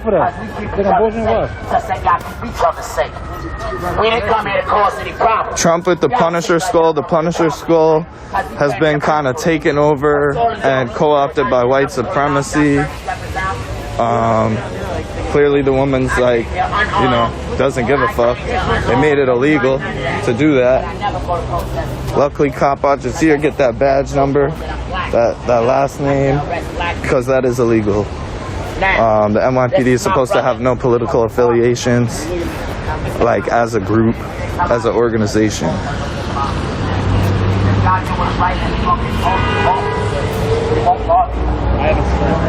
for that. They're gonna bullshit what? We didn't come here to cause any problems. Trump with the Punisher skull. The Punisher skull has been kind of taken over and co-opted by white supremacy. Clearly the woman's like, you know, doesn't give a fuck. They made it illegal to do that. Luckily, cop out just here, get that badge number, that last name, because that is illegal. The NYPD is supposed to have no political affiliations, like as a group, as an organization.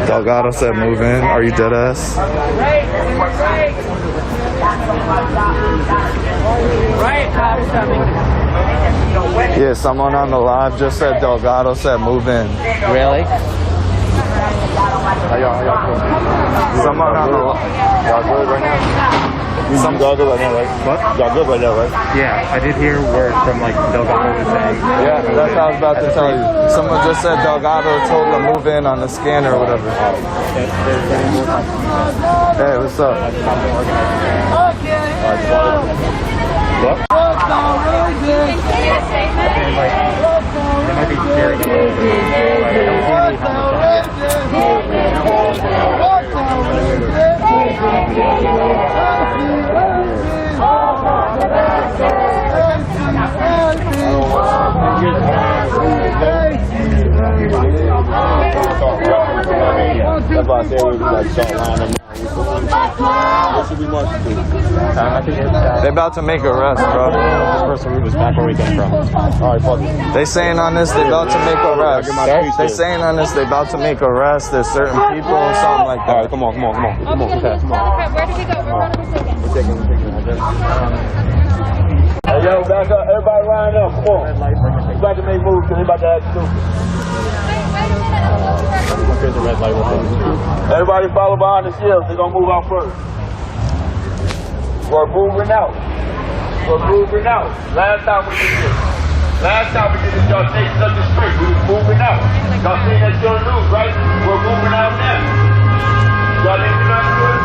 Delgado said move in. Are you dead ass? Yeah, someone on the live just said Delgado said move in. Really? Someone on the live. Y'all good right now? Y'all good right now, right? What? Y'all good right now, right? Yeah, I did hear word from like Delgado was saying. Yeah, that's what I was about to tell you. Someone just said Delgado told them move in on the scanner or whatever. Hey, what's up? What? They might be sharing it. I don't see any That's why I said we like start lining up. What should we march to? They about to make arrest, bro. This person was back where we came from. Alright, fuck it. They saying on this they about to make arrest. They saying on this they about to make arrest. There's certain people or something like that. Alright, come on. Okay, where did we go? We're taking. Hey, yo, back up. Everybody line up. Come on. We about to make moves because they about to act stupid. Everybody follow behind the shield. They're going to move out first. We're moving out. Last time we did this, y'all chasing up the street. We was moving out. Y'all seen that on the news, right? We're moving out now. Y'all didn't do nothing to it?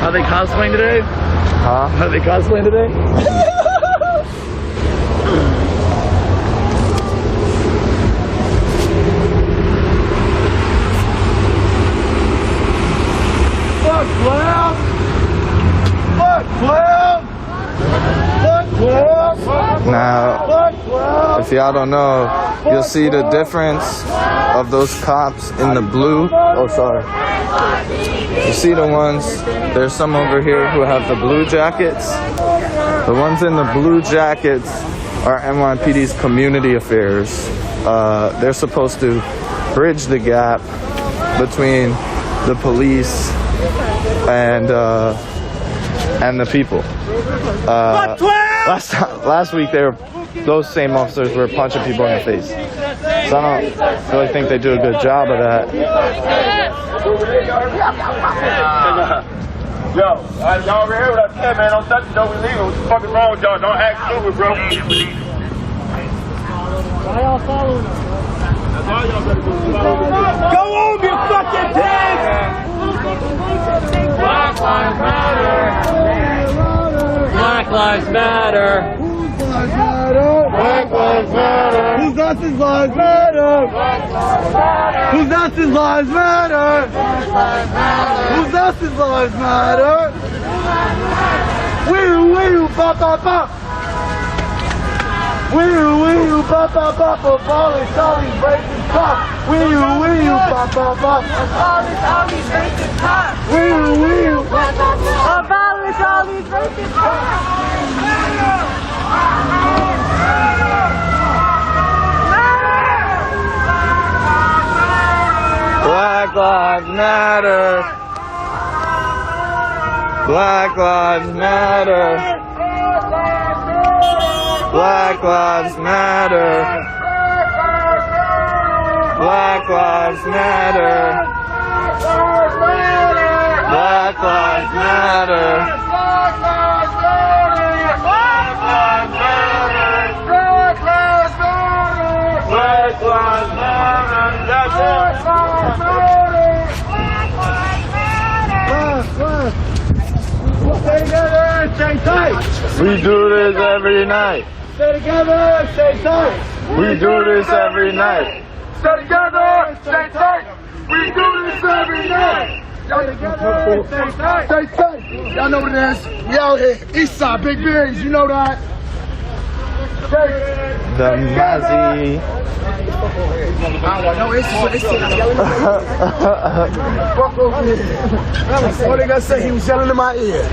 Are they cosplaying today? Huh? Are they cosplaying today? Now, if y'all don't know, you'll see the difference of those cops in the blue. Oh, sorry. You see the ones, there's some over here who have the blue jackets. The ones in the blue jackets are NYPD's community affairs. They're supposed to bridge the gap between the police and the people. Last week, those same officers were punching people in the face. So I don't really think they do a good job of that. Yo, y'all over here with us? Yeah, man, don't touch it, don't illegal. What the fuck is wrong with y'all? Don't act stupid, bro. Why y'all following us? That's all y'all better do. Go home, you fucking pigs! Black Lives Matter! Black Lives Matter! Black Lives Matter! Who's else's lives matter? Who's else's lives matter? Who's else's lives matter? Wee-oo, ba-ba-ba! Wee-oo, ba-ba-ba, for Polish, all these racist cops. Wee-oo, ba-ba-ba. Abolish all these racist cops. Wee-oo, Abolish all these racist cops. Black Lives Matter. Black Lives Matter. Black Lives Matter. Black Lives Matter. Black Lives Matter. Black Lives Matter. Stay together, stay tight. We do this every night. Stay together, stay tight. We do this every night. Stay together, stay tight. We do this every night. Stay together, stay tight. Stay tight. Y'all know what it is. We out here. East side, big berries, you know that. The Mazzy. No, it's what they gonna say? He was yelling in my ear.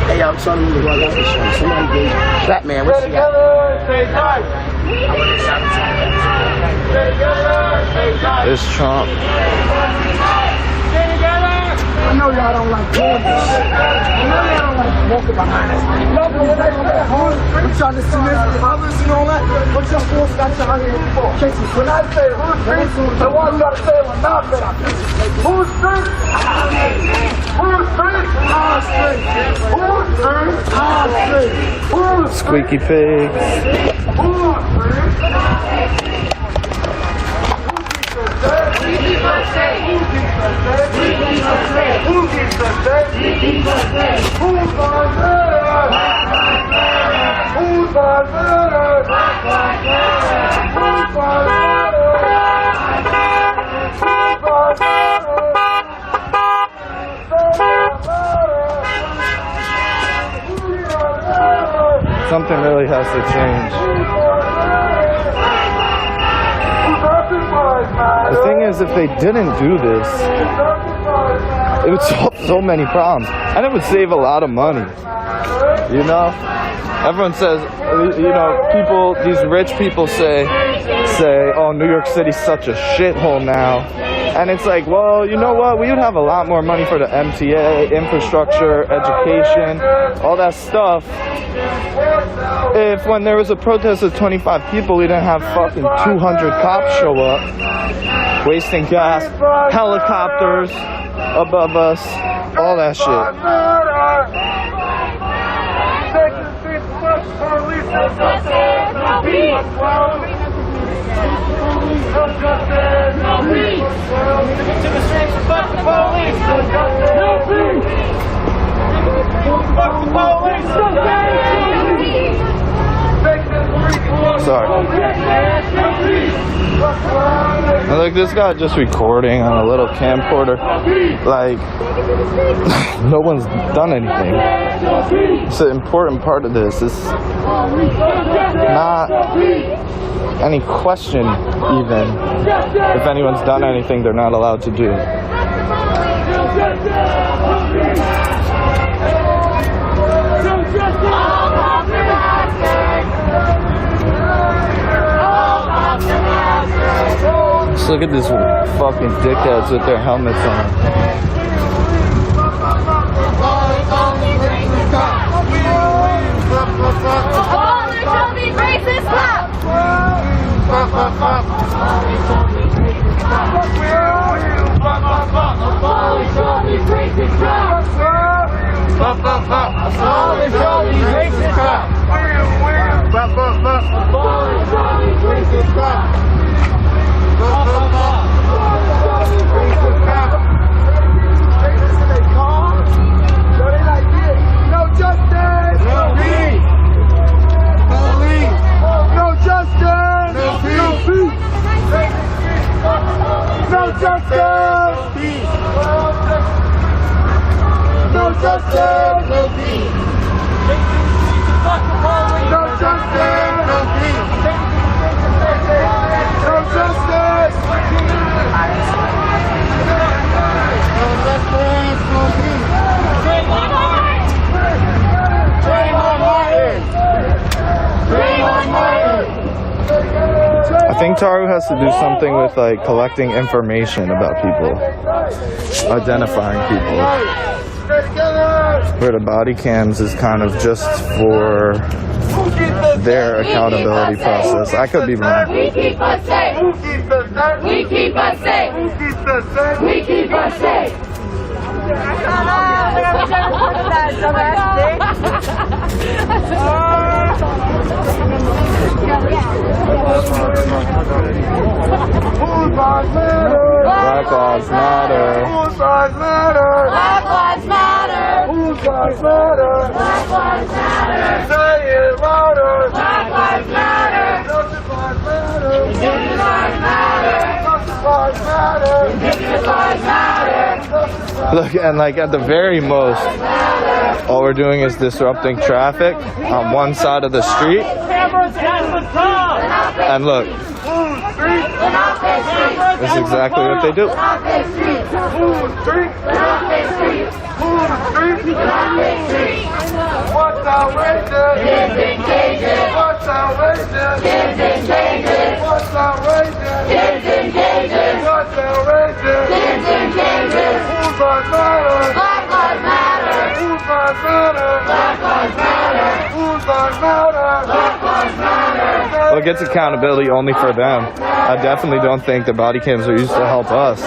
Hey, I'm trying to move the somebody gave Batman. What's he got? It's Trump. I know y'all don't like doing this. I know y'all don't like walking behind us. We're trying to see this, the others and all that. What your force got you out here for? When I say who's free, I want y'all to say we're not free. Who's free? Who's free? I'm free. Who's free? I'm free. Who's Squeaky pigs. who's free? Something really has to change. The thing is, if they didn't do this, it would solve so many problems, and it would save a lot of money. You know, everyone says, you know, people, these rich people say, oh, New York City's such a shithole now, and it's like, well, you know what? We would have a lot more money for the MTA, infrastructure, education, all that stuff. If when there was a protest of 25 people, we didn't have fucking 200 cops show up, wasting gas, helicopters above us, all that shit. Sorry. And look, this guy just recording on a little camcorder. Like, no one's done anything. It's an important part of this. It's not any question, even. If anyone's done anything, they're not allowed to do. Just look at this fucking dickheads with their helmets on. Abolish all these racist cops! Abolish all these racist cops! Abolish all these racist cops! Abolish all these racist cops! No justice! No peace! No justice! No peace! No justice! No justice! No peace! No justice! No peace! No justice! I think Taru has to do something with like collecting information about people, identifying people. Where the body cams is kind of just for their accountability process. I could be wrong. We keep us safe! We keep us safe! We keep us safe! Whose lives matter? Black Lives Matter. Whose lives matter? Black lives matter. Whose lives matter? Black lives matter. Say it louder. Black lives matter. Justice lives matter. Indigenous lives matter. Justice lives matter. Indigenous lives matter. Justice lives Look, and like at the very most, all we're doing is disrupting traffic on one side of the street. And look, that's exactly what they do. Whose street? Whose street? What's outrageous? Kids in cages. What's outrageous? Kids in cages. What's outrageous? Kids in cages. What's outrageous? Kids in cages. Whose lives matter? Black lives matter. Whose lives matter? Black lives matter. Whose lives matter? Black lives matter. Well, it gets accountability only for them. I definitely don't think the body cams are used to help us.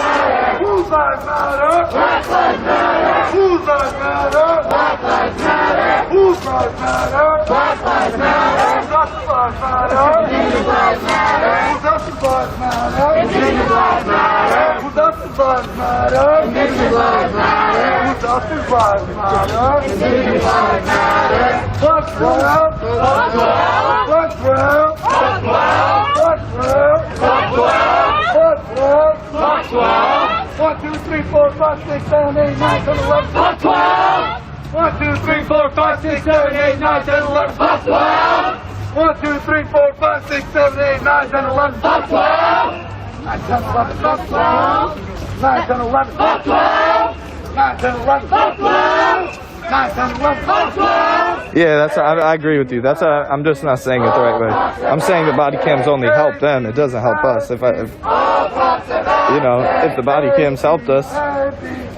Whose lives matter? Black lives matter. Whose lives matter? Black lives matter. Whose lives matter? Black lives matter. Justice lives matter. Indigenous lives matter. Justice lives matter. Indigenous lives matter. Justice lives matter. Indigenous lives matter. Justice lives matter. Indigenous lives matter. What's real? Fuck 12. What's real? Fuck 12. What's real? Fuck 12. What's real? Fuck 12. 1, 2, 3, 4, 5, 6, 7, 8, 9, 10, 11. Fuck 12. 1, 2, 3, 4, 5, 6, 7, 8, 9, 10, 11. Fuck 12. 1, 2, 3, 4, 5, 6, 7, 8, 9, 10, 11. Fuck 12. 9, 10, 11. Fuck 12. 9, 10, 11. Fuck 12. 9, 10, 11. Fuck 12. 9, 10, 11. Fuck 12. Yeah, I agree with you. I'm just not saying it the right way. I'm saying the body cams only help them. It doesn't help us. If the body cams helped us,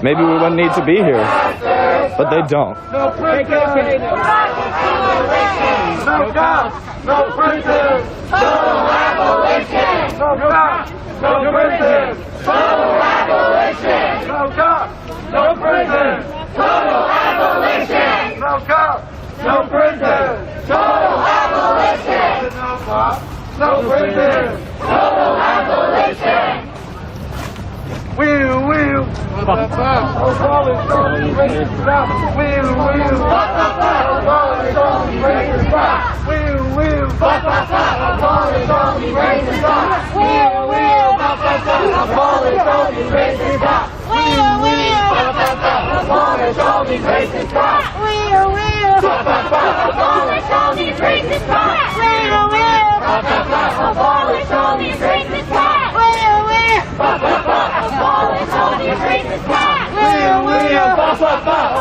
maybe we wouldn't need to be here. But they don't. No prison. No cops. No prison. Total abolition. No cops. No prison. Total abolition. No cops. No prison. Total abolition. No cops. No prison. Total abolition. No cops. No prison. Total abolition. Wheel, wheel. Abolish only racist cops. Wheel, wheel. Abolish only racist cops. Wheel, wheel. Abolish only racist cops. Wheel, wheel. Abolish only racist cops. Wheel, wheel. Abolish all these racist cops. Wheel, wheel. Abolish all these racist cops. Wheel, wheel. Abolish all these racist cops. Wheel, wheel. Abolish all these racist cops. Wheel, wheel.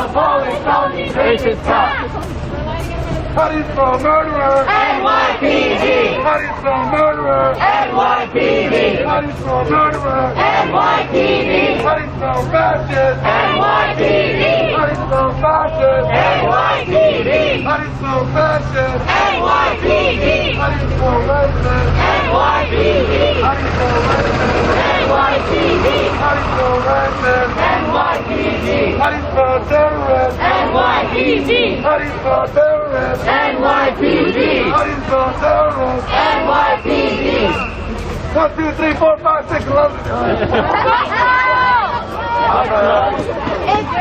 Abolish all these racist cops. Buddies for murderer. NYPD. Buddies for murderer. NYPD. Buddies for murderer. NYPD. Buddies for fascist. NYPD. Buddies for fascist. NYPD. Buddies for fascist. NYPD. Buddies for racist. NYPD. Buddies for racist. NYPD. Buddies for racist. NYPD. Buddies for terrorists. NYPD. Buddies for terrorists. NYPD. Buddies for terrorists. NYPD. 1, 2, 3, 4, 5, 6, 11.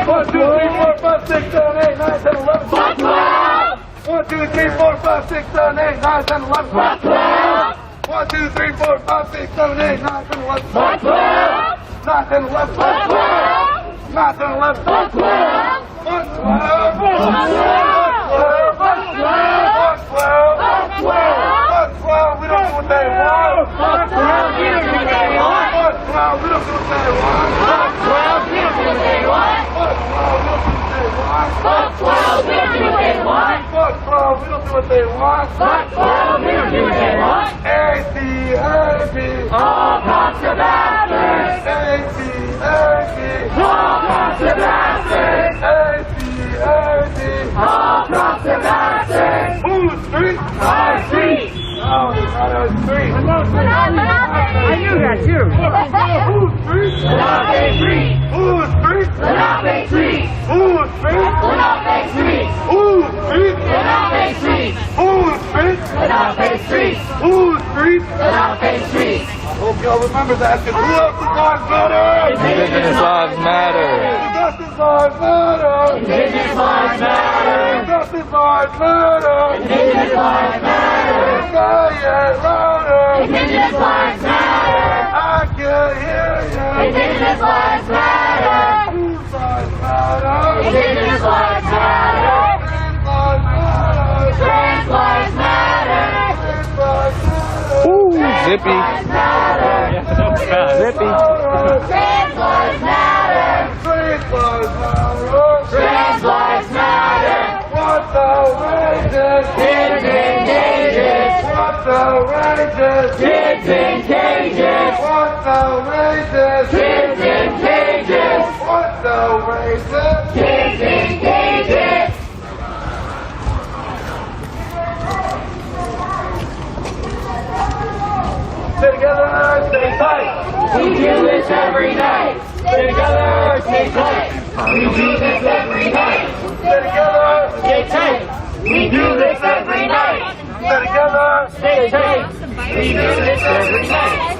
1, 2, 3, 4, 5, 6, 7, 8, 9, 10, 11. Fuck 12. 1, 2, 3, 4, 5, 6, 7, 8, 9, 10, 11. Fuck 12. 1, 2, 3, 4, 5, 6, 7, 8, 9, 10, 11. Fuck 12. 9, 10, 11. Fuck 12. 9, 10, 11. Fuck 12. 1, 12. 12. We don't do what they want. Fuck 12. We don't do what they want. 12. We don't do what they want. Fuck 12. We don't do what they want. 12. We don't do what they want. Fuck 12. We don't do what they want. Fuck 12. We don't do what they want. Fuck 12. We don't do what they want. AC. All cops are bastards. All cops are bastards. All cops are bastards. Who's street? Our street. No, it's not our street. I knew that too. Who's street? Not a street. Who's street? Lenape Street. Food street. Lenape Street. Food street. Lenape Street. Food street. Lenape Street. Food street. Lenape Street. Hope y'all remember that. Cause who else is lives matter? Indigenous lives matter. Justice lives matter. Indigenous lives matter. Justice lives matter. Indigenous lives matter. Riot louder. Indigenous lives matter. I can hear you. Indigenous lives matter. Whose lives matter? Indigenous lives matter. Trans lives matter. Trans lives matter. Ooh, zippy. Zippy. Trans lives matter. Trans lives matter. Trans lives matter. What the wages? Kids in cages. What the wages? Kids in cages. What the wages? Kids in cages. What the wages? Kids in cages. Stay together, stay tight. We do this every night. Stay together, stay tight. We do this every night. Stay together, Stay tight. We do this every night. stay together. Stay tight. We do this every night.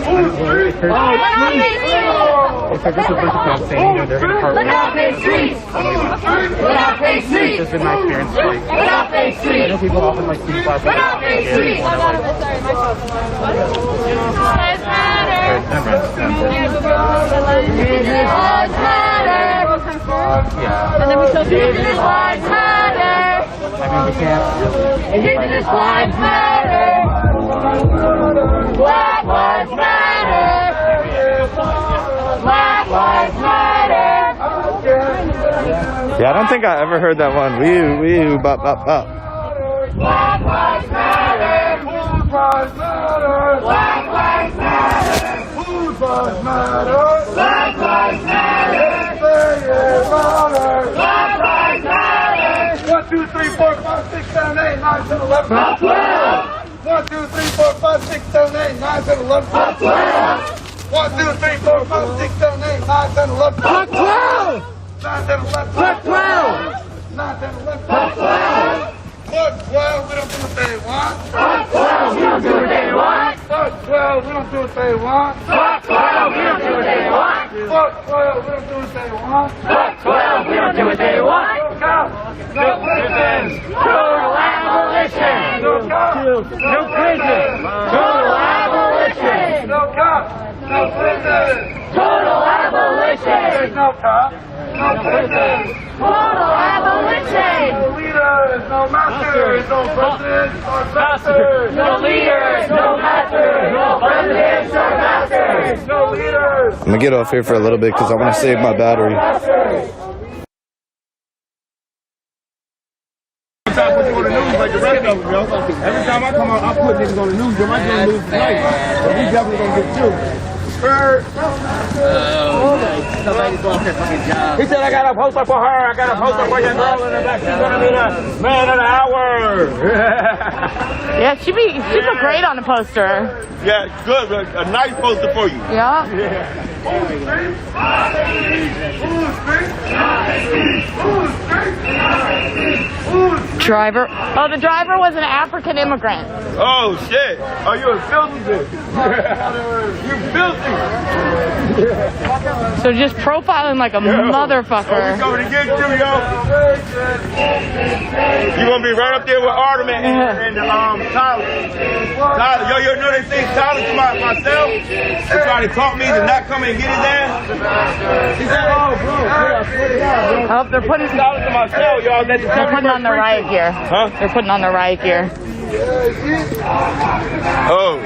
Food street. Lenape Street. Lenape Street. Lenape Street. Just in my experience, like, Lenape Street. I know people often like speak about Lenape Street. Indigenous lives matter. Indigenous lives matter. I mean, we can't. Indigenous lives matter. Black lives matter. Black lives matter. Yeah, I don't think I ever heard that one. Wee, bop, bop, bop. Black lives matter. Whose lives matter? Black lives matter. Whose lives matter? Black lives matter. Say it louder. Black lives matter. 1, 2, 3, 4, 5, 6, 7, 8, 9, 10, 11. Top 12. 1, 2, 3, 4, 5, 6, 7, 8, 9, 10, 11. Top 12. 1, 2, 3, 4, 5, 6, 7, 8, 9, 10, 11. Top 12. 9, 10, 11. Top 12. 9, 10, 11. Top 12. Fuck 12, we don't do what they want. Top 12. We don't do what they want. Fuck 12, we don't do what they want. Top 12. We don't do what they want. Fuck 12, we don't do what they want. Top 12. We don't do what they want. No cops, no prisons, Total abolition. no cops, No prison. Total abolition. no cops, no prisons. Total abolition. There's no cops, no prisons, Total abolition. no leaders, no masters, no presidents or masters. No leaders, no masters, no presidents or masters. No leaders. I'm gonna get off here for a little bit because I want to save my battery. Put you on the news like the rest of them, yo. Every time I come out, I put niggas on the news. You might get on the news tonight, but we definitely gonna get you. He said, I got a poster for her. I got a poster for your girl in the back. She's gonna be the man of the hour. Yeah, she'd look great on a poster. Yeah, good. A nice poster for you. Yeah. Driver. Oh, the driver was an African immigrant. Oh shit! Oh, you a filthy bitch. You filthy. So just profiling like a Oh, we motherfucker. coming to get you, yo. You gonna be right up there with Artemis and Tyler. Tyler, yo, know they think Tyler to myself? They try to talk me to not come and get his ass. He said, oh, bro, I swear to God, bro. Oh, they're putting Tyler to myself, y'all. they're putting on the riot gear. Huh? They're putting on the riot gear. Oh.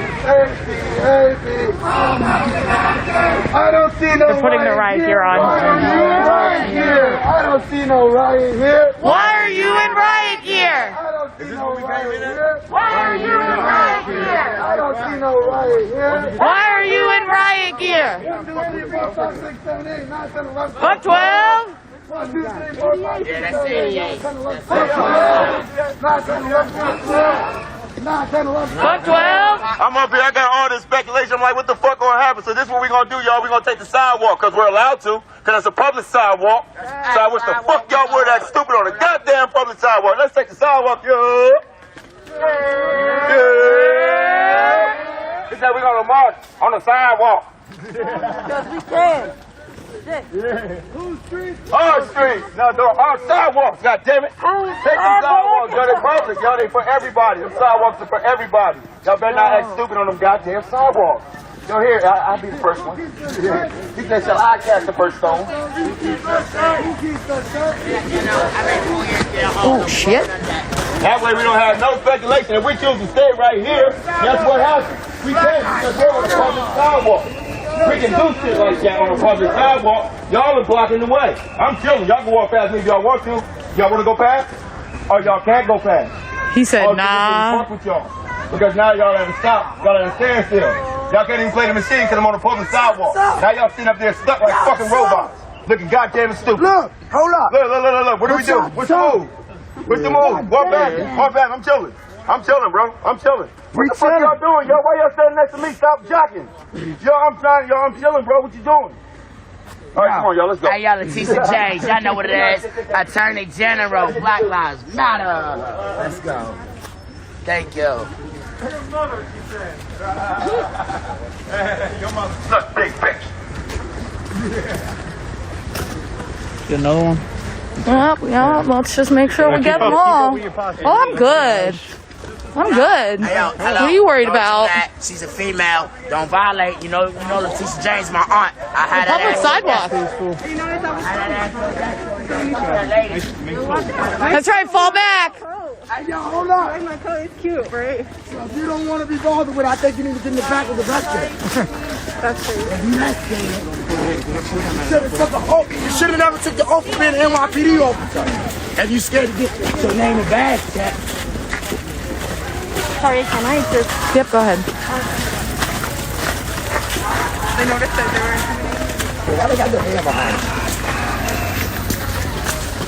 I don't see no They're putting the riot gear on. riot here. I don't see no riot here. Why are you in riot gear? I don't see no riot here. Why are you in riot gear? I don't see no riot here. Why are you in riot gear? 1, 2, 3, 4, 5, 6, 7, 8, 9, 10, 11. Fuck 12? 1, 2, 3, 4, 5, 6, 7, 8, 9, 10, 11. 9, 10, 11. 9, 10, 11. Fuck 12. I'm up here, I got all this speculation. I'm like, what the fuck gonna happen? So this is what we gonna do, y'all. We gonna take the sidewalk, cause we're allowed to, cause it's a public sidewalk. So I wish the fuck y'all were that stupid on the goddamn public sidewalk. Let's take the sidewalk, yeah. He said we're gonna march on the sidewalk. Because we can. Whose street? Our street. No, our sidewalks, goddammit. Take the sidewalks, yo, they public, yo, they for everybody. Them sidewalks are for everybody. Y'all better not act stupid on them goddamn sidewalks. Yo, here, I'll be the first one. Yeah. He said, shall I cast the first stone? Oh, shit. That way we don't have no speculation. If we choose to stay right here, guess what happens? We can't because we're on a public sidewalk. We can do shit like that on a public sidewalk. Y'all are blocking the way. I'm chilling. Y'all can walk past me if y'all want to. Y'all want to go past? Or y'all can't go past? He said, Oh, nah. fuck with y'all. Because now y'all at a stop. Y'all at a standstill. Y'all can't even play the machine because I'm on a public sidewalk. Now y'all sitting up there stuck like fucking robots. Looking goddamn stupid. Look, hold up. Look. What do we do? What's the move? What's the move? Walk back. Walk back. I'm chilling. I'm chilling, bro. I'm chilling. What the fuck y'all doing? Yo, why y'all standing next to me? Stop jocking. Yo, I'm chilling, bro. What you doing? All right, come on, y'all. Let's go. Hey, y'all, Leticia James. Y'all know what it is. Attorney General, Black Lives Matter. Let's go. Thank you. Look, big bitch. Get another one? Yeah, let's just make sure we get them all. Oh, I'm good. I'm good. Hey, yo, What are you worried Don't about? do that. She's a female. Don't violate. You know Leticia James, my aunt. I had Public that. sidewalk. That's right, fall back. Hey, yo, hold up. My color is cute, right? So if you don't want to be bothered with it, I think you need to get in the back of the bus there. That's true. You should have never took the oath of being an NYPD officer. If you scared to get your name and badge checked. Sorry, can I just... Yep, go ahead. I noticed that they were intimidating. Why they got their hand behind them?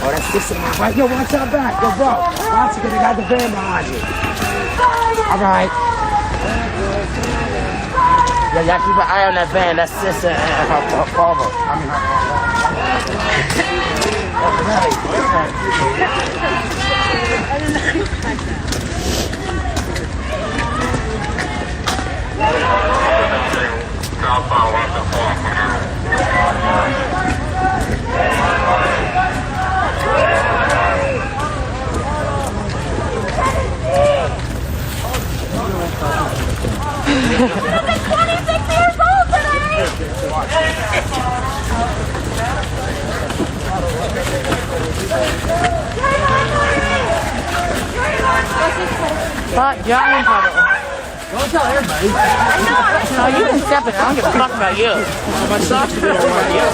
Oh, that's this in my right. Yo, watch out back. Yo, bro. Watch it, 'cause they got the van behind you. All right. Yeah, y'all keep an eye on that van. That's sister and her father. You'll be 26 years old today! But giant puddle. Don't tell everybody. No, you can step in it. I don't give a fuck about you. My socks are going on you.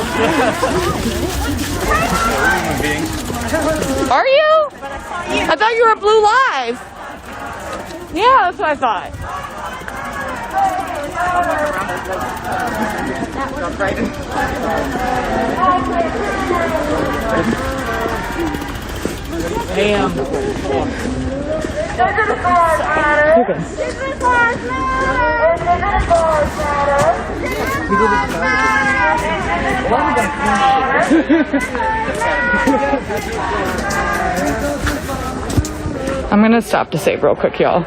Are you? I thought you were at Blue Live. Yeah, that's what I thought. Damn. Indigenous lives matter. Indigenous lives matter. Indigenous lives matter. Indigenous I'm gonna stop to save real quick, y'all.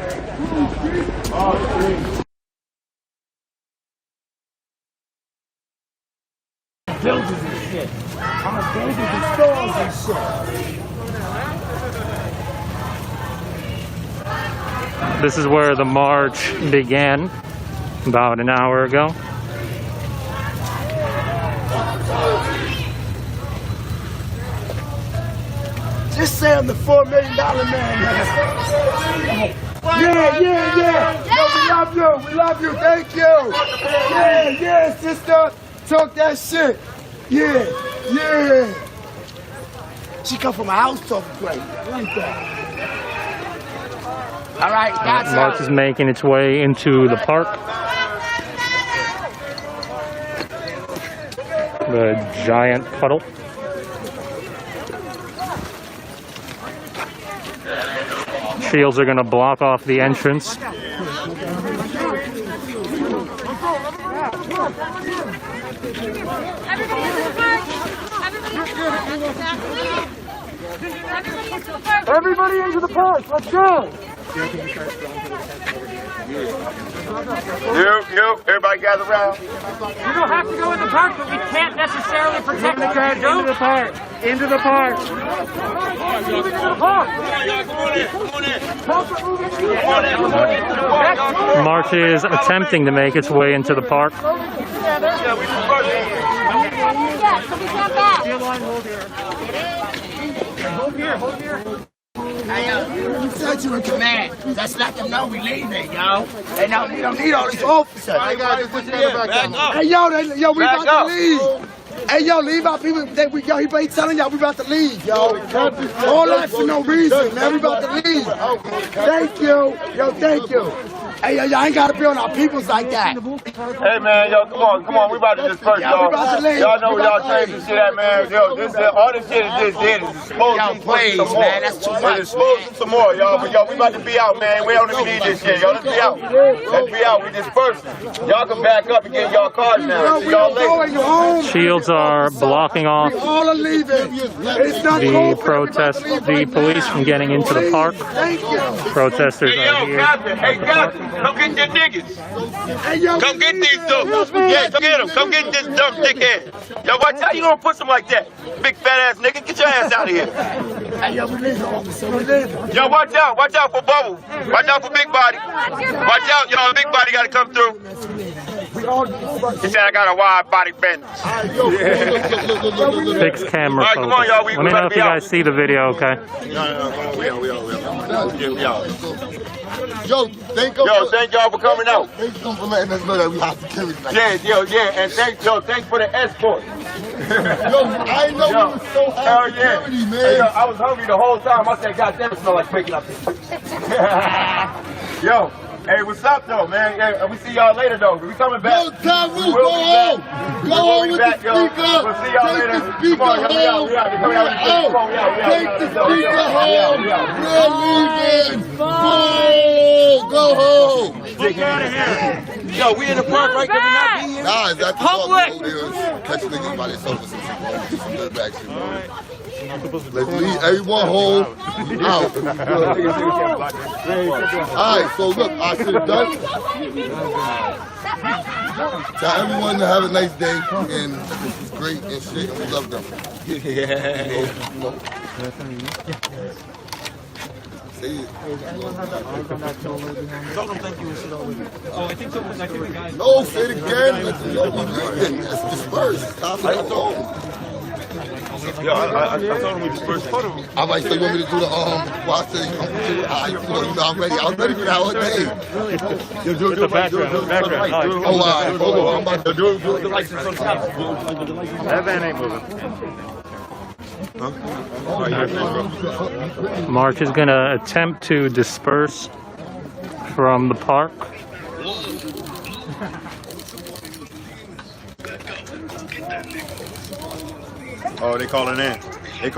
Buildings and shit. I'm a baby in stores and shit. This is where the march began about an hour ago. Just say I'm the $4 million man. Yeah. Yo, we love you. Thank you. Yeah, sister. Talk that shit. Yeah. She come from a house talking great. Like that. All right, that's March is making its way into the park. The giant puddle. Shields are going to block off the entrance. Everybody into the park. Let's go. Everybody gather around. We don't have to go in the park, but we can't necessarily protect the guys. Into the park. Into the park. March is attempting to make its way into the park. Hey, yo, you said you in command. Let's let them know we leaving, yo. They don't need all these officers. Hey, yo, we about to leave. Hey, yo, leave our people. He been telling y'all we about to leave, yo. All that for no reason, man. We about to leave. Thank you. Yo, thank you. Hey, yo, y'all ain't got to be on our peoples like that. Hey, man, yo, come on. We about to disperse, y'all. Y'all know where y'all changed this shit at, man. Yo, all this shit is just did is exposed some more. That's too much, It's exposed some more, y'all. But, yo, we about to be out, man. We don't even need this shit, yo. Let's be out. Let's be out. We dispersed. Y'all can back up and get y'all cars now. See y'all later. Shields are blocking off All are leaving. It's not the police from getting into the park. Thank you. Protesters Hey, are yo, here. Captain. Hey, Captain. Come get your niggas. Hey, yo, Come get these dudes. Yeah, come get them. Come get this dumb dickhead. Yo, watch how you gonna push them like that? Big fat ass nigga. Get your ass out of here. Hey, yo, we leaving, officer. We leaving. Yo, watch out. Watch out for Bubble. Watch out for Big Body. Watch out, y'all. Big Body gotta come through. He said I got a wide body bend. Fixed camera All right, come on, y'all. focus. Let me know if you guys see the video, okay? No. We out. Yo, thank y'all for coming out. Thank you for letting us know that we have to carry tonight. Yeah. And thanks for the escort. Yo, I know we were so Hell hard yeah. security, man. Hey, yo, I was hungry the whole time. I said, God damn, it smell like bacon up here. Yo, hey, what's up though, man? Yeah, we see y'all later though. We coming back. Yo, Tom, We'll go be home. back. Go home with the Back, yo. speaker. We'll see y'all Take later. the speaker Come on, home. we out. Take the speaker home. We're leaving. Go home. Yo, we in the park right there. We not be here. Nah, it's at the Public. Catch niggas by themselves with some shit. Some good back shit. Let's leave everyone home. Out. Alright, so look, I should have done. Tell everyone to have a nice day, and this is great and shit, and we love them. Say it. No, say it again. Let them know we leaving. Let's disperse. Time to go home. Yo, I told him we dispersed. I might say you want me to do the watch the I'm ready. I was ready for that all day. Yo, do the background. Oh, wow. Hold on. I'm about to do the license on top. That van ain't moving. March is going to attempt to disperse from the park. Oh, they calling in. Hey,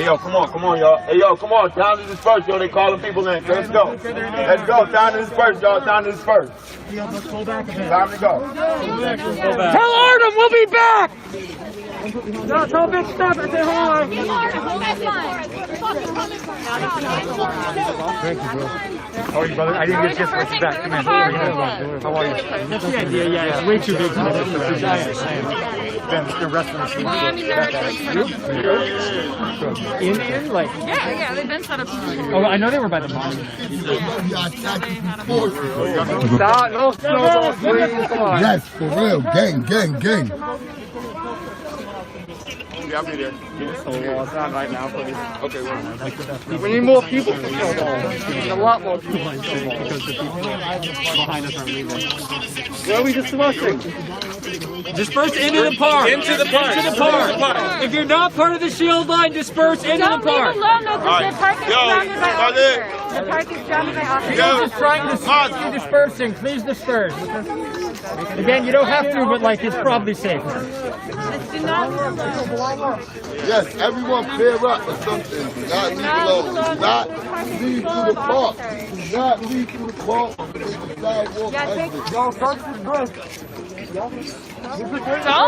yo, come on, y'all. Hey, yo, come on. Time to disperse, yo. They calling people in. Let's go. Time to disperse, y'all. Time to disperse. Time to go. Tell Artem we'll be back. No, tell Big Steph and say hi. How are you, brother? I didn't get just what you back. Come here. How are you? That's the idea, yeah. It's way too big for this. Ben, the rest of the In, like? Yeah, they've been set up. Oh, I know they were by the bottom. Stop, no snowballs, please. Come on. Yes, for real. Gang. Yeah, I'll be there. It's not right now, please. Okay, well. We need more people for snowballs. We need a lot more people. Because the people behind us aren't leaving. Where are we dispersing? Disperse into the park. Into the park. If you're not part of the shield line, disperse into the park. Don't leave alone though, because the park is surrounded by officers. The park is surrounded by officers. Just trying to see dispersing. Please disperse. Again, you don't have to, but like it's probably safer. Yes, everyone clear up or something. Do not leave alone. Do not leave to the park. Do not leave to the park. Sidewalk exit. Y'all search this bush. Don't,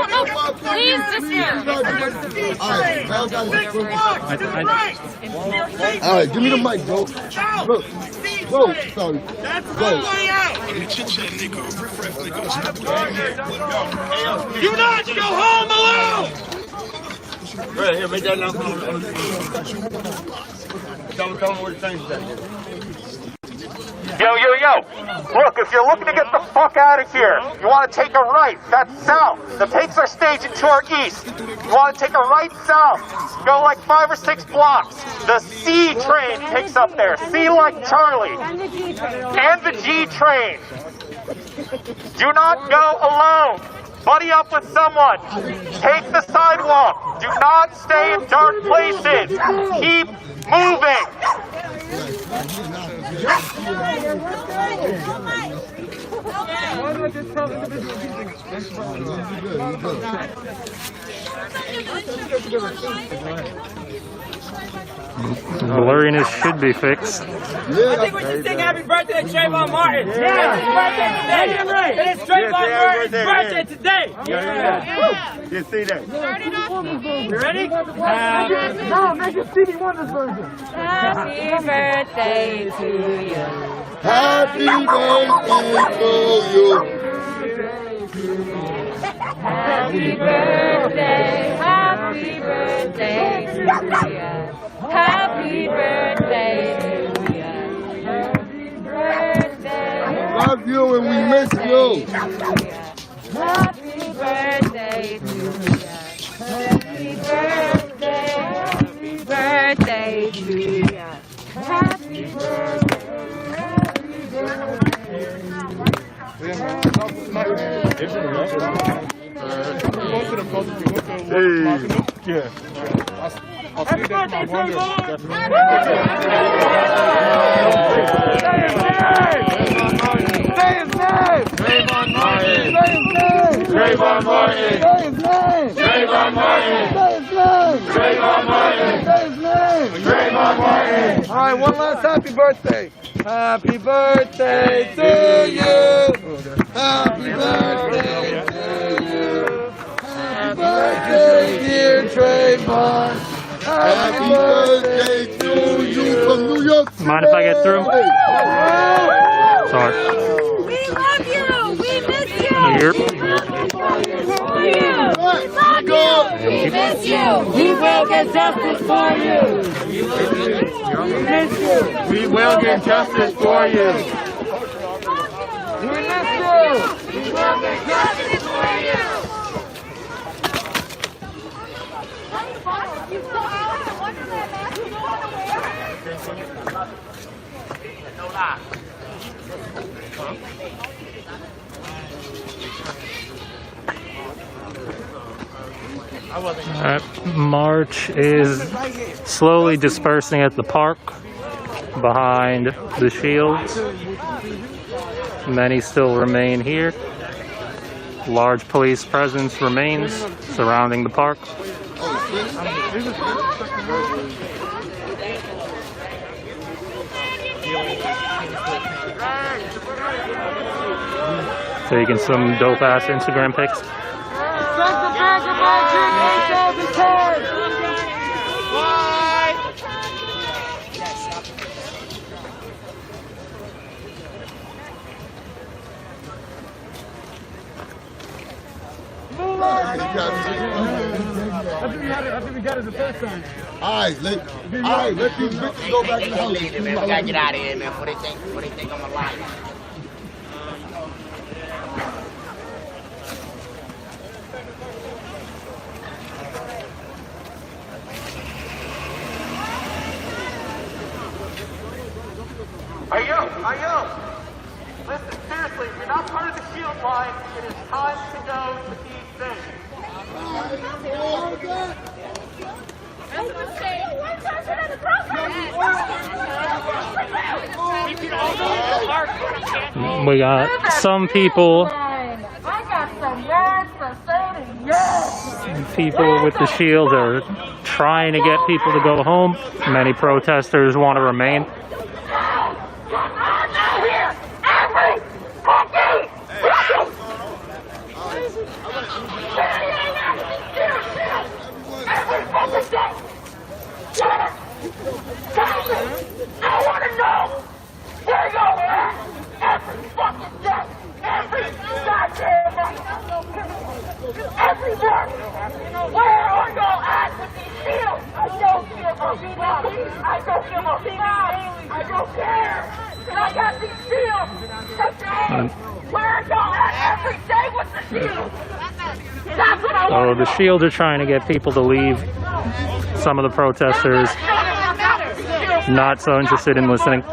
no, please disperse. Alright, now guys, alright, give me the mic, bro. Look. Go, sorry. Go. Do not go home alone! Right here, make that now. Tell them where the thing's at. Yo. Look, if you're looking to get the fuck out of here, you want to take a right. That's south. The pigs are staging to our east. You want to take a right south. Go like 5 or 6 blocks. The C train picks up there. C like Charlie. And the G train. Do not go alone. Buddy up with someone. Take the sidewalk. Do not stay in dark places. Keep moving. Blurriness should be fixed. I think we should sing happy birthday to Trayvon Martin. Yeah, it's his birthday today. And it's Trayvon Martin's birthday today. You see that? You ready? No, make it Stevie Wonder's version. Happy birthday to you. Happy birthday to you. Happy birthday. Happy birthday to you. Happy birthday to you. Happy birthday. Love you and we miss you. Happy birthday to you. Happy birthday. Happy birthday to you. Happy birthday. Happy birthday, Trayvon! Say his name! Trayvon Martin! Say his name! Trayvon Martin! Say his name! Trayvon Martin! Say his name! Trayvon Martin! Say his name! Trayvon Martin! All right, one last happy birthday. Happy birthday to you. Happy birthday to you. Happy birthday, dear Trayvon. Happy birthday to you from New York City. Mind if I get through? Sorry. We love you. We miss you. Here. We love you. We miss you. We will get justice for you. We miss you. We will get justice for you. We miss you. We will get justice for you. You so out of wonder that mask you don't want to wear. No lie. March is slowly dispersing at the park behind the shields. Many still remain here. Large police presence remains surrounding the park. Taking some dope ass Instagram pics. I think we got it the first time. Alright, let these bitches go back in the house. Man, we gotta get out of here, man. What they think I'm alive? Ayo! Listen, seriously, if you're not part of the shield line, it is time to go to these things. We got some people. People with the shield are trying to get people to go home. Many protesters want to remain. I want to know where you're at every fucking day, every goddamn night, everywhere. Where are y'all at with these shields? I don't give a fuck. I don't give a fuck. I don't care. And I got these shields today. Where are y'all at every day with the shields? That's what I want. So the shields are trying to get people to leave. Some of the protesters not so interested in listening.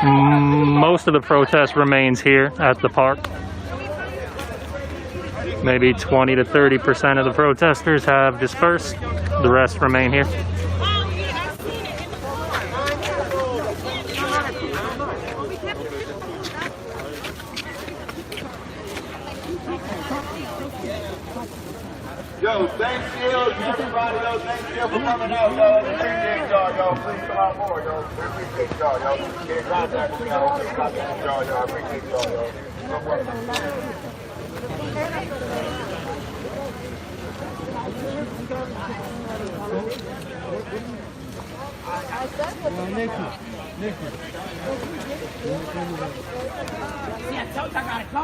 Most of the protest remains here at the park. Maybe 20 to 30% of the protesters have dispersed. The rest remain here. Yo, thank you, everybody, yo, thank you for coming out, yo. Appreciate y'all, yo. Please come out more, yo. We appreciate y'all, yo. Get in contact with y'all. Get in contact with y'all, yo. I appreciate y'all, yo. Yeah, I told you I gotta go.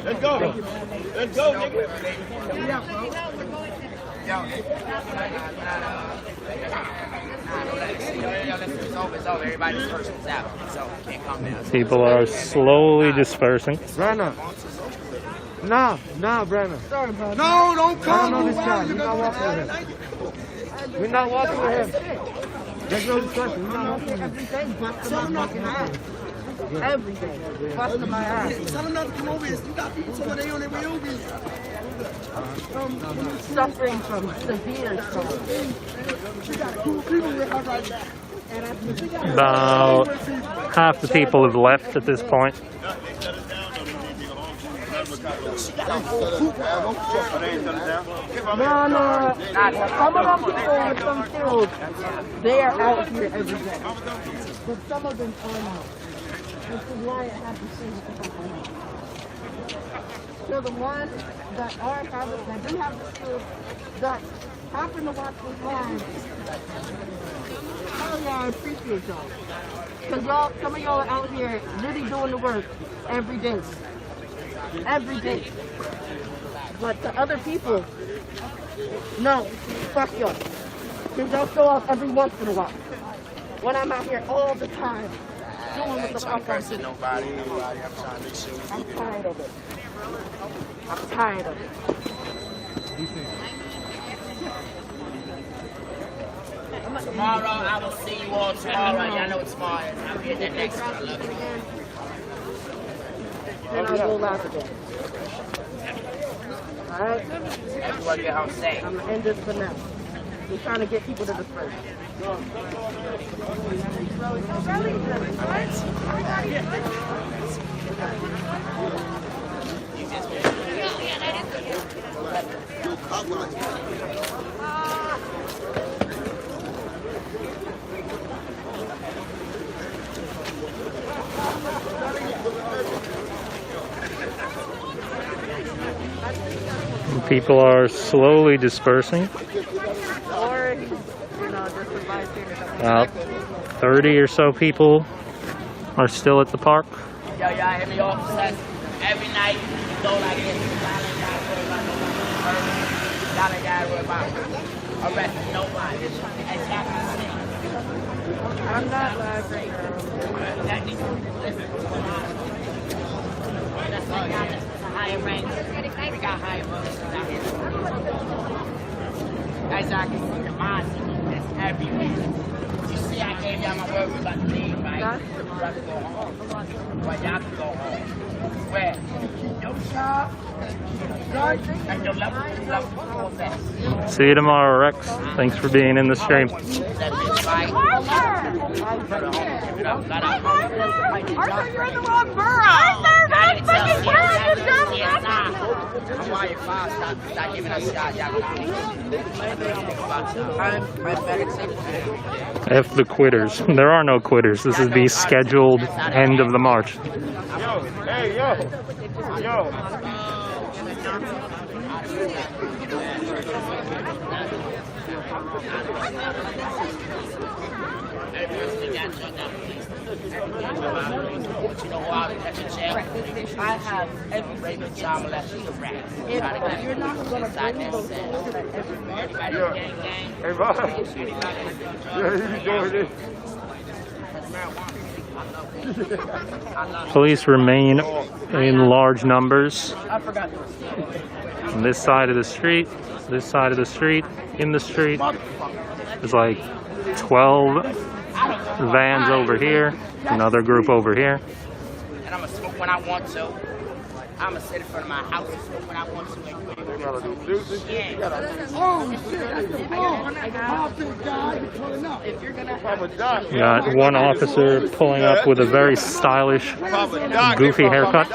Let's go. Let's go, nigga. Everybody disperses out, so can't come down. People are slowly dispersing. Brenna. Nah, Brenna. Sorry, bro. No, don't come. We're not walking with him. We're not walking with him. There's no discussion. We're not walking with him. Tell him not to come over. Every day. Busting my ass. Tell him not to come over here. You got people so they on their way over here. Suffering from severe trauma. About half the people have left at this point. No. Some of them people with some skills, they are out here every day. But some of them are not. This is why it happens so the ones that do have the skills, that happen to watch this live, oh yeah, I appreciate y'all. Because some of y'all are out here really doing the work every day. Every day. But the other people, no, fuck y'all. Because y'all show up every once in a while. When I'm out here all the time, doing what the fuck I'm doing. Nobody, I'm trying to make sure. I'm tired of it. I'm tired of it. Tomorrow, I will see you all tomorrow. Y'all know it's tomorrow. I'll be at that next one. And I'll go live again. Alright? Everybody get home safe. I'm going to end this for now. We're trying to get people to disperse. People are slowly dispersing. About 30 or so people are still at the park. Yo, y'all hear me, officers? Every night, you go like this. Y'all ain't gotta worry about nobody. Y'all ain't gotta worry about arresting nobody. As y'all can see. I'm not laughing. That needs to be listen. That's all y'all. That's a higher rank. We got higher officers out here. As y'all can see, the mindset that's everywhere. You see, I gave y'all my word. We about to leave, right? brother go home. But y'all can go home. Where? Your job, right? And your level 4 best. See you tomorrow, Rex. Thanks for being in the stream. That bitch right. Give it up. Let up. Arthur, you're in the wrong borough. Arthur, run fucking borough. Hawaii 5, stop giving us shots. Y'all I'm very simple. F the quitters. There are no quitters. This is the scheduled end of the march. Yo, hey, yo. Yo. I have every favorite child molester to rap. If you're not going to bring that cell, everybody gang. Hey, Bob. Yeah, you doing it. Police remain in large numbers on this side of the street, this side of the street, in the street. There's like 12 vans over here, another group over here. And I'm going to smoke when I want to. I'm going to sit in front of my house and smoke when I want to. Got one officer pulling up with a very stylish, goofy haircut.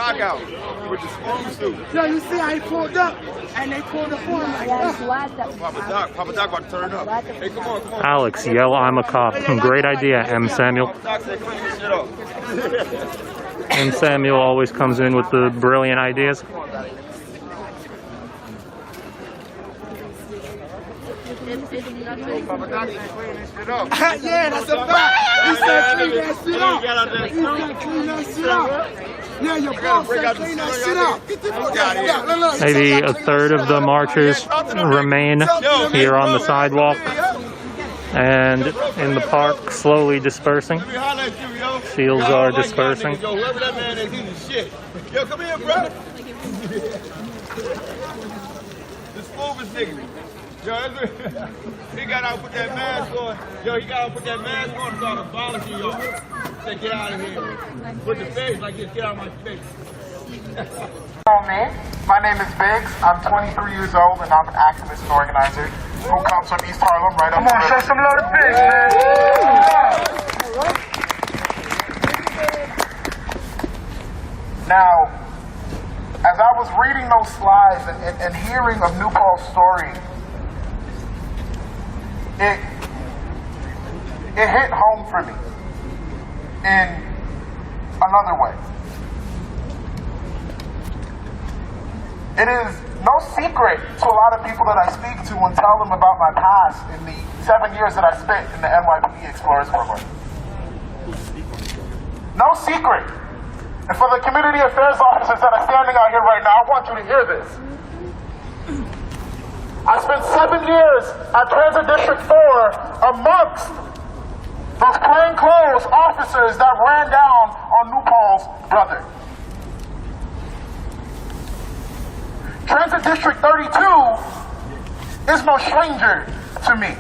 Yeah, you see how he pulled up, and they pulled up for him like that. Papa Doc about to turn up. Hey, come on. Alex, yell, I'm a cop. Great idea, M. Samuel. Doc said clean this shit up. M. Samuel always comes in with the brilliant ideas. Papa Doc said clean this shit up. Yeah, that's a fact. He said clean that shit up. He said clean that shit up. Yeah, your boss said clean that shit up. Get the fuck out of here. Maybe a third of the marchers remain here on the sidewalk and in the park, slowly dispersing. Fields are dispersing. Yo, whoever that man is, he's shit. Yo, come here, bro. This fool is nigga. Yo, he got out and put that mask on. Yo, he got out and put that mask on and started abolishing y'all. Said, get out of here. Put the face like this, get out of my face. My name is Biggs. I'm 23 years old and I'm an activist and organizer who comes from East Harlem right up. Come on, show some love to Biggs, man. Now, as I was reading those slides and hearing of New Paul's story, it hit home for me in another way. It is no secret to a lot of people that I speak to and tell them about my past in the 7 years that I spent in the NYPD Explorers Program. No secret. And for the community affairs officers that are standing out here right now, I want you to hear this. I spent 7 years at Transit District 4 amongst those plainclothes officers that ran down on New Paul's brother. Transit District 32 is no stranger to me.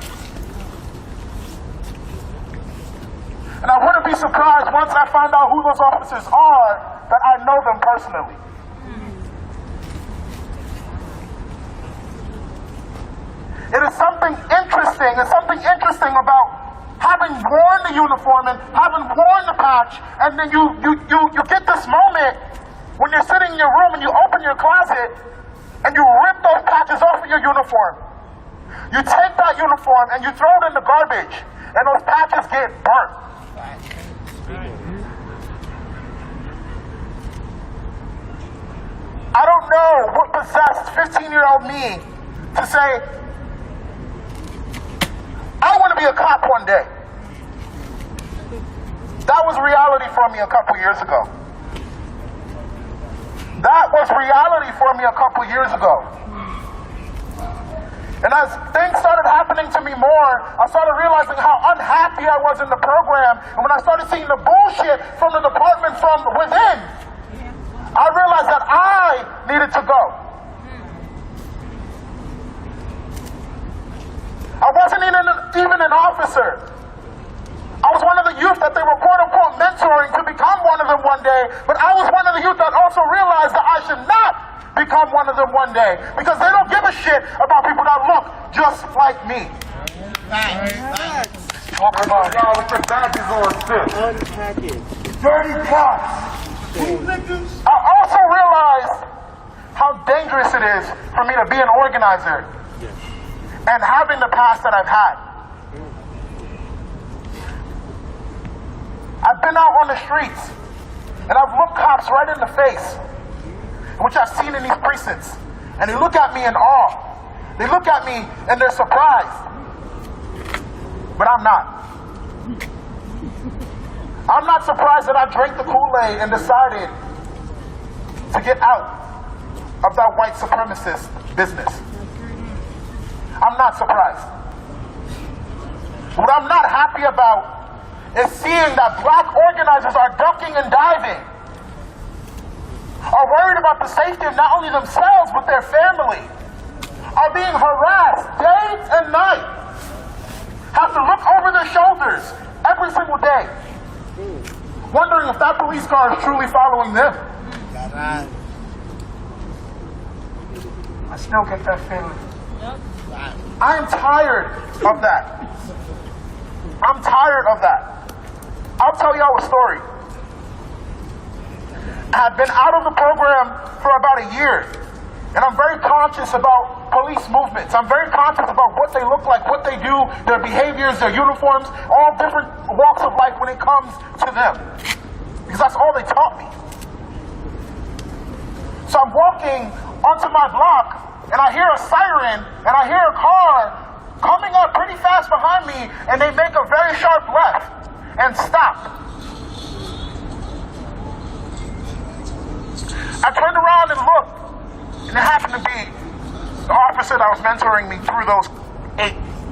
And I wouldn't be surprised once I find out who those officers are that I know them personally. It is something interesting. It's something interesting about having worn the uniform and having worn the patch, and then you get this moment when you're sitting in your room and you open your closet and you rip those patches off of your uniform. You take that uniform and you throw it in the garbage, and those patches get burnt. I don't know what possessed 15-year-old me to say, I want to be a cop one day. That was reality for me a couple years ago. That was reality for me a couple years ago. And as things started happening to me more, I started realizing how unhappy I was in the program. And when I started seeing the bullshit from the department from within, I realized that I needed to go. I wasn't even an officer. I was one of the youth that they were quote unquote one day, but I was one of the youth that also realized that I should not become one of them one day, because they don't give a shit about people that look just like me. Talk about y'all with your badges on, sis. Dirty cops. I also realized how dangerous it is for me to be an organizer and having the past that I've had. I've been out on the streets and I've looked cops right in the face, which I've seen in these precincts, and they look at me in awe. They look at me and they're surprised. But I'm not. I'm not surprised that I drank the Kool-Aid and decided to get out of that white supremacist business. I'm not surprised. What I'm not happy about is seeing that black organizers are ducking and diving, are worried about the safety of not only themselves but their family, are being harassed day and night, have to look over their shoulders every single day, wondering if that police car is truly following them. I still get that feeling. I am tired of that. I'm tired of that. I'll tell y'all a story. I have been out of the program for about a year, and I'm very conscious about police movements. I'm very conscious about what they look like, what they do, their behaviors, their uniforms, all different walks of life when it comes to them. Because that's all they taught me. So I'm walking onto my block, and I hear a siren, and I hear a car coming up pretty fast behind me, and they make a very sharp left and stop. I turned around and looked, and it happened to be the officer that was mentoring me through those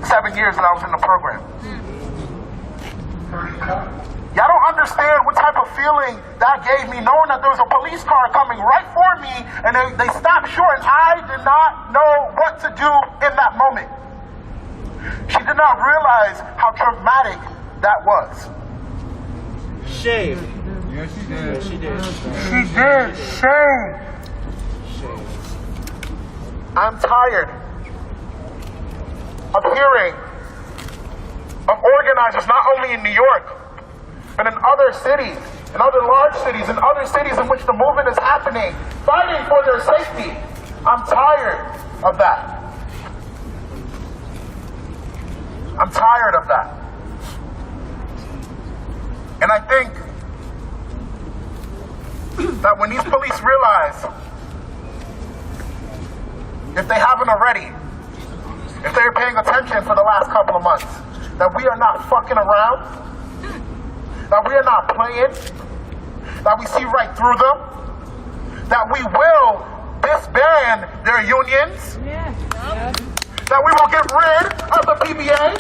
7 years that I was in the program. Y'all don't understand what type of feeling that gave me, knowing that there was a police car coming right for me, and they stopped short, and I did not know what to do in that moment. She did not realize how traumatic that was. Shame. Yes, she did. Yes, she did. She did. Shame. I'm tired of hearing of organizers, not only in New York, but in other cities, in other large cities, in other cities in which the movement is happening, fighting for their safety. I'm tired of that. I'm tired of that. And I think that when these police realize, if they haven't already, if they're paying attention for the last couple of months, that we are not fucking around, that we are not playing, that we see right through them, that we will disband their unions, that we will get rid of the PBA,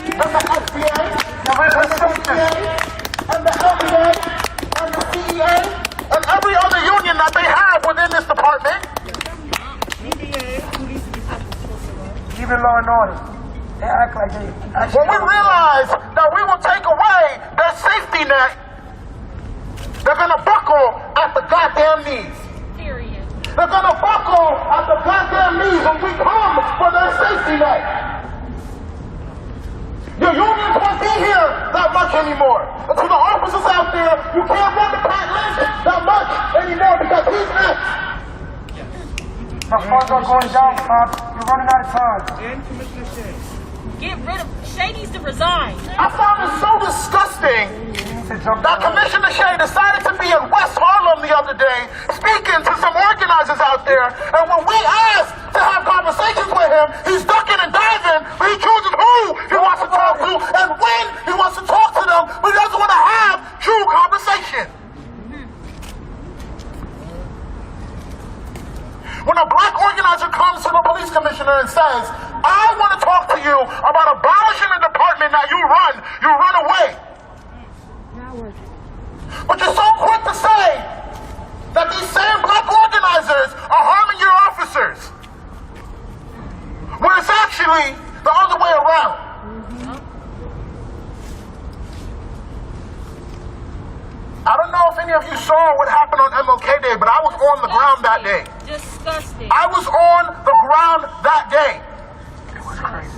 and the SBA, and the CCA, and the LBA, and the CEA, and every other union that they have within this department. Even law and order. They act like they actually. When we realize that we will take away their safety net, they're gonna buckle at the goddamn knees. Period. They're gonna buckle at the goddamn knees when we come for their safety net. Your unions won't be here that much anymore. And to the officers out there, you can't run the Pat Lynch that much anymore because he's next. The funds are going down, Bob. You're running out of time. Get rid of Shay needs to resign. I found it so disgusting that Commissioner Shea decided to be in West Harlem the other day speaking to some organizers out there, and when we asked to have conversations with him, he's ducking and diving, but he chooses who he wants to talk to and when he wants to talk to them, but he doesn't want to have true conversation. When a black organizer comes to the police commissioner and says, I want to talk to you about abolishing the department that you run away. But you're so quick to say that these same black organizers are harming your officers, when it's actually the other way around. I don't know if many of you saw what happened on MLK Day, but I was on the ground that day. Disgusting. I was on the ground that day. It was crazy.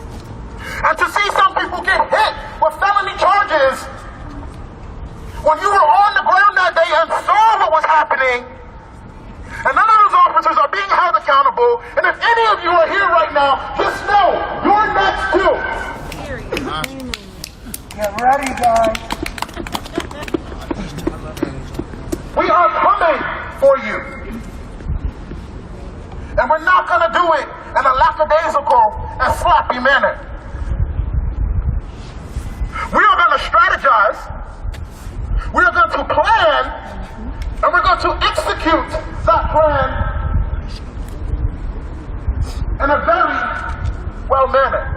And to see some people get hit with felony charges when you were on the ground that day and saw what was happening, and none of those officers are being held accountable, and if any of you are here right now, just know, you're next too. Get ready, guys. We are coming for you. And we're not going to do it in a lackadaisical and sloppy manner. We are going to strategize, we are going to plan, and we're going to execute that plan in a very well manner.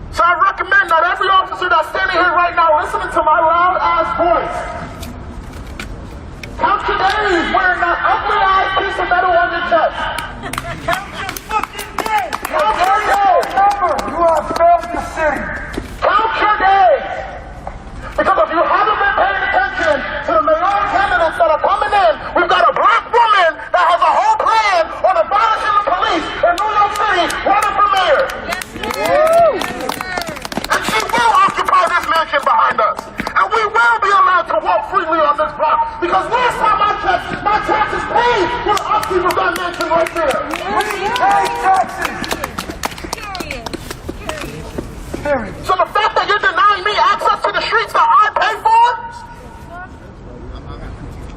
So I recommend that every officer that's standing here right now listening to my loud ass voice, count your days wearing that ugly ass piece of metal on your chest. Count your fucking days. Count your days. Remember, you have failed the city. Count your days. Because if you haven't been paying attention to the mayoral candidates that are coming in, we've got a black woman that has a whole plan on abolishing the police in New York City running for mayor. And she will occupy this mansion behind us. And we will be allowed to walk freely on this block. Because last time I checked, my taxes paid for the upkeep of that mansion right there. We pay taxes. Period. So the fact that you're denying me access to the streets that I pay for,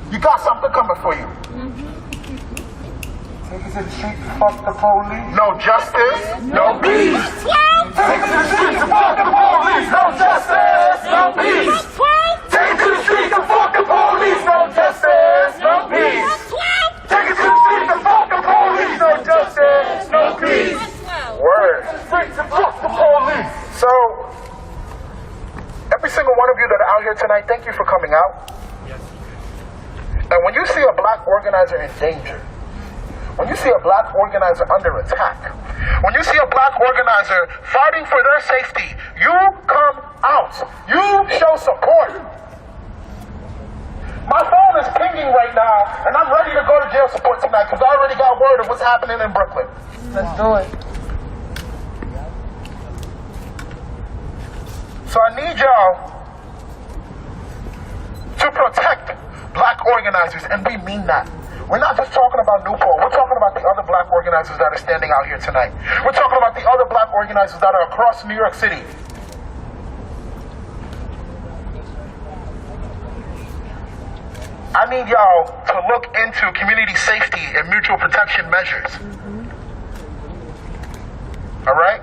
you got something coming for you. Take us to the street to fuck the police. No justice, no peace. Take us to the street to fuck the police. No justice, no peace. Take us to the street to fuck the police. No justice, no peace. Take us to the street to fuck the police. No justice, no peace. Word. Street to fuck the police. So, every single one of you that are out here tonight, thank you for coming out. And when you see a black organizer in danger, when you see a black organizer under attack, when you see a black organizer fighting for their safety, you come out. You show support. My phone is pinging right now, and I'm ready to go to jail support tonight because I already got word of what's happening in Brooklyn. Let's do it. So I need y'all to protect black organizers, and we mean that. We're not just talking about Newport. We're talking about the other black organizers that are standing out here tonight. We're talking about the other black organizers that are across New York City. I need y'all to look into community safety and mutual protection measures. All right?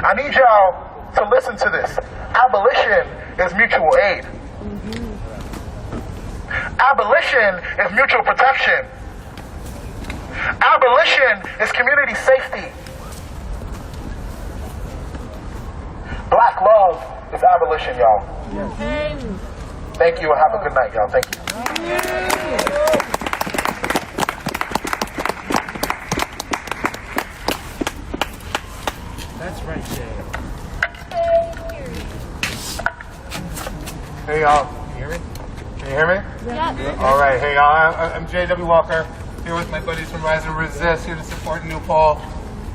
I need y'all to listen to this. Abolition is mutual aid. Abolition is mutual protection. Abolition is community safety. Black love is abolition, y'all. Thank you and have a good night, y'all. Thank you. That's right, Jay. Hey y'all, can you hear me? Can you hear me? Yeah. All right, hey y'all, I'm J.W. Walker, here with my buddies from Rise and Resist, here to support New Paul.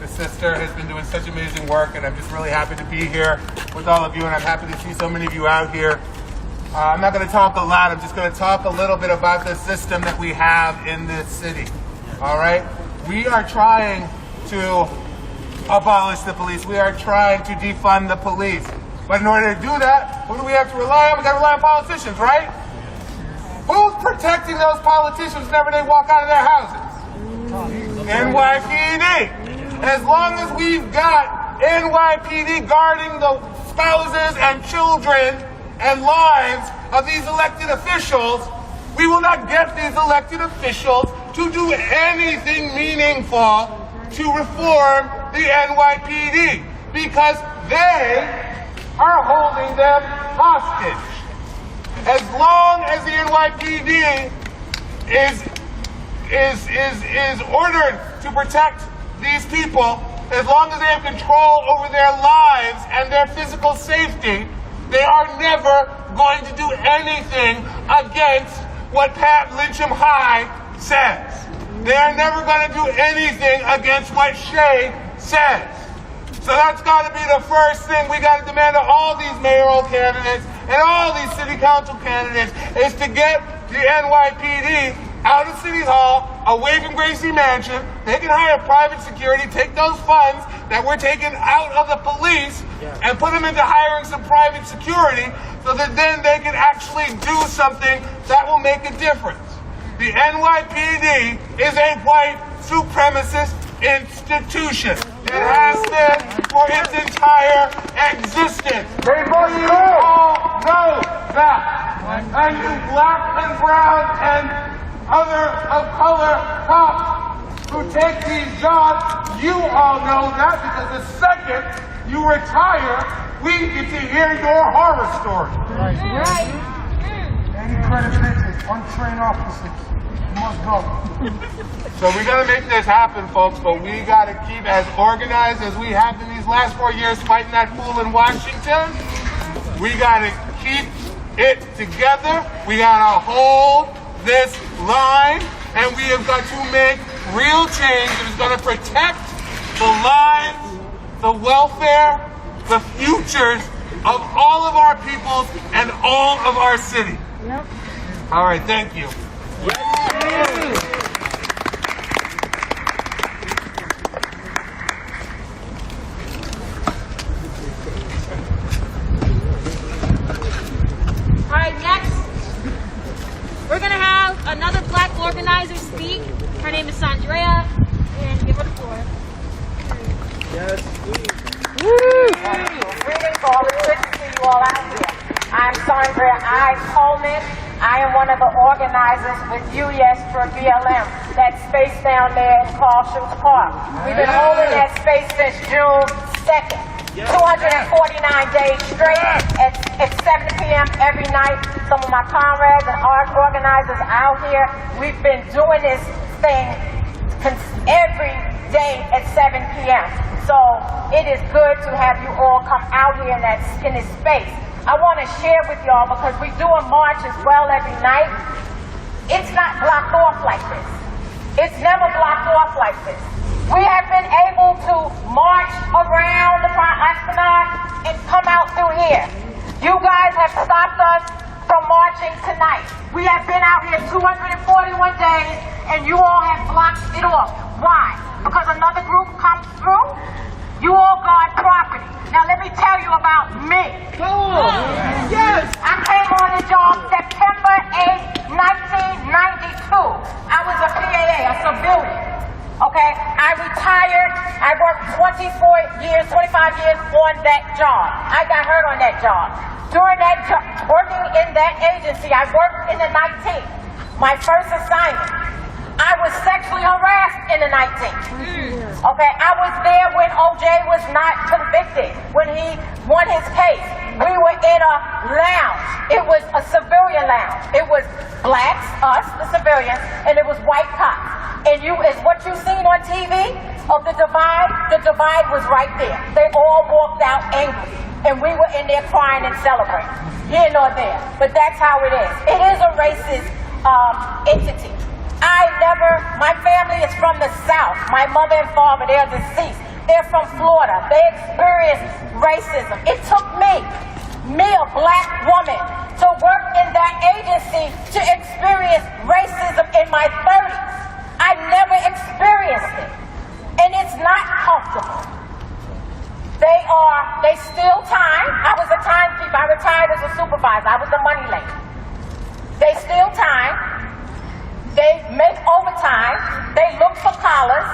The sister has been doing such amazing work, and I'm just really happy to be here with all of you, and I'm happy to see so many of you out here. I'm not going to talk a lot, I'm just going to talk a little bit about the system that we have in this city. All right? We are trying to abolish the police. We are trying to defund the police. But in order to do that, who do we have to rely on? We got to rely on politicians, right? Who's protecting those politicians whenever they walk out of their houses? NYPD. As long as we've got NYPD guarding the spouses and children and lives of these elected officials, we will not get these elected officials to do anything meaningful to reform the NYPD because they are holding them hostage. As long as the NYPD is ordered to protect these people, as long as they have control over their lives and their physical safety, They are never going to do anything against what Pat Lyncham High says. They are never going to do anything against what Shay says. So that's got to be the first thing we got to demand of all these mayoral candidates and all these city council candidates is to get the NYPD out of City Hall, away from Gracie Mansion. They can hire private security, take those funds that we're taking out of the police and put them into hiring some private security so that then they can actually do something that will make a difference. The NYPD is a white supremacist institution. It has been for its entire existence. They must all know that. And you black and brown and other of color cops who take these jobs, you all know that because the second you retire, we get to hear your horror story. Right. Any credibility, untrained officers must go. So we gotta make this happen, folks, but we gotta keep as organized as we have in these last 4 years fighting that fool in Washington. We gotta keep it together. We gotta hold this line, and we have got to make real change that is gonna protect the lives, the welfare, the futures of all of our peoples and all of our city. Yep. All right, thank you. All right, next, we're going to have another black organizer speak. Her name is Sandrea, and give her the floor. Yes, please. Greetings all. It's good to see you all out here. I'm Sandrea I. Coleman. I am one of the organizers with UYES for BLM, that space down there in Carl Schurz Park. We've been holding that space since June 2nd, 249 days straight at 7 p.m. every night. Some of my comrades and art organizers out here, we've been doing this thing every day at 7 p.m. So it is good to have you all come out here in this space. I want to share with y'all because we do a march as well every night. It's not blocked off like this. It's never blocked off like this. We have been able to march around the Esplanade and come out through here. You guys have stopped us from marching tonight. We have been out here 241 days and you all have blocked it off. Why? Because another group comes through? You all guard property. Now let me tell you about me. Go on. Yes. I came on the job September 8, 1992. I was a PAA, a civilian. Okay? I retired. I worked 25 years on that job. I got hurt on that job. During that working in that agency, I worked in the 19th. My first assignment. I was sexually harassed in the 19th. Okay, I was there when OJ was not convicted, when he won his case. We were in a lounge. It was a civilian lounge. It was blacks, us, the civilians, and it was white cops. And what you seen on TV of the divide was right there. They all walked out angry. And we were in there crying and celebrating. Here nor there. But that's how it is. It is a racist entity. My family is from the South. My mother and father, they're deceased. They're from Florida. They experienced racism. It took me, a black woman, to work in that agency to experience racism in my 30s. I never experienced it. And it's not comfortable. They steal time. I was a timekeeper. I retired as a supervisor. I was a money lady. They steal time. They make overtime. They look for collars.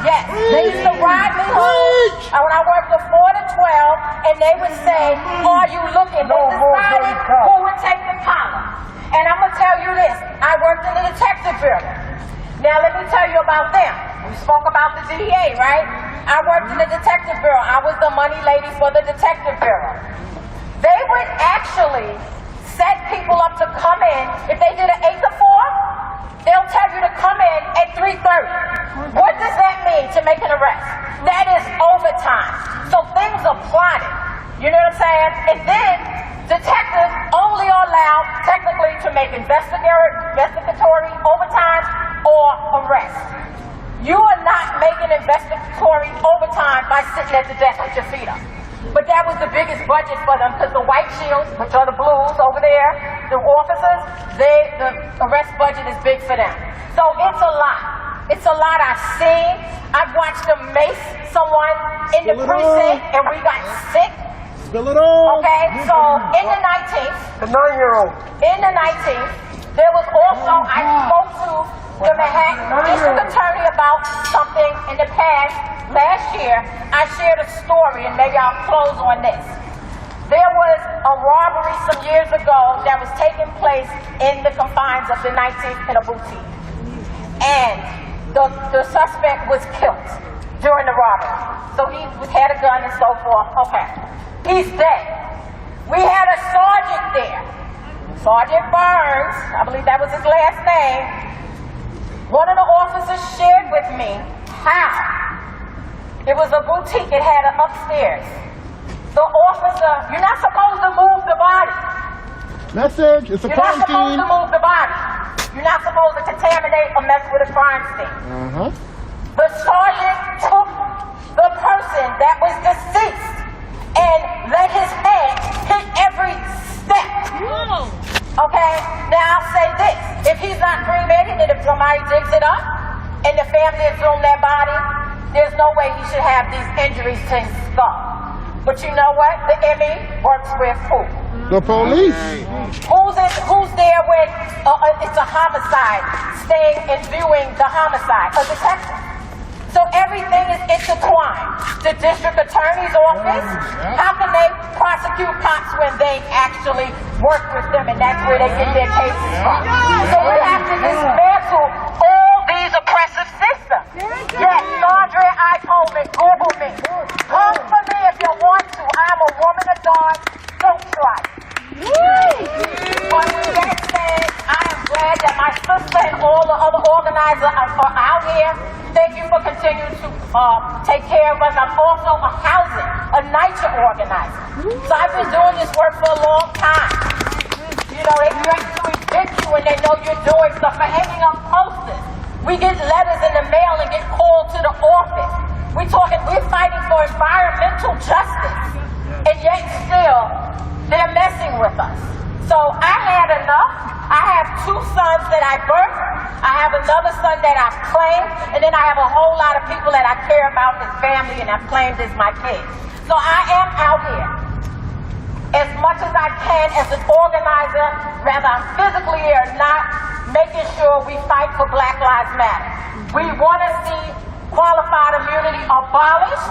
Yes. They used to ride me home when I worked from 4 to 12, and they would say, "Are you looking?" They decided who would take the collar. And I'm going to tell you this. I worked in the detective bureau. Now let me tell you about them. We spoke about the DEA, right? I worked in the detective bureau. I was the money lady for the detective bureau. They would actually set people up to come in. If they did an 8 to 4, they'll tell you to come in at 3:30. What does that mean to make an arrest? That is overtime. So things are plotted. You know what I'm saying? And then detectives only are allowed technically to make investigatory overtime or arrest. You are not making investigatory overtime by sitting at the desk with your feet up. But that was the biggest budget for them because the white shields, which are the blues over there, the officers, the arrest budget is big for them. So it's a lot. It's a lot I've seen. I've watched them mace someone in the precinct and we got sick. Spill it all. Okay, so in the 19th, The 9-year-old. in the 19th, there was also, I spoke to the Manhattan District Attorney about something in the past, last year. I shared a story, and maybe I'll close on this. There was a robbery some years ago that was taking place in the confines of the 19th in a boutique. And the suspect was killed during the robbery. So he had a gun and so forth. Okay. He's dead. We had a sergeant there. Sergeant Burns, I believe that was his last name. One of the officers shared with me how it was a boutique, it had an upstairs. The officer, you're not supposed to move the body. Message, it's a You're not crime supposed scene. to move the body. You're not supposed to contaminate or mess with a crime scene. The sergeant took the person that was deceased and let his head hit every step. Okay, now I'll say this. If he's not cremated and if somebody digs it up and the family assume that body, there's no way he should have these injuries to his skull. But you know what? The ME works with who? The police. Who's there when it's a homicide, staying and viewing the homicide? A detective. So everything is intertwined. The district attorney's office, how can they prosecute cops when they actually work with them and that's where they get their cases from? So we have to dismantle all these oppressive systems. Yes, Sandra, I told it, Google me. Come for me if you want to. I'm a woman of God. Don't try. But with that said, I am glad that my sister and all the other organizers are out here. Thank you for continuing to take care of us. I'm also a NYCHA organizer. So I've been doing this work for a long time. You know, they threaten to evict you when they know you're doing stuff for hanging up posters. We get letters in the mail and get called to the office. We're fighting for environmental justice. And yet still, they're messing with us. So I had enough. I have 2 sons that I birthed. I have another son that I've claimed. And then I have a whole lot of people that I care about as family and I've claimed as my kids. So I am out here as much as I can as an organizer, whether I'm physically here or not, making sure we fight for Black Lives Matter. We want to see qualified immunity abolished.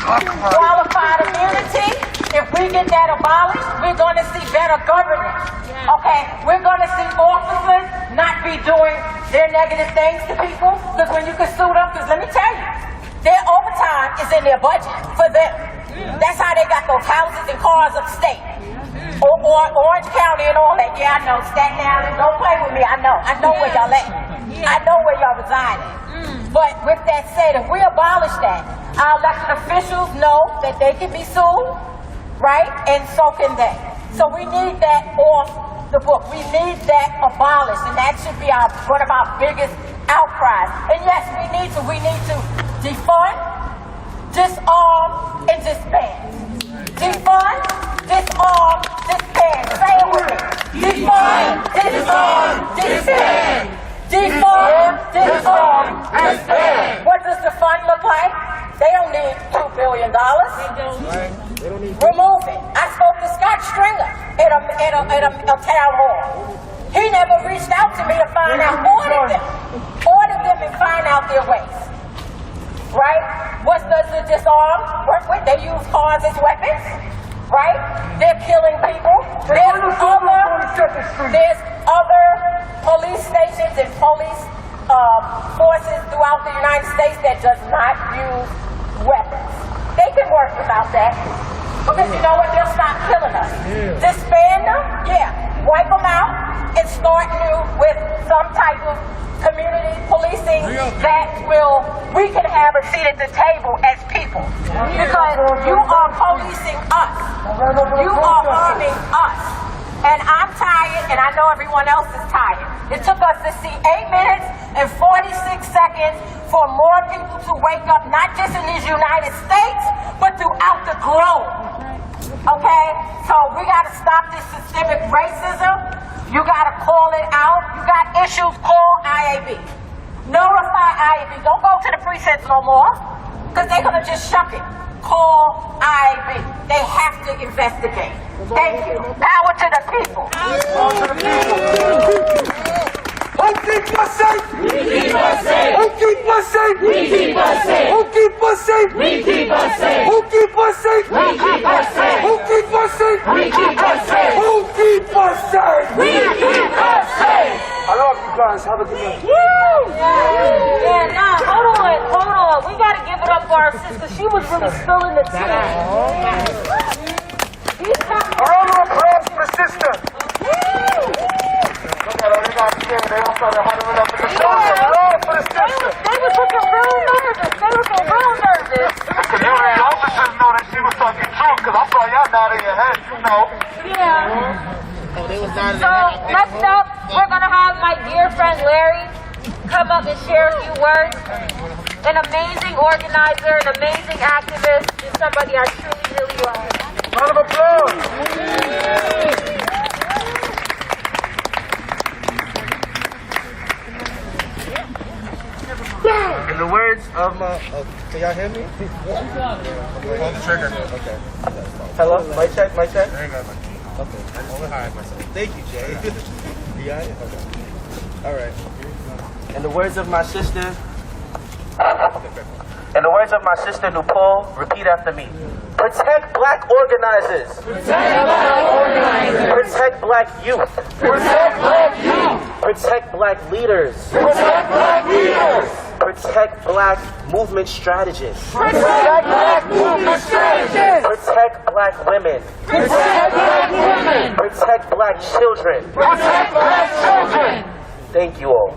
Qualified immunity, if we get that abolished, we're going to see better governance. Okay, we're going to see officers not be doing their negative things to people, because when you can suit up, because let me tell you, their overtime is in their budget for them. That's how they got those houses and cars upstate. Or Orange County and all that. Yeah, I know. Staten Island, don't play with me. I know where y'all at. I know where y'all reside at. But with that said, if we abolish that, our elected officials know that they can be sued, right? And so can they. So we need that off the book. We need that abolished, and that should be one of our biggest outcries. And yes, we need to defund, disarm, and disband. Defund, disarm, disband. Say it with me. Defund, disarm, disband. Defund, disarm, disband. What does the fund look like? They don't need $2 billion. Remove it. I spoke to Scott Stringer at a town hall. He never reached out to me to find out, order them and find out their ways. Right? What does the disarm work with? They use cars as weapons. Right? They're killing people. There's other police stations and police forces throughout the United States that does not use weapons. They can work without that. Because you know what? They'll stop killing us. Disband them? Yeah. Wipe them out and start new with some type of community policing we can have a seat at the table as people. Because you are policing us. You are harming us. And I'm tired, and I know everyone else is tired. It took us to see 8 minutes and 46 seconds for more people to wake up, not just in these United States, but throughout the globe. Okay? So we got to stop this systemic racism. You got to call it out. You got issues, call IAB. Notify IAB. Don't go to the precincts no more, because they're going to just shuck it. Call IAB. They have to investigate. Thank you. Power to the people. Power to the people. Who keep us safe? We keep us safe. Who keep us safe? We keep us safe. Who keep us safe? We keep us safe. Who keep us safe? We keep us safe. Who keep us safe? We keep us safe. Who keep us safe? We keep us safe. I love you guys. Have a good night. Yeah, nah, hold on. We gotta give it up for our sister. She was really spilling the tea. A round of applause for the sister. They all started huddling up in the corner. For the sister. They were looking real nervous. You and officers know that she was talking true, because I saw y'all nodding your head, you know. Yeah. So, next up, we're gonna have my dear friend Larry come up and share a few words. An amazing organizer, an amazing activist, and somebody I truly, really love. Round of applause. In the words of my, can y'all hear me? Hold the trigger. Okay. Hello, mic check. There you go. Okay. Hold it high, myself. Thank you, Jay. You got it? Okay. All right. In the words of my sister, Nupal, repeat after me. Protect black organizers. Protect black organizers. Protect black youth. Protect black youth. Protect black leaders. Protect black leaders. Protect black movement strategists. Protect black movement strategists. Protect black women. Protect black women. Protect black children. Protect black children. Thank you all.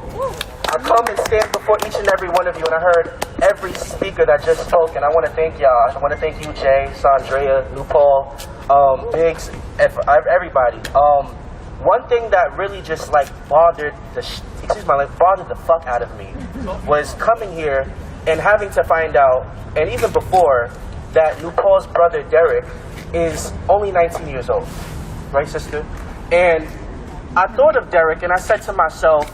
I come and stand before each and every one of you, and I heard every speaker that just spoke, and I want to thank y'all. I want to thank you, Jay, Sandrea, Nupal, Biggs, everybody. One thing that really just bothered the fuck out of me was coming here and having to find out, and even before, that Nupal's brother Derek is only 19 years old, right, sister? And I thought of Derek, and I said to myself,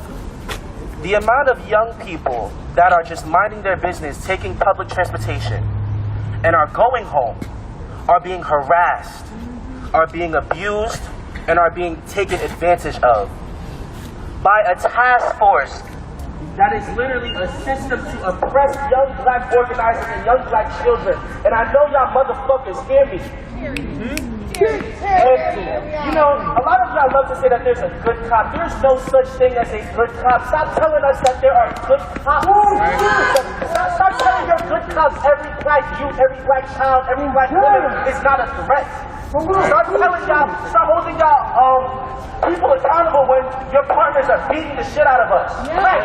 the amount of young people that are just minding their business, taking public transportation, and are going home, are being harassed, are being abused, and are being taken advantage of by a task force that is literally a system to oppress young black organizers and young black children. And I know y'all motherfuckers hear me. And, you know, a lot of y'all love to say that there's a good cop. There's no such thing as a good cop. Stop telling us that there are good cops. Stop telling your good cops every black youth, every black child, every black woman is not a threat. Start telling y'all, start holding y'all people accountable when your partners are beating the shit out of us. Black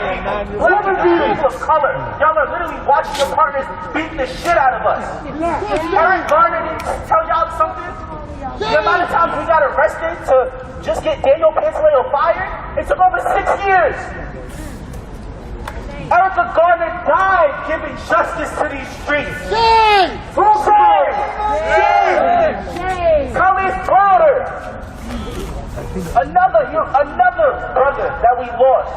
people of color, y'all are literally watching your partners beat the shit out of us. Eric Garner didn't tell y'all something? The amount of times we got arrested to just get Daniel Pantaleo fired, it took over 6 years. Erica Garner died giving justice to these streets. Shame! Khalid Browder. Another brother that we lost.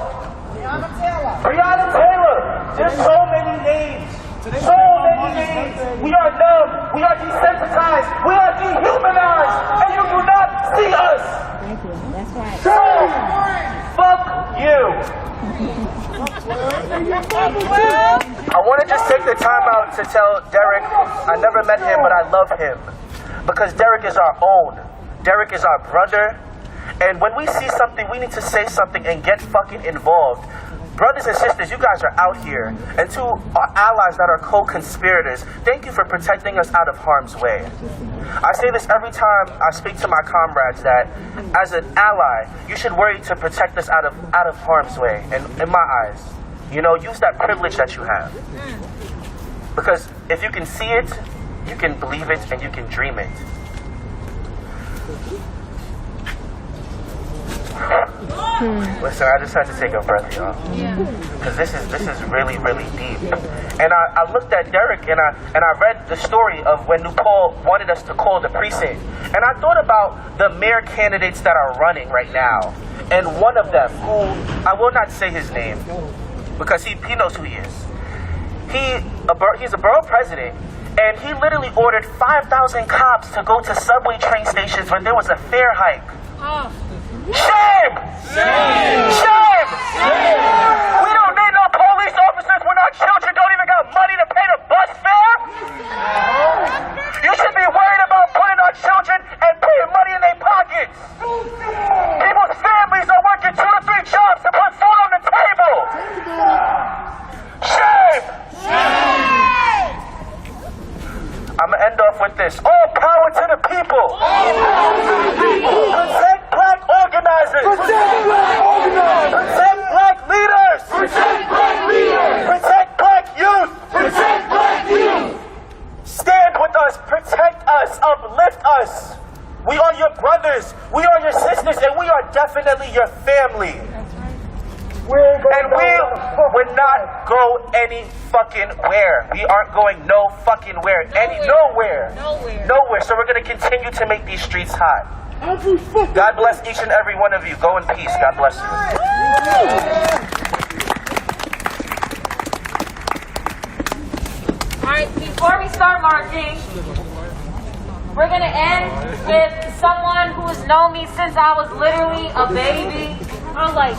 Breonna Taylor. There's so many names. So many names. We are numb. We are desensitized. We are dehumanized. And you do not see us. Thank you. That's right. So, fuck you. I want to just take the time out to tell Derek, I never met him, but I love him. Because Derek is our own. Derek is our brother. And when we see something, we need to say something and get fucking involved. Brothers and sisters, you guys are out here. And to our allies that are co-conspirators, thank you for protecting us out of harm's way. I say this every time I speak to my comrades, that as an ally, you should worry to protect us out of harm's way, in my eyes. You know, use that privilege that you have. Because if you can see it, you can believe it, and you can dream it. Listen, I just had to take a breath, y'all. Because this is really, really deep. And I looked at Derek and I read the story of when Paul wanted us to call the precinct. And I thought about the mayor candidates that are running right now. And one of them, who I will not say his name, because he knows who he is. He's a borough president, and he literally ordered 5,000 cops to go to subway train stations when there was a fare hike. Shame! Shame! We don't need no police officers when our children don't even got money to pay the bus fare. You should be worried about putting our children and putting money in their pockets. People's families are working 2 to 3 jobs to put food on the table. Shame! I'm gonna end off with this. All power to the people. Protect black organizers. Protect black organizers. Protect black leaders. Protect black leaders. Protect black youth. Protect black youth. Stand with us. Protect us. Uplift us. We are your brothers. We are your sisters, and we are definitely your family. And we would not go any fucking where. We aren't going no fucking where. Nowhere. So we're going to continue to make these streets hot. God bless each and every one of you. Go in peace. God bless you. All right, before we start marching, we're going to end with someone who has known me since I was literally a baby. I was like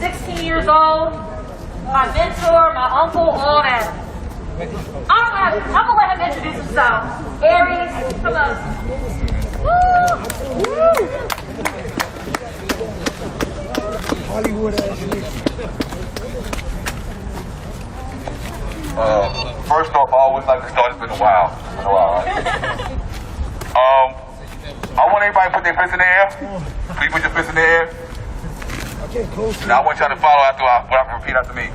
16 years old. My mentor, my uncle, all that. I'm going to let him introduce himself. Aries, come on. Hollywood ass nigga. First off, I always like to start. It's been a while. Right? I want everybody to put their fist in the air. Please put your fist in the air. Now I want y'all to follow after I repeat after me.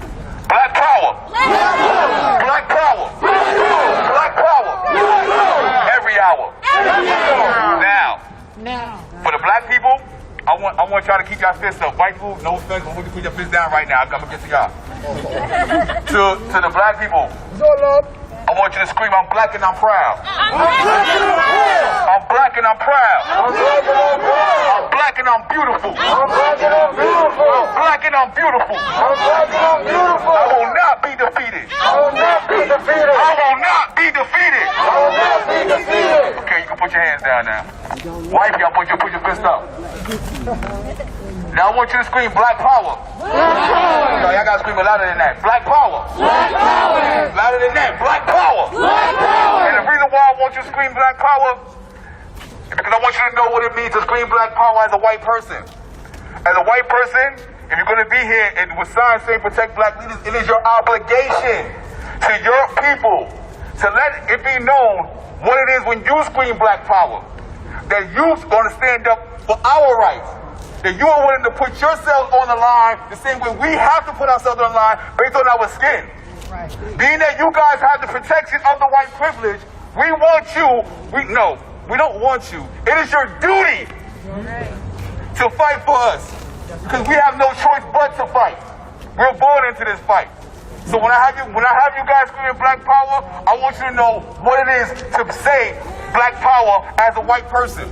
Black power. Black power. Black power. Every hour. Now. For the black people, I want y'all to keep y'all fists up. White people, no offense, but we can put your fists down right now. I'm coming to get to y'all. To the black people, I want you to scream, I'm black and I'm proud. I'm black and I'm proud. I'm black and I'm beautiful. I'm black and I'm beautiful. I will not be defeated. I will not be defeated. Okay, you can put your hands down now. Wife, y'all put your fist up. Now I want you to scream black power. No, y'all gotta scream louder than that. Black power. Black power. Louder than that. Black power. Black power. And the reason why I want you to scream black power is because I want you to know what it means to scream black power as a white person. As a white person, if you're gonna be here and with signs saying protect black leaders, it is your obligation to your people to let it be known what it is when you scream black power. That you're gonna stand up for our rights. That you are willing to put yourself on the line the same way we have to put ourselves on the line based on our skin. Right. Being that you guys have the protection of the white privilege, we want you, we don't want you. It is your duty to fight for us. Because we have no choice but to fight. We're born into this fight. So when I have you guys screaming black power, I want you to know what it is to say black power as a white person.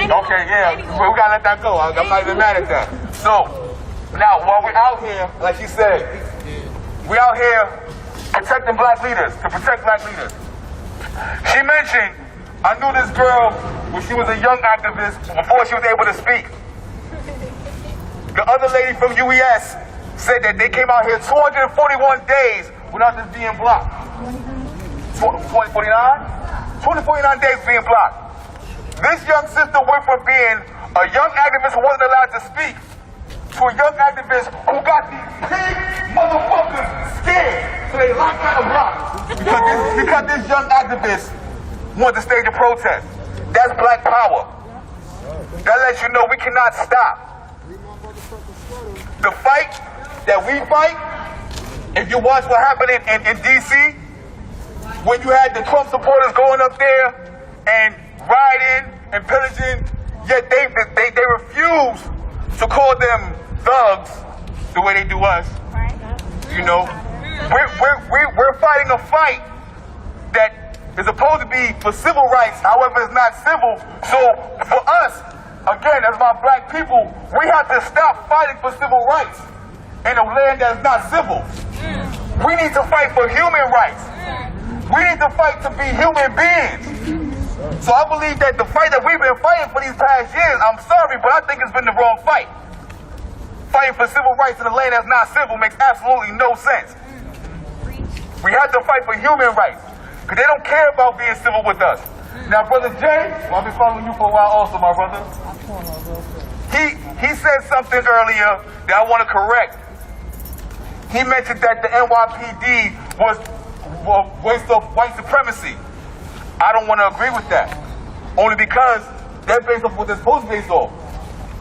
Okay, yeah, we gotta let that go. I'm not even mad at that. So, now, while we're out here, like you said, we're out here protecting black leaders, to protect black leaders. She mentioned, I knew this girl when she was a young activist before she was able to speak. The other lady from UES said that they came out here 241 days without this being blocked. 249 days being blocked. This young sister went from being a young activist who wasn't allowed to speak to a young activist who got these pig motherfuckers scared. So they locked out a block. Because this young activist wanted to stage a protest. That's black power. That lets you know we cannot stop. The fight that we fight, if you watch what happened in D.C., when you had the Trump supporters going up there and rioting and pillaging, yet they refuse to call them thugs the way they do us. You know, we're fighting a fight that is supposed to be for civil rights, however it's not civil. So for us, again, as my black people, we have to stop fighting for civil rights in a land that is not civil. We need to fight for human rights. We need to fight to be human beings. So I believe that the fight that we've been fighting for these past years, I'm sorry, but I think it's been the wrong fight. Fighting for civil rights in a land that's not civil makes absolutely no sense. We have to fight for human rights, because they don't care about being civil with us. Now, Brother Jay, well, I've been following you for a while also, my brother. He said something earlier that I want to correct. He mentioned that the NYPD was based off white supremacy. I don't want to agree with that, only because they're based off what they're supposed to be based off.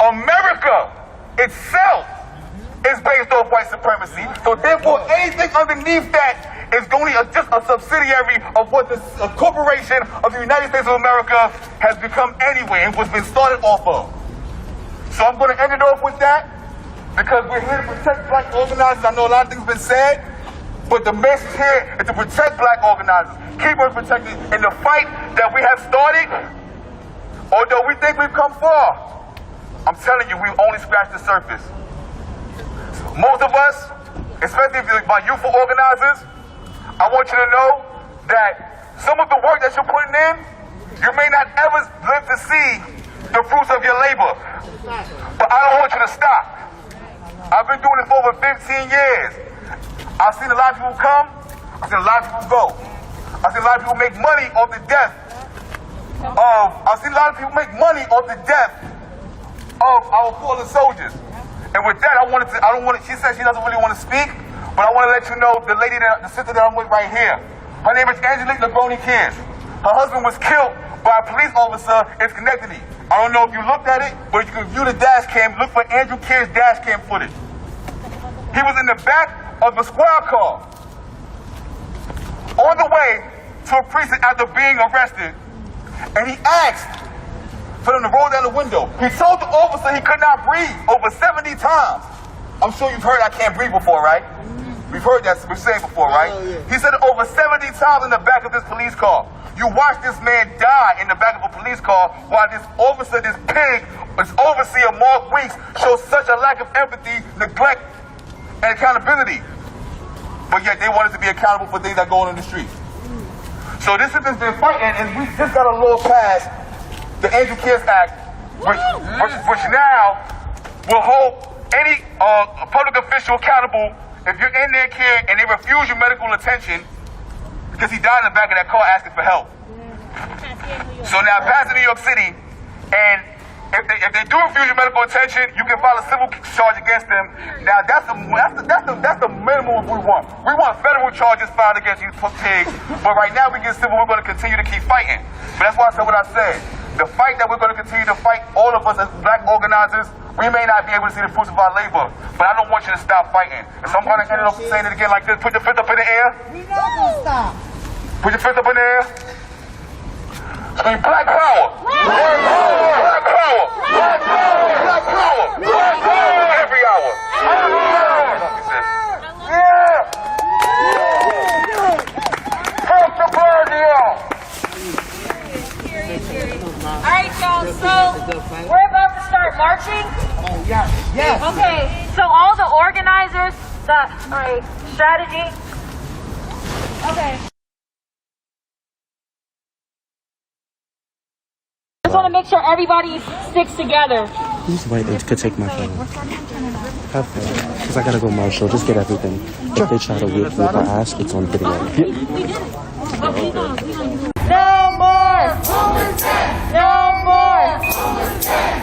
America itself is based off white supremacy. So therefore, anything underneath that is only just a subsidiary of what the corporation of the United States of America has become anyway, and what's been started off of. So I'm going to end it off with that, because we're here to protect black organizers. I know a lot of things have been said, but the message here is to protect black organizers. Keep us protected in the fight that we have started. Although we think we've come far, I'm telling you, we've only scratched the surface. Most of us, especially my youthful organizers, I want you to know that some of the work that you're putting in, you may not ever live to see the fruits of your labor. But I don't want you to stop. I've been doing it for over 15 years. I've seen a lot of people come, I've seen a lot of people go. I've seen a lot of people make money off the death of our fallen soldiers. And with that, she said she doesn't really want to speak, but I want to let you know the sister that I'm with right here. Her name is Angelique Negroni Kiers. Her husband was killed by a police officer in Schenectady. I don't know if you looked at it, but you can view the dash cam. Look for Andrew Kiers' dash cam footage. He was in the back of a squad car on the way to a precinct after being arrested, and he asked for them to roll down the window. He told the officer he could not breathe over 70 times. I'm sure you've heard I can't breathe before, right? We've heard that we've said before, right? He said it over 70 times in the back of this police car. You watch this man die in the back of a police car while this officer, this pig, this overseer, Mark Weeks, shows such a lack of empathy, neglect, and accountability. But yet they want us to be accountable for things that go on in the streets. So this has been fighting, and we just got a law passed, the Andrew Kiers Act, which now will hold any public official accountable if you're in their care and they refuse your medical attention because he died in the back of that car asking for help. So now pass in New York City, and if they do refuse your medical attention, you can file a civil charge against them. Now that's the minimum we want. We want federal charges filed against these pigs, but right now we get civil. We're going to continue to keep fighting. But that's why I said what I said. The fight that we're going to continue to fight, all of us as black organizers, we may not be able to see the fruits of our labor, but I don't want you to stop fighting. And so I'm going to end it off saying it again like this. Put your fist up in the air. We're not going to stop. Put your fist up in the air. Scream black power. Black power. Black power. Black power. Black power. Black power. Every hour. Yeah. Fuck the party out. All right, y'all, so we're about to start marching. Oh, yes, yes. Okay, so all the organizers, strategy. Okay. Just want to make sure everybody sticks together. Please wait and could take my phone. Have fun, because I gotta go marshal. Just get everything. If they try to whip my ass, it's on video. No more homelessness! No more homelessness!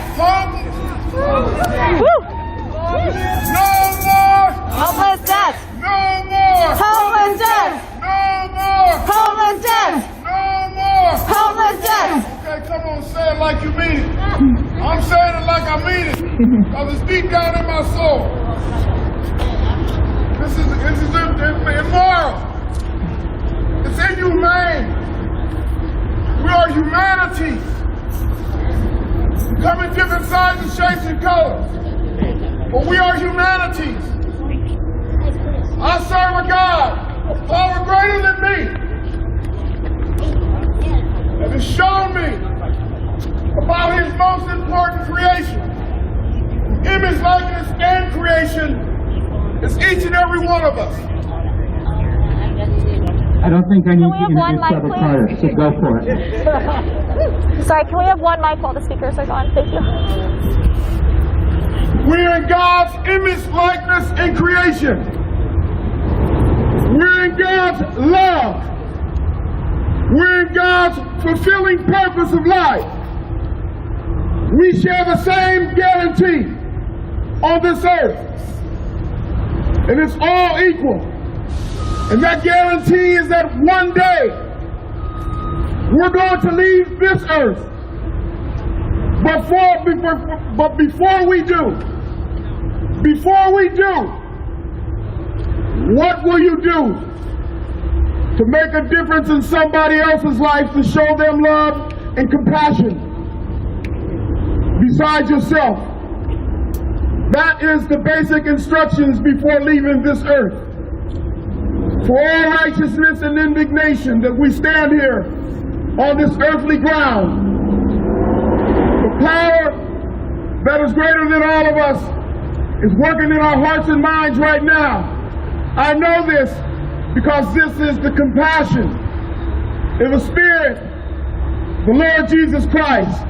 Woo! No more homelessness! No more homelessness! No more homelessness! No more homelessness! Okay, come on, say it like you mean it. I'm saying it like I mean it. Because it's deep down in my soul. shapes and colors, but we are humanities. I serve a God, a power greater than me, that has shown me about his most important creation. Image, likeness, and creation is each and every one of us. I don't think I need Can we have to one introduce mic, Trevor Carter, so go for it. Sorry, can we have one mic while the speakers are gone? Thank you. We're in God's image, likeness, and creation. We're in God's love. We're in God's fulfilling purpose of life. We share the same guarantee on this earth. And it's all equal. And that guarantee is that one day we're going to leave this earth. But before we do, what will you do to make a difference in somebody else's life, to show them love and compassion besides yourself? That is the basic instructions before leaving this earth. For all righteousness and indignation that we stand here on this earthly ground, the power that is greater than all of us is working in our hearts and minds right now. I know this because this is the compassion in the Spirit, the Lord Jesus Christ,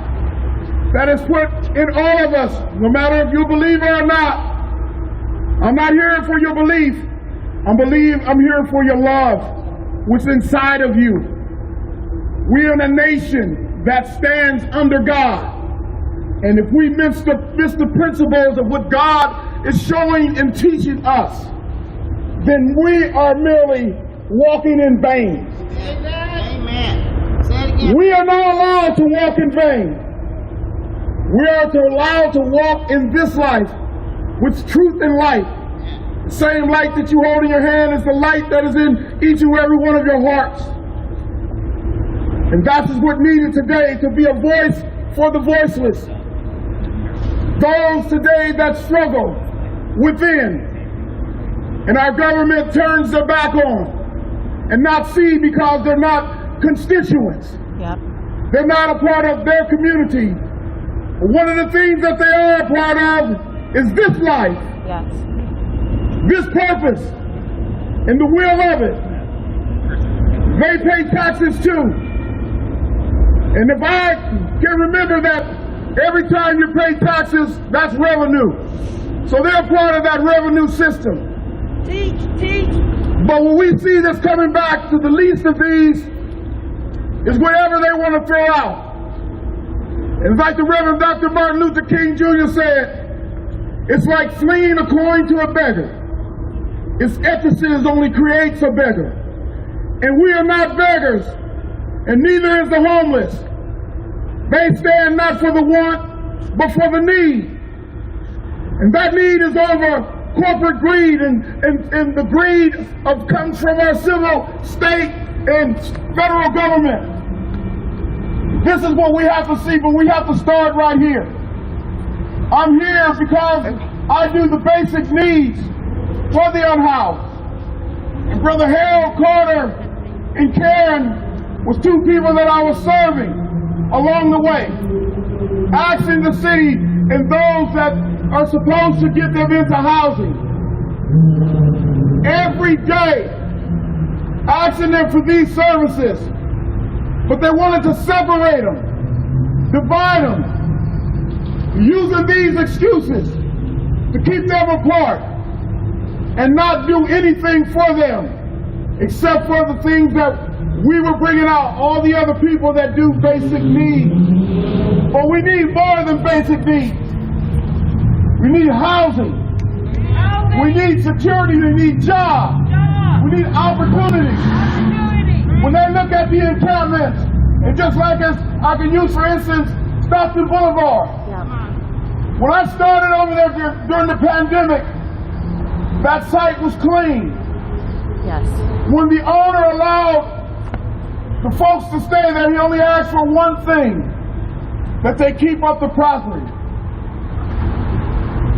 that is put in all of us, no matter if you believe or not. I'm not here for your belief. I'm here for your love, which is inside of you. We are a nation that stands under God. And if we miss the principles of what God is showing and teaching us, then we are merely walking in vain. Amen. Say it again. We are not allowed to walk in vain. We are allowed to walk in this life with truth and light. The same light that you hold in your hand is the light that is in each and every one of your hearts. And that is what needed today, to be a voice for the voiceless. Those today that struggle within, and our government turns their back on and not see because they're not constituents. Yep. They're not a part of their community. One of the things that they are a part of is this life. Yes. This purpose and the will of it. They pay taxes too. And if I can remember that every time you pay taxes, that's revenue. So they're part of that revenue system. Teach. But when we see this coming back to the least of these, is whatever they want to throw out. And like the Reverend Dr. Martin Luther King Jr. said, it's like slinging a coin to a beggar. Its emphasis only creates a beggar. And we are not beggars, and neither is the homeless. They stand not for the want, but for the need. And that need is over corporate greed, and the greed comes from our civil, state, and federal government. This is what we have to see, but we have to start right here. I'm here because I do the basic needs for the unhoused. And Brother Harold Carter and Karen was two people that I was serving along the way, asking the city and those that are supposed to get them into housing every day, asking them for these services, but they wanted to separate them, divide them, using these excuses to keep them apart and not do anything for them except for the things that we were bringing out, all the other people that do basic needs. But we need more than basic needs. We need housing. We need security. We need jobs. We need opportunities. When they look at the encampments, and just like as I can use, for instance, Stockton Boulevard. When I started over there during the pandemic, that site was clean. Yes. When the owner allowed the folks to stay there, he only asked for one thing, that they keep up the property.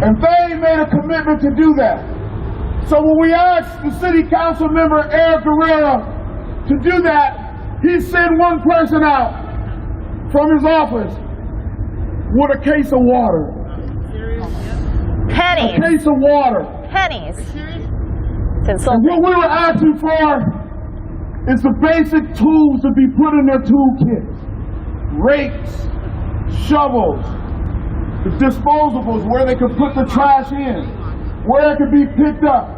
And they made a commitment to do that. So when we asked the city council member, Eric Guerrero, to do that, he sent one person out from his office with a case of water. Pennies. A case of water. Pennies. And what we were asking for is the basic tools to be put in their toolkits. Rakes, shovels, the disposables where they could put the trash in, where it could be picked up.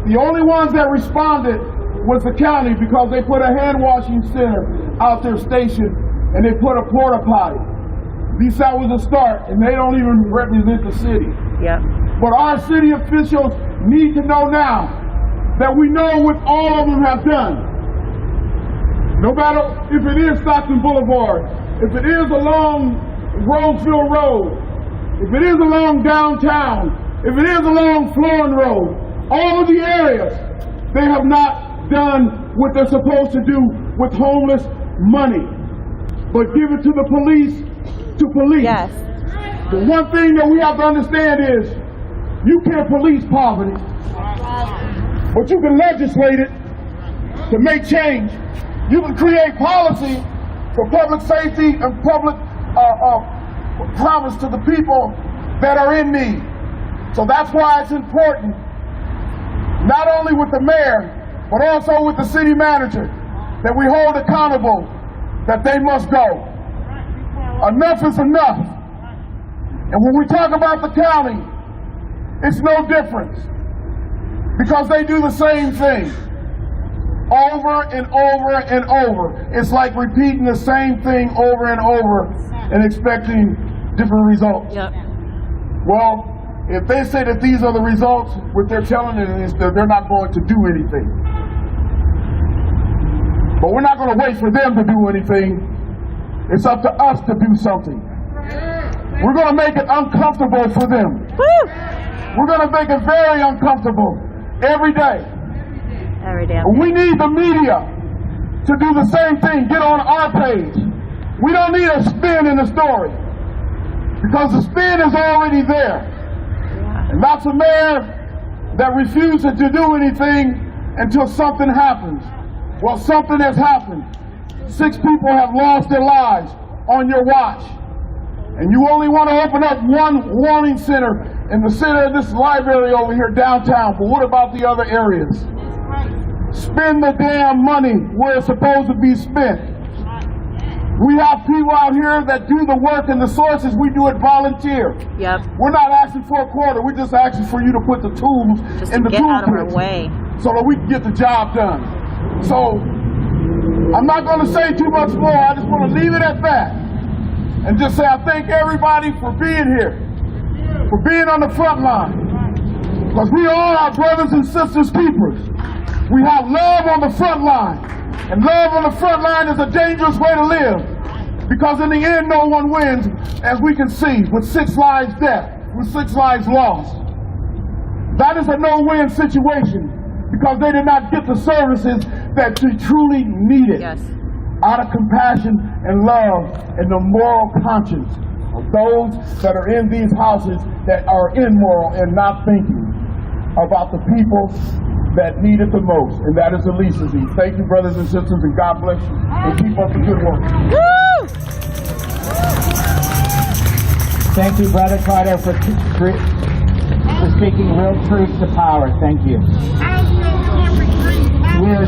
The only ones that responded was the county because they put a hand washing center out their station and they put a porta potty. At least that was a start, and they don't even represent the city. Yep. But our city officials need to know now that we know what all of them have done. No matter if it is Stockton Boulevard, if it is along Roseville Road, if it is along downtown, if it is along Florin Road, all of the areas, they have not done what they're supposed to do with homeless money, but give it to the police to police. Yes. The one thing that we have to understand is you can't police poverty, but you can legislate it to make change. You can create policy for public safety and public promise to the people that are in need. So that's why it's important, not only with the mayor, but also with the city manager, that we hold accountable that they must go. Enough is enough. And when we talk about the county, it's no different, because they do the same thing over and over and over. It's like repeating the same thing over and over and expecting different results. Yep. Well, if they say that these are the results, what they're telling us is that they're not going to do anything. But we're not going to wait for them to do anything. It's up to us to do something. We're going to make it uncomfortable for them. Woo! We're going to make it very uncomfortable every day. Every day. We need the media to do the same thing, get on our page. We don't need a spin in the story, because the spin is already there. Yeah. And that's a mayor that refuses to do anything until something happens. Well, something has happened. 6 people have lost their lives on your watch. And you only want to open up one warning center in the center of this library over here downtown. But what about the other areas? Spend the damn money where it's supposed to be spent. We have people out here that do the work and the sources. We do it volunteer. Yep. We're not asking for a quarter. We're just asking for you to put the tools in the get out of our toolkit way, so that we can get the job done. So I'm not going to say too much more. I just want to leave it at that and just say I thank everybody for being here, for being on the front line, because we all are brothers and sisters keepers. We have love on the front line, and love on the front line is a dangerous way to live, because in the end no one wins, as we can see, with 6 lives death, with 6 lives lost. That is a no-win situation, because they did not get the services that they truly needed. Yes. Out of compassion and love and the moral conscience of those that are in these houses that are immoral and not thinking about the people that need it the most, and that is the least of these. Thank you, brothers and sisters, and God bless you, and keep up the good work. Woo! Thank you, Brother Carter, for speaking real truth to power. Thank you. We're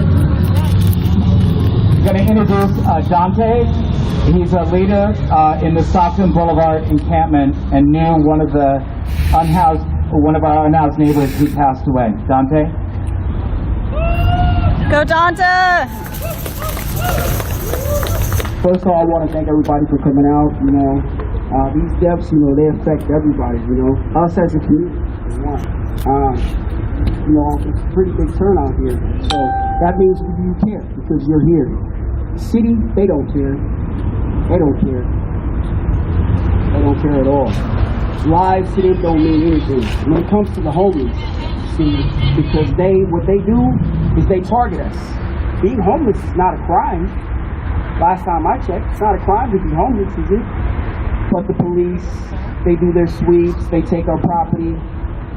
going to introduce Dante. He's a leader in the Stockton Boulevard encampment and knew one of our unhoused neighbors who passed away. Dante? Go, Dante! First of all, I want to thank everybody for coming out. These deaths, they affect everybody, us as a community. It's a pretty big turnout here. So that means you care because you're here. The city, they don't care. They don't care. They don't care at all. Lives to them don't mean anything. When it comes to the homeless, because what they do is they target us. Being homeless is not a crime. Last time I checked, it's not a crime to be homeless, is it? But the police, they do their sweeps, they take our property.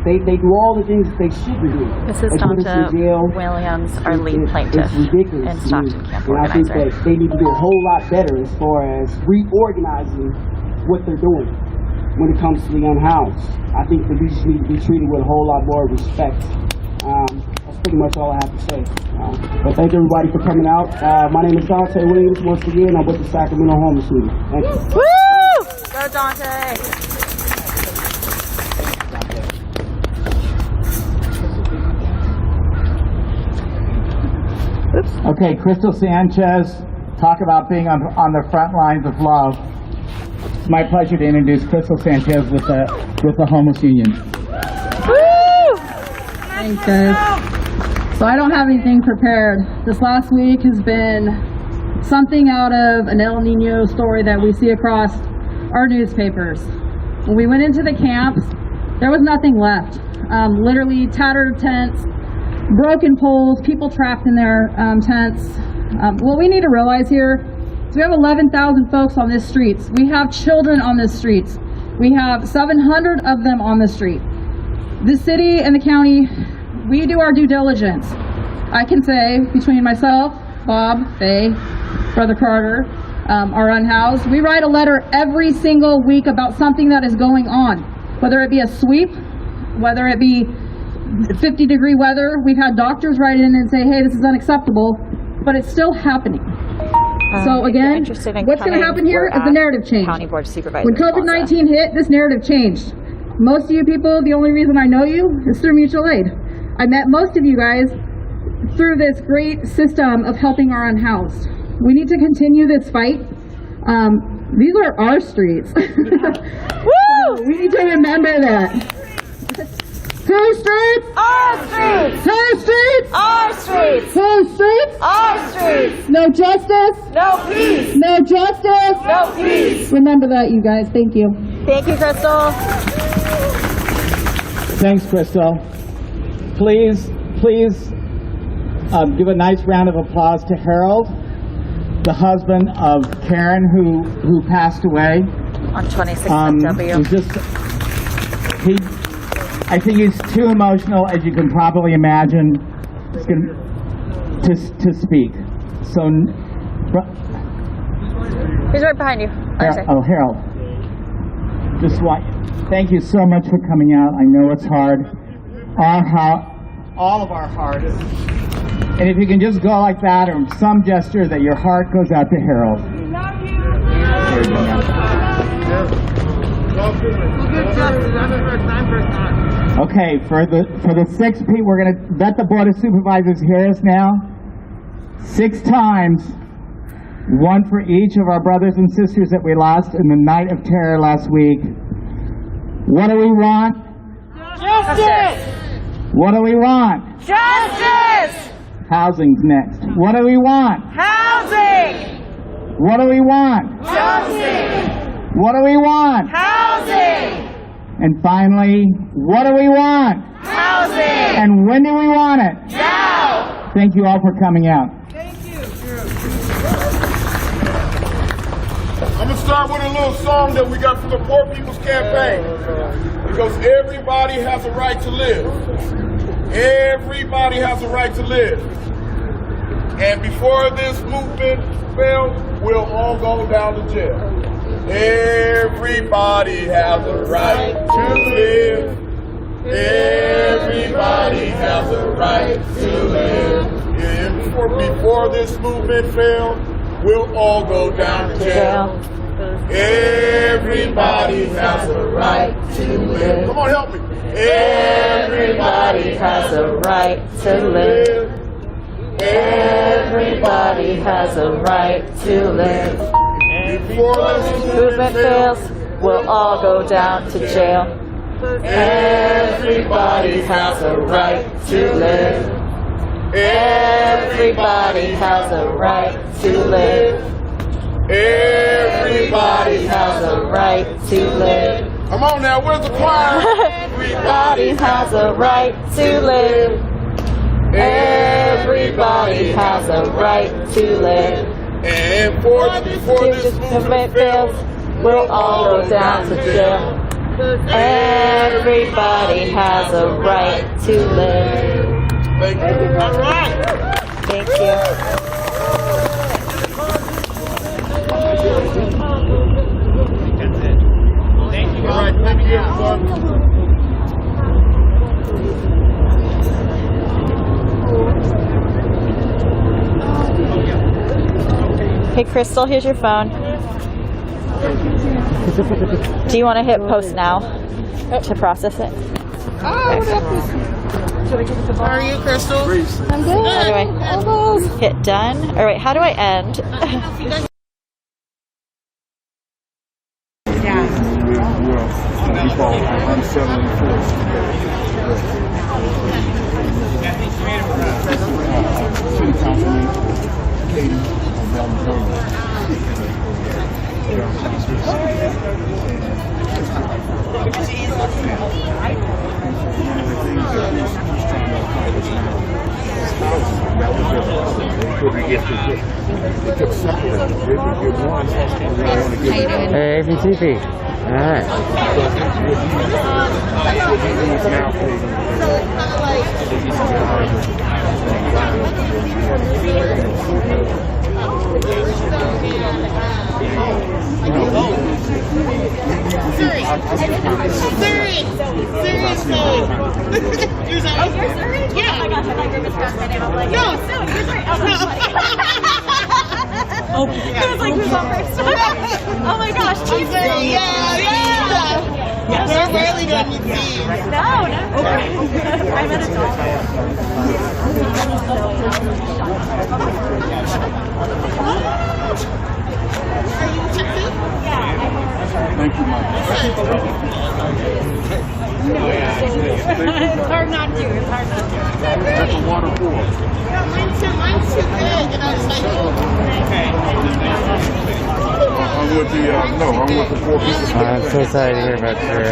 They do all the things that they shouldn't do. Mrs. They put us in Tonta jail. Williams, our lead plaintiff It's ridiculous and to me. Stockton Camp And I think organizer. that they need to do a whole lot better as far as reorganizing what they're doing when it comes to the unhoused. I think that we just need to be treated with a whole lot more respect. That's pretty much all I have to say. But thank everybody for coming out. My name is Dante Williams. Once again, I'm with the Sacramento Homeless League. Thank you. Woo! Go Dante! Okay, Crystal Sanchez, talk about being on the front lines of love. It's my pleasure to introduce Crystal Sanchez with the Homeless Union. Woo! Thanks, guys. So I don't have anything prepared. This last week has been something out of an El Nino story that we see across our newspapers. When we went into the camps, there was nothing left. Literally tattered tents, broken poles, people trapped in their tents. What we need to realize here is we have 11,000 folks on the streets. We have children on the streets. We have 700 of them on the street. The city and the county, we do our due diligence. I can say between myself, Bob, Faye, Brother Carter, our unhoused, we write a letter every single week about something that is going on, whether it be a sweep, whether it be 50-degree weather. We've had doctors write in and say, hey, this is unacceptable, but it's still happening. So again, what's going to happen here is the narrative change. County Board Supervisor When COVID-19 hit, this narrative changed. Most of you people, the only reason I know you is through mutual aid. I met most of you guys through this great system of helping our unhoused. We need to continue this fight. These are our streets. Woo! We need to remember that. Whose streets? Our streets! Whose streets? Our streets! Whose streets? Our streets! No justice? No peace! No justice? No peace! Remember that, you guys. Thank you. Thank you, Crystal. Thanks, Crystal. Please give a nice round of applause to Harold, the husband of Karen, who passed away on 26th W. I think he's too emotional, as you can probably imagine, to speak. So, He's right behind you. Harold. Thank you so much for coming out. I know it's hard. All of our hearts. And if you can just go like that, or some gesture that your heart goes out to Harold. Okay, for the 6 people, we're going to let the Board of Supervisors hear us now. 6 times, one for each of our brothers and sisters that we lost in the night of terror last week. What do we want? Justice! What do we want? Justice! Housing's next. What do we want? Housing! What do we want? Justice! What do we want? Housing! And finally, what do we want? Housing! And when do we want it? Now! Thank you all for coming out. I'm going to start with a little song that we got from the Poor People's Campaign. Because everybody has a right to live. Everybody has a right to live. And before this movement fails, we'll all go down to jail. Everybody has a right to live. Everybody has a right to live. And before this movement fails, we'll all go down to jail. Everybody has a right to live. Come on, help me. Everybody has a right to live. Everybody has a right to live. Before this movement fails, we'll all go down to jail. Everybody has a right to live. Everybody has a right to live. Everybody has a right to live. Come on now, where's the choir? Everybody has a right to live. Everybody has a right to live. And before this movement fails, we'll all go down to jail. Everybody has a right to live. All right. Thank you. All right, thank you, everyone. Hey, Crystal, here's your phone. Do you want to hit post now to process it? How are you, Crystal? I'm good. How do I hit done? All right, how do I end? Hey, APTP. All right. Oh my gosh, cheese. Yeah. They're barely done with these. No. Okay. I'm at a Thank you, Mike. It's hard not to. That's a waterfall. Mine's too big, and I was like, I'm with the, I'm with the 4 pieces. I'm so sorry to hear about your,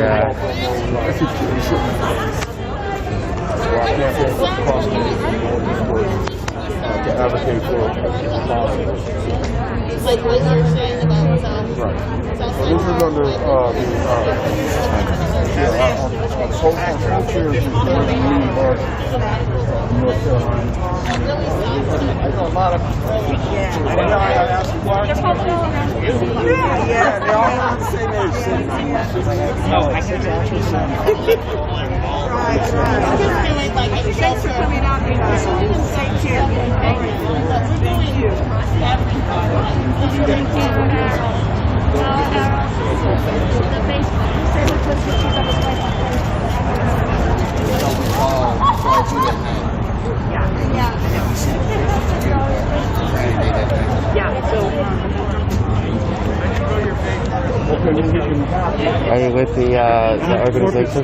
to advocate for it's like what you're saying about right. So this is under the co-chairs is North Carolina. I know a lot of yeah, they're all on the same age. No, I said that. Thanks for coming out here. Thank you. Thank you. are you with the organization?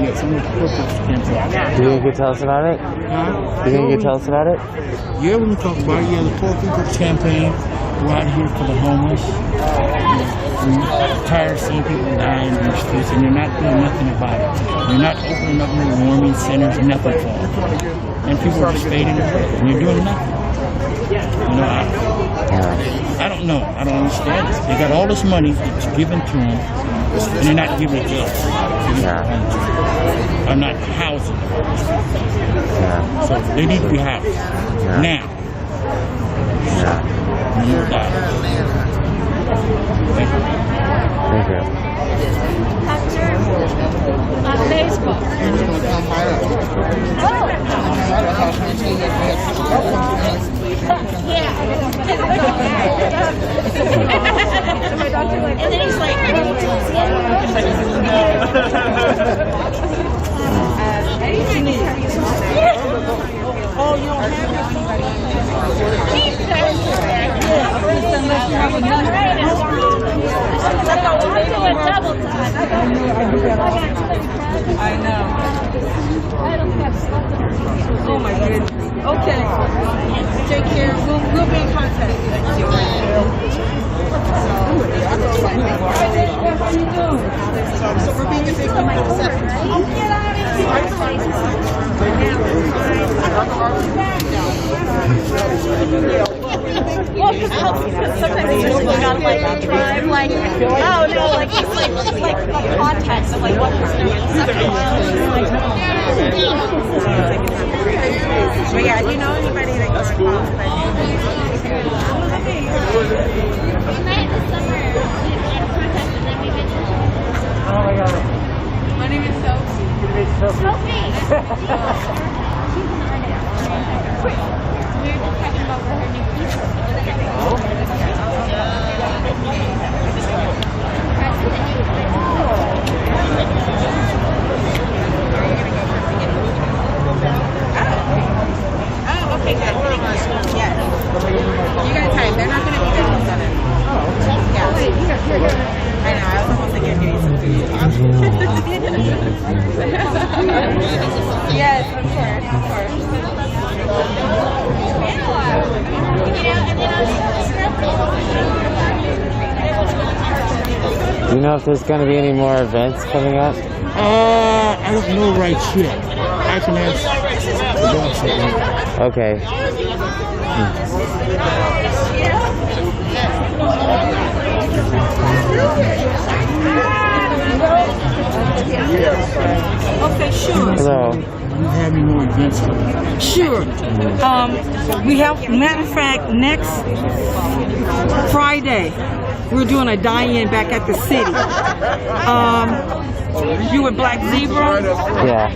Yes, I'm with the corporate campaign. Do you think you could tell us about it? Huh? Do you think you could tell us about it? Yeah, we can talk about it. Yeah, the Poor People's Campaign. We're out here for the homeless. We're tired of seeing people dying in the streets, and you're not doing nothing about it. You're not opening up no warming centers, nothing for them. And people are just fading away, and you're doing nothing. You know, I don't know. I don't understand this. They got all this money that's given to them, and they're not giving it to us. Are not housing. So they need to be housed now. Thank you. On Facebook. And then he's like, oh, you don't have your I know. Oh my goodness. Okay. Take care. We'll be in contact. So we're being Sometimes it's just like on like drive, like oh no, like it's like the context of like what person is sexual violence. But yeah, do you know anybody that goes to Oh my god. My name is Sophie. Sophie. Oh, okay, good. Yes. You got time. They're not going to be there till 7. Yeah. I know. I was almost like, give you some food. Yes, of course. Do you know if there's going to be any more events coming up? I don't know right yet. I can ask the boss again. Okay. Okay, sure. Hello. You have any more events coming up? Sure. We have, matter of fact, next Friday, we're doing a die-in back at the city. You with Black Zebra? Yeah.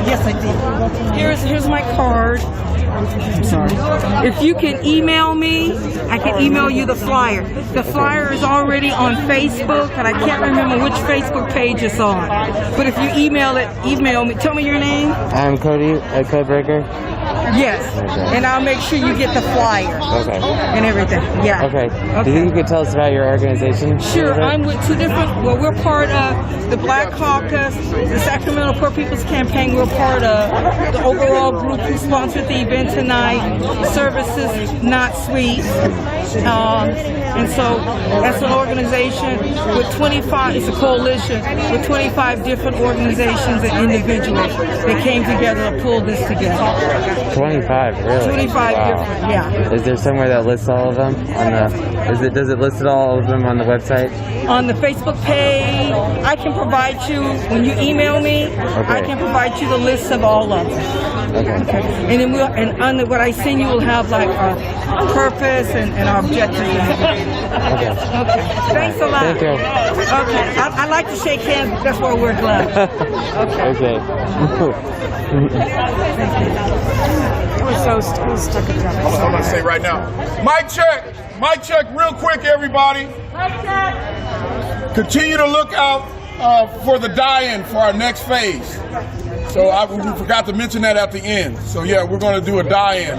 Yes, I did. Here's my card. I'm sorry. If you can email me, I can email you the flyer. The flyer is already on Facebook, and I can't remember which Facebook page it's on. But if you email me. Tell me your name. I'm Cody at Codebreaker. Yes, and I'll make sure you get the flyer. Okay. And everything. Yeah. Okay. Do you think you could tell us about your organization? Sure. I'm with two different. Well, we're part of the Black Caucus, the Sacramento Poor People's Campaign. We're part of the overall group who sponsored the event tonight. Services Not Sweet. And so that's an organization with 25. It's a coalition with 25 different organizations and individuals that came together to pull this together. 25, really? 25 different, yeah. Is there somewhere that lists all of them on the? Does it list all of them on the website? On the Facebook page, I can provide you when you email me. I can provide you the list of all of them. Okay. And then on what I send you will have like our purpose and our objectives. Okay. Okay. Thanks a lot. Thank you. Okay. I like to shake hands. That's why we're gloves. Okay. We're so stuck in traffic. I'm going to say right now. Mic check real quick, everybody. Mic check. Continue to look out for the die-in for our next phase. So we forgot to mention that at the end. So yeah, we're going to do a die-in.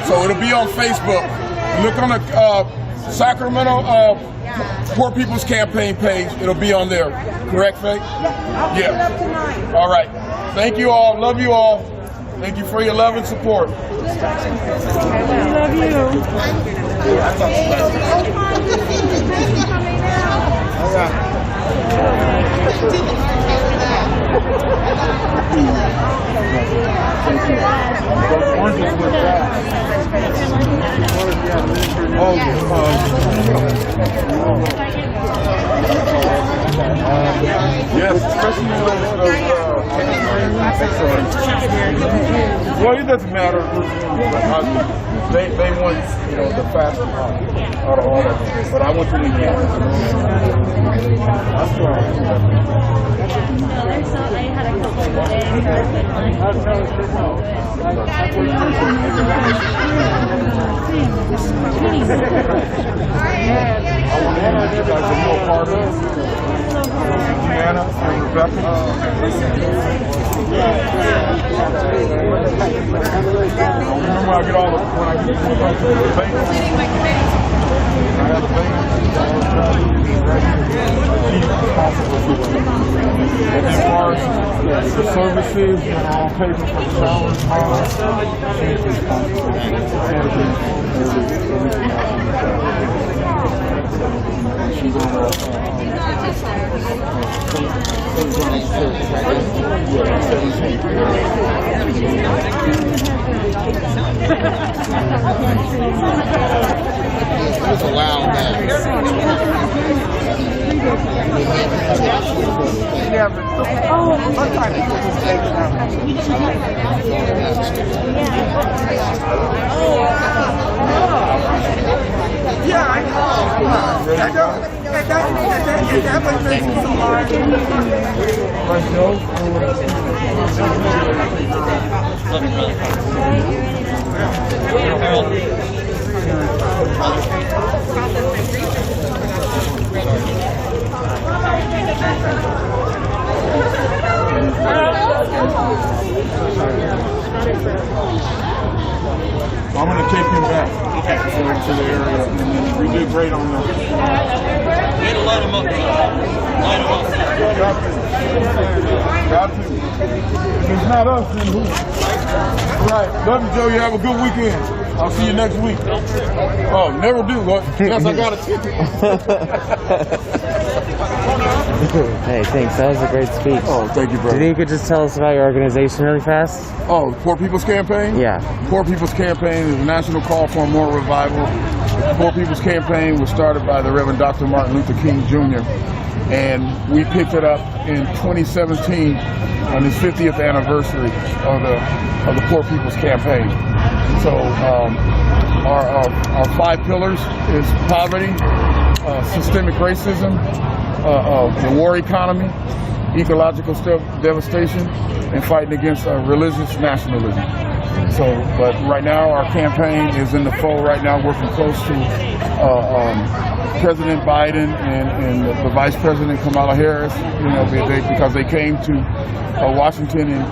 So it'll be on Facebook. Look on the Sacramento Poor People's Campaign page. It'll be on there. Correct, Faye? Yeah. All right. Thank you all. Love you all. Thank you for your love and support. Love you. Yes, especially well, it doesn't matter. They want, the fast out of all of them. But I want you to get it. That's right. I had a couple I want you guys to know part of it. Deanna and Rebecca. Remember, I get all the when I get to the And as far as the services and all paper for the showers, she's responsible for everything. She's on It's a wild man. Yeah, I know. That what makes me so hard. I'm going to take him back to the area, and we did great on that. Light him up. Light him up. Got to. If it's not us, then who? All right. Love you, Joe. You have a good weekend. I'll see you next week. Oh, never do. Yes, I got a ticket. Hey, thanks. That was a great speech. Oh, thank you, brother. Do you think you could just tell us about your organization really fast? Oh, Poor People's Campaign? Yeah. Poor People's Campaign is a national call for a moral revival. The Poor People's Campaign was started by the Reverend Dr. Martin Luther King Jr. And we picked it up in 2017 on his 50th anniversary of the Poor People's Campaign. So our 5 pillars is poverty, systemic racism, the war economy, ecological devastation, and fighting against religious nationalism. So, but right now our campaign is in the fold right now, working close to President Biden and the Vice President Kamala Harris, you know, because they came to Washington in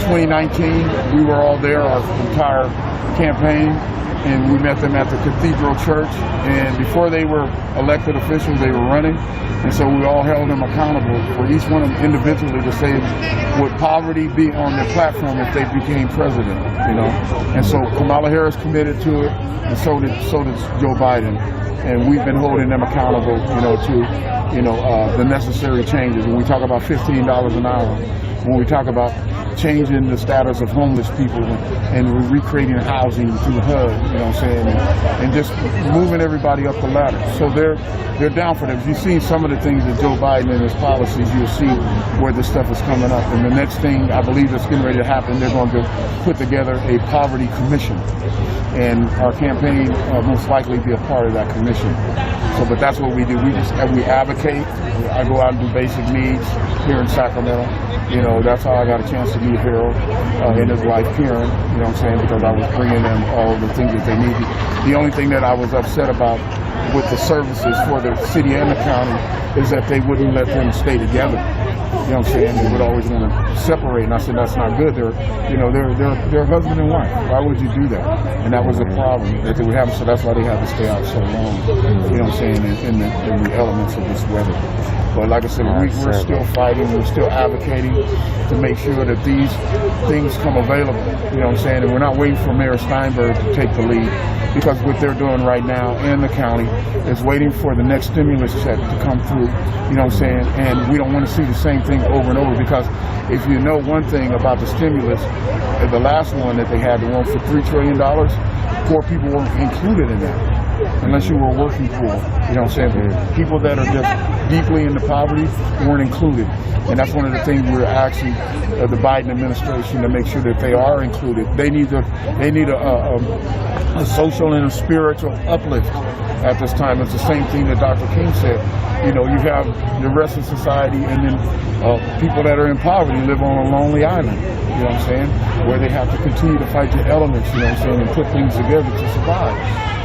2019. We were all there, our entire campaign, and we met them at the Cathedral Church. And before they were elected officials, they were running. And so we all held them accountable for each one of them individually to say, would poverty be on their platform if they became president, you know? And so Kamala Harris committed to it, and so did Joe Biden. And we've been holding them accountable, you know, to, you know, the necessary changes. When we talk about $15 an hour, when we talk about changing the status of homeless people and recreating housing through HUD, you know what I'm saying, and just moving everybody up the ladder. So they're down for them. If you've seen some of the things that Joe Biden and his policies, you'll see where this stuff is coming up. And the next thing I believe that's getting ready to happen, they're going to put together a poverty commission. And our campaign most likely be a part of that commission. So, but that's what we do. We advocate. I go out and do basic needs here in Sacramento. You know, that's how I got a chance to meet Harold and his wife Karen, you know what I'm saying, because I was bringing them all the things that they needed. The only thing that I was upset about with the services for the city and the county is that they wouldn't let them stay together. You know what I'm saying? They would always want to separate, and I said that's not good. They're husband and wife. Why would you do that? And that was the problem that they would have. So that's why they had to stay out so long. You know what I'm saying? In the elements of this weather. But like I said, we're still fighting. We're still advocating to make sure that these things come available. You know what I'm saying? And we're not waiting for Mayor Steinberg to take the lead, because what they're doing right now in the county is waiting for the next stimulus check to come through. You know what I'm saying? And we don't want to see the same thing over and over, because if you know one thing about the stimulus, the last one that they had, the one for $3 trillion, poor people weren't included in that. Unless you were working poor, you know what I'm saying? People that are just deeply into poverty weren't included. And that's one of the things we're asking the Biden administration to make sure that they are included. They need a social and a spiritual uplift at this time. It's the same thing that Dr. King said. You know, you have the rest of society, and then people that are in poverty live on a lonely island. you know what I'm saying, where they have to continue to fight the elements, you know what I'm saying, and put things together to survive.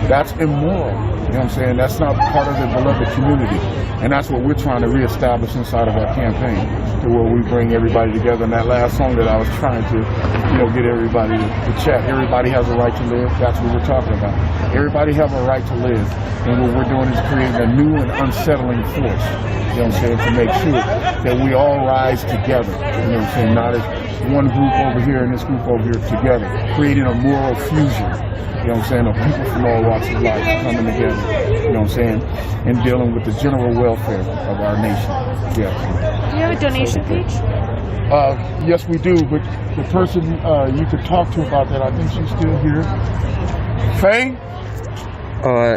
That's immoral, you know what I'm saying? That's not part of the beloved community. And that's what we're trying to reestablish inside of our campaign, to where we bring everybody together. And that last song that I was trying to, you know, get everybody to chat. Everybody has a right to live. That's what we're talking about. Everybody have a right to live. And what we're doing is creating a new and unsettling force, you know what I'm saying, to make sure that we all rise together, you know what I'm saying, not as one group over here and this group over here together, creating a moral fusion, you know what I'm saying, of people from all walks of life coming together, you know what I'm saying, and dealing with the general welfare of our nation. Yeah. Do you have a donation page? Yes, we do, but the person you could talk to about that, I think she's still here. Faye? Oh,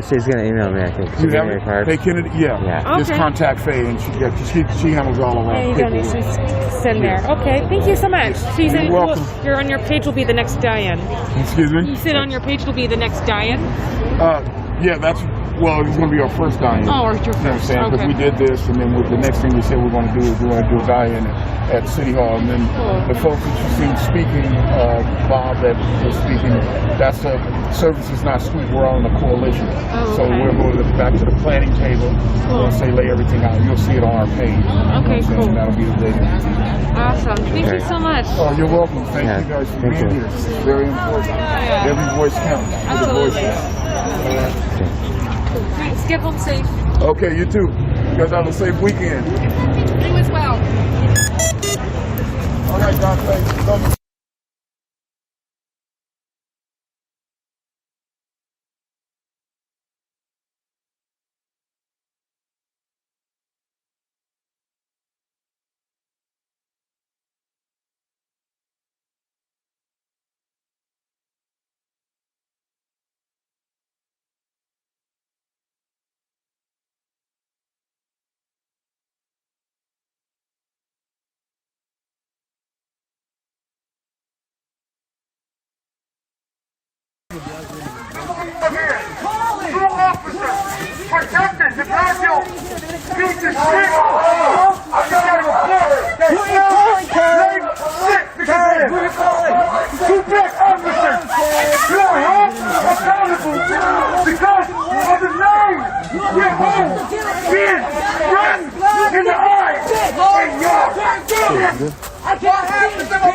she's gonna email me, I think. You have it? Faye Kennedy? Yeah. Yeah. Just Okay. contact Faye, and she handles all of our Any paperwork. donations send there. Okay, thank you so much. So you said You're welcome. you're on your page will be the next Diane. Excuse me? You said on your page will be the next Diane. Yeah, that's, well, it's going to be our first die-in. Oh, or your You know what I'm first, saying? Because okay. we did this, and then the next thing we said we're going to do is we're going to do a die-in at City Hall. And then the folks that you seen speaking, Bob that was speaking, that's a Services Not Sweet. We're on the coalition. Oh, So okay. we're going back to the planning table. We'll say lay everything out. You'll see it on our page. Okay, You know what I'm saying? cool. That'll be the day. Awesome. Thank you so much. Oh, you're welcome. Thank you guys for being here. This is very important. Every voice counts. For the voices. Thanks. Get home safe. Okay, you too. You guys have a safe weekend. You as well. All right, God, thanks. Love you. True officers, protectors, the Brazil future shit. I got a report. Who are you calling, Karen? Shit, because who are you calling? Two black officers. You are held accountable because of the name you hold being run in the eye and your shit. I can't have this in my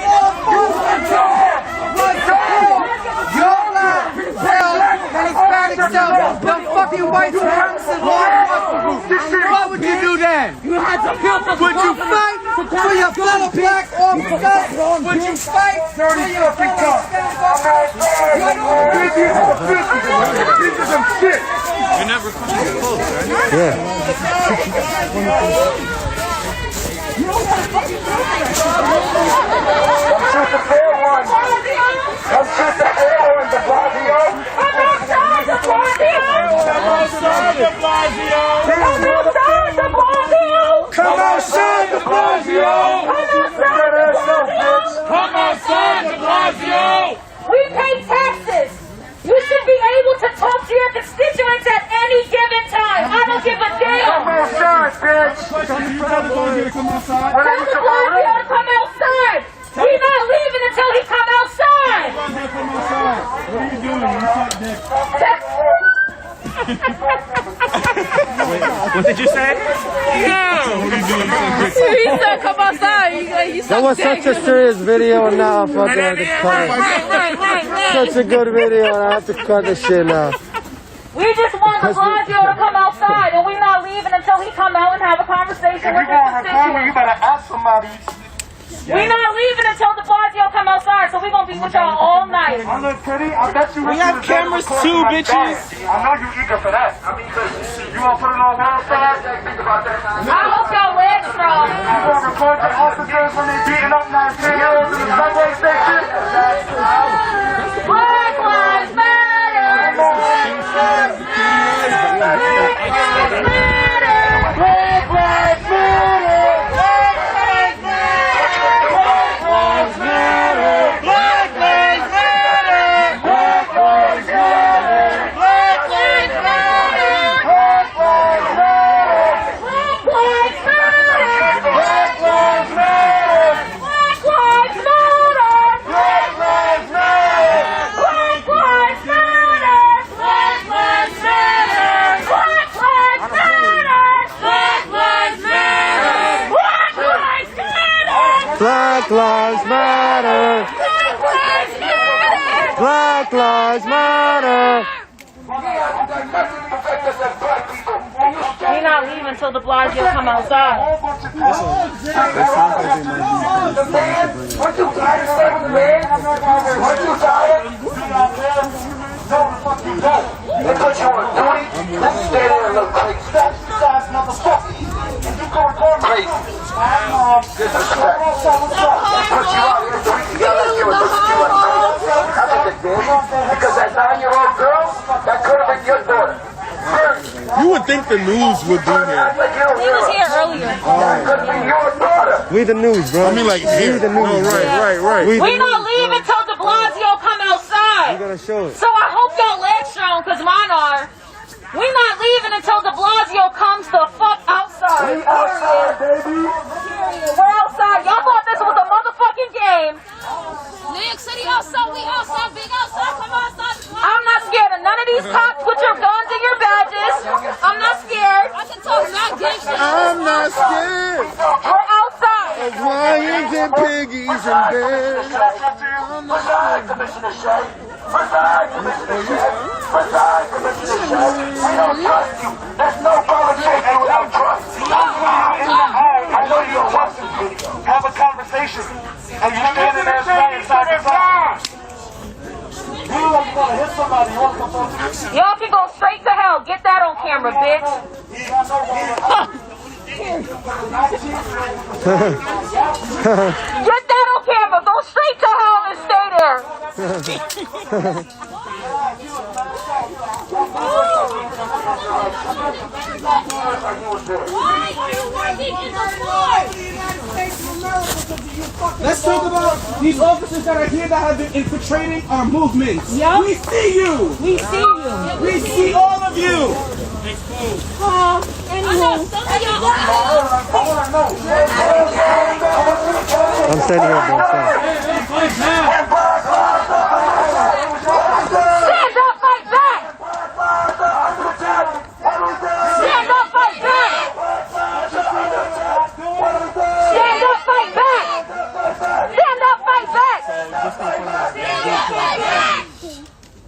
The fucking white supremacist what would you do then? You had to would you fight for your fellow black officers? Would you fight for your fellow This is some shit. You never come close, right? Yeah. Let's shoot the air in the Blasio. Come outside the Blasio. Come outside the Blasio. Come outside the Blasio. Come outside the Blasio. We pay taxes. You should be able to talk to your constituents at any given time. I don't give a damn. Come outside, bitch. Tell the Blasio to come outside. We're not leaving until he come outside. What are you doing? What did you say? He said come outside. That was such a serious video and now I fucking have to cut it. Such a good video and I have to cut this shit now. We just want the Blasio to come outside, and we're not leaving until he come out and have a conversation with his constituents. You better ask somebody. We're not leaving until the Blasio come outside, so we're gonna be with y'all all night. I look pretty. I bet you. We have cameras too, bitches. I know you eager for that. I mean, you want to put it on one side? Think about that. I hope y'all legs strong. You want to record the officers when they beating up Nigerians in the subway station? Black Lives Matter. Black Lives Matter. Black Lives Matter. Black Lives Matter. Black Lives Matter! Black Lives Matter. We're not leaving until the Blasio come outside. They put you on duty, let's stay there and look crazy. That's motherfucker. Crazy. Disrespect. They put you out here so we can get let's give a look at you like crazy. That's what they did. Because that 9-year-old girl, that could have been your daughter. You would think the news would be here. He was here earlier. We the news, bro. I mean, like here. We the news. No, right. We're not leaving until de Blasio come outside. We gotta show it. So I hope your legs shown, because mine are. We're not leaving until de Blasio comes the fuck outside. We outside, baby. We're outside. Y'all thought this was a motherfucking game. New York City outside, we outside, big outside, come outside. I'm not scared of none of these cops with your guns and your badges. I'm not scared. I can talk mad gangster. I'm not scared. We're outside. Of lions and piggies and bears. Preside, Commissioner Shea. Preside, Commissioner Shea. Preside, Commissioner Shea. We don't trust you. There's no conversation without trust. I know you're watching me. Have a conversation. And you're standing there saying side to side. You like you want to hit somebody. Y'all can go straight to hell. Get that on camera, bitch. Get that on camera. Go straight to hell and stay there. Why are you working in the floor? Let's talk about these officers that are here that have been infiltrating our movements. Yep. We see you. We see you. We see all of you. I'm standing here, bro. Stand up, fight back. Stand up, fight back. Stand up, fight back. Stand up, fight back.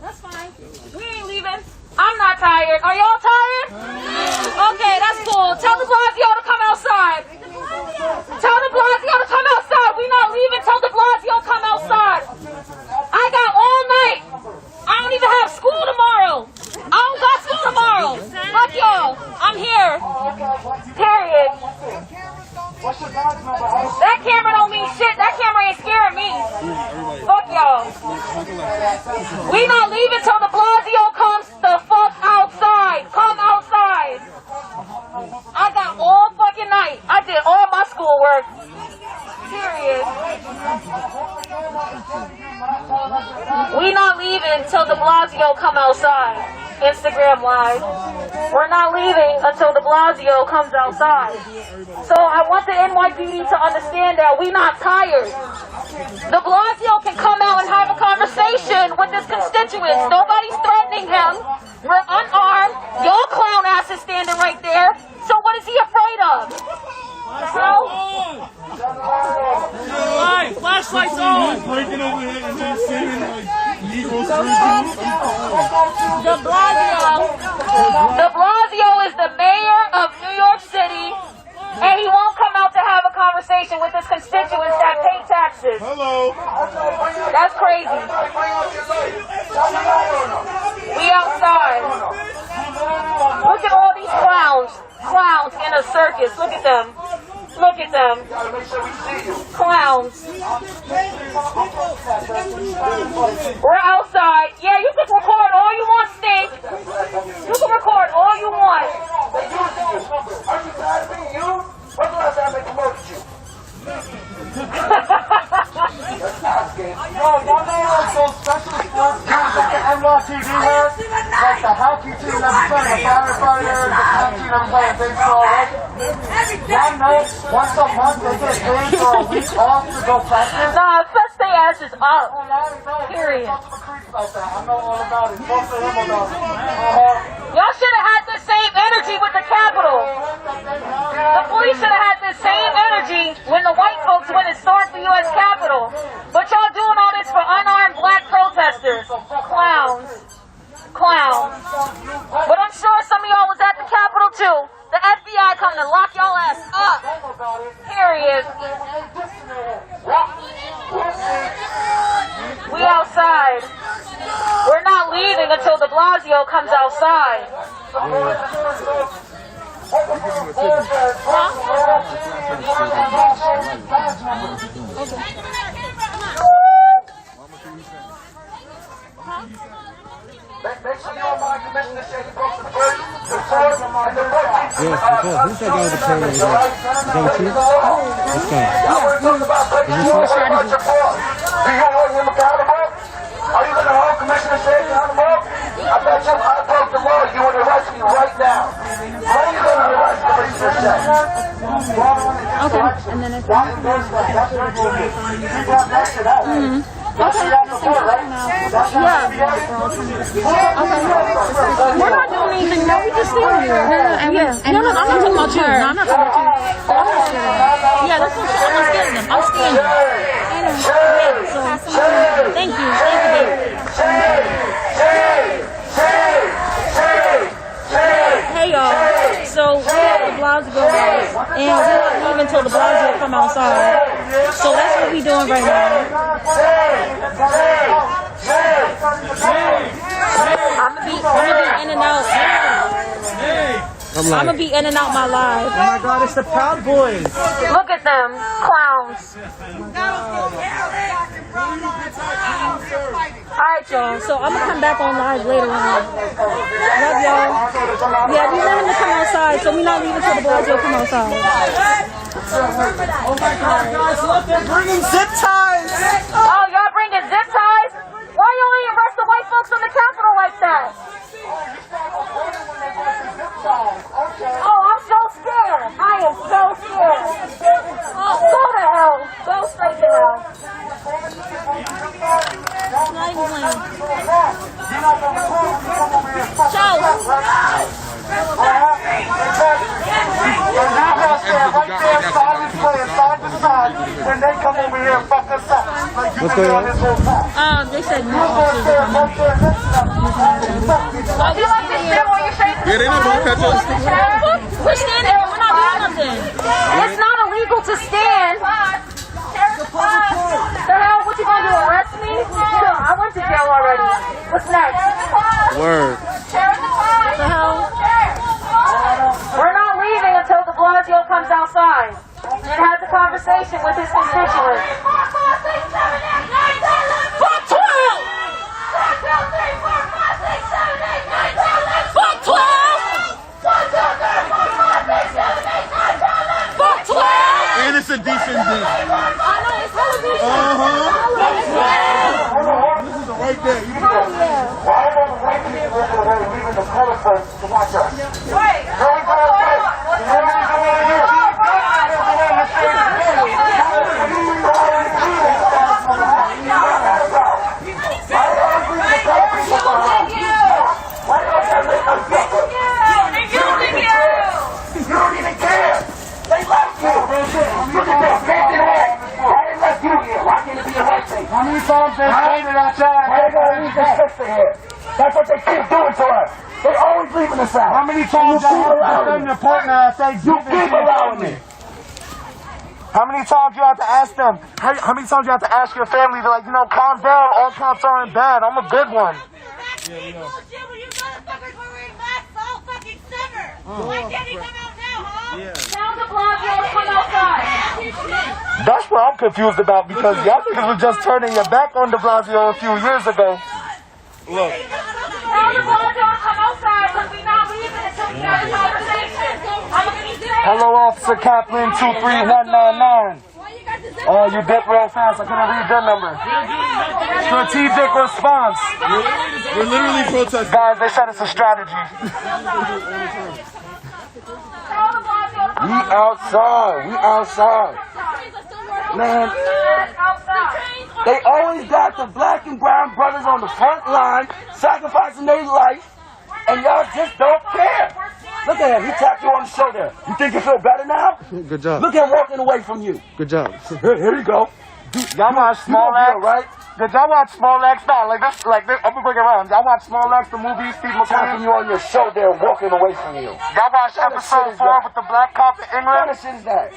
That's fine. We ain't leaving. I'm not tired. Are y'all tired? Okay, that's cool. Tell de Blasio to come outside. Tell de Blasio to come outside. We not leaving till de Blasio come outside. I got all night. I don't even have school tomorrow. I don't got school tomorrow. Fuck y'all. I'm here. Period. That camera don't mean shit. That camera ain't scaring me. Fuck y'all. We not leaving till de Blasio comes the fuck outside. Come outside. I got all fucking night. I did all my schoolwork. Period. We not leaving till de Blasio come outside. Instagram Live. We're not leaving until de Blasio comes outside. So I want the NYPD to understand that we not tired. De Blasio can come out and have a conversation with his constituents. Nobody's threatening him. We're unarmed. Your clown ass is standing right there. So what is he afraid of? Flashlights on. Breaking over here and then singing like Negroes. De Blasio is the mayor of New York City, and he won't come out to have a conversation with his constituents that pay taxes. Hello. That's crazy. We outside. Look at all these clowns. Clowns in a circus. Look at them. Look at them. Clowns. We're outside. Yeah, you can record all you want, Stink. You can record all you want. Are you tired of being you? When's the last time they promoted you? Y'all know those special sports teams that the NYPD has? Like the hockey team that we play, the firefighters, the cop team that we play in baseball, right? Y'all know once a month they get a day for a week off to go practice? Nah, first they ass is up. Period. I know all about it. Talk to him about it. Y'all should have had the same energy with the Capitol. The police should have had the same energy when the white folks went and stormed the U.S. Capitol. But y'all doing all this for unarmed black protesters. Clowns. Clowns. Clowns. But I'm sure some of y'all was at the Capitol too. The FBI coming to lock y'all ass up. Period. We outside. We're not leaving until de Blasio comes outside. Make sure you don't mind Commissioner Shady Brooks the first, the fourth, and the 13th. Yes, who's that guy with the camera? Is that with you? Let's go. Are you going to hold Commissioner Shady accountable? I bet you if I broke the law, you would arrest me right now. How are you going to arrest Commissioner Shady? Okay, and then it's... Okay. Yeah. Okay. We're not doing anything. No, we just stand here. No, I'm not talking about you. No, I'm not talking about you. Yeah, that's what I'm not standing them. I'm standing. Thank you. Hey y'all, so we're at the Blasio and we're not leaving until the Blasio come outside. So that's what we're doing right now. I'm gonna be in and out. I'm gonna be in and out my life. Oh my God, it's the Proud Boys. Look at them, clowns. Alright, y'all, so I'm gonna come back on live later on. Love y'all. Yeah, we want him to come outside, so we're not leaving till the Blasio come outside. Oh my God, guys, look, they're bringing zip ties. Oh, y'all bringing zip ties? Why you only arrest the white folks on the Capitol like that? Oh, I'm so scared. I am so scared. Oh, go to hell. Go straight to hell. When they come over here and fuck us up. What's going on? They said no. Yeah, they not gonna catch us. We're standing. We're not doing nothing. It's not illegal to stand. The hell? What you gonna do? Arrest me? I went to jail already. What's next? Word. What the hell? We're not leaving until de Blasio comes outside and has a conversation with his constituents. Fuck 12! Fuck 12! Fuck 12! And it's a decent thing. Right there. You know. Well, I know the white people over there leaving the color folks to watch us. Wait. You know what I'm You don't even care. They left you. Look at this. Why they left you here? Why can't it be a white thing? How many times they waited outside? Why they gotta leave their sister here? That's what they keep doing to us. They always leaving us out. How many times you keep allowing your partner you keep allowing me? How many times you have to ask them? How many times you have to ask your family to, like, calm down. All cops aren't bad. I'm a good one. Why can't he come out now, huh? Now de Blasio come outside. That's what I'm confused about, because y'all niggas were just turning your back on de Blasio a few years ago. Look. Now de Blasio come outside because we're not leaving until we have a conversation. Hello, Officer Kaplan 23199. Oh, you dip real fast. I couldn't read your number. Strategic response. We're literally protesting. Guys, they said it's a strategy. We outside. We outside. Man, they always got the black and brown brothers on the front line sacrificing their life, and y'all just don't care. Look at him. He tapped you on the shoulder. You think you feel better now? Good job. Look at him walking away from you. Good job. Here you go. Y'all know how small that, right? Did y'all watch Small X? No, like this. I'm gonna bring it around. Y'all watch Small X, the movie, Steve McQueen? You on your show, they're walking away from you. Y'all watched episode 4 with the black cop in England? What shit is that?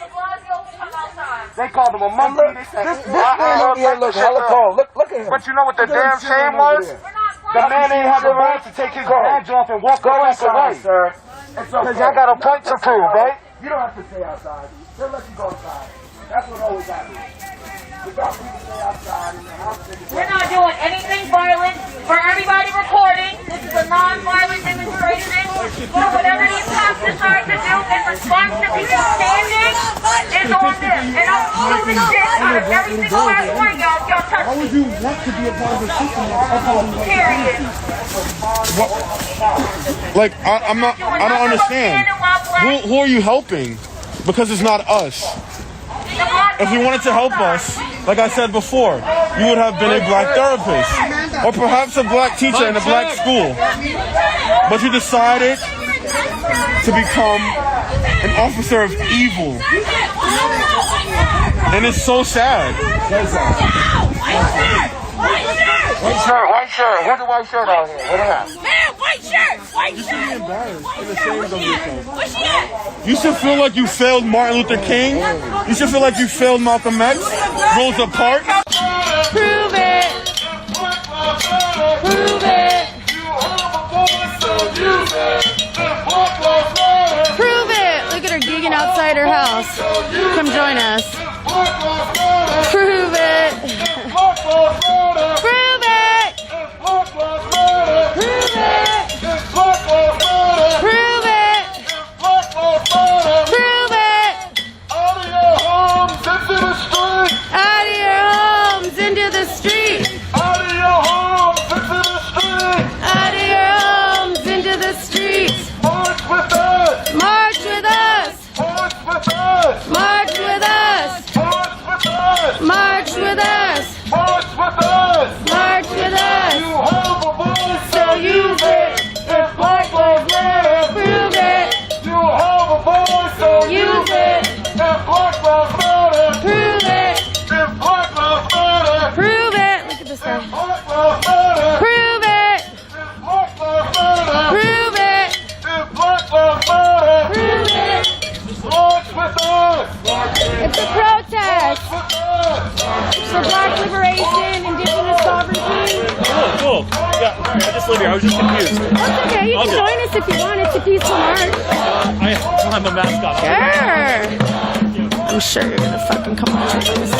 They called him a monkey. This man over here looks hella cold. Look at him. But you know what the damn shame was? The man ain't have the right to take his badge off and walk across the way. Sir. Because y'all got a point to prove, right? You don't have to stay outside. They'll let you go outside. That's what always happens. We got people stay outside in the house. We're not doing anything violent. For everybody recording, this is a non-violent demonstration. So whatever these cops decide to do in response to people standing is on them. And I'll pull the shit out of every single last one of y'all if y'all touch me. Why would you want to be a part of the system? Period. Like, I don't understand. Who are you helping? Because it's not us. If you wanted to help us, like I said before, you would have been a black therapist. Or perhaps a black teacher in a black school. But you decided to become an officer of evil. And it's so sad. White shirt. Where's the white shirt out here? What is that? Man, white shirt! White You shirt! should be embarrassed and ashamed of yourself. Where's she at? You should feel like you failed Martin Luther King. You should feel like you failed Malcolm X, Rosa Parks. Prove it. Prove it. Prove it. Look at her gigging outside her house. Come join us. Prove it. Prove it. Prove it. Prove it. Prove it. Out of your homes into the street. Out of your homes into the streets. March with us. March with us. March with us. March with us. March with us. So use it. If Black Lives Matter, prove it. You have a voice, so use it. If Black Lives Matter, prove it. If Black Lives Matter, prove it. Look at this guy. Prove it. Prove it. If Black Lives Matter, prove it. March with us. It's a protest for Black liberation, Indigenous sovereignty. Cool. Yeah, I just live here. I was just confused. That's okay. You can join us if you want. It's a peaceful march. I don't have a mask on. Sure. I'm sure you're gonna fucking come on to this.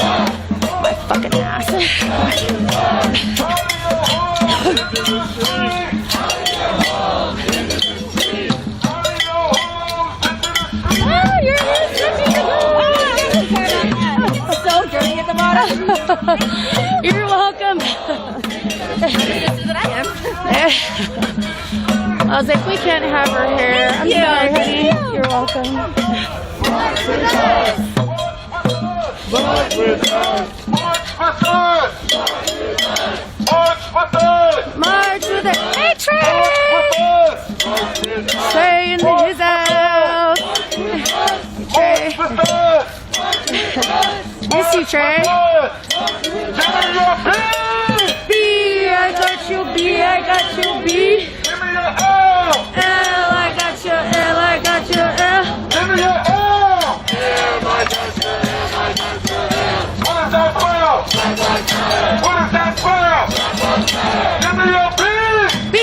My fucking ass. Oh, you're so dirty at the bottom. You're welcome. I was like, we can't have her hair. I'm sorry, honey. You're welcome. March with us. March with us. March with us. Hey, Trey. Trey in his house. Trey. Miss you, Trey. B, I got you, B, I got you, B. L, I got your L, I got your L. Give me your L. L, I got your L, I got your L. What is that for? What is that for? Give me your B. B,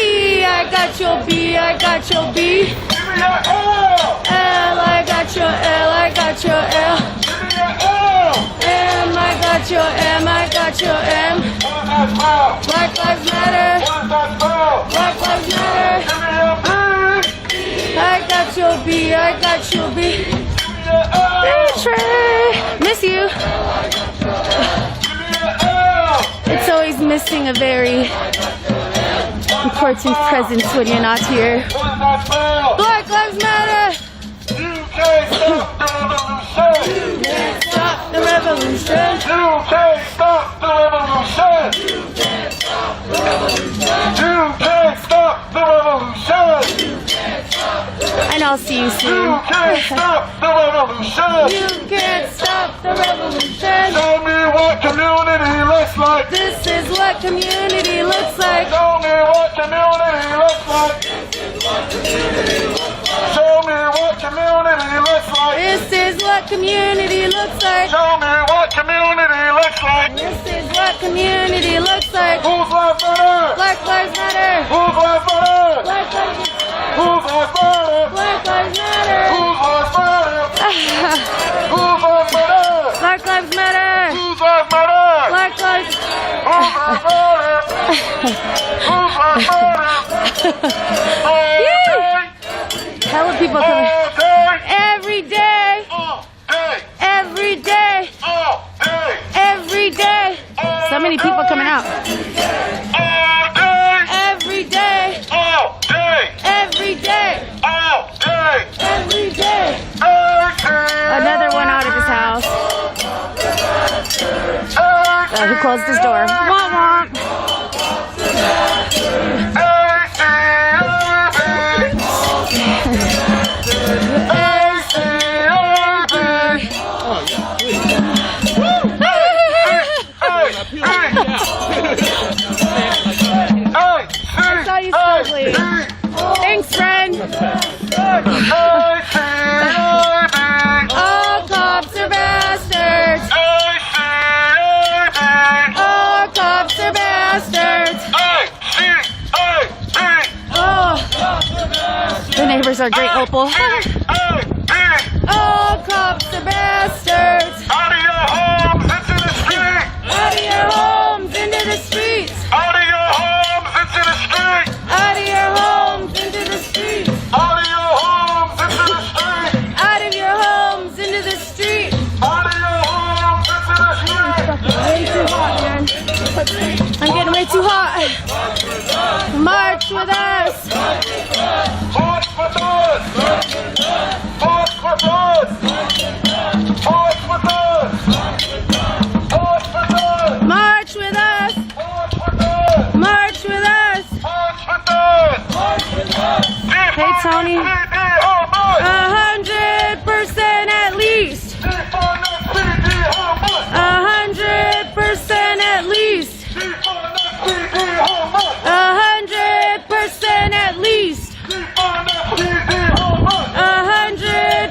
I got your B, I got your B. Give me your L. L, I got your L, I got your L. Give me your L. M, I got your M, I got your M. What is that for? Black Lives Matter. What is that for? Black Lives Matter. Give me your B. I got your B, I got your B. Hey, Trey. Miss you. It's always missing a very important presence when you're not here. Black Lives Matter. You can't stop the revolution. You can't stop the revolution. You can't stop the revolution. You can't stop the revolution. You can't stop the revolution. I know. I'll see you soon. You can't stop the revolution. You can't stop the revolution. Show me what community looks like. This is what community looks like. Show me what community looks like. Show me what community looks like. This is what community looks like. Show me what community looks like. This is what community looks like. Whose lives matter? Black lives matter. Whose lives matter? Black lives matter. Whose lives matter? Black lives matter. Whose lives matter? Whose lives matter? Black lives matter. Whose lives matter? Black lives. Whose lives matter? Whose lives matter? Hella people coming. Every day. Every day. Every day. So many people coming out. Every day. Every day. Every day. Another one out of his house. Who closed his door? Womp womp. I saw you struggling. Thanks, friend. All cops are bastards. All cops are bastards. Oh. The neighbors are great, Opal. All cops are bastards. Out of your homes into the street. Out of your homes into the streets. Out of your homes into the street. Out of your homes into the streets. Out of your homes into the street. Out of your homes into the street. Out of your homes into the street. Way too hot, man. I'm getting way too hot. March with us. March with us. March with us. March with us. March with us. March with us. March with us. March with us. Hey, Tony. 100% at least. 100% at least. 100% at least.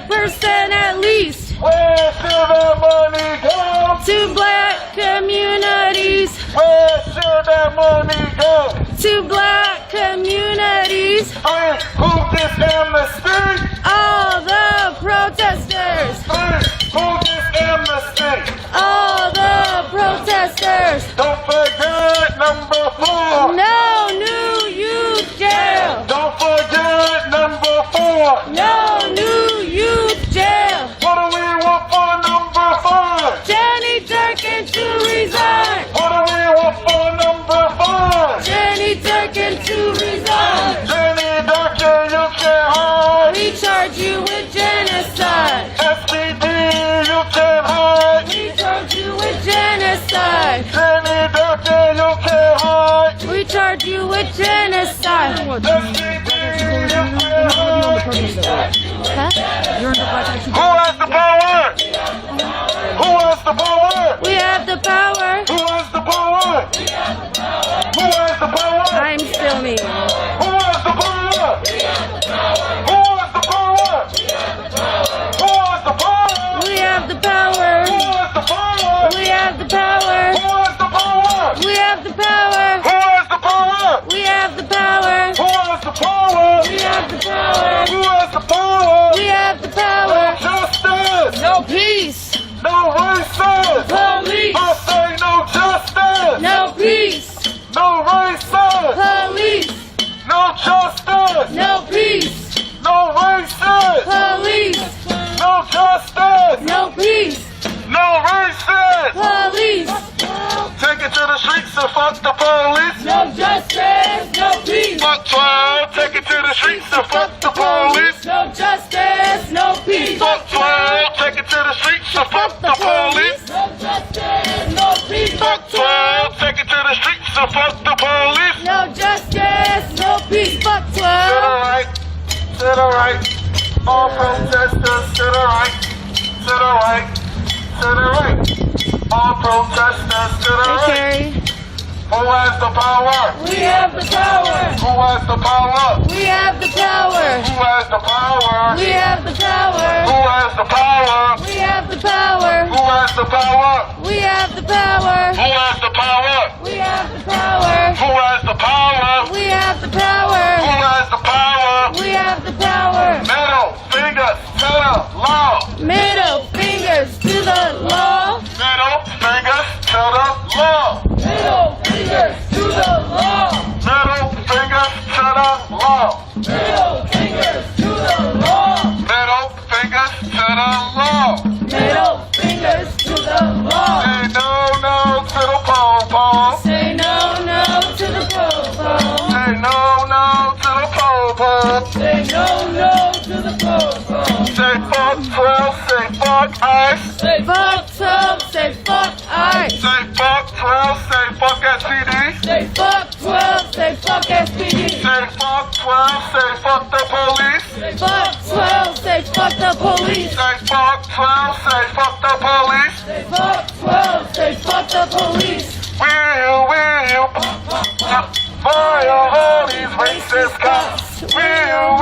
100% at least. Where should the money go? To black communities. Where should the money go? To black communities. Who gets amnesty? All the protesters. Who gets amnesty? All the protesters. Don't forget number 4. No new youth jail. Don't forget number 4. No new youth jail. What do we want for number 5? Jenny Durkin to resign. What do we want for number 5? Jenny Durkin to resign. Jenny Durkin, you can't hide. We charge you with genocide. SPD, you can't hide. We charge you with genocide. Jenny Durkin, you can't hide. We charge you with genocide. SPD, you can't hide. Huh? Who has the power? Who has the power? We have the power. Who has the power? Who has the power? I'm filming. Who has the power? Who has the power? Who has the power? We have the power. Who has the power? We have the power. Who has the power? We have the power. Who has the power? We have the power. Who has the power? We have the power. Who has the power? We have the power. No justice. No peace. No races. Police. I say no justice. No peace. No races. Police. No justice. No peace. No races. Police. No justice. No peace. No races. Police. Take it to the streets and fuck the police. No justice. No peace. Fuck 12. Take it to the streets and fuck the police. No justice. No peace. Fuck 12. Take it to the streets and fuck the police. No justice. No peace. Fuck 12. Take it to the streets and fuck the police. No justice. No peace. Fuck 12. Sit alright. Sit alright. protesters to the right, to the right, to the right. All protesters to the right. Who has the power? We have the power. Who has the power? We have the power. Who has the power? We have the power. Who has the power? We have the power. Who has the power? We have the power. Who has the power? We have the power. Who has the power? We have the power. Who has the power? We have the power. Middle fingers to the law. Middle fingers to the law. Middle fingers to the law. Middle fingers to the law. Middle fingers to the law. Middle fingers to the law. Middle fingers to the law. Middle fingers to the law. Say no, no to the pole. Say no, no to the popo. Say no, no to the pole. Say no, no to the popo. Say fuck 12, say fuck ICE. Say fuck 12, say fuck ICE. Say fuck 12, say fuck SPD. Say fuck 12, say fuck SPD. Say fuck 12, say fuck the police. Say fuck 12, say fuck the police. Say fuck 12, say fuck the police. Say fuck 12, say fuck the police. Will fire all these racist cops. Will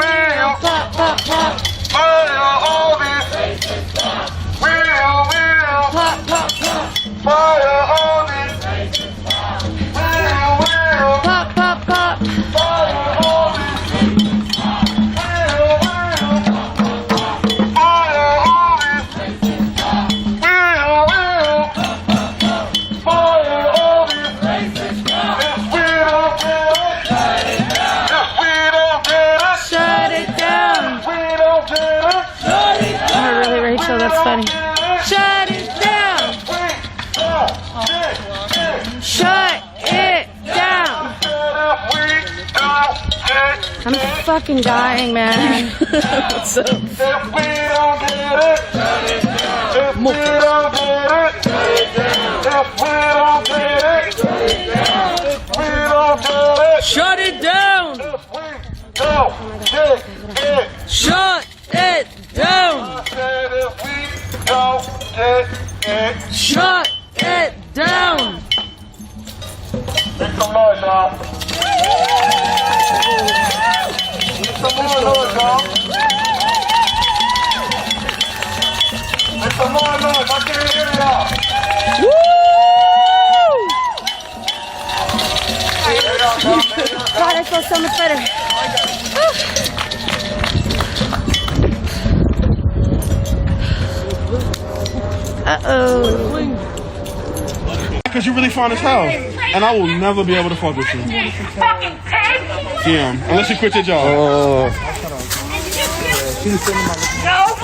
pop, pop, pop. Fire all these racist cops. Will pop, pop, pop. Fire all these racist cops. Will pop, pop, pop. Fire all these racist cops. Will fire all these racist cops. Will fire all these racist cops. If we don't get it, if we don't get it, Shut it down. if we don't get it, Shut it down. Oh, really, Rachel? That's funny. Shut it down. Shut it down. I'm fucking dying, man. What's up? If we don't get it, if we don't get it, if we don't get it, if we don't get it, Shut it down. if we don't get it, Shut it down. I said if we don't get it, Shut it down. make some noise, y'all. Make some more noise, y'all. Make some more noise. I can't hear y'all. God, I feel so much better. Uh-oh. Because you're really fine as hell. And I will never be able to fuck with you. Damn. Unless you quit your job. No.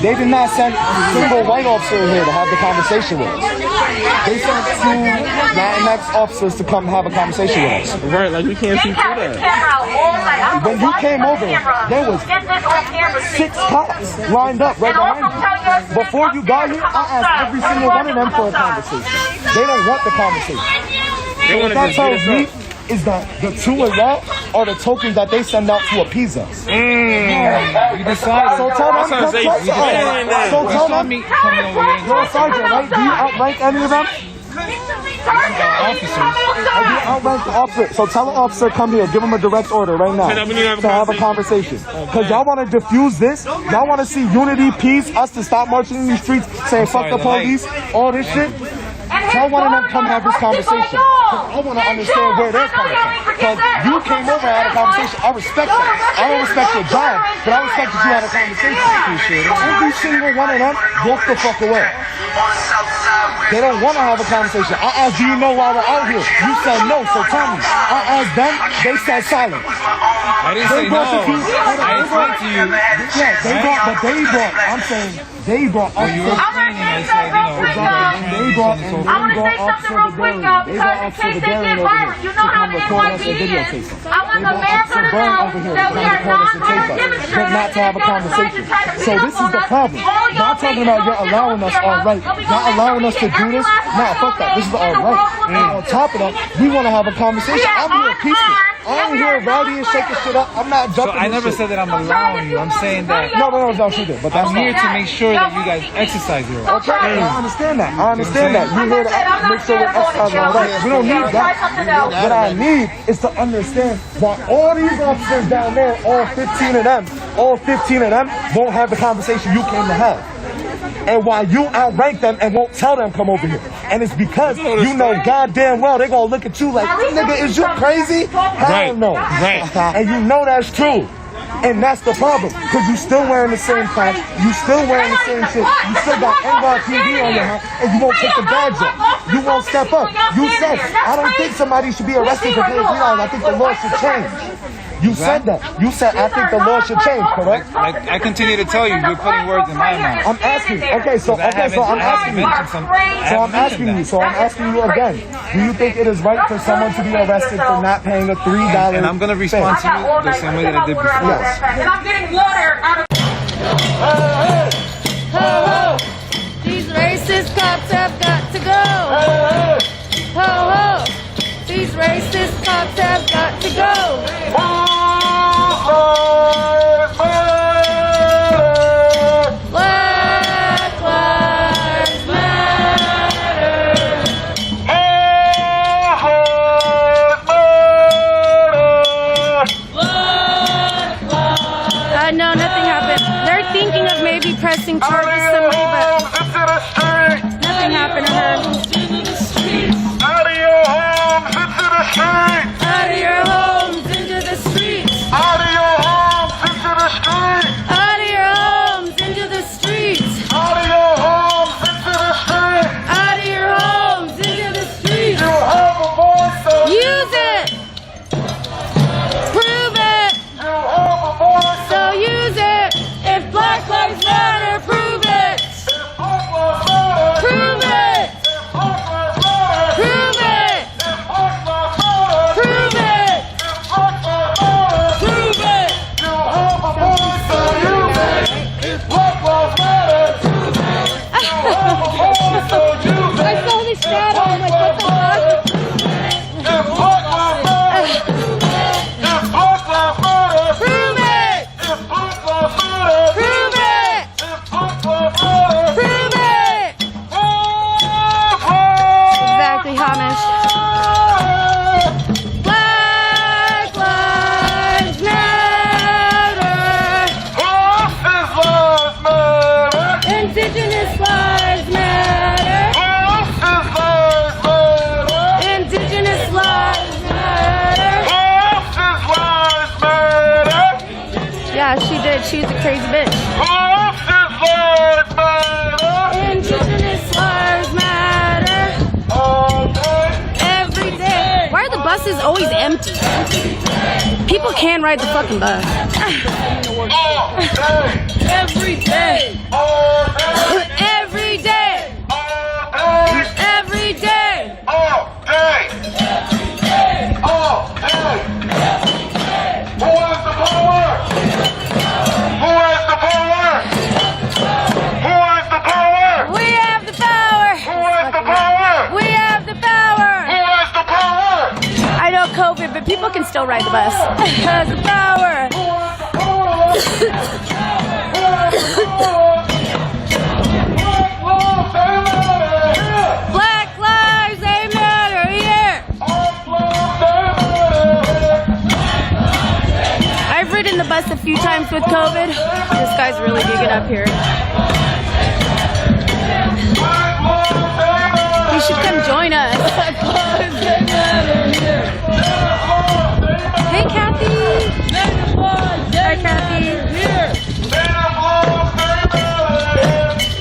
They did not send a single white officer here to have the conversation with us. They sent 2 Latinx officers to come have a conversation with us. Right, like we can't see through that. When you came over, there was 6 cops lined up right behind you. Before you got here, I asked every single one of them for a conversation. They don't want the conversation. So what that tells me is that the 2 of y'all are the tokens that they send out to appease us. You decided. So tell them, so tell them, you're a sergeant, right? Do you outrank any of them? Officers. Do you outrank the officer? So tell an officer, come here, give him a direct order right now to have a conversation. Because y'all want to diffuse this. Y'all want to see unity, peace, us to stop marching in these streets, saying fuck the police, all this shit. Tell one of them come have this conversation. Because I want to understand where they're coming from. Because you came over and had a conversation. I respect that. I don't respect your job, but I respect that you had a conversation. Every single one of them walk the fuck away. They don't want to have a conversation. I asked, do you know why we're out here? You said no, so tell me. I asked them, they said silent. I didn't say no. I explained to you. Yeah, they brought, I'm saying, they brought us. I said, you know, They brought, and I want to say something real quick, though, because in case they get violent, you know how the NYPD is. I want the mayor to know that we are non-violent demonstrators. but not to have a conversation. So this is the problem. Not talking about you're allowing us our right, not allowing us to do this. Nah, fuck that. This is our right. And on top of that, we want to have a conversation. I'm here peaceful. I ain't here rowdy and shaking shit up. I'm not So jumping. I never said that I'm allowing you. I'm saying that No, she did. But that's I'm here to make sure that you guys exercise your rights. Okay, I understand that. I understand that. You're here to make sure we exercise our rights. We don't need that. What I need is to understand why all these officers down there, all 15 of them, won't have the conversation you came to have. And why you outrank them and won't tell them come over here. And it's because you know goddamn well they're gonna look at you like, nigga, is you crazy? Hell no. Right. And you know that's true. And that's the problem. Because you still wearing the same patch, you still wearing the same shit, you still got NYPD on your hat, and you won't take the badge off. You won't step up. You said, I don't think somebody should be arrested for paying $3. I think the law should change. You said that. You said, I think the law should change, correct? I continue to tell you, you're putting words in my mouth. I'm asking. So I'm asking you again. Do you think it is right for someone to be arrested for not paying a $3? And I'm going to respond to you the same way that I did before. Yes. And I'm getting water out of... Ho, ho! These racist cops have got to go! Ho, ho! These racist cops have got to go! Black Lives Matter! No, nothing happened. They're thinking of maybe pressing charges somebody, but nothing happened to her. Out of your homes into the streets! Out of your homes into the streets! Out of your homes into the streets! Out of your homes into the streets! Out of your homes into the streets! Out of your homes into the streets! You have a voice, so use it! Prove it! You have a voice, so use it! If Black Lives Matter, prove it! Prove it! Prove it! Prove it! Prove it! You have a voice, so use it! If Black Lives Matter, use it! You have a voice, so use it! I saw this shadow, I'm like, what the fuck? If Black Lives Matter, if Black Lives Matter, Prove it! if Black Lives Matter, Prove it! if Black Lives Matter, Prove it! Exactly, Hamish. Black Lives Matter! Racist lives matter! Indigenous lives matter! Racist lives matter! Indigenous lives matter! Racist lives matter! Yeah, she did. She was a crazy bitch. Racist lives matter! Indigenous lives matter! All day! Every day! Why are the buses always empty? People can ride the fucking bus. All day! Every day! All day! Every day! All day! Every day! All day! All day! Who has the power? Who has the power? Who has the power? We have the power! Who has the power? We have the power! Who has the power? I know COVID, but people can still ride the bus. Has the power! Black lives, they matter here! I've ridden the bus a few times with COVID. This guy's really digging up here. You should come join us. Hey, Kathy. Hi, Kathy.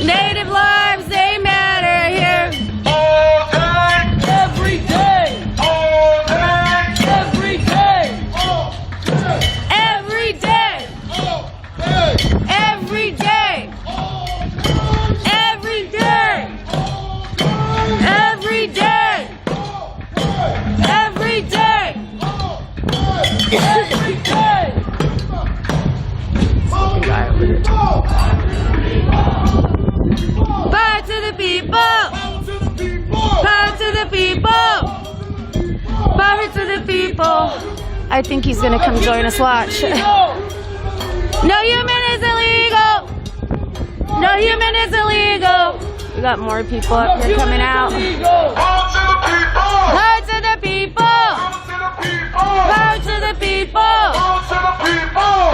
Native lives, they matter here. Every day! Every day. Every day. Every day. Every day. Power to the people! Power to the people! Power to the people! I think he's gonna come join us. Watch. No human is illegal! No human is illegal! We got more people up here coming out. Power to the people! Power to the people! Power to the people!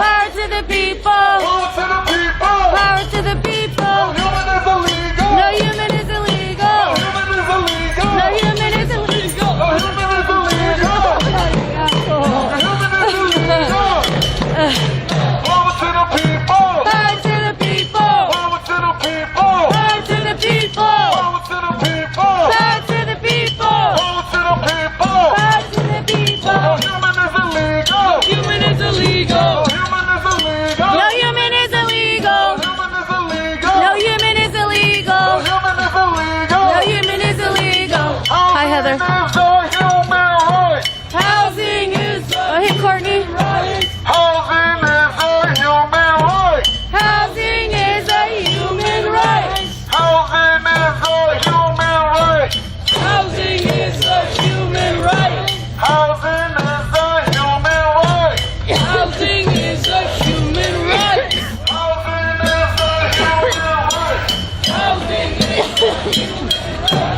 Power to the people! Power to the people! No human is illegal! No human is illegal! Power to the people! Power to the people! Power to the people! Power to the people! Power to the people! Power to the people! Power to the people! Power to the people! No human is illegal! No human is illegal! No human is illegal! No human is illegal! No human is illegal! Hi, Heather. Housing is. Oh, hey, Courtney. Housing is a human right. Housing is a human right. Housing is a human right. Housing is a human right. Housing is a human right.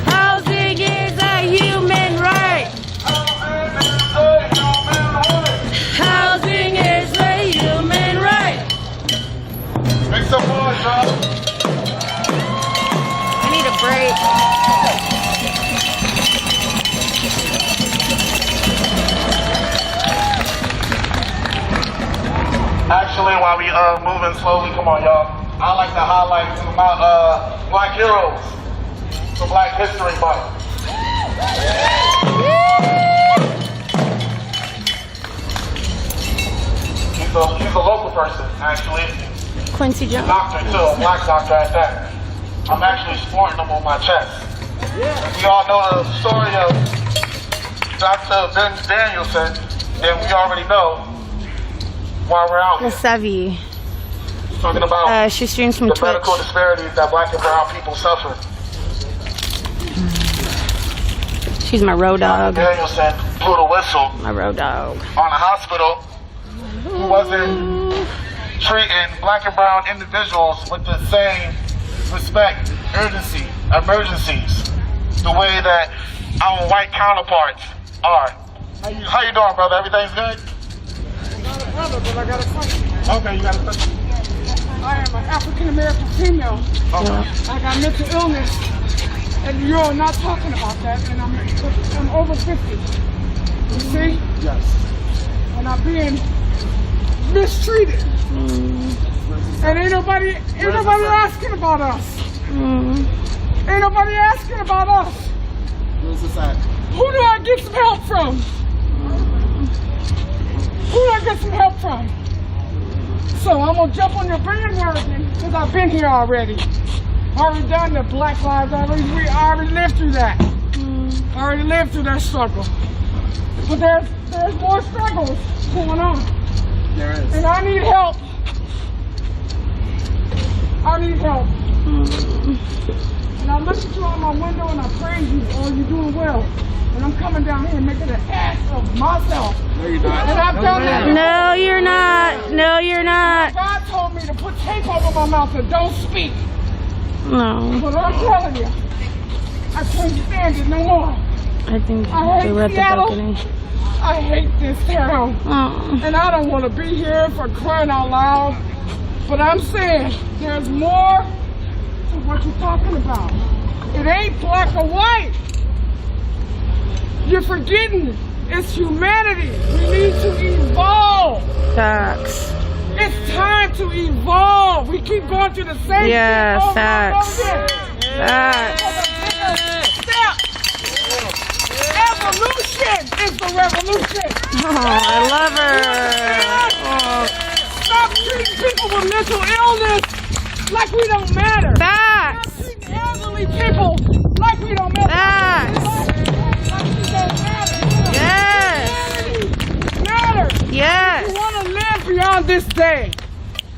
Housing is a human right. Housing is a human right. Housing is a human right. Make some noise, y'all. I need a break. Actually, while we moving slowly, come on, y'all. I like to highlight some of my black heroes for Black History Month. He's a local person, actually. Quincy Jones. Doctor too, a black doctor at that. I'm actually sporting them on my chest. We all know the story of Dr. Ben Danielson, and we already know why we're out here. Lasavi. Talking about she streams from the Twitch. medical disparities that black and brown people suffer. She's my road dog. Danielson blew the whistle My road dog. on a hospital who wasn't treating black and brown individuals with the same respect, urgency, emergencies, the way that our white counterparts are. How you doing, brother? Everything's good? Not a brother, but I got a question. Okay, you got a question? I am an African-American female. Okay. I got mental illness, and you're not talking about that, and I'm over 50. You see? Yes. And I'm being mistreated. And ain't nobody asking about us. Ain't nobody asking about us. Where's this at? Who do I get some help from? Who do I get some help from? So I'm gonna jump on your bandwagon because I've been here already. I already done the Black Lives. I already lived through that. I already lived through that struggle. But there's more struggles going on. There is. And I need help. I need help. And I look at you out my window and I praise you. Oh, you're doing well. And I'm coming down here and making an ass of myself. No, you're not. And I've done that. No, you're not. No, you're not. God told me to put tape over my mouth and don't speak. No. But I'm telling you, I can't stand it no more. I think I they were hate at the Seattle. balcony. I hate this town. And I don't want to be here for crying out loud. But I'm saying there's more to what you're talking about. It ain't black or white. You're forgetting it's humanity. We need to evolve. Facts. It's time to evolve. We keep going through the same Yeah, shit over facts. and over again. Facts. Step. Evolution is the revolution. Oh, I love her. Oh. Stop treating people with mental illness like we don't matter. Facts. Y'all treat elderly people like we don't matter. Facts. Like we don't matter. Yes. Matter. Yes. If you want to live beyond this day,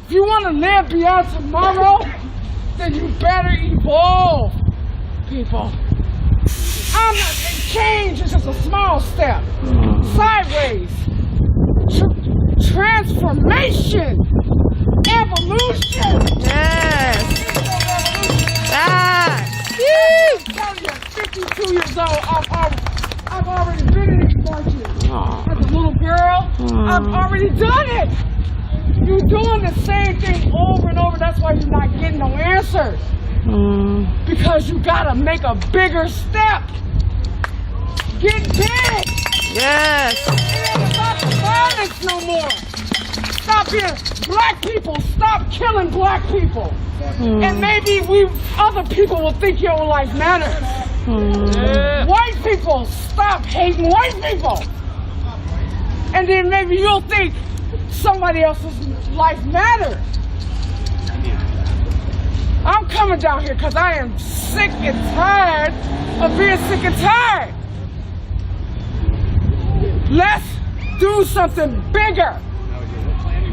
if you want to live beyond tomorrow, then you better evolve, people. Change is just a small step. Sideways. Transformation. Evolution. Yes. Facts. I'm telling you, at 52 years old, I've already been in these marches. As a little girl, I've already done it. You're doing the same thing over and over. That's why you're not getting no answers. Because you gotta make a bigger step. Get big. Yes. It ain't about the violence no more. Stop being black people. Stop killing black people. And maybe other people will think your life matters. White people, stop hating white people. And then maybe you'll think somebody else's life matters. I'm coming down here because I am sick and tired of being sick and tired. Let's do something bigger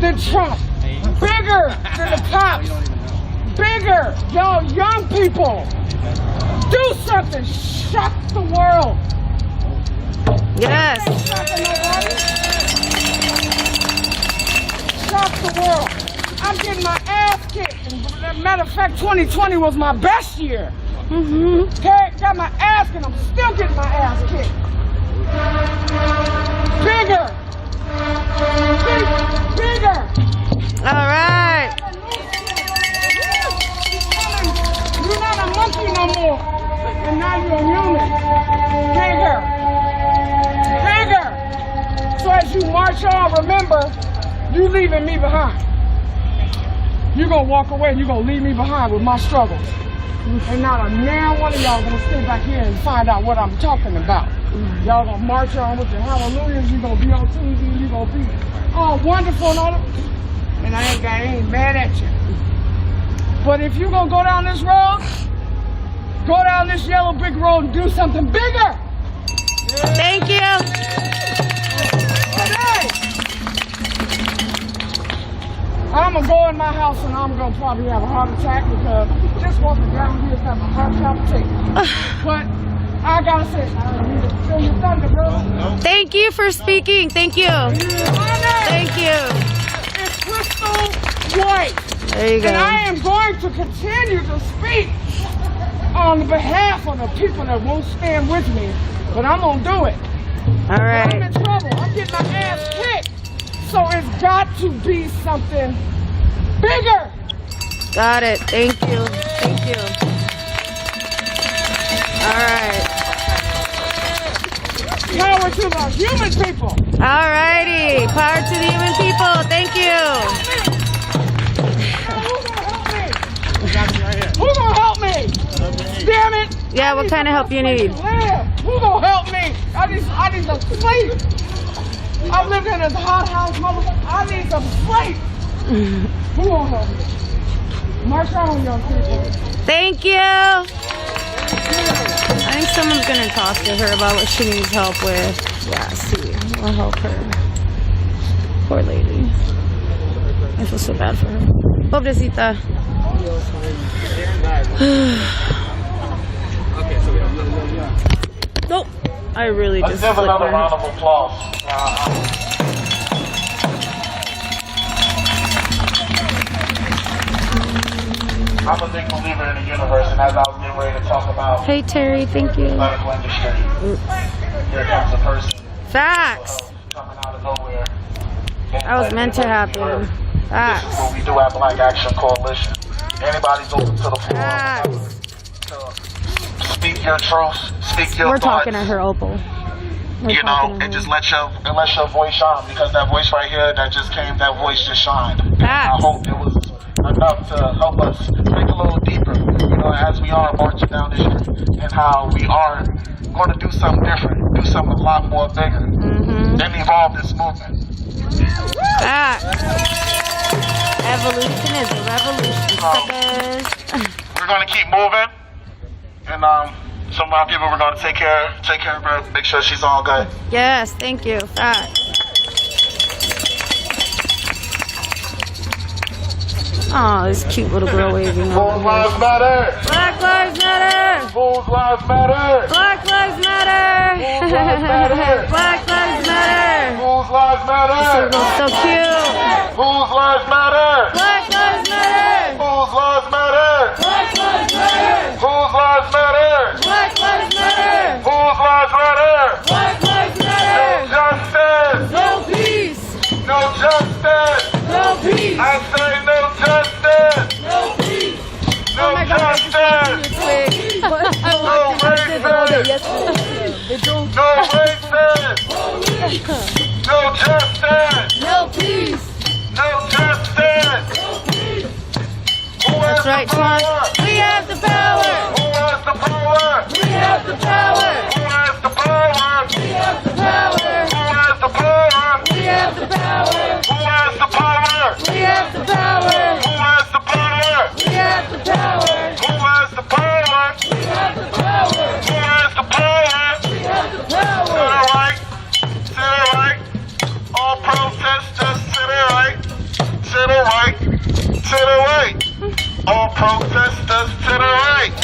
than Trump, bigger than the cops, bigger, y'all young people. Do something, shock the world. Yes. Shock the world. I'm getting my ass kicked. Matter of fact, 2020 was my best year. Okay, got my ass kicked. I'm still getting my ass kicked. Bigger. Bigger. All right. You're not a monkey no more. And now you're a human. Bigger. Bigger. So as you march on, remember, you leaving me behind. You're going to walk away and you're going to leave me behind with my struggles. And not a damn one of y'all going to stay back here and find out what I'm talking about. Y'all going to march on with your hallelujahs. You're going to be on TV. You're going to be all wonderful and all that. And I ain't mad at you. But if you're going to go down this road, go down this yellow brick road and do something bigger. Thank you. I'm going to go in my house and I'm going to probably have a heart attack because just walking down here is having a heart palpitation. But I got to say, I need to feel your thunder, bro. Thank you for speaking. Thank you. Thank you. It's crystal white. There you go. And I am going to continue to speak on behalf of the people that won't stand with me, but I'm going to do it. All right. I'm in trouble. I'm getting my ass kicked. So it's got to be something bigger. Got it. Thank you. Thank you. All right. Power to the human people. All righty. Power to the human people. Thank you. Who's gonna help me? Damn it! Yeah, what kind of help you need? Who's gonna help me? I need some sleep. I'm living in this hot house, motherfucker. I need some sleep. Who gonna help me? March on, young people. Thank you. I think someone's gonna talk to her about what she needs help with. Yeah, see, we'll help her. Poor lady. I feel so bad for her. Pobrecita. Nope. I really just Let's give flipped another her. round of applause. I'm a big believer in the universe, and as I was getting ready to talk about Hey Terry, thank you. the medical industry, here comes a person Facts. coming out of nowhere. That was meant to happen. This is Facts. what we do at Black Action Coalition. Anybody's open to the floor. Facts. Speak your truth, speak your We're thoughts. talking at her, Opal. We're You know, talking to and her. just let your voice shine, because that voice right here that just came, that voice just shined. And I hope it was enough to help us think a little deeper, you know, as we are marching down the street, and how we are going to do something different, do something a lot more bigger, and evolve this movement. Facts. Evolution is a revolution, suckers. We're gonna keep moving, and some of our people we're gonna take care of her, make sure she's all good. Yes, thank you. Facts. Oh, this cute little girl waving. Fools lives matter. Black lives matter. Fools lives matter. Black lives matter. Fools lives matter. Black lives matter. Fools lives matter. This circle's so cute. Fools lives matter. Black lives matter. Fools lives matter. Black lives matter. Fools lives matter. Black lives matter. Fools lives matter. Black lives matter. No justice. No peace. No justice. No peace. I say no justice. No peace. No justice. No racist. No racist. No justice. No peace. No justice. That's right, Swan. We have the power. Who has the power? We have the power. Who has the power? We have the power. Who has the power? We have the power. Who has the power? We have the power. Who has the power? We have the power. Who has the power? We have the power. Who has the power? We have the To power. the right. To the right. All protesters to the right. To the right. To the right. All protesters to the right.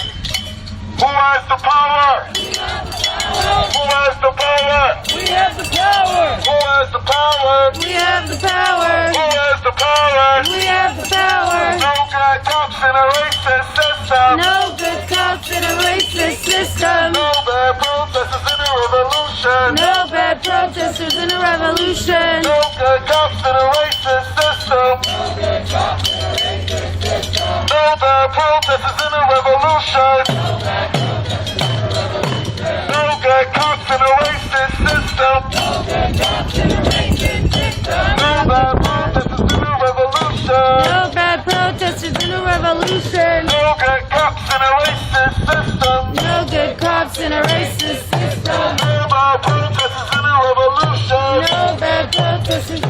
Who has the power? Who has the power? We have the power. Who has the power? We have the power. Who has the power? We have the power. No good cops in a racist system. No good cops in a racist system. No bad protesters in a revolution. No bad protesters in a revolution. No good cops in a racist system. No bad protesters in a revolution. No good cops in a racist system. No bad protesters in a revolution. No bad protesters in a revolution. No good cops in a racist system. No good cops in a racist system. No bad protesters in a revolution. No bad protesters.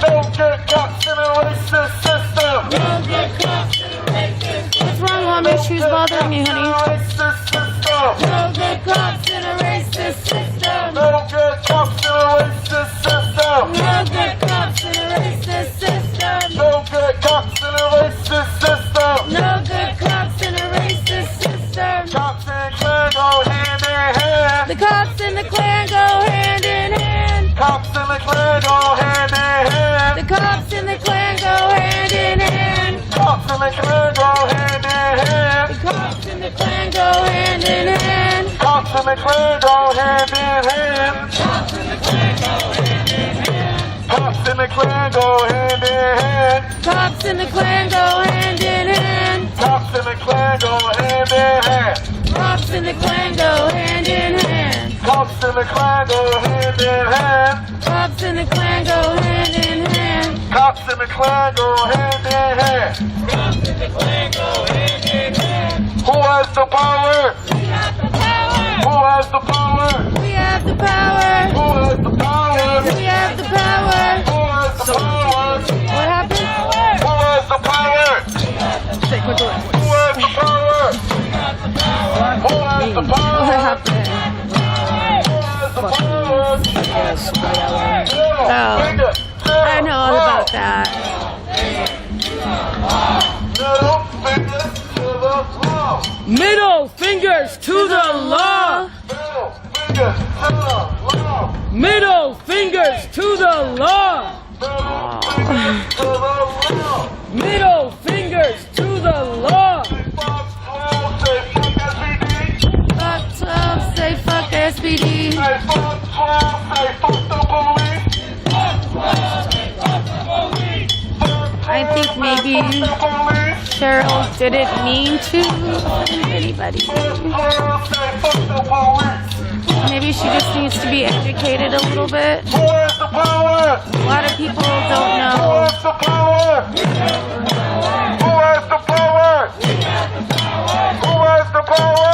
No good cops in a racist system. No good cops in a racist system. What's wrong, Mom? Your shoes bothering me, honey. Racist system. No good cops in a racist system. No good cops in a racist system. No good cops in a racist system. No good cops in a racist system. No good cops in a racist system. Cops and Klan go hand in hand. The cops and the Klan go hand in hand. Cops and the Klan go hand in hand. The cops and the Klan go hand in hand. Cops and the Klan go hand in hand. The cops and the Klan go hand in hand. Cops and the Klan go hand in hand. Cops and the Klan go hand in hand. Cops and the Klan go hand in hand. Cops and the Klan go hand in hand. Cops and the Klan go hand in hand. Cops and the Klan go hand in hand. Cops and the Klan go hand in hand. Cops and the Klan go hand in hand. Cops and the Klan go hand in hand. Cops and the Klan go hand in hand. Who has the power? We have the power. Who has the power? We have the power. Who has the power? We have the power. Who has the power? What happened? Who has the power? Who has the power? Who has the power? What happened? Oh, I know all about that. Middle fingers to the law. Middle fingers to the law. Middle fingers to the law. Fuck 12, say fuck SPD. I think maybe Cheryl didn't mean to offend anybody. Maybe she just needs to be educated a little bit. Who has the power? A lot of people don't know. Who has the power? Who has the power? Who has the power?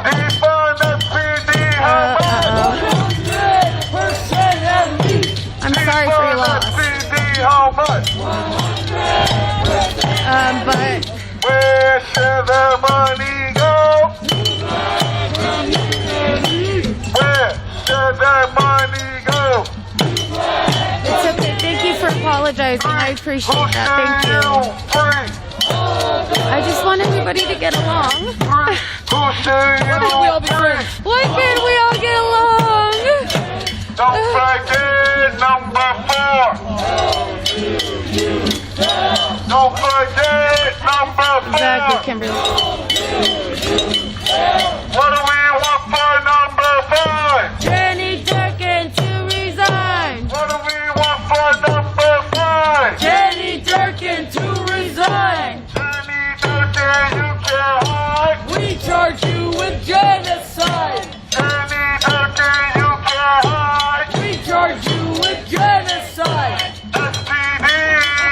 Defund SPD. I'm sorry for your loss. SPD, how much? But where should the money go? Where should the money go? it's okay. Thank you for apologizing. I appreciate that. Thank you. I just want everybody to get along. Why can't we all be friends? Why can't we all get along? Don't forget number 4. Don't forget number 4. Exactly, Kimberly. What do we want for number 5? Jenny Durkin to resign. What do we want for number 5? Jenny Durkin to resign. Jenny Durkin, you can't hide. We charge you with genocide. Jenny Durkin, you can't hide. We charge you with genocide. SPD,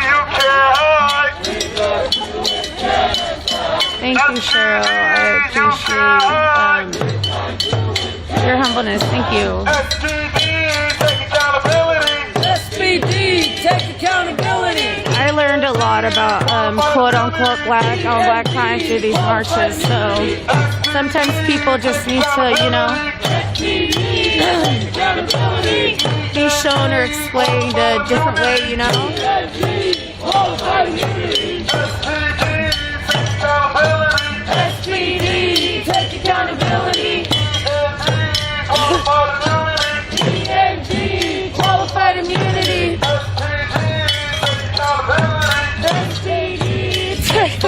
you can't hide. Thank you, Cheryl. I appreciate your humbleness. Thank you. SPD, take accountability. SPD, take accountability. I learned a lot about quote unquote black on black crime through these marches. So sometimes people just need to, you know, be shown or explained a different way, you know. SPD, take accountability. END, qualified immunity. SPD, take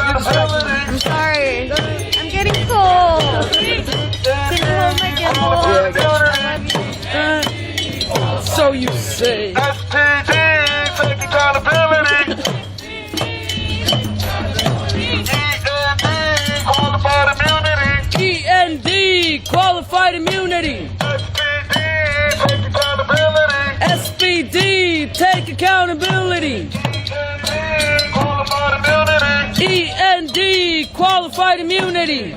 I'm sorry. I'm getting cold. Can you hold my gimbal? So you say. SPD, take accountability. END, qualified immunity. SPD, take accountability. END, qualified immunity.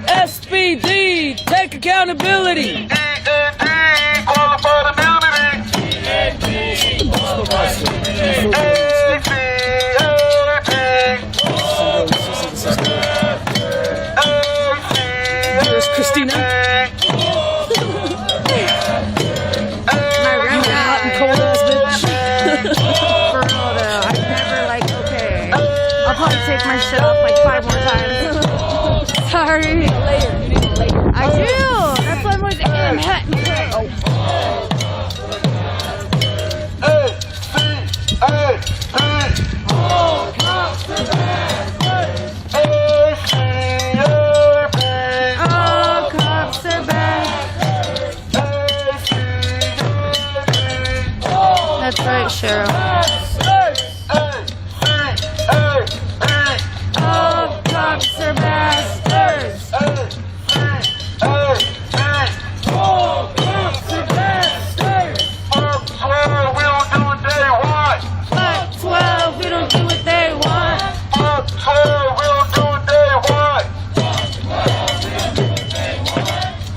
SPD, take accountability. Here's Christina. My room hot and cold ass bitch. For real though, I never like, okay. I'll probably take my shit off like 5 more times. Sorry. I do. That's why I'm always I'm hot and cold. All cops are bad. All cops are bad. That's right, Cheryl. All cops are bastards. All cops are bastards. Fuck 12, we don't do what they want. Fuck 12, we don't do what they want. Fuck 12, we don't do what they want.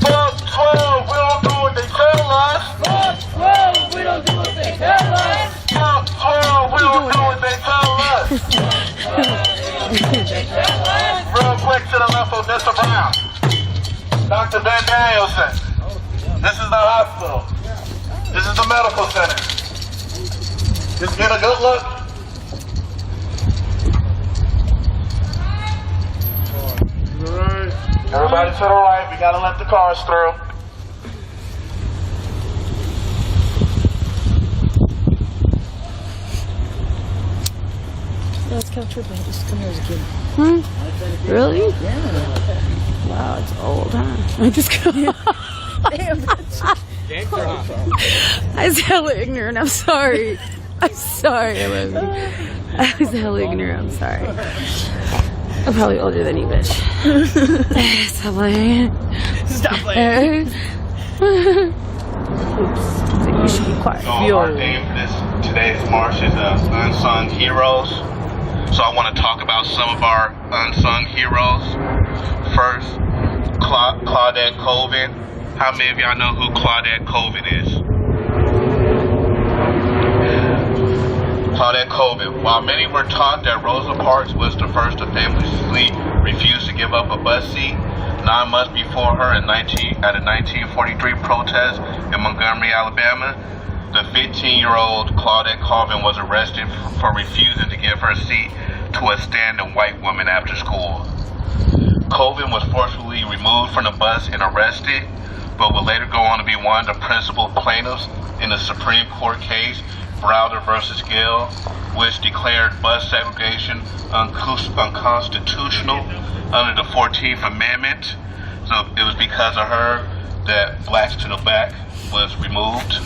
Fuck 12, we don't do what they tell us. Fuck 12, we don't do what they tell us. Fuck 12, we don't do what they tell us. Real quick to the left of Mr. Brown. Dr. Ben Danielson. This is the hospital. This is the medical center. Just get a good look. Everybody to the right. We gotta let the cars through. Let's come trip. I just come here as a kid. Really? Yeah. Wow, it's old, huh? I'm just kidding. I was hella ignorant. I'm sorry. I'm sorry. I was hella ignorant. I'm sorry. I'm probably older than you, bitch. Stop playing. Stop playing. You should be quiet. So our theme for today's march is unsung heroes. So I want to talk about some of our unsung heroes. First, Claudette Colvin. How many of y'all know who Claudette Colvin is? Claudette Colvin. While many were taught that Rosa Parks was the first to famously refuse to give up a bus seat, 9 months before her at a 1943 protest in Montgomery, Alabama, the 15-year-old Claudette Colvin was arrested for refusing to give her seat to a standing white woman after school. Colvin was forcibly removed from the bus and arrested, but would later go on to be one of the principal plaintiffs in the Supreme Court case Browder versus Gill, which declared bus segregation unconstitutional under the 14th Amendment. So it was because of her that Blacks to the Back was removed.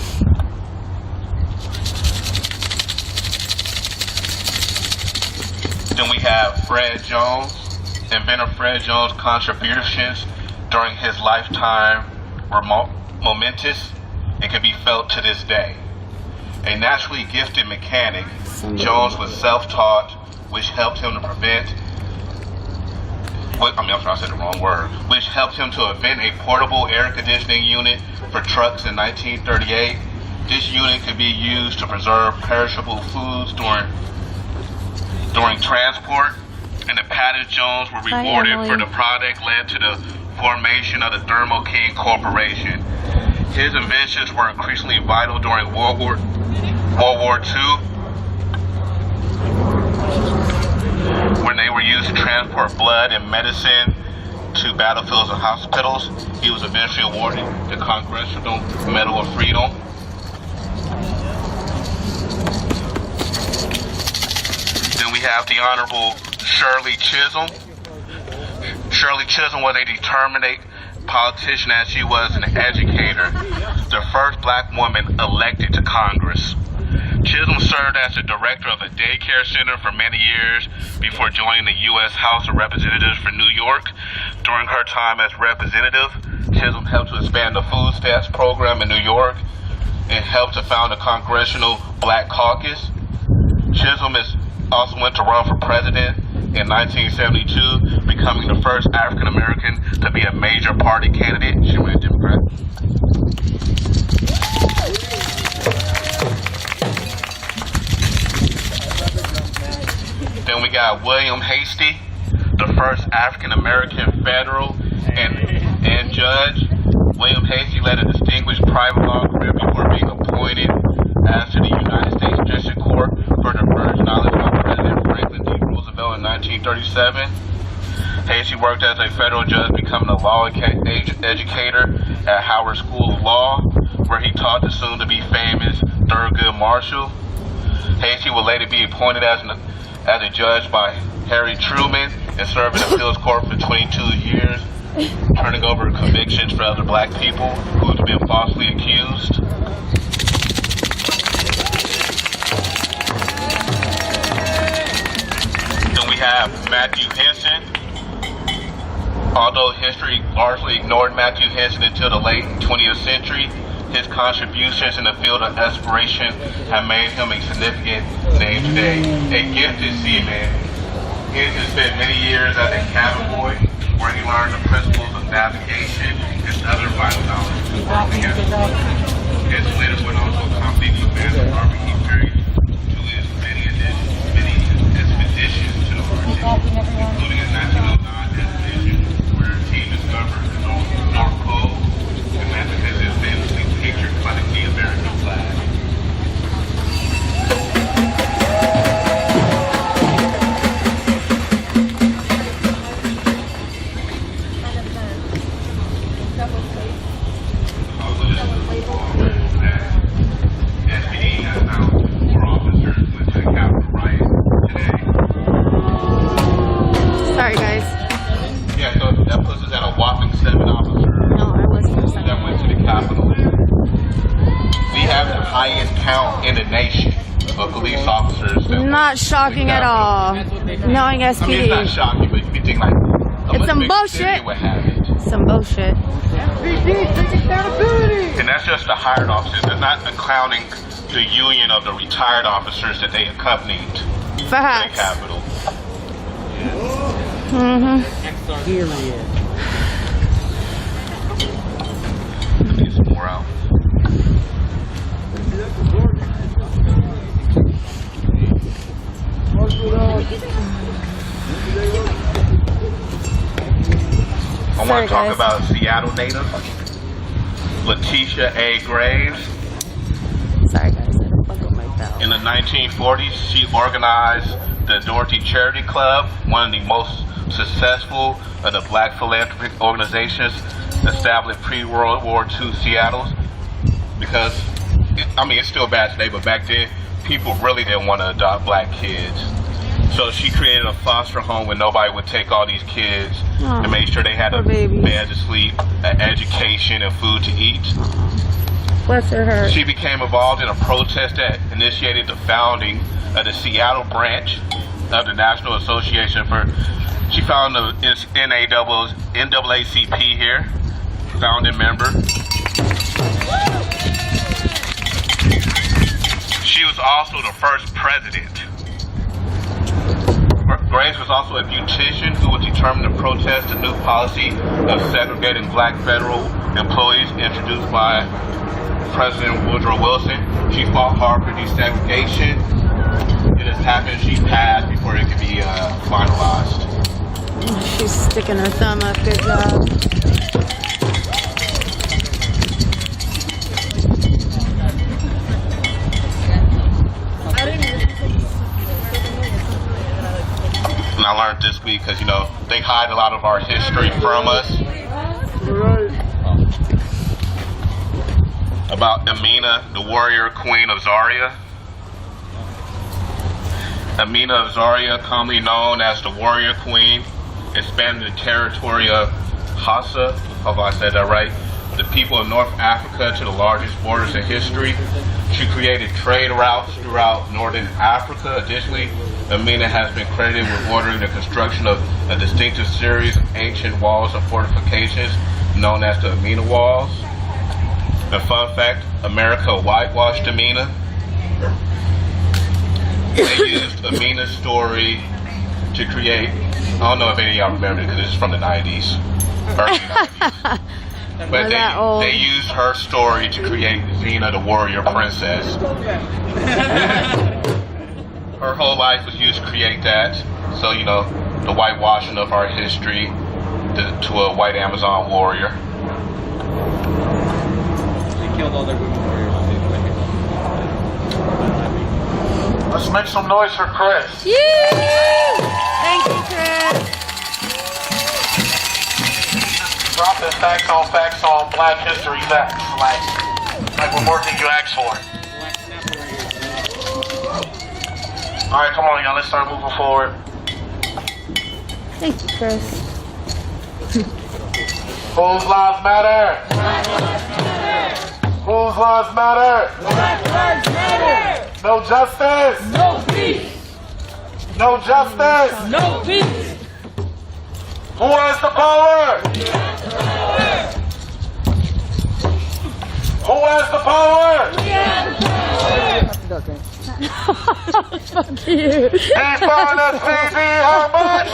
Then we have Fred Jones. Inventor Fred Jones' contributions during his lifetime were momentous and can be felt to this day. A naturally gifted mechanic, Jones was self-taught, which helped him to which helped him to invent a portable air conditioning unit for trucks in 1938. This unit could be used to preserve perishable foods during transport, and the Patton Jones were rewarded for the product led to the formation of the Thermo King Corporation. His inventions were increasingly vital during World War II, when they were used to transport blood and medicine to battlefields and hospitals. He was eventually awarded the Congressional Medal of Freedom. Then we have the Honorable Shirley Chisholm. Shirley Chisholm was a determined politician as she was an educator, the first black woman elected to Congress. Chisholm served as the director of a daycare center for many years before joining the U.S. House of Representatives for New York. During her time as representative, Chisholm helped to expand the food stamps program in New York and helped to found the Congressional Black Caucus. Chisholm also went to run for president in 1972, becoming the first African American to be a major party candidate. She went Democrat. Then we got William Hastie, the first African American federal and judge. William Hastie led a distinguished private law career before being appointed as to the United States District Court for the Virgin Islands by President Franklin D. Roosevelt in 1937. Hastie worked as a federal judge, becoming a law educator at Howard School of Law, where he taught the soon-to-be famous Thurgood Marshall. Hastie would later be appointed as a judge by Harry Truman and served in the appeals court for 22 years, turning over convictions for other black people who had been falsely accused. Then we have Matthew Henson. Although history largely ignored Matthew Henson until the late 20th century, his contributions in the field of exploration have made him a significant name today. A gifted seaman, Henson spent many years as a cabin boy, where he learned the principles of navigation and other vital knowledge to work together. Henson later went on to accompany the American Army Keith to his many expeditions to the Arctic, including his 1909 expedition, where he discovered the North Pole, and Massachusetts is famously pictured by the American flag. Sorry, guys. Yeah, so that puts us at a whopping 7 officers that went to the Capitol. We have the highest count in the nation of police officers. Not shocking at all. Knowing SPD. I mean, it's not shocking, but you think like it's some bullshit. Some bullshit. And that's just the hired officers. They're not accounting the union of the retired officers that they accompanied to the Capitol. Sorry, want to talk guys. about Seattle native, Letitia A. Graves. Sorry, guys. I don't buckle my belt. In the 1940s, she organized the Dorothy Charity Club, one of the most successful of the black philanthropic organizations established pre-World War II Seattle. Because, it's still bad today, but back then, people really didn't want to adopt black kids. So she created a foster home where nobody would take all these kids and make sure they had a bed to sleep, an education, and food to eat. Bless her heart. She became involved in a protest that initiated the founding of the Seattle branch of the National Association for. She founded the NAACP here, founding member. She was also the first president. Graves was also a beautician who was determined to protest the new policy of segregating black federal employees introduced by President Woodrow Wilson. She fought hard for desegregation. It has happened. She passed before it could be finalized. She's sticking her thumb up. Good job. And I learned this week because, they hide a lot of our history from us. About Amina, the warrior queen of Zaria. Amina of Zaria, commonly known as the warrior queen, expanded the territory of Hassa, hope I said that right, the people of North Africa to the largest borders in history. She created trade routes throughout northern Africa. Additionally, Amina has been credited with ordering the construction of a distinctive series of ancient walls and fortifications known as the Amina Walls. A fun fact, America whitewashed Amina. They used Amina's story to create, I don't know if any of y'all remember it because this is from the 90s, early 90s. But they used her story to create Xena, the warrior princess. Her whole life was used to create that. So, the whitewashing of our history to a white Amazon warrior. They killed all their women warriors. Let's make some noise for Chris. Thank you, Chris. Dropping facts on Black History Facts. Like what more did you ask for? Alright, come on, y'all. Let's start moving forward. Thank you, Chris. Whose lives matter? Whose lives matter? Black lives matter. No justice. No peace. No justice. No peace. Who has the power? Who has the power? We have the power. Fuck you. He's found us, BB, how much?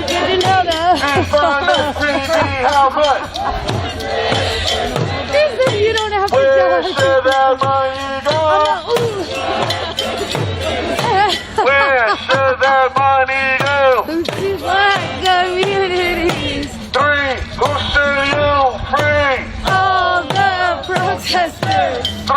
Good to know that. He's found us, BB, how much? You don't have to Where should that money go? Where should that money go? To black communities. 3, who should you free? All the protesters. 3,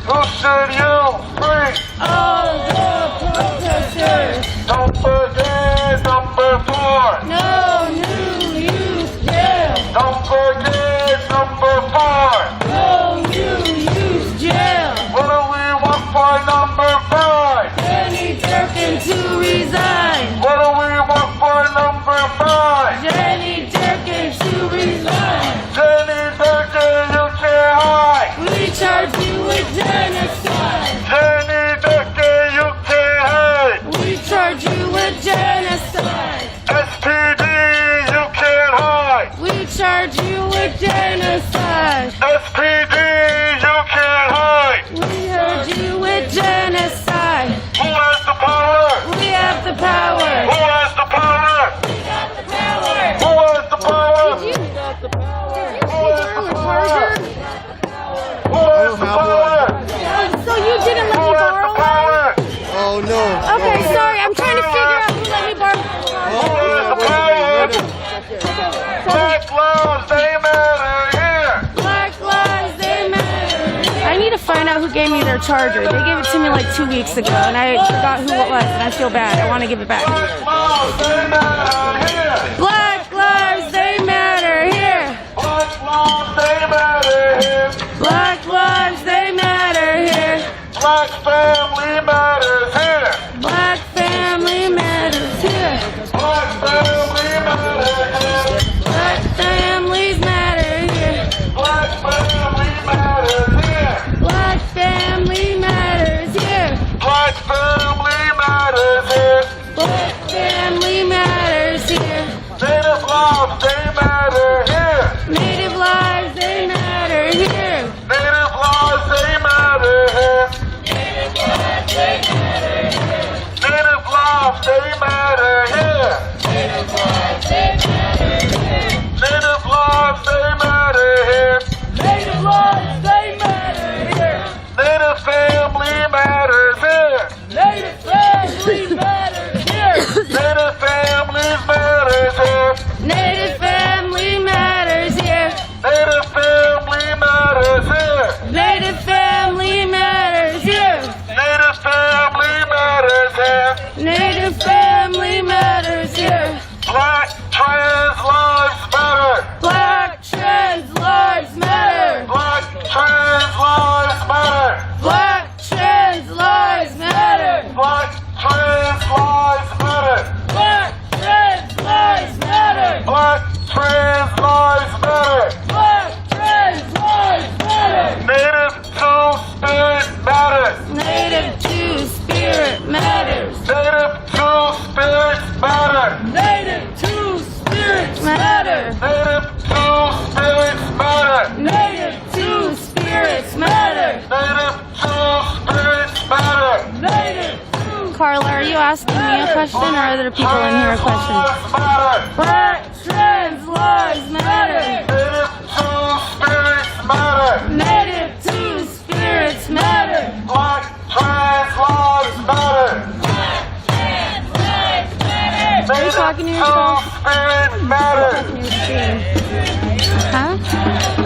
who should you free? All the protesters. Don't forget number 4. No new youth jail. Don't forget number 4. No new youth jail. What do we want for number 5? Jenny Durkin to resign. What do we want for number 5? Jenny Durkin to resign. Jenny Durkin, you can't hide. We charge you with genocide. Jenny Durkin, you can't hide. We charge you with genocide. SPD, you can't hide. We charge you with genocide. SPD, you can't hide. We heard you with genocide. Who has the power? We have the power. Who has the power? We got the power. Who has the power? Did you? Who has the power? Who has the power? So you didn't let me Who has the borrow one? power? Oh no. Okay, sorry. I'm trying to figure out who let me borrow. Who has the power? their charger. They gave it to me like 2 weeks ago, and I forgot who it was, and I feel bad. I want to give it back. Black lives, they matter here. Black lives, they matter here. Black lives, they matter here. Black family matters here. Black family matters here. Black family matters here. Black families matter here. Black family matters here. Black family matters here. Black family matters here. Black family matters here. Native lives, they matter here. Native lives, they matter here. Native lives, they matter here. Native lives, they matter here. Native lives, they matter here. Native lives, they matter here. Native lives, they matter here. Native lives, they matter here. Native family matters here. Native families matter here. Native families matters here. Native family matters here. Native family matters here. Native family matters here. Native family matters here. Native family matters here. Black trans lives matter. Black trans lives matter. Black trans lives matter. Black trans lives matter. Black trans lives matter. Black trans lives matter. Black trans lives matter. Black trans lives matter. Native two-spirit matters. Native two-spirit matters. Native two-spirits matter. Native two-spirits matter. Native two-spirits matter. Native two-spirits matter. Native two-spirits matter. Native Carla, are you asking me a question or are there people in here a question? Black trans lives matter. Native two-spirits matter. Native two-spirits matter. Black trans lives matter. Are you talking to yourself? Two-spirit matter. Huh?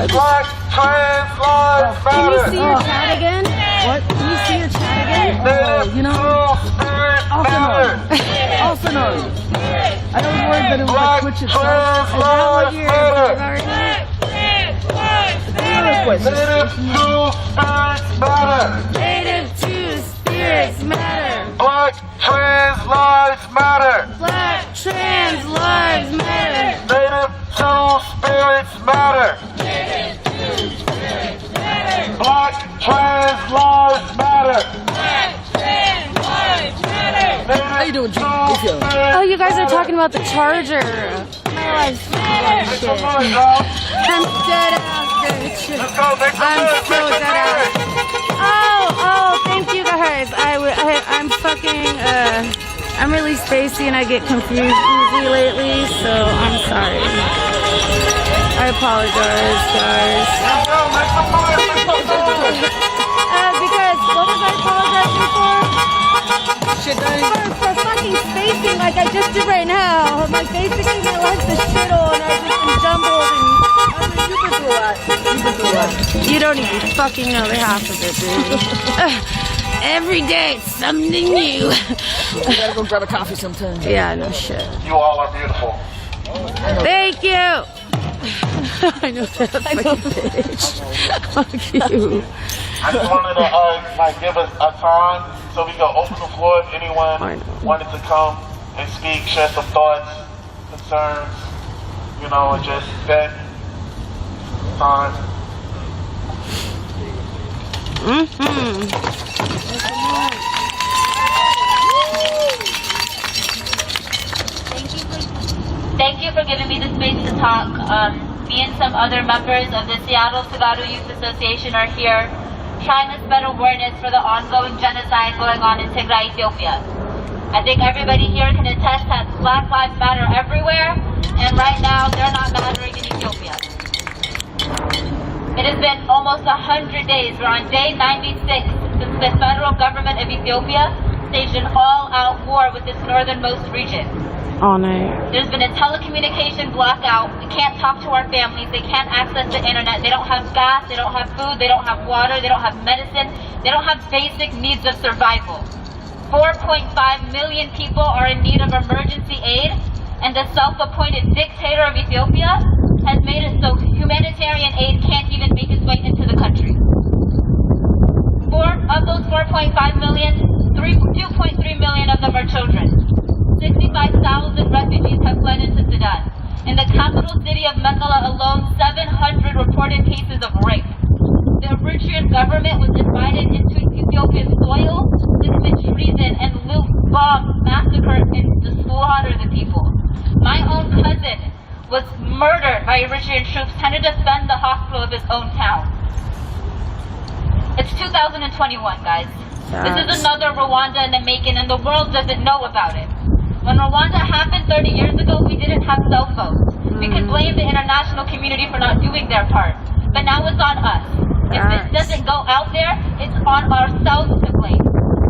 Black trans lives Can you matter. see your chat again? What? Can you see your chat again? Native you know, two-spirit matter. also know. I was worried that it was Black like Twitch itself. trans Is that what lives you're matter. right now? Native two-spirits matter. Native two-spirits matter. Black trans lives matter. Black trans lives matter. Native two-spirits matter. Black trans lives matter. How you doing, G? Oh, you guys are talking about the charger. My life's shit. I'm dead ass, bitch. I'm so dead ass. Oh, thank you guys. I'm fucking, I'm really spacey and I get confused easily lately, so I'm sorry. I apologize, guys. Because, what was I apologizing for? Shit, Danny. For fucking spacing like I just did right now. Like, basically my life's a shittle and I've just been jumbled and... You've been through a lot. You've been through a lot. You don't even fucking know the half of it, dude. Every day, it's something new. You gotta go grab a coffee sometime. Yeah, no shit. You all are beautiful. Thank you. I know that fucking bitch. Fuck you. I just wanted to give us a time so we can open the floor if anyone wanted to come and speak, share some thoughts, concerns, you know, and just spend time. Thank you for giving me the space to talk. Me and some other members of the Seattle Tagadu Youth Association are here trying to spread awareness for the ongoing genocide going on in Tigray, Ethiopia. I think everybody here can attest that Black Lives Matter everywhere, and right now they're not mattering in Ethiopia. It has been almost 100 days. We're on day 96 since the federal government of Ethiopia staged an all-out war with its northernmost region. all night. There's been a telecommunication blackout. We can't talk to our families. They can't access the internet. They don't have gas. They don't have food. They don't have water. They don't have medicine. They don't have basic needs of survival. 4.5 million people are in need of emergency aid, and the self-appointed dictator of Ethiopia has made it so humanitarian aid can't even make its way into the country. Of those 4.5 million, 2.3 million of them are children. 65,000 refugees have fled into Sudan. In the capital city of Mekelle alone, 700 reported cases of rape. The Eritrean government was invited into Ethiopia's soil to commit treason and loot, bomb, massacre, and to slaughter the people. My own cousin was murdered by Eritrean troops trying to defend the hospital of his own town. It's 2021, guys. This is another Rwanda in the making, and the world doesn't know about it. When Rwanda happened 30 years ago, we didn't have cell phones. We could blame the international community for not doing their part. But now it's on us. If this doesn't go out there, it's on ourselves to blame.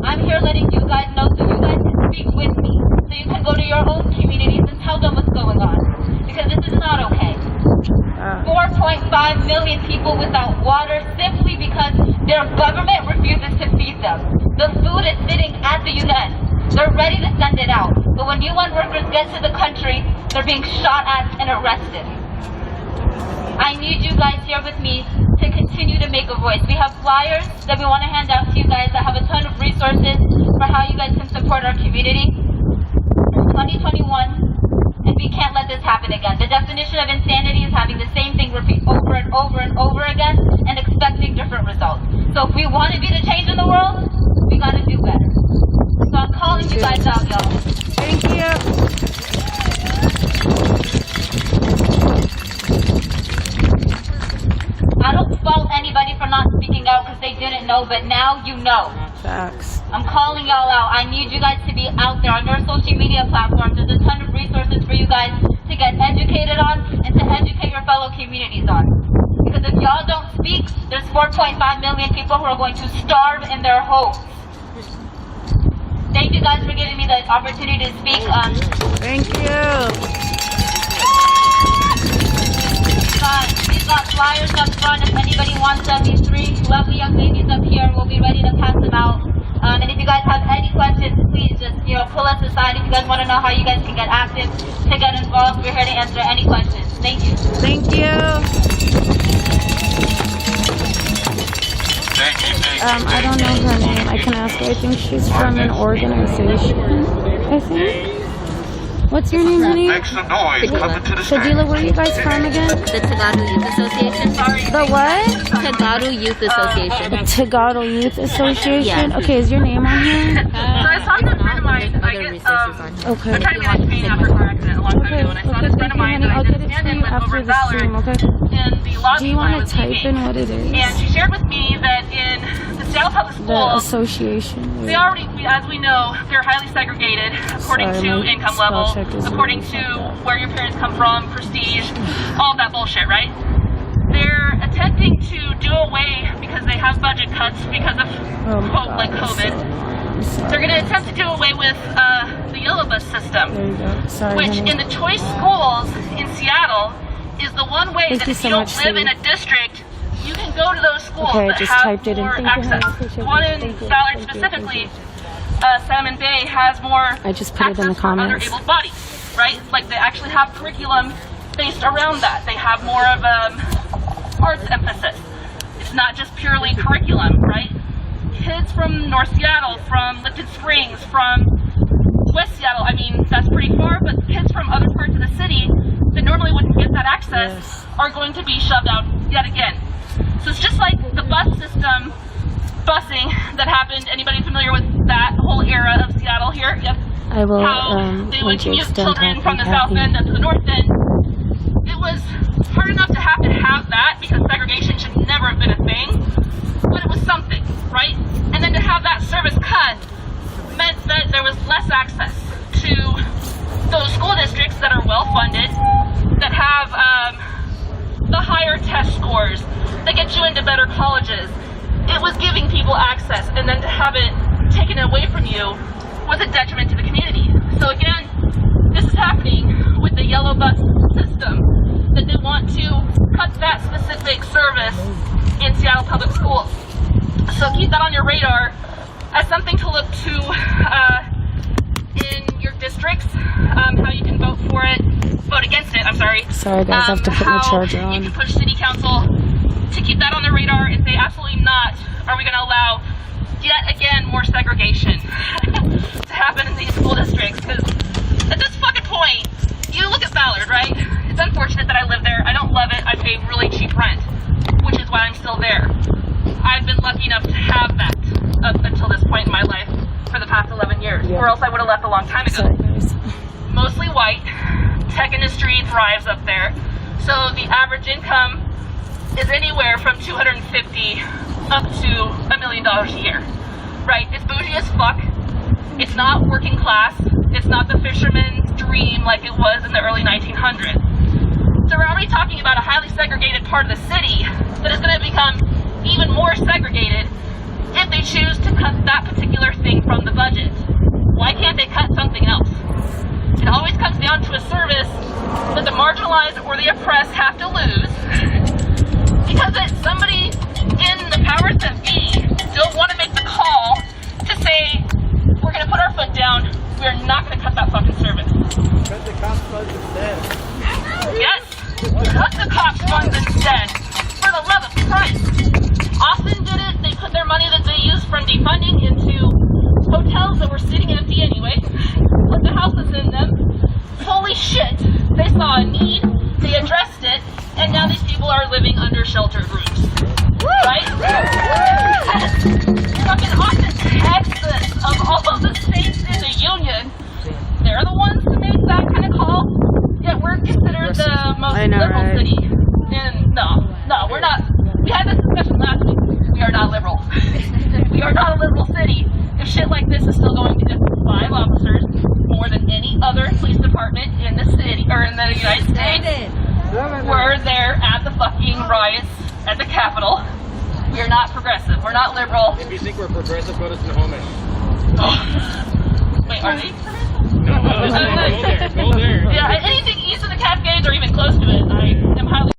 I'm here letting you guys know so you guys can speak with me. So you can go to your own communities and tell them what's going on. Because this is not okay. 4.5 million people without water simply because their government refuses to feed them. The food is sitting at the UN. They're ready to send it out. But when UN workers get to the country, they're being shot at and arrested. I need you guys here with me to continue to make a voice. We have flyers that we want to hand out to you guys that have a ton of resources for how you guys can support our community. 2021. And we can't let this happen again. The definition of insanity is having the same thing repeat over and over and over again and expecting different results. So if we want to be the change in the world, we got to do better. So I'm calling you guys out, y'all. Thank you. I don't fault anybody for not speaking out because they didn't know, but now you know. Facts. I'm calling y'all out. I need you guys to be out there on your social media platforms. There's a ton of resources for you guys to get educated on and to educate your fellow communities on. Because if y'all don't speak, there's 4.5 million people who are going to starve in their homes. Thank you guys for giving me the opportunity to speak. Thank you. We've got flyers up front if anybody wants them. These three lovely young ladies up here will be ready to pass them out. And if you guys have any questions, please just pull us aside. If you guys want to know how you guys can get active, to get involved, we're here to answer any questions. Thank you. Thank you. I don't know her name. I can ask her. I think she's from an organization. I think. What's your name, honey? Shadila, where are you guys from again? The Tagadu Youth Association. The what? Tagadu Youth Association. Tagadu Youth Association? Yeah. Okay, is your name on here? So I saw this friend of mine. I get, Okay. I'm trying to manage pain after a car accident a long time ago, and I saw this friend of mine that I I'll did get it stand to in you with after over the Valor stream, okay? in the lobby. Do you when I want was to type leaving. in what it is? And she shared with me that in the Seattle Public The Schools, association. they already, as we know, they're highly segregated according Sorry, to my income spell level, check is according really to where your parents come from, prestige, all of that bullshit, right? They're attempting to do away, because they have budget cuts because of COVID. They're going to attempt to do away with the yellow bus system, which in the choice schools in Seattle is the one way that if you don't live in a district, you can go to those schools that have more access. The one in Ballard specifically, Salmon Bay, has more I just put it in the access for other comments. able bodies, right? Like they actually have curriculum based around that. They have more of arts emphasis. It's not just purely curriculum, right? Kids from North Seattle, from Lipton Springs, from West Seattle, I mean, that's pretty far, but kids from other parts of the city that normally wouldn't get that access are going to be shoved out yet again. So it's just like the bus system, busing that happened. Anybody familiar with that whole era of Seattle here? Yep. I will, How they would commute extend children that from the from south Kathy. end up to the north end. It was hard enough to have that because segregation should never have been a thing, but it was something, right? And then to have that service cut meant that there was less access to those school districts that are well funded, that have the higher test scores, that get you into better colleges. It was giving people access, and then to have it taken away from you was a detriment to the community. So again, this is happening with the yellow bus system, that they want to cut that specific service in Seattle Public Schools. So keep that on your radar as something to look to in your districts, how you can vote for it, vote against it, I'm sorry. Sorry guys, I have to put my charger on. You can push City Council to keep that on the radar and say absolutely not are we going to allow yet again more segregation to happen in these school districts, because at this fucking point, you look at Ballard, right? It's unfortunate that I live there. I don't love it. I pay really cheap rent, which is why I'm still there. I've been lucky enough to have that up until this point in my life for the past 11 years, or else I would have left a long time ago. Mostly white. Tech industry thrives up there. So the average income is anywhere from $250 up to $1 million a year, right? It's bougie as fuck. It's not working class. It's not the fisherman's dream like it was in the early 1900s. So we're already talking about a highly segregated part of the city that is going to become even more segregated if they choose to cut that particular thing from the budget. Why can't they cut something else? It always comes down to a service that the marginalized or the oppressed have to lose because it's somebody in the powers that be don't want to make the call to say, we're going to put our foot down, we're not going to cut that fucking service. Cut the cops funds instead. Yes, cut the cops funds instead. For the love of Christ. Austin did it. They put their money that they used from defunding into hotels that were sitting empty anyway, put the houses in them. Holy shit, they saw a need, they addressed it, and now these people are living under sheltered roofs. Right? Fucking Austin, Texas, of all of the states in the union, they're the ones who made that kind of call, yet we're considered the most liberal city. And no, we're not. We had this discussion last week. We are not liberal. We are not a liberal city. If shit like this is still going to get 5 officers, more than any other police department in the city, or in the United States, were there at the fucking riots at the Capitol. We are not progressive. We're not liberal. If you think we're progressive, go to Snohomish. Wait, are they? No, go there. Go there. Yeah, anything east of the Cascades or even close to it, I am highly.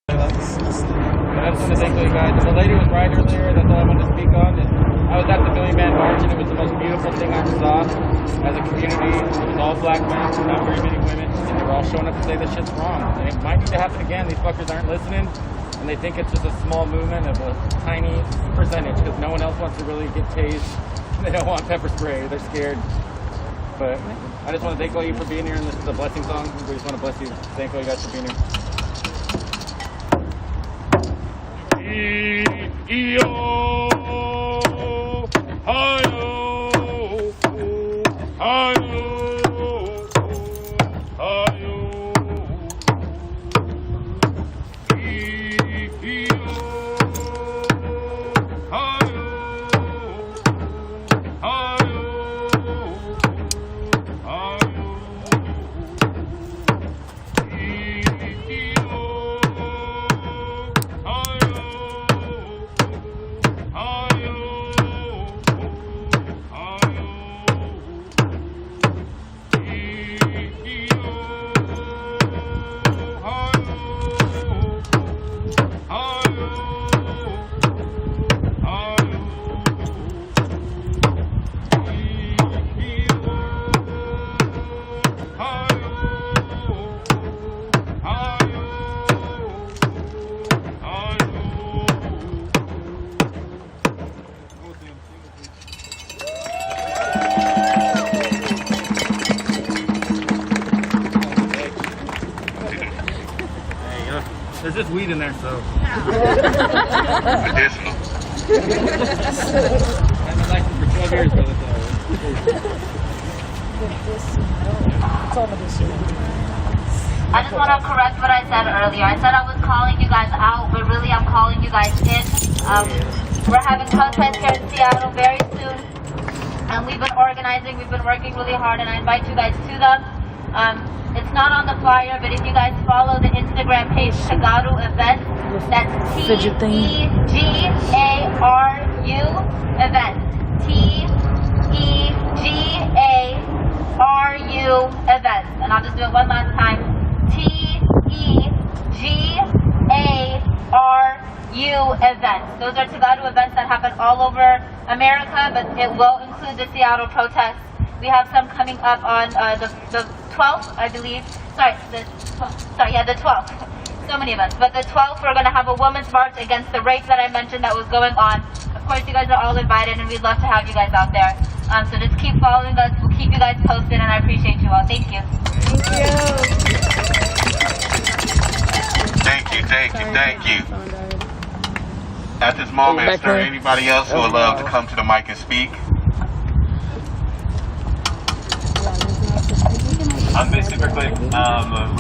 I just want to thank you guys. The lady was right earlier. That's all I wanted to speak on. I was at the Billy Man March, and it was the most beautiful thing I ever saw. As a community, it was all black men, not very many women, and they were all showing up to say this shit's wrong. And it might need to happen again. These fuckers aren't listening, and they think it's just a small movement of a tiny percentage because no one else wants to really get tased. They don't want pepper spray. They're scared. But I just want to thank all you for being here, and this is a blessing song. We just want to bless you. Thank all you guys for being here. Yo, hi-yo, hi-yo, hi-yo, hi-yo. just weed in there, so. Medicinal. I've been licensed for 12 years, brother. I just want to correct what I said earlier. I said I was calling you guys out, but really I'm calling you guys in. We're having protests here in Seattle very soon, and we've been organizing, we've been working really hard, and I invite you guys to them. It's not on the flyer, but if you guys follow the Instagram page, Tagaru Events, that's T-E-G-A-R-U Events. T-E-G-A-R-U Events. And I'll just do it one last time. T-E-G-A-R-U Events. Those are Tagaru events that happen all over America, but it will include the Seattle protests. We have some coming up on the 12th, I believe. The 12th. So many of us. But the 12th, we're going to have a women's march against the rape that I mentioned that was going on. Of course, you guys are all invited, and we'd love to have you guys out there. So just keep following us. We'll keep you guys posted, and I appreciate you all. Thank you. Thank you. At this moment, is there anybody else who would love to come to the mic and speak? Be super quick. We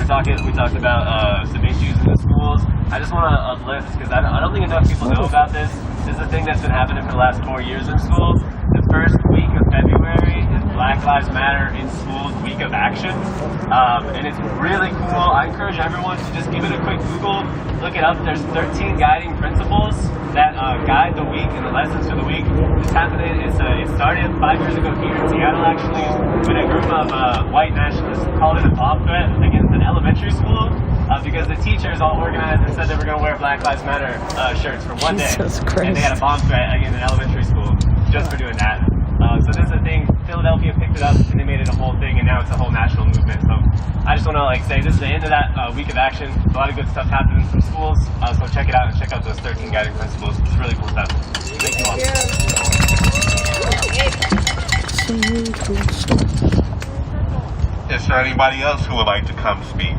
talked about some issues in the schools. I just want to uplift because I don't think enough people know about this. This is a thing that's been happening for the last 4 years in schools. The first week of February is Black Lives Matter in Schools Week of Action, and it's really cool. I encourage everyone to just give it a quick Google, look it up. There's 13 guiding principles that guide the week and the lessons for the week. It's happening. It started 5 years ago here in Seattle, actually, when a group of white nationalists called it a bomb threat against an elementary school because the teachers all organized and said they were going to wear Black Lives Matter shirts for one day, and they had a bomb threat against an elementary school just for doing that. So this is a thing. Philadelphia picked it up and they made it a whole thing, and now it's a whole national movement. So I just want to say this is the end of that week of action. A lot of good stuff happening in some schools. So check it out and check out those 13 guiding principles. It's really cool stuff. Thank you all. Is there anybody else who would like to come speak?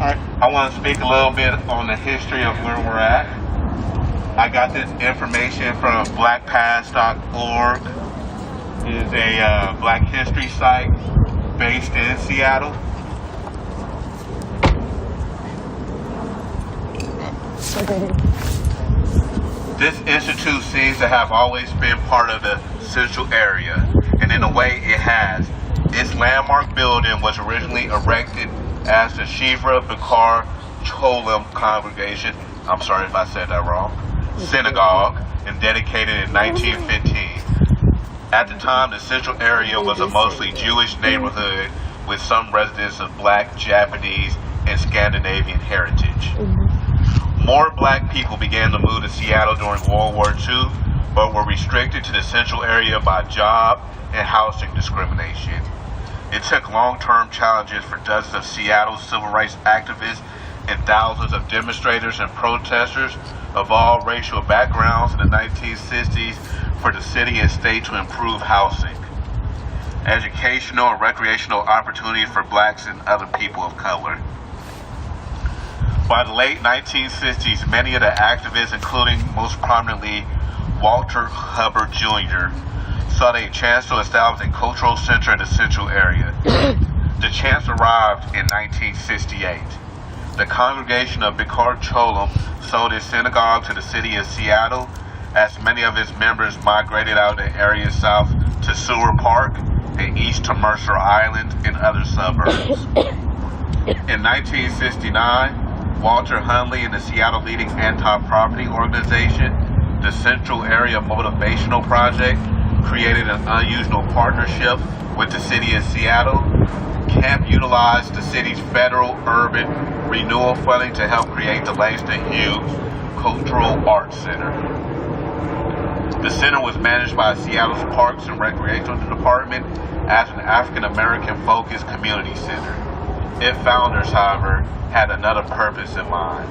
I want to speak a little bit on the history of where we're at. I got this information from blackpast.org. It is a black history site based in Seattle. This institute seems to have always been part of the central area, and in a way it has. Its landmark building was originally erected as the Shivra Bikar Cholam Congregation, I'm sorry if I said that wrong, synagogue, and dedicated in 1915. At the time, the central area was a mostly Jewish neighborhood with some residents of black, Japanese, and Scandinavian heritage. More black people began to move to Seattle during World War II, but were restricted to the central area by job and housing discrimination. It took long-term challenges for dozens of Seattle civil rights activists and thousands of demonstrators and protesters of all racial backgrounds in the 1960s for the city and state to improve housing, educational and recreational opportunities for blacks and other people of color. By the late 1960s, many of the activists, including most prominently Walter Hubbard Jr., sought a chance to establish a cultural center in the central area. The chance arrived in 1968. The congregation of Bikar Cholam sold its synagogue to the city of Seattle, as many of its members migrated out of the area south to Seward Park and east to Mercer Island and other suburbs. In 1969, Walter Hundley and the Seattle leading anti-property organization, the Central Area Motivational Project, created an unusual partnership with the city of Seattle. CAMP utilized the city's federal urban renewal funding to help create the Langston Hughes Cultural Arts Center. The center was managed by Seattle's Parks and Recreation Department as an African-American focused community center. Its founders, however, had another purpose in mind.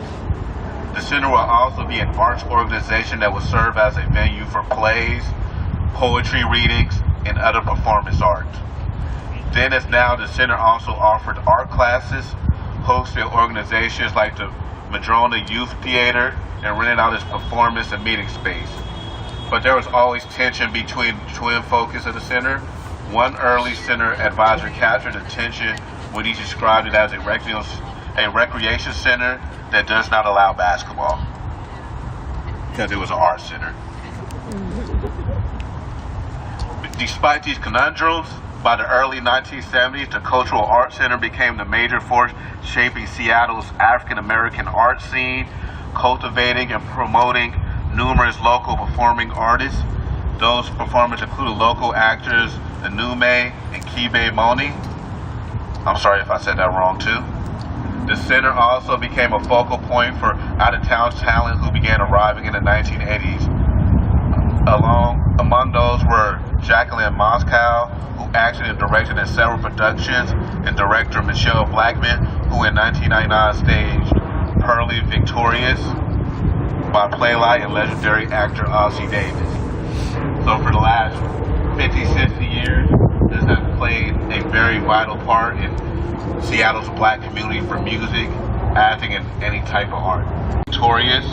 The center will also be an arts organization that will serve as a venue for plays, poetry readings, and other performance art. Then as now, the center also offered art classes, hosted organizations like the Madrona Youth Theater, and rented out its performance and meeting space. But there was always tension between the twin focus of the center. One early center advisor captured attention when he described it as a recreation center that does not allow basketball, because it was an art center. Despite these conundrums, by the early 1970s, the Cultural Arts Center became the major force shaping Seattle's African-American art scene, cultivating and promoting numerous local performing artists. Those performers included local actors Anume and Kibe Moni. I'm sorry if I said that wrong too. The center also became a focal point for out-of-town talent who began arriving in the 1980s. Among those were Jacqueline Moscow, who acted and directed in several productions, and director Michelle Blackman, who in 1999 staged Pearly Victorious by playwright and legendary actor Ossie Davis. So for the last 50, 60 years, this has played a very vital part in Seattle's black community for music, acting, and any type of art. Victorious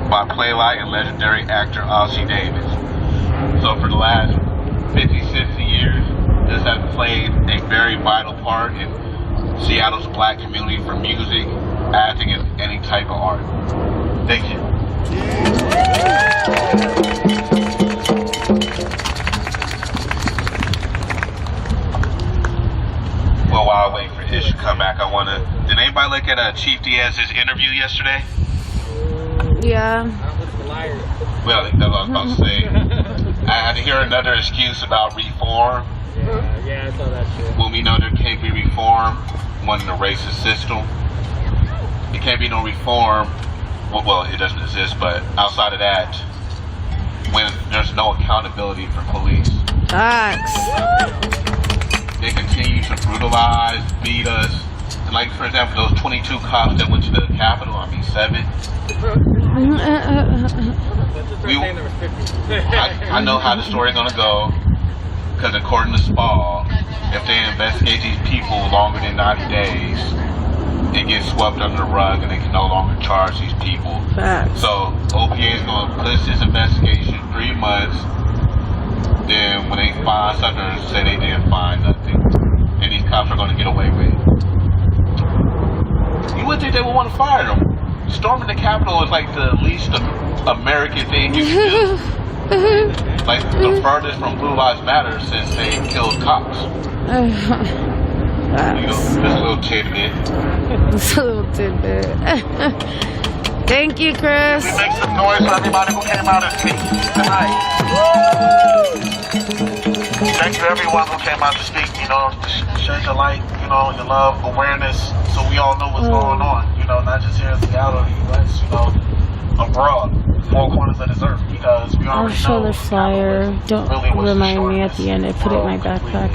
by playwright and legendary actor Ossie Davis. So for the last 50, 60 years, this has played a very vital part in Seattle's black community for music, acting, and any type of art. Thank you. Well, while I wait for Ish to come back, did anybody look at Chief Diaz's interview yesterday? Yeah. Well, that's what I was about to say. I had to hear another excuse about reform. Yeah, I saw that shit. When we know there can't be reform, one in the racist system. There can't be no reform. Well, it doesn't exist, but outside of that, when there's no accountability for police. Facts. They continue to brutalize, beat us. And like, for example, those 22 cops that went to the Capitol, 7. I know how the story's gonna go, because according to Spall, if they investigate these people longer than 90 days, it gets swept under the rug and they can no longer charge these people. Facts. So OPA is gonna push this investigation 3 months. Then when they find something, say they didn't find nothing, and these cops are gonna get away with it. You wouldn't think they would want to fire them. Storming the Capitol is like the least American thing you can do. Like the furthest from Blue Lives Matter since they killed cops. You know, just a little tidbit. Just a little tidbit. Thank you, Chris. We make some noise for everybody who came out and speak tonight. Thank you everyone who came out to speak, you know, to share your light, you know, your love, awareness, so we all know what's going on, you know, not just here in Seattle, the U.S., you know, abroad, 4 corners of this earth, because we I'll already show know the flyer. Don't really remind me at the end. I put it in my backpack.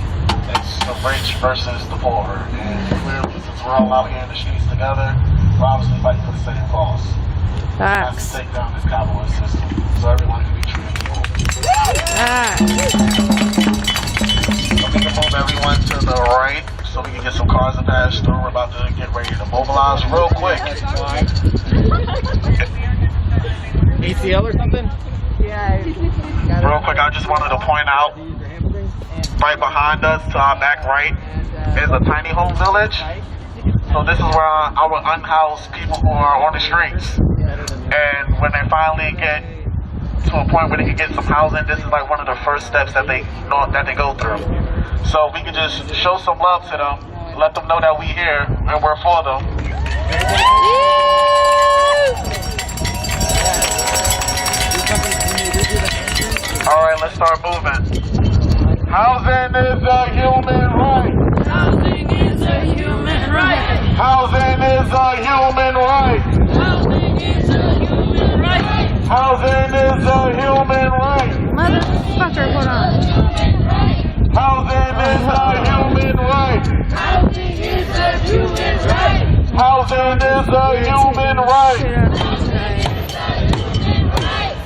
it's the rich versus the poor, and clearly, since we're all out here in the streets together, we're obviously fighting for the same cause. Facts. To take down this capitalist system, so everyone can be treated equal. So we can move everyone to the right, so we can get some cars to pass through. We're about to get ready to mobilize real quick. ACL or something? Yeah. Real quick, I just wanted to point out, right behind us to our back right is a tiny home village. So this is where our unhoused people who are on the streets. And when they finally get to a point where they can get some housing, this is like one of the first steps that they go through. So we can just show some love to them, let them know that we here and we're for them. All right, let's start moving. Housing is a human right. Housing is a human right. Housing is a human right. Housing is a human right. Housing is a human right. Motherfucker, hold on. Housing is a human right. Housing is a human right. Housing is a human right.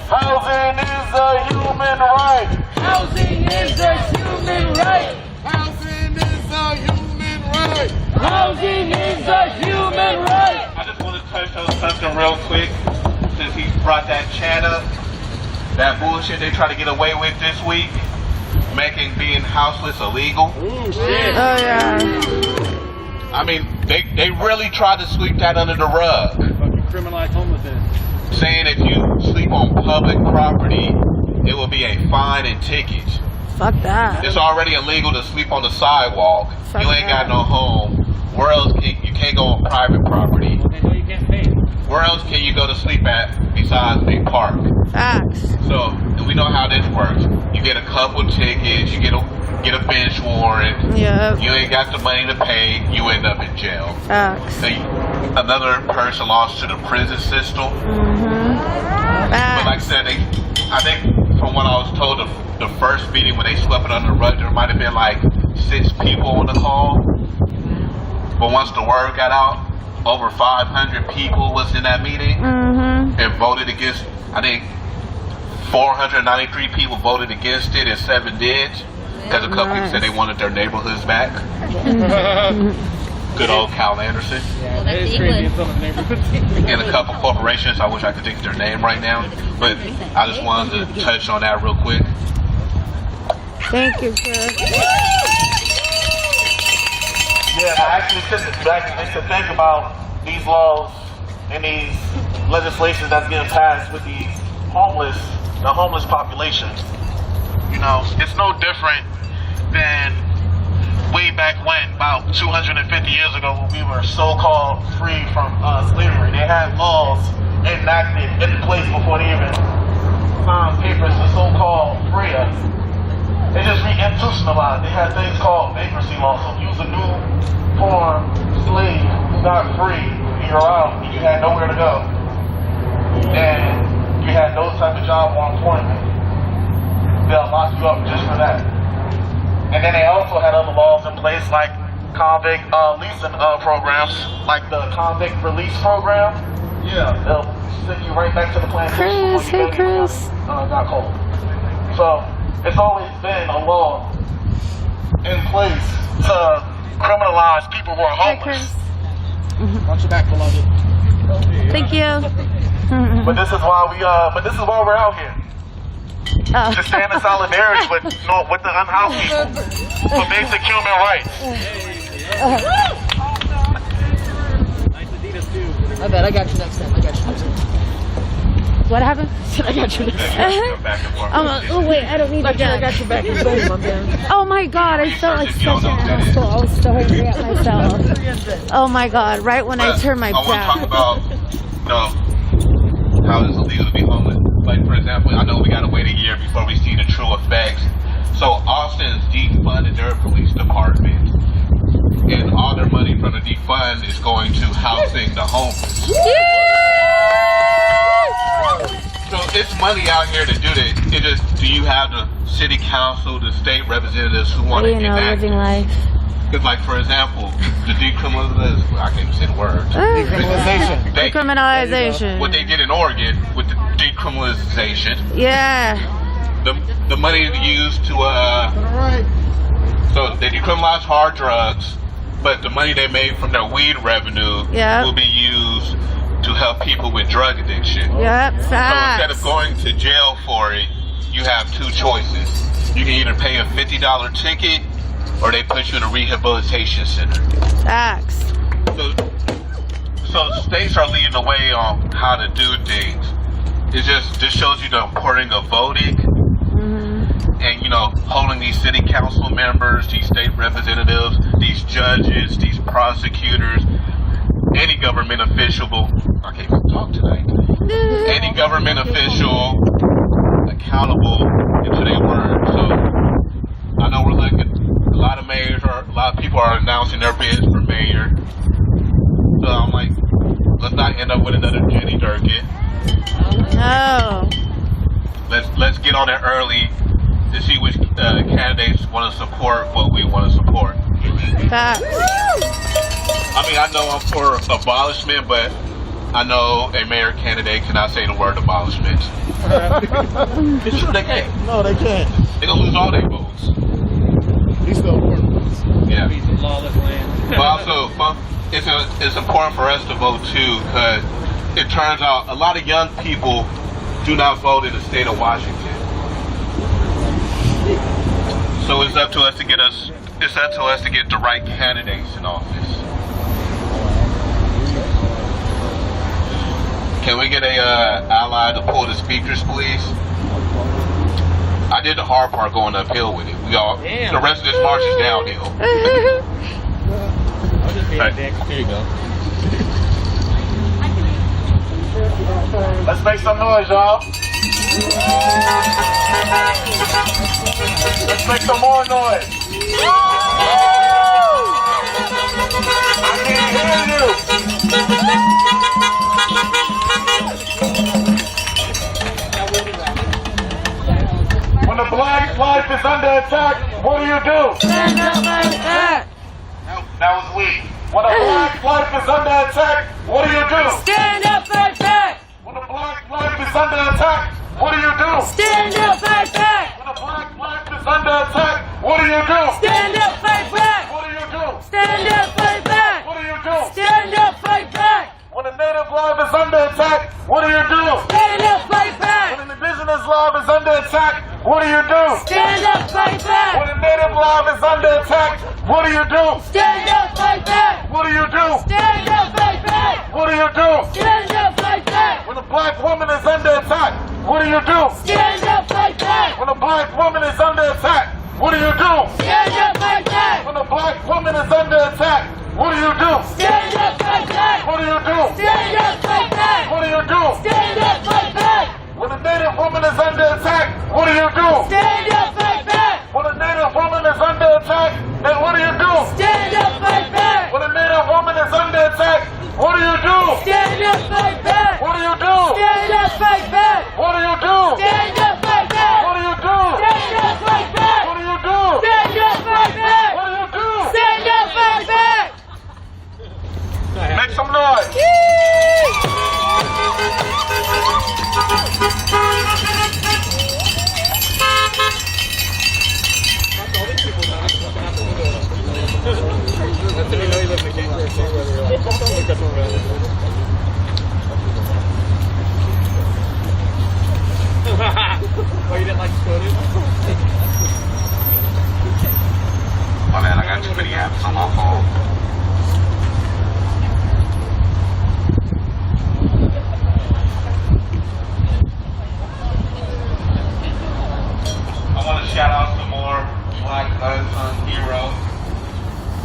Housing is a human right. Housing is a human right. Housing Housing is a human right. I just want to touch on something real quick since he brought that chant up. That bullshit they try to get away with this week, making being houseless illegal. Oh yeah. I mean, they really tried to sweep that under the rug. Fucking criminalize homelessness. Saying if you sleep on public property, it will be a fine and ticket. Fuck that. It's already illegal to sleep on the sidewalk. Fuck you ain't that. got no home. Where else you can't go on private property? Well, they know you can't pay. Where else can you go to sleep at besides a park? Facts. So, and we know how this works. You get a couple tickets, you get a bench warrant. Yep. You ain't got the money to pay, you end up in jail. Facts. So another person lost to the prison system. But like I said, I think from what I was told, the first meeting when they swept it under the rug, there might have been like 6 people on the call. But once the word got out, over 500 people was in that meeting and voted against. I think 493 people voted against it and 7 did, because a couple people said they wanted their neighborhoods back. Good old Cal Anderson. Yeah, that is crazy in some of the neighborhoods. And a couple corporations, I wish I could think of their name right now, but I just wanted to touch on that real quick. Thank you, Chris. Yeah, I actually took it back to think about these laws and these legislations that's getting passed with the homeless population. You know, it's no different than way back when, about 250 years ago, when we were so-called free from slavery. They had laws enacted in place before they even signed papers to so-called free us. They just re-institutionalized. They had things called bankruptcy law. So if you was a new form slave who got free and you're out and you had nowhere to go, and you had no type of job or employment, they'll lock you up just for that. And then they also had other laws in place like convict leasing programs, like the convict release program. Yeah, they'll send you right back to the plantation before you got cold. So it's always been a law in place to criminalize people who are homeless. Watch your back, beloved. Thank you. But this is why we're out here. To stand in solidarity with the unhoused people for basic human rights. Nice Adidas too. I bet I got you next time. What happened? I got you next time. Oh wait, I don't need to I got your back. Let's go, my man. Oh my god, I felt like such an asshole. I was so angry at myself. Oh my god, right when I turned my I want to talk back. about, how it's illegal to be homeless. Like, for example, I know we got to wait a year before we see the true effects. So Austin's defunded their police department, and all their money from the defund is going to housing the homeless. So it's money out here to do that. It just, do you have the city council, the state representatives who want to enact living life. Because, like, for example, the decriminalization, I can't even say the word. Decriminalization. They- Decriminalization. What they did in Oregon with the decriminalization. Yeah. The money used to, so they decriminalized hard drugs, but the money they made from their weed revenue will be used to help people with drug addiction. Yep, So instead of going to jail for it, you have 2 choices. You can either pay a $50 ticket, or they put you in a rehabilitation center. Facts. So states are leading the way on how to do things. This shows you the importance of voting, and holding these city council members, these state representatives, these judges, these prosecutors, any government official. I can't even talk tonight. Any government official accountable into their word. So I know we're looking. A lot of people are announcing their bids for mayor. So I'm like, let's not end up with another Jenny Durkin. No. Let's get on it early to see which candidates want to support what we want to support. Facts. I mean, I know I'm for abolishment, but I know a mayor candidate cannot say the word abolishment. They can't. No, they can't. They're gonna lose all their votes. He's still important. Yeah. Piece of lawless land. But also, it's important for us to vote too, because it turns out a lot of young people do not vote in the state of Washington. So it's up to us to get the right candidates in office. Can we get a ally to pull the speakers, please? I did the hard part going uphill with it. The rest of this march is downhill. I'll just be a dick. Here you go. Let's make some noise, y'all. Let's make some more noise. I can't hear you. When the black life is under attack, what do you do? Stand up like that. That was weak. When the black life is under attack, what do you do? Stand up like that. When the black life is under attack, what do you do? Stand up like that. When the black life is under attack, what do you do? Stand up like that. What do you do? Stand up like that. What do you do? Stand up like that. When the native life is under attack, what do you do? Stand up like that. When the indigenous life is under attack, what do you do? Stand up like that. When the native life is under attack, what do you do? Stand up like that. What do you do? Stand up like that. What do you do? Stand up like that. When a black woman is under attack, what do you do? Stand up like that. When a black woman is under attack, what do you do? Stand up like that. When a black woman is under attack, what do you do? Stand up like that. What do you do? Stand up like that. What do you do? Stand up like that. When a native woman is under attack, what do you do? Stand up like that. When a native woman is under attack, then what do you do? Stand up like that. When a native woman is under attack, what do you do? Stand up like that. What do you do? Stand up like that. What do you do? Stand up like that. What do you do? Stand up like that. What do you do? Stand up like that. What do you do? Stand up like that. Make some noise. Oh, you didn't like Scotty? Oh man, I got too many apps on my phone. I want to shout out some more Black unsung heroes.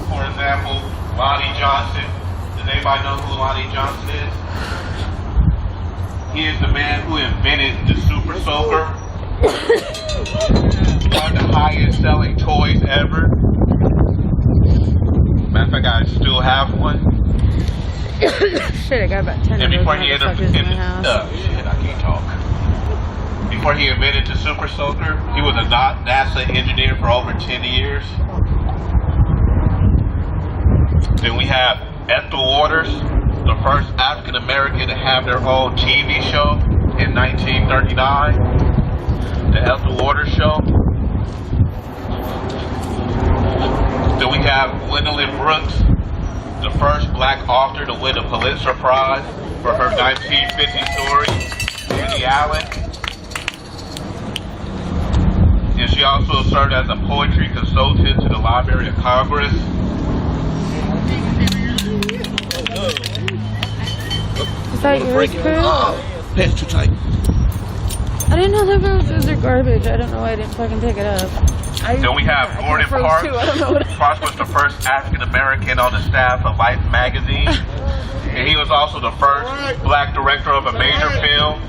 For example, Lonnie Johnson. Does anybody know who Lonnie Johnson is? He is the man who invented the Super Soaker. One of the highest selling toys ever. Matter of fact, I still have one. Shit, I got about 10 And of before those he ended up motherfuckers in my house. shit, I can't talk. Before he invented the Super Soaker, he was a NASA engineer for over 10 years. Then we have Ethel Waters, the first African American to have their own TV show in 1939. The Ethel Waters Show. Then we have Gwendolyn Brooks, the first black author to win a Pulitzer Prize for her 1950 story, Annie Allen. And she also served as a poetry consultant to the Library of Congress. Is that yours, Chris? Pants too tight. I didn't know that roses are garbage. I don't know why I didn't fucking pick it up. Then we have Gordon Parks. Too. I don't know what Parks was the first African American on the staff of Life magazine. And he was also the first black director of a major film.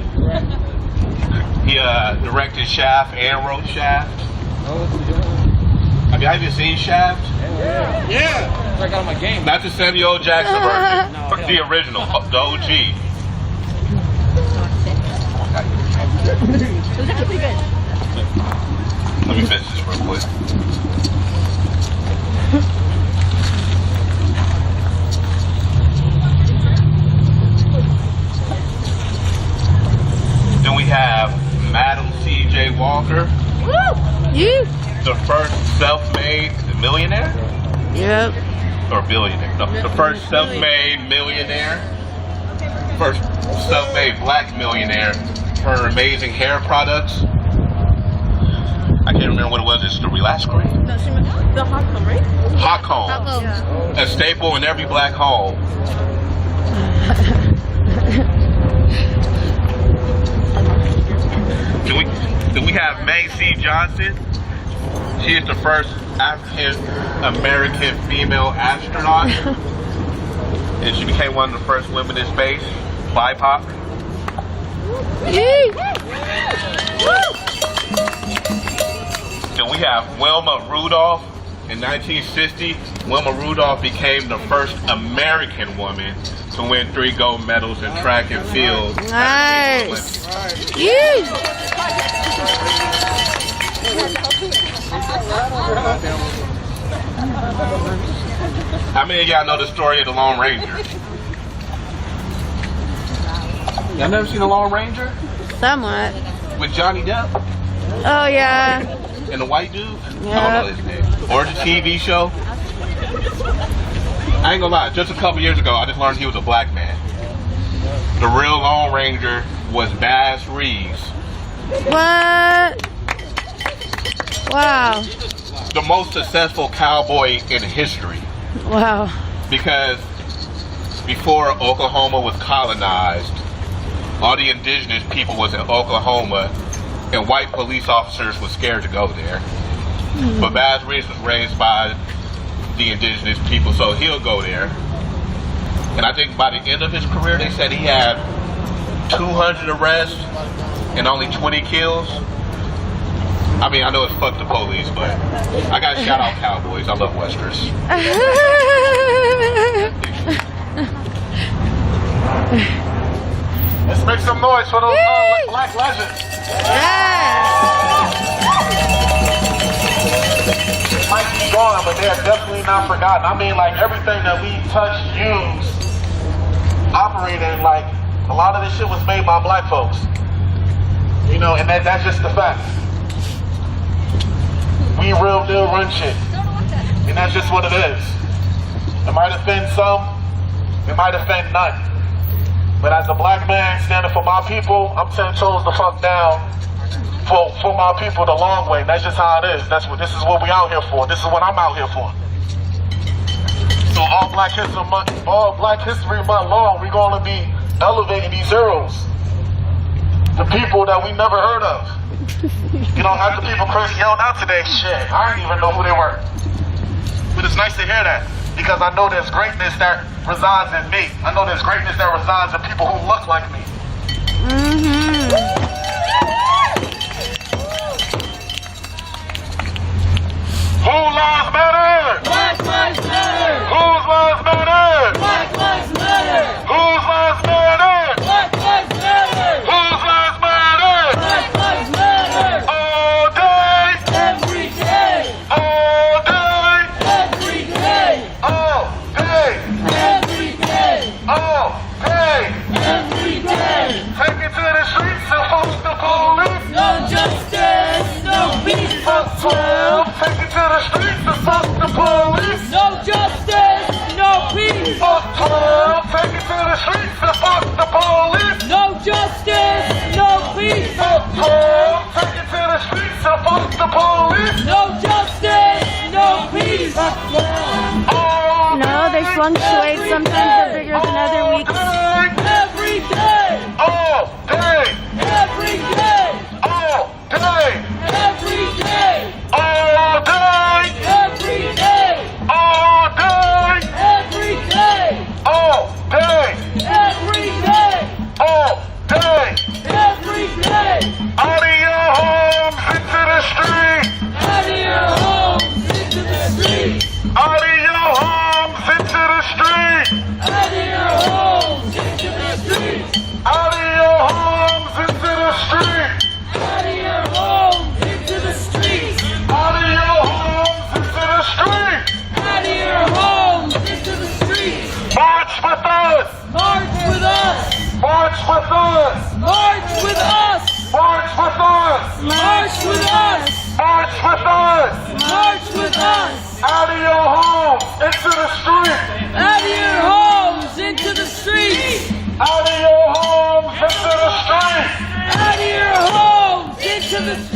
He directed Shaft and wrote Shaft. Have you even seen Shaft? Yeah. I got on my game. Not the Samuel L. Jackson version, but the original, the OG. It was actually pretty good. Let me finish this real quick. Then we have Madam C.J. Walker. The first self-made millionaire? Yep. Or billionaire? No, the first self-made millionaire. First self-made black millionaire for her amazing hair products. I can't remember what it was. It's the relax cream? No, the hot comb, right? Hot comb. A staple in every black home. Can we have Mae C. Johnson? She is the first African-American female astronaut. And she became one of the first women in space, BIPOC. Then we have Wilma Rudolph. In 1960, Wilma Rudolph became the first American woman to win 3 gold medals in track and field. Nice. How many of y'all know the story of the Lone Ranger? Y'all never seen the Lone Ranger? Somewhat. With Johnny Depp? Oh, yeah. And the white dude? Yep. I don't know his name. Or the TV show? I ain't gonna lie, just a couple years ago, I just learned he was a black man. The real Lone Ranger was Bass Reeves. What? Wow. The most successful cowboy in history. Wow. Because before Oklahoma was colonized, all the indigenous people was in Oklahoma, and white police officers were scared to go there. But Bass Reeves was raised by the indigenous people, so he'll go there. And I think by the end of his career, they said he had 200 arrests and only 20 kills. I mean, I know it's fuck the police, but I gotta shout out Cowboys. I love Westerns. Let's make some noise for those black legends. They might be gone, but they're definitely not forgotten. I mean, like, everything that we touch, use, operate in, like, a lot of this shit was made by black folks. You know, and that's just the fact. We real deal run shit. And that's just what it is. It might offend some, it might offend none. But as a black man standing for my people, I'm 10 toes the fuck down for my people the long way. That's just how it is. This is what we out here for. This is what I'm out here for. So all Black History Month long, we're gonna be elevating these heroes. The people that we never heard of. You know, after people crazy yelled out today, shit, I didn't even know who they were. But it's nice to hear that, because I know there's greatness that resides in me. I know there's greatness that resides in people who look like me. Who lives matter? Black lives matter. Whose lives matter? Black lives matter. Whose lives matter? Black lives matter. Whose lives matter? Black lives matter. All day. Every day. All day. Every day. All day. Every day. All day. Every day. Take it to the streets and host the police. No justice, no peace. Fuck 12. Take it to the streets and fuck the police. No justice, no peace. Fuck 12. Take it to the streets and fuck the police. No justice, no peace. Fuck 12. Take it to the streets and fuck the police. No justice, no peace. Fuck 12. No, they fluctuate. Sometimes they're bigger than other weeks. Every day. All day. Every day. All day. Every day. All day. Every day. All day. Every day. All day. Every day. All day. Every day. Out of your homes into the street. Out of your homes into the street. Out of your homes into the street. Out of your homes into the street. Out of your homes into the street. Out of your homes into the street. Out of your homes into the street. Out of your homes into the street. March with us. March with us. March with us. March with us. March with us. March with us.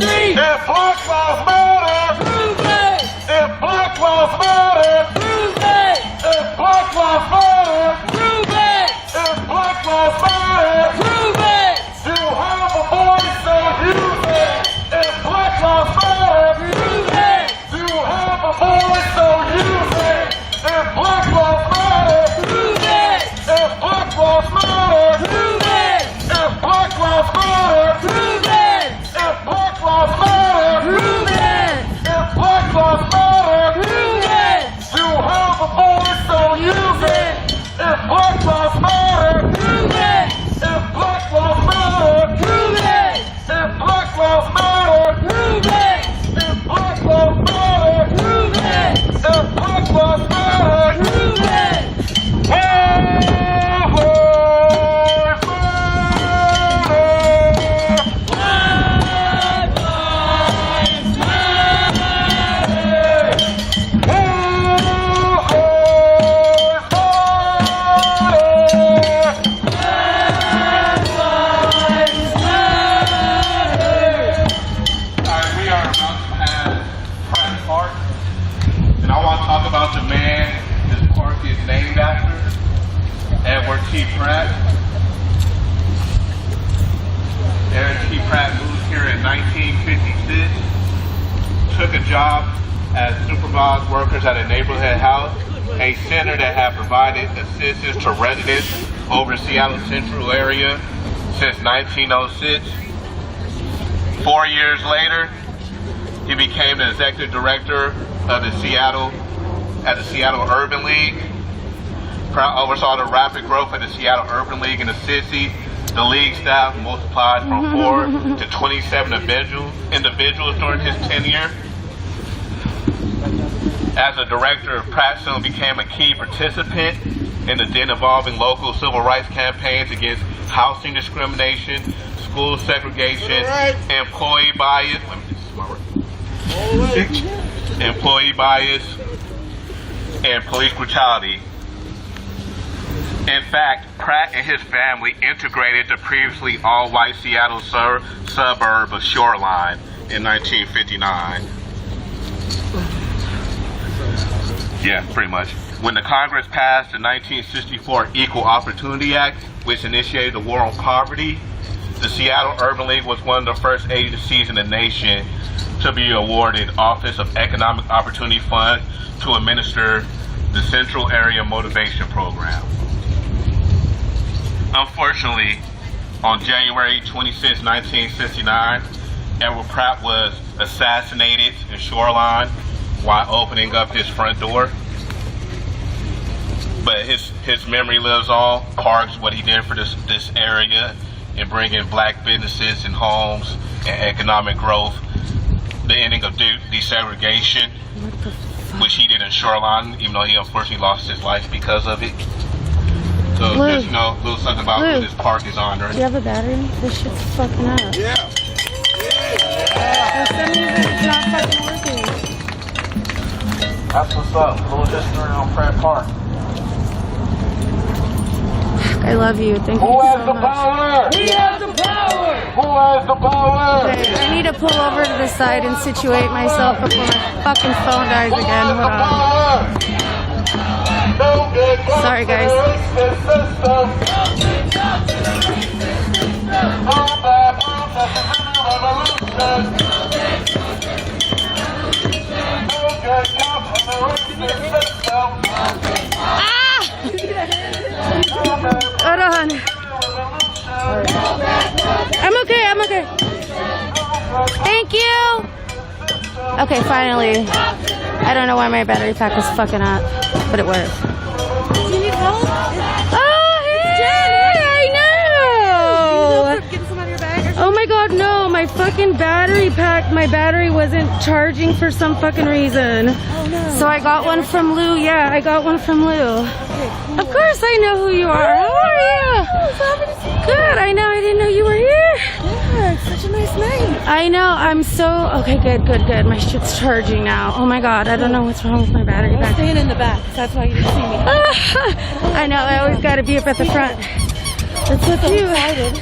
street. If Black Lives Matter, prove it. If Black Lives Matter, prove it. If Black Lives Matter, prove it. If Black Lives Matter, prove it. You have a voice, so use it. If Black Lives Matter, prove it. You have a voice, so use it. If Black Lives Matter, prove it. If Black Lives Matter, prove it. If Black Lives Matter, prove it. If Black Lives Matter, prove it. If Black Lives Matter, prove it. You have a voice, so use it. If Black Lives Matter, prove it. If Black Lives Matter, prove it. If Black Lives Matter, prove it. If Black Lives Matter, prove it. If Black Lives Matter, prove it. About the man this park is named after, Edward T. Pratt. Edward T. Pratt moved here in 1956, took a job as supervised workers at a neighborhood house, a center that had provided assistance to residents over Seattle Central area since 1906. 4 years later, he became the executive director of the Seattle Urban League. Pratt oversaw the rapid growth of the Seattle Urban League in the 60s. The league staff multiplied from 4 to 27 individuals during his tenure. As a director, Pratt soon became a key participant in the then evolving local civil rights campaigns against housing discrimination, school segregation, employee bias, and police brutality. In fact, Pratt and his family integrated the previously all-white Seattle suburb of Shoreline in 1959. Yeah, pretty much. When the Congress passed the 1964 Equal Opportunity Act, which initiated the war on poverty, the Seattle Urban League was one of the first agencies in the nation to be awarded Office of Economic Opportunity Fund to administer the Central Area Motivation Program. Unfortunately, on January 26, 1969, Edward Pratt was assassinated in Shoreline while opening up his front door. But his memory lives on. Parks, what he did for this area in bringing black businesses and homes and economic growth, the ending of desegregation, which he did in Shoreline, even though he unfortunately lost his life because of it. So Blue. just a little something about Blue. what this park is honoring. Do you have a battery? This shit's fucking up. Yeah. For some reason, it's not fucking working. That's what's up. A little history on Pratt Park. I love you. Thank you Who has so the much. power? We have the power. Who has the power? Okay, I need to pull over to the side and situate myself before my fucking phone dies again. Hold on. Sorry, guys. Hold on. I'm okay. I'm okay. Thank you. Okay, finally. I don't know why my battery pack was fucking up, but it worked. Do you need help? Oh, hey! I know! Get some out of your bag? Oh my god, no! My fucking battery pack, my battery wasn't charging for some fucking reason. Oh no. So I got one from Lou. Yeah, I got one from Lou. Okay, cool. Of course I know who you are. How are you? So happy to see you. Good, I know. I didn't know you were here. Yeah, it's such a nice night. I know. I'm so... Okay, good. My shit's charging now. Oh my god, I don't know what's wrong with my battery I'm pack. staying in the back. That's why you didn't see me. I know. I always gotta be up at the front. That's what so you... excited.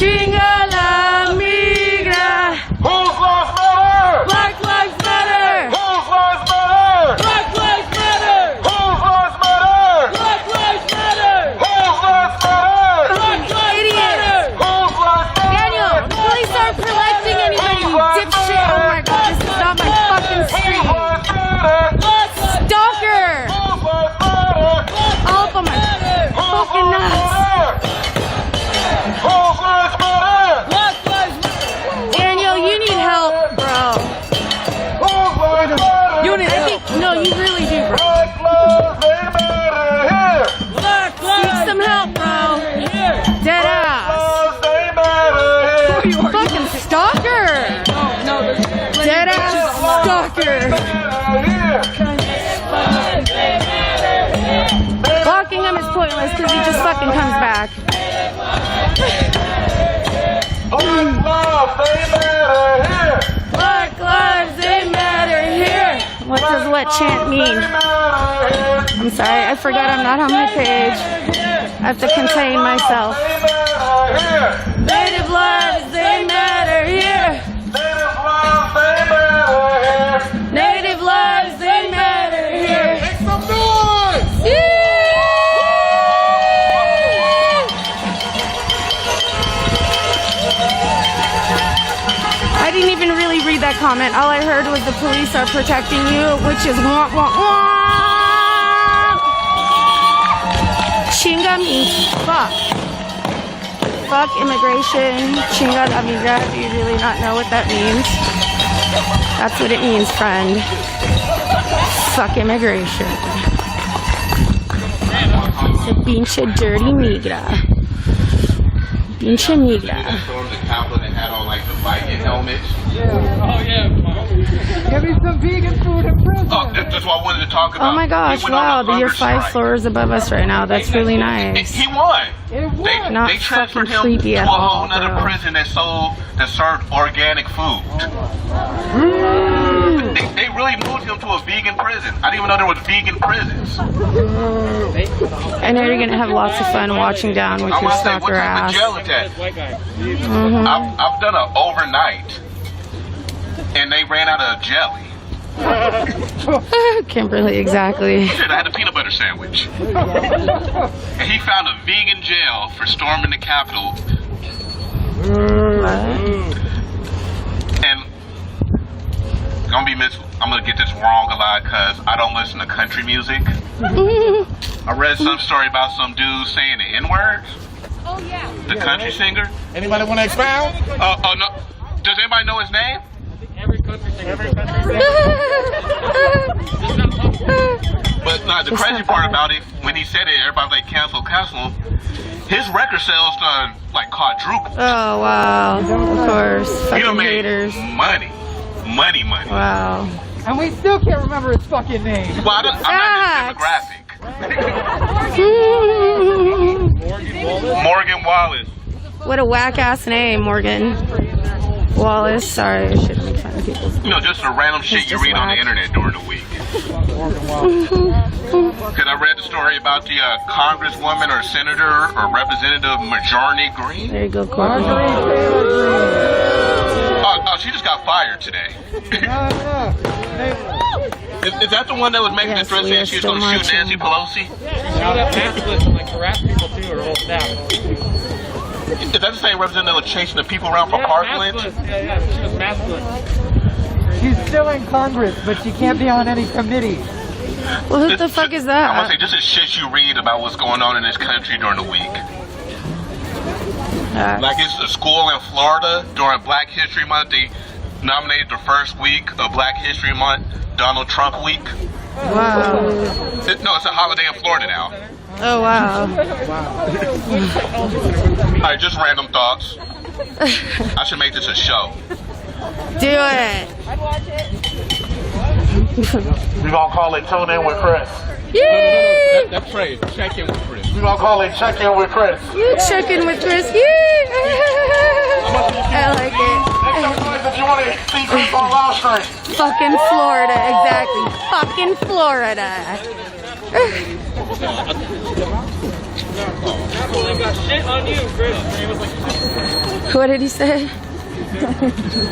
Chinga la migra. Whose lives matter? Black lives matter. Whose lives matter? Black lives matter. Whose lives matter? Black lives matter. Whose lives matter? Black lives matter. Whose lives matter? Daniel, police aren't collecting anybody, you dipshit. Oh my god, this is not my fucking street. Stalker! All up on my fucking nuts. Daniel, you need help, bro. You need help. No, you really do, bro. Seek some help, bro. Dead ass. Fucking stalker. Dead ass stalker. Blocking him is pointless because he just fucking comes back. Black lives, they matter here. What does what chant mean? I'm sorry, I forgot I'm not on my page. I have to contain myself. Native lives, they matter here. Native lives, they matter here. Make some noise! I didn't even really read that comment. All I heard was the police are protecting you, which is wah wah wah. Chinga means fuck. Fuck immigration. Chinga la migra. Do you really not know what that means? That's what it means, friend. Fuck immigration. It's a pinche dirty migra. Pinche migra. They had on like the Viking helmets. Oh yeah. Give me some vegan food in prison. Oh, that's what I wanted to talk about. Oh my gosh, wow, you're 5 floors above us right now. That's really nice. He won. Not They transferred fucking him creepy to at a all, whole other bro. prison that served organic food. They really moved him to a vegan prison. I didn't even know there was vegan prisons. I know you're gonna have lots of fun watching down with I your want to say, what stalker type of ass. jail is that? Mhm. I've done an overnight, and they ran out of jelly. Kimberly, exactly. Shit, I had a peanut butter sandwich. And he found a vegan jail for storming the Capitol. And I'm gonna get this wrong a lot because I don't listen to country music. I read some story about some dude saying the N-word. Oh yeah. The country singer. Anybody want to expound? Oh no. Does anybody know his name? But the crazy part about it, when he said it, everybody was like, cancel. His record sales done like quadrupled. Oh wow, of course. He Fucking done made haters. money. Wow. And we still can't remember his fucking name. Well, I'm not his demographic. Morgan Wallace. What a whack ass name, Morgan Wallace. Sorry, I shouldn't make fun of people. You know, just the random shit you read on the internet during the week. Because I read the story about the congresswoman or senator or representative Marjorie Greene. There you go, Courtney. Oh, she just got fired today. Is that the one that was making the threat saying she was going to shoot Nancy Pelosi? Now that maskless and like harass people too, her whole staff. Is that the same representative chasing the people around for Parkland? Yeah, she was maskless. She's still in Congress, but she can't be on any committee. Well, who the fuck is I want that? to say, this is shit you read about what's going on in this country during the week. Like it's a school in Florida during Black History Month. They nominated the first week of Black History Month Donald Trump Week. Wow. No, it's a holiday in Florida now. Oh wow. Alright, just random thoughts. I should make this a show. Do it. We're gonna call it Tune In with Chris. Yay! That's right. Check in with Chris. We're gonna call it Check In with Chris. You check in with Chris. Yay! I like it. If you want to see Chris on live stream. Fucking Florida, exactly. Fucking Florida. They got shit on you, Chris. What did he say?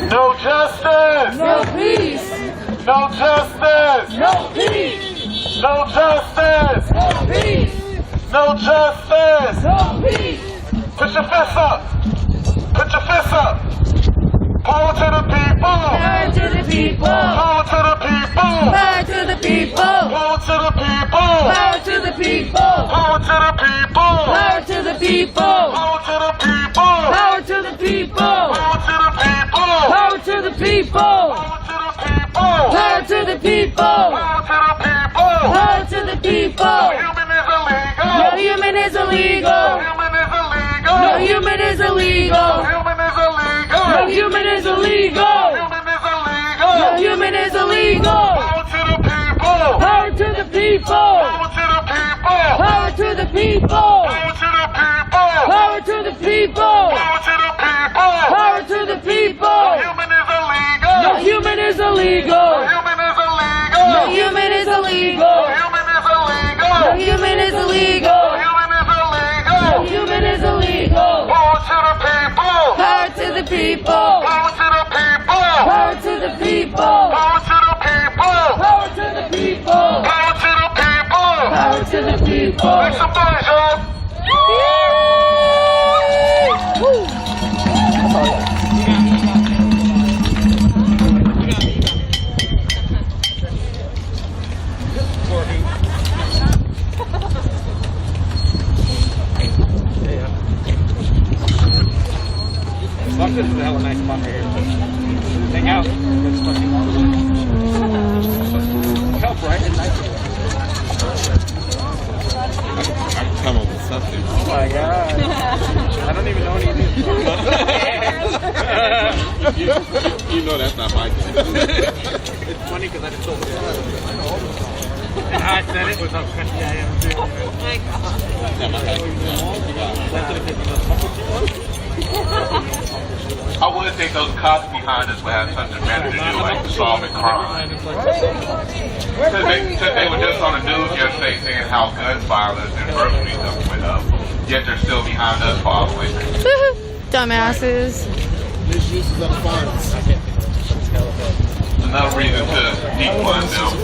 No justice! No peace! No justice! No peace! No justice! No peace! No justice! No peace! Put your fists up! Put your fists up! Power to the people! Power to the people! Power to the people! Power to the people! Power to the people! Power to the people! Power to the people! Power to the people! Power to the people! Power to the people! Power to the people! Power to the people! Power to the people! Power to the people! No human is illegal! No human is illegal! No human is illegal! No human is illegal! Power to the people! Power to the people! Power to the people! Power to the people! No human is illegal! No human is illegal! No human is illegal! No human is illegal! Power to the people! Power to the people! Power to the people! Power to the people! Power to the people! Power to the people! Make some noise, y'all! This is a hella nice spot right here. Hang out. Help, right? It's nice. Come up with something. Oh my god. I don't even know what he did. You know that's not my thing. It's funny because I just told you. And how I said it was how country I am too. I would think those cops behind us would have something better to do, like solving crime. Since they were just on the news yesterday saying how gun violence and burglaries have went up, yet they're still behind us following. Dumbasses. Misuses of funds. Another reason to defund them.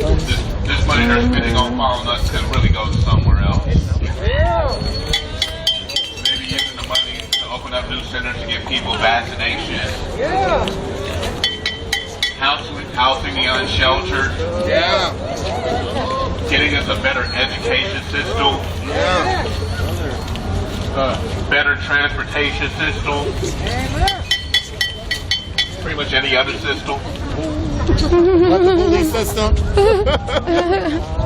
This money they're spending on following us could really go to somewhere else. Maybe using the money to open up new centers to give people vaccinations. Housing the unsheltered. Getting us a better education system. Better transportation system. Pretty much any other system. Not the police system.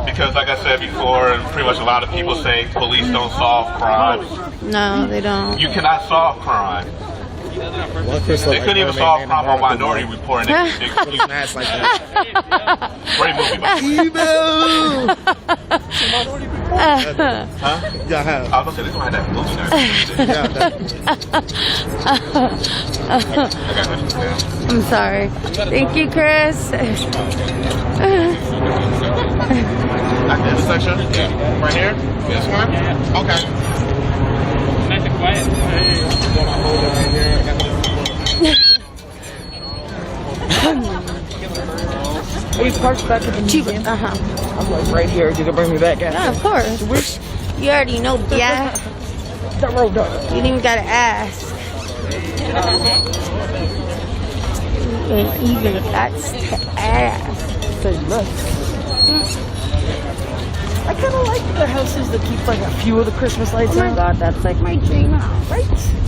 Because like I said before, and pretty much a lot of people say police don't solve crimes. No, they don't. You cannot solve crime. They couldn't even solve crime on Minority Report. And they couldn't mask like that. Great movie, by the way. Huh? Yeah, I have. I was gonna say, this one had that movie there. I'm sorry. Thank you, Chris. This section? Yeah. Right here? This one? Okay. Nice and quiet. We parked back at the museum. I'm like right here. You can bring me back. Yeah, of course. You already know, yeah. That road dog. You didn't even gotta ask. You ain't even got to ask. Say less. I kind of like the houses that keep like a few of the Christmas lights Oh my on. god, that's like my dream house. Right?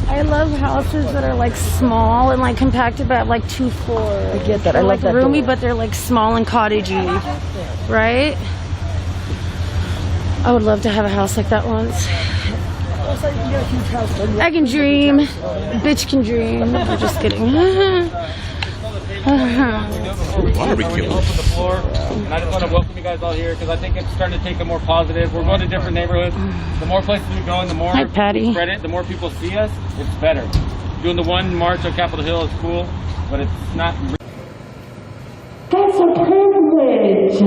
I love houses that are like small and like compacted but have like 2 floors. I get that. I They're, like like that roomy, door. but they're like small and cottagey. Right? I would love to have a house like that once. Also, you can get a huge house. I can dream. Bitch can dream. I'm just kidding. Barbecue. Open the floor, and I just want to welcome you guys all here because I think it's starting to take a more positive. We're going to different neighborhoods. The more places we go, and the more Hi, Patty. we spread it, the more people see us. It's better. Doing the one march on Capitol Hill is cool, but it's not. That's a privilege.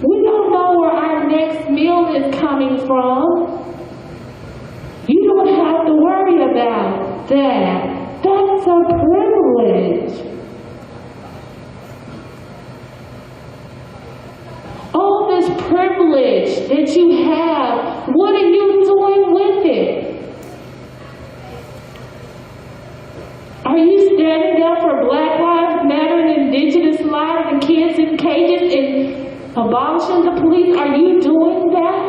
We don't know where our next meal is coming from. You don't have to worry about that. That's a privilege. All this privilege that you have, what are you doing with it? Are you standing up for Black Lives Matter and Indigenous lives and kids in cages and abolishing the police? Are you doing that?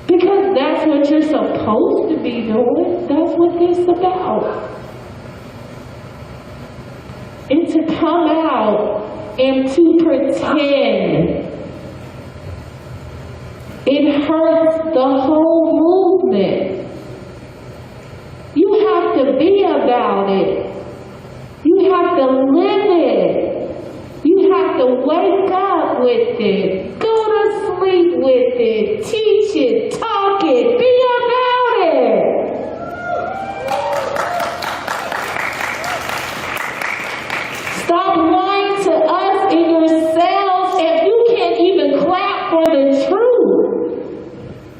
Because that's what you're supposed to be doing. That's what this is about. And to come out and to pretend, it hurts the whole movement. You have to be about it. You have to live it. You have to wake up with it. Go to sleep with it. Teach it. Talk it. Be about it. Stop lying to us and yourselves if you can't even clap for the truth.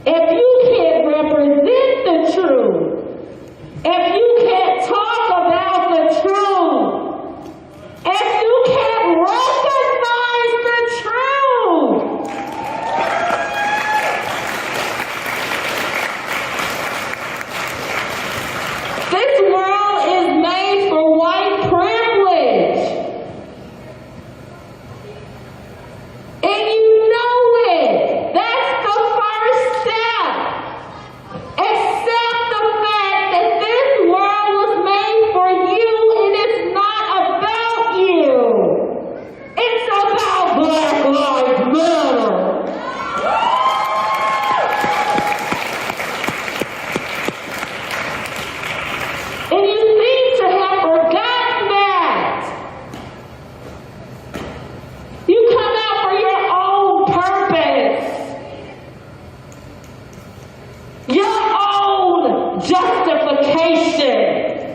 If you can't represent the truth. If you can't talk about the truth. If you can't recognize the truth. This world is made for white privilege. And you know it. That's the first step. Accept the fact that this world was made for you and it's not about you. It's about Black Lives Matter. And you seem to have forgotten that. You come out for your own purpose. Your own justification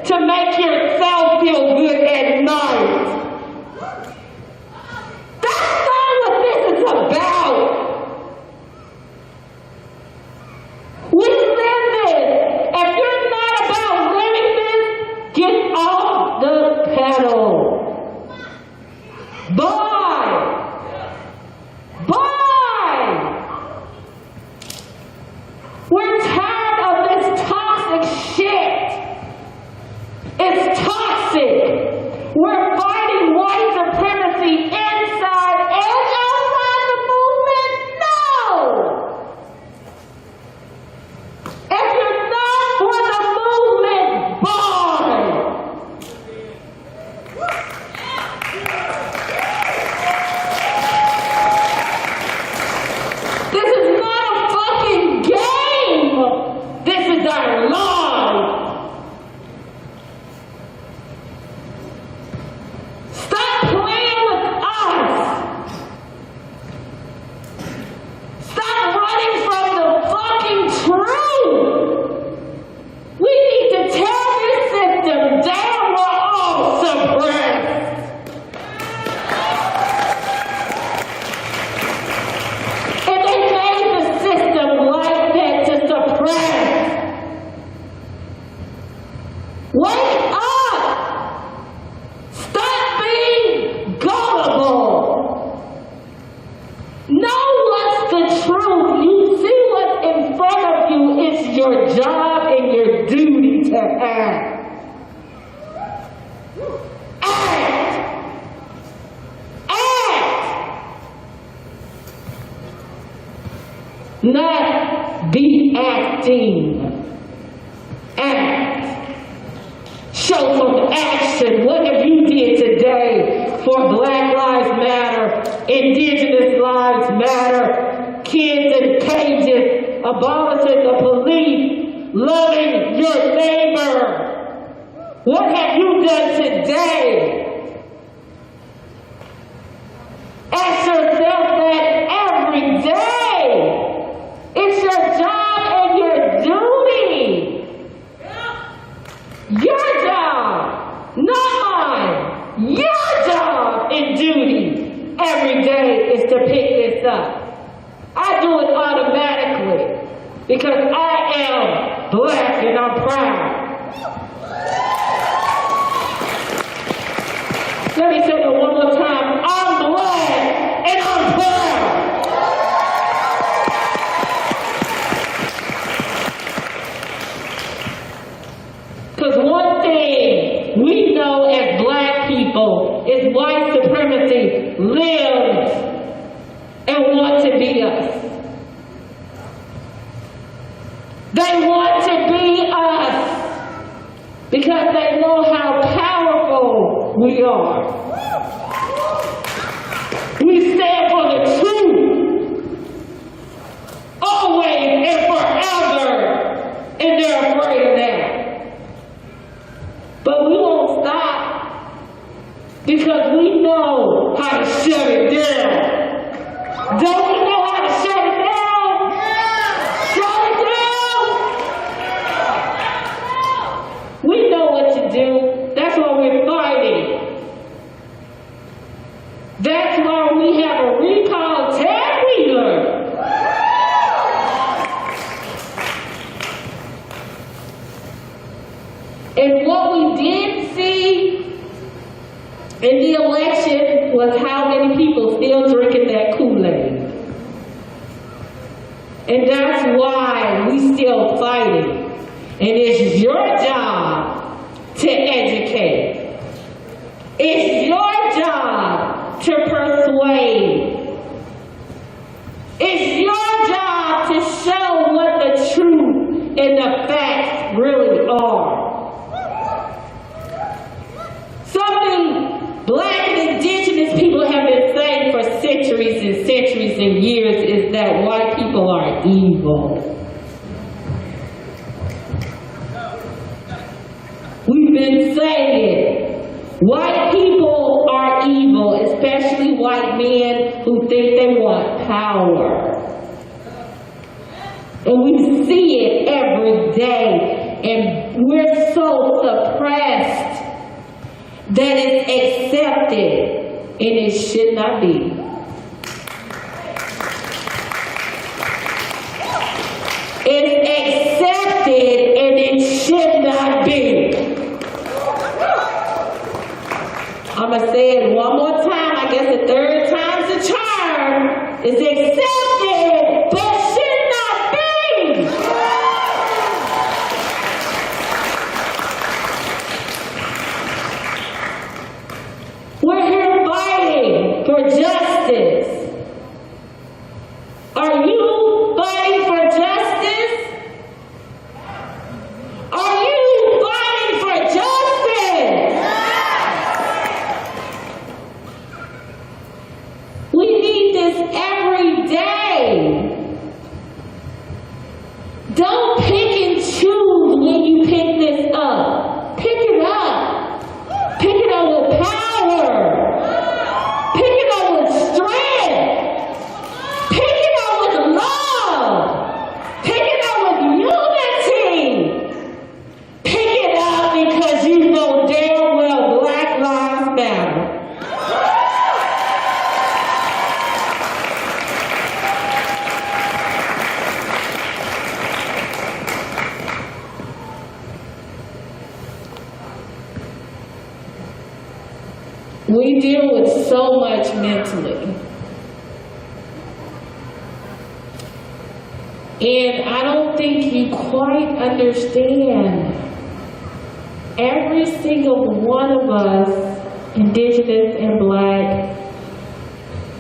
to make yourself feel good at night. That's not what this is about. We live this. If you're not about living this, get off the pedal. Bye. Bye. We're tired of this toxic shit. It's toxic. We're fighting white supremacy inside and outside the movement. No. If you're not for the movement, bye. This is not a fucking game. This is our life. Stop playing with us. Stop running from the fucking truth. We need to tear this system down. We're all suppressed. And they made the system like that to suppress. Wake up! Stop being gullible. Know what's the truth. You see what's in front of you. It's your job and your duty to act. Act! Act! Not be acting. Act. Show some action. What have you did today for Black Lives Matter, Indigenous Lives Matter, kids in cages, abolishing the police, loving your neighbor? What have you done today? Ask yourself that every day. It's your job and your duty. Your job, not mine. Your job and duty every day is to pick this up. I do it automatically because I am black and I'm proud. Let me say it one more time. I'm black and I'm proud. Because one thing we know as black people is white supremacy lives and wants to be us. They want to be us because they know how powerful we are. We stand for the truth, always and forever, and they're afraid of that. But we won't stop because we know how to shut it down. Don't we know how to shut it down? Shut it down! We know what to do. That's why we're fighting. That's why we have a recall Ted Wheeler. And what we did see in the election was how many people still drinking that Kool-Aid. And that's why we still fighting. And it's your job to educate. It's your job to persuade. It's your job to show what the truth and the facts really are. Something black and indigenous people have been saying for centuries and centuries and years is that white people are evil. We've been saying white people are evil, especially white men who think they want power. And we see it every day, and we're so suppressed that it's accepted, and it should not be. It's accepted, and it should not be. I'm going to say it one more time. I guess the third time's the charm. It's accepted, but should not be. We're here fighting for justice. Are you fighting for justice? Are you fighting for justice? We need this every day. Don't pick and choose when you pick this up. Pick it up. Pick it up with power. Pick it up with strength. Pick it up with love. Pick it up with unity. Pick it up because you know damn well Black Lives Matter. We deal with so much mentally. And I don't think you quite understand. Every single one of us, indigenous and black,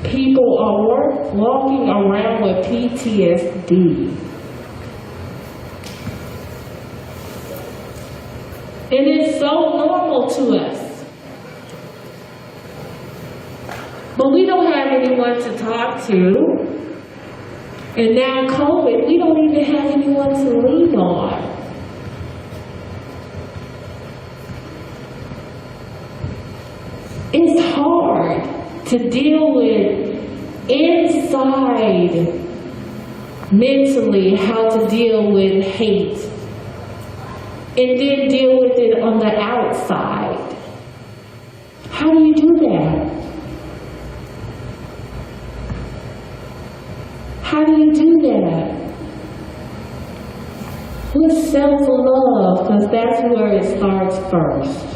people are walking around with PTSD. And it's so normal to us. But we don't have anyone to talk to. And now COVID, we don't even have anyone to lean on. It's hard to deal with inside mentally how to deal with hate and then deal with it on the outside. How do you do that? How do you do that? with self-love, because that's where it starts first,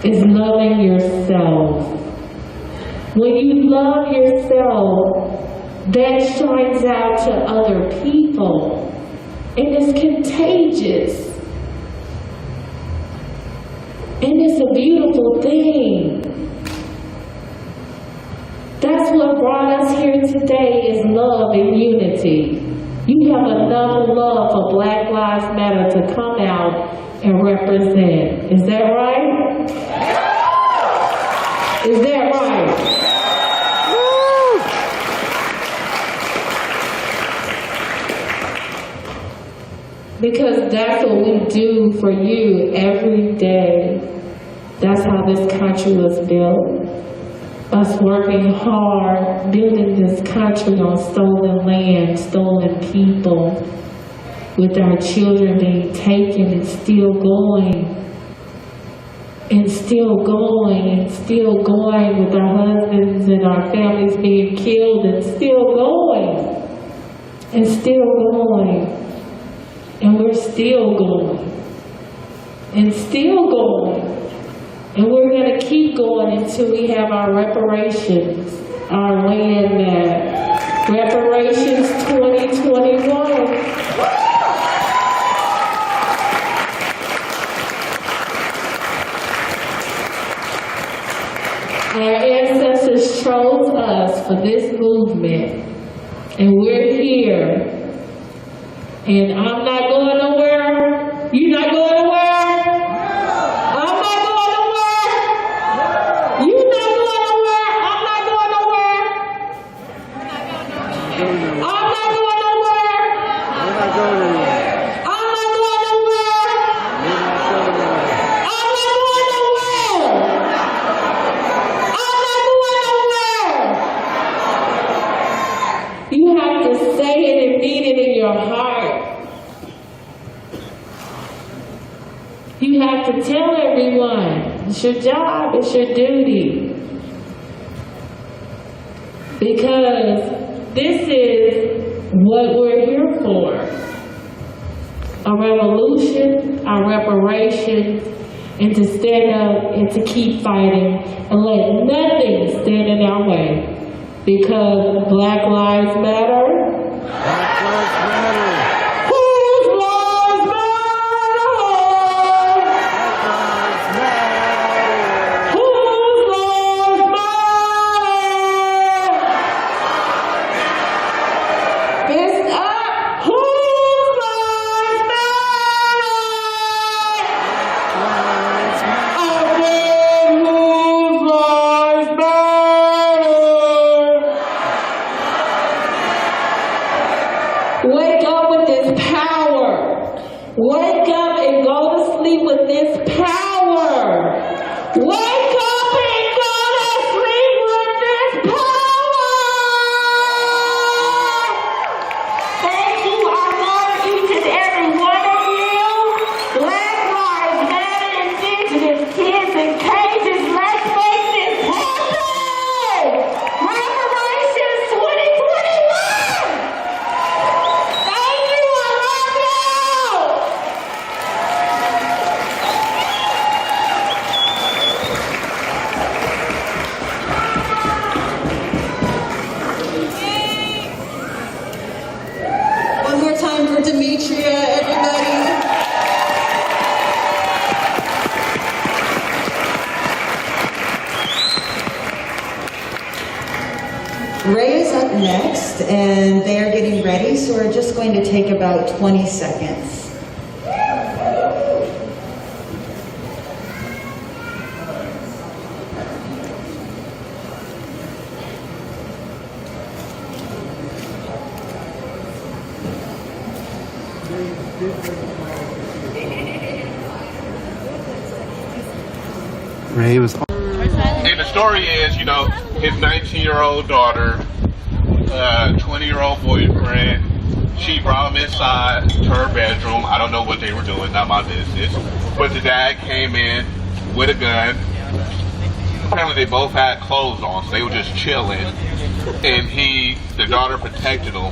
is loving yourself. When you love yourself, that shines out to other people, and it's contagious. And it's a beautiful thing. That's what brought us here today, is love and unity. You have enough love for Black Lives Matter to come out and represent. Is that right? Is that right? Because that's what we do for you every day. That's how this country was built. Us working hard, building this country on stolen land, stolen people, with our children being taken and still going. And still going, and still going, with our husbands and our families being killed, and still going. And still going. And we're still going. And still going. And we're going to keep going until we have our reparations, our land back. Reparations 2021. Our ancestors chose us for this movement, and we're here. And I'm not going nowhere. You're not going nowhere. I'm not going nowhere. You're not going nowhere. I'm not going nowhere. I'm not going nowhere. I'm not going nowhere. I'm not going nowhere. I'm not going nowhere. I'm not going nowhere. You have to say it and mean it in your heart. You have to tell everyone. It's your job, it's your duty. Because this is what we're here for. A revolution, a reparation, and to stand up and to keep fighting and let nothing stand in our way. Because Black Lives Matter. Black Lives Matter. Wake up with this power. Wake up and go to sleep with this power. Wake up and go to sleep with this power. Thank you. I love each and every one of you. Black Lives Matter, Indigenous kids in cages. Let's make this happen. Reparations 2021. One more time for Demetria, everybody. Ray is up next, and they are getting ready, so we're just going to take about 20 seconds. Ray was. And the story is, you know, his 19-year-old daughter, 20-year-old boyfriend, she brought him inside to her bedroom. I don't know what they were doing, not my business. But the dad came in with a gun. Apparently they both had clothes on, so they were just chilling. And the daughter protected him.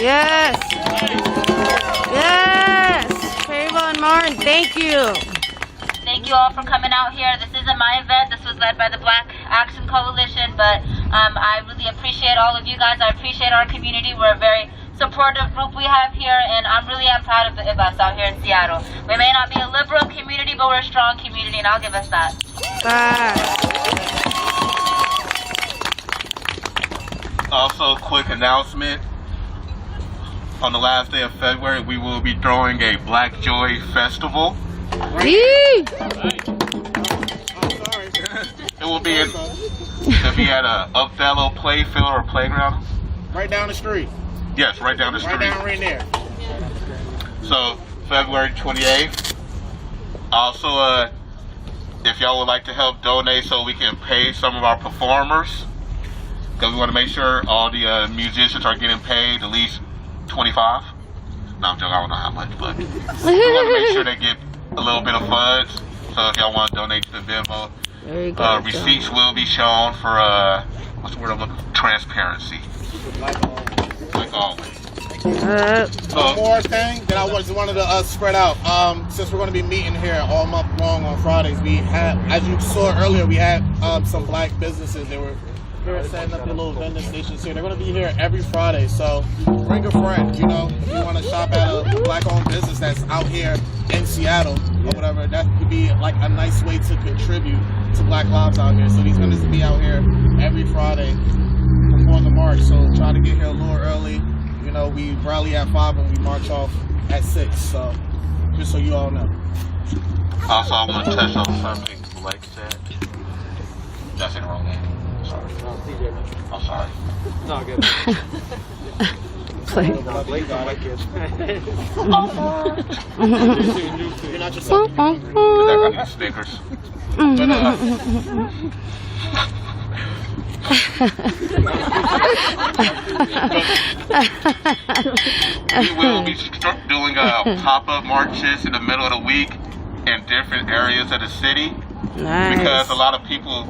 Yes. Yes. Trayvon Martin, thank you. Thank you all for coming out here. This isn't my event. This was led by the Black Action Coalition, but I really appreciate all of you guys. I appreciate our community. We're a very supportive group we have here, and I'm proud of us out here in Seattle. We may not be a liberal community, but we're a strong community, and I'll give us that. Also, quick announcement. On the last day of February, we will be throwing a Black Joy Festival. It will be at a Othello playfield or playground. Right down the street. Yes, right down the street. Right there. So, February 28th. Also, if y'all would like to help donate so we can pay some of our performers, because we want to make sure all the musicians are getting paid at least 25. No, I'm joking. I don't know how much, but we want to make sure they get a little bit of funds. So if y'all want to donate to the Venmo, receipts will be shown for what's the word I'm looking for? Transparency. Like always. One more thing that I just wanted to spread out. Since we're going to be meeting here all month long on Fridays, we had, as you saw earlier, we had some black businesses. They were setting up their little vending stations here. They're going to be here every Friday, so bring a friend. You know, if you want to shop at a black-owned business that's out here in Seattle or whatever, that could be like a nice way to contribute to Black lives out here. So these vendors will be out here every Friday before the march. So try to get here a little early. You know, we rally at 5 and we march off at 6. So just so you all know. Also, I want to touch on something Blake said. That's in the wrong name. Sorry. I'm sorry. It's all good. You're not yourself. I need Snickers. We will be doing pop-up marches in the middle of the week in different areas of the city. Nice. Because a lot of people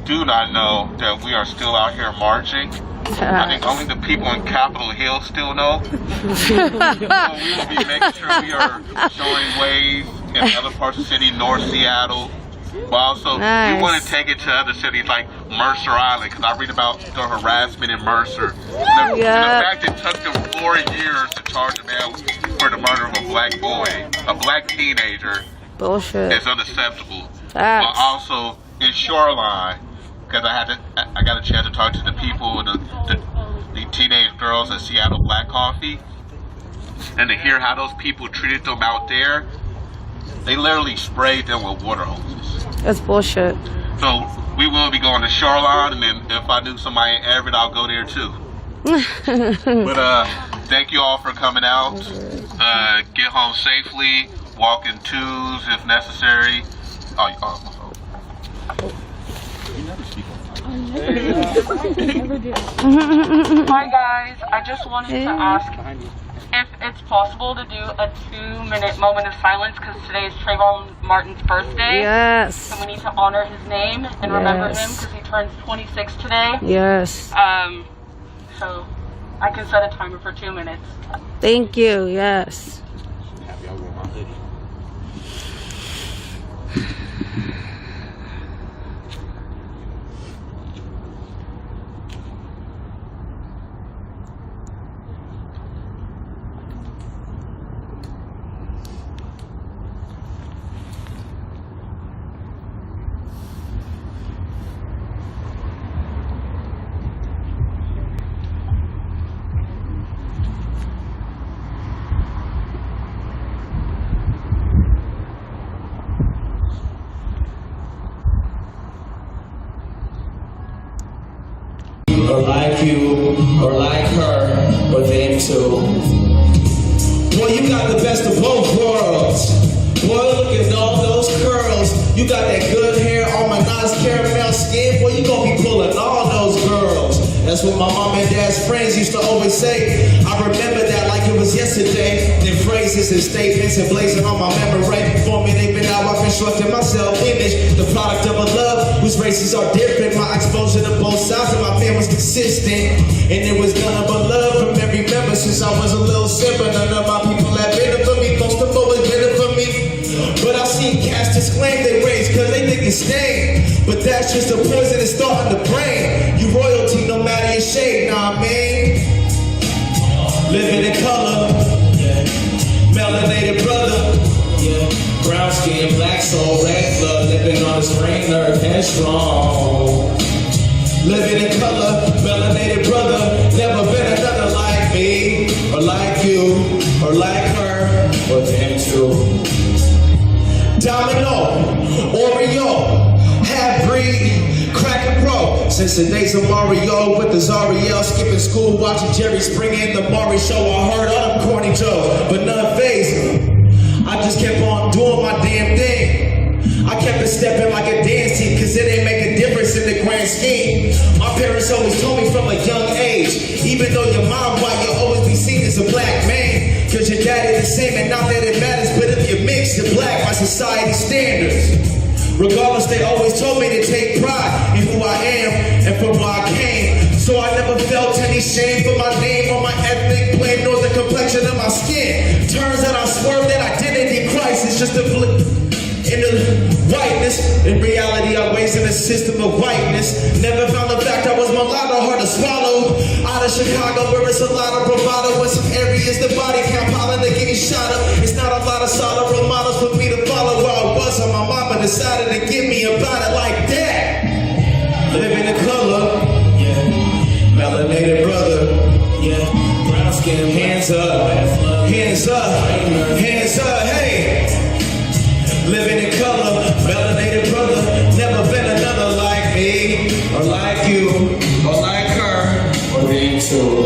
do not know that we are still out here marching. I think only the people in Capitol Hill still know. So we will be making sure we are showing ways in other parts of the city, North Seattle. But also, we want to take it to other cities like Mercer Island, because I read about the harassment in Mercer. The fact it took them 4 years to charge a man for the murder of a black boy, a black teenager, is unacceptable. But also in Shoreline, because I got a chance to talk to the people, the teenage girls at Seattle Black Coffee, and to hear how those people treated them out there. They literally sprayed them with water hoses. That's bullshit. So we will be going to Shoreline, and then if I knew somebody in Everett, I'll go there too. But thank you all for coming out. Get home safely. Walk in twos if necessary. Hi guys, I just wanted to ask if it's possible to do a 2-minute moment of silence because today is Trayvon Martin's birthday. Yes. So we need to honor his name and remember him because he turns 26 today. Yes. So I can set a timer for 2 minutes. Thank you. Yes. Or like you, or like her, or them too. Boy, you got the best of both worlds. Boy, look at all those curls. You got that good hair, all my nice caramel skin. Boy, you gonna be pulling all those girls. That's what my mom and dad's friends used to always say. I remember that like it was yesterday. Then phrases and statements and blazing on my memory. For me, they've been how I constructed my self-image. The product of a love whose races are different. My exposure to both sides of my man was consistent. And it was nothing but love from every member since I was that's just a poisonous thought in the brain. You royalty no matter your shade, nah I mean. Living in color, yeah. Melanated brother, yeah. Brown skin, black soul, red blood, living on this rain earth, headstrong. Living in color, melanated brother, never been another like me, or like you, or like her, or them too. Domino, Oreo, half-breed, crack and roll. Since the days of Mario with the Zariel, skipping school, watching Jerry Springer in the Maury show. I heard all them corny jokes, but none phased me. I just kept on doing my damn thing. I kept it stepping like a dance team, cause it ain't make a difference in the grand scheme. My parents always told me from a young age, even though your mom white, you'll always be seen as a black man. Cause your daddy the same, and not that it matters, but if you mix, you're black by society standards. Regardless, they always told me to take pride in who I am and from where I came. So I never felt any shame for my name or my ethnic blame, nor the complexion of my skin. Turns out I swerved that identity crisis just to blip in the whiteness. In reality, I raised in a system of whiteness. Never found the fact I was mulatto, hard to swallow. Out of Chicago, where it's a lot of bravado. In some areas, the body count piling, they're getting shot up. It's not a lot of solid role models for me to follow. Where I was, and my mama decided to give me about it like that. Living in color, yeah. Melanated brother, yeah. Brown skin, hands up, hands up, hands up, hey. Living in color, melanated brother, never been another like me, or like you, or like her, or them too.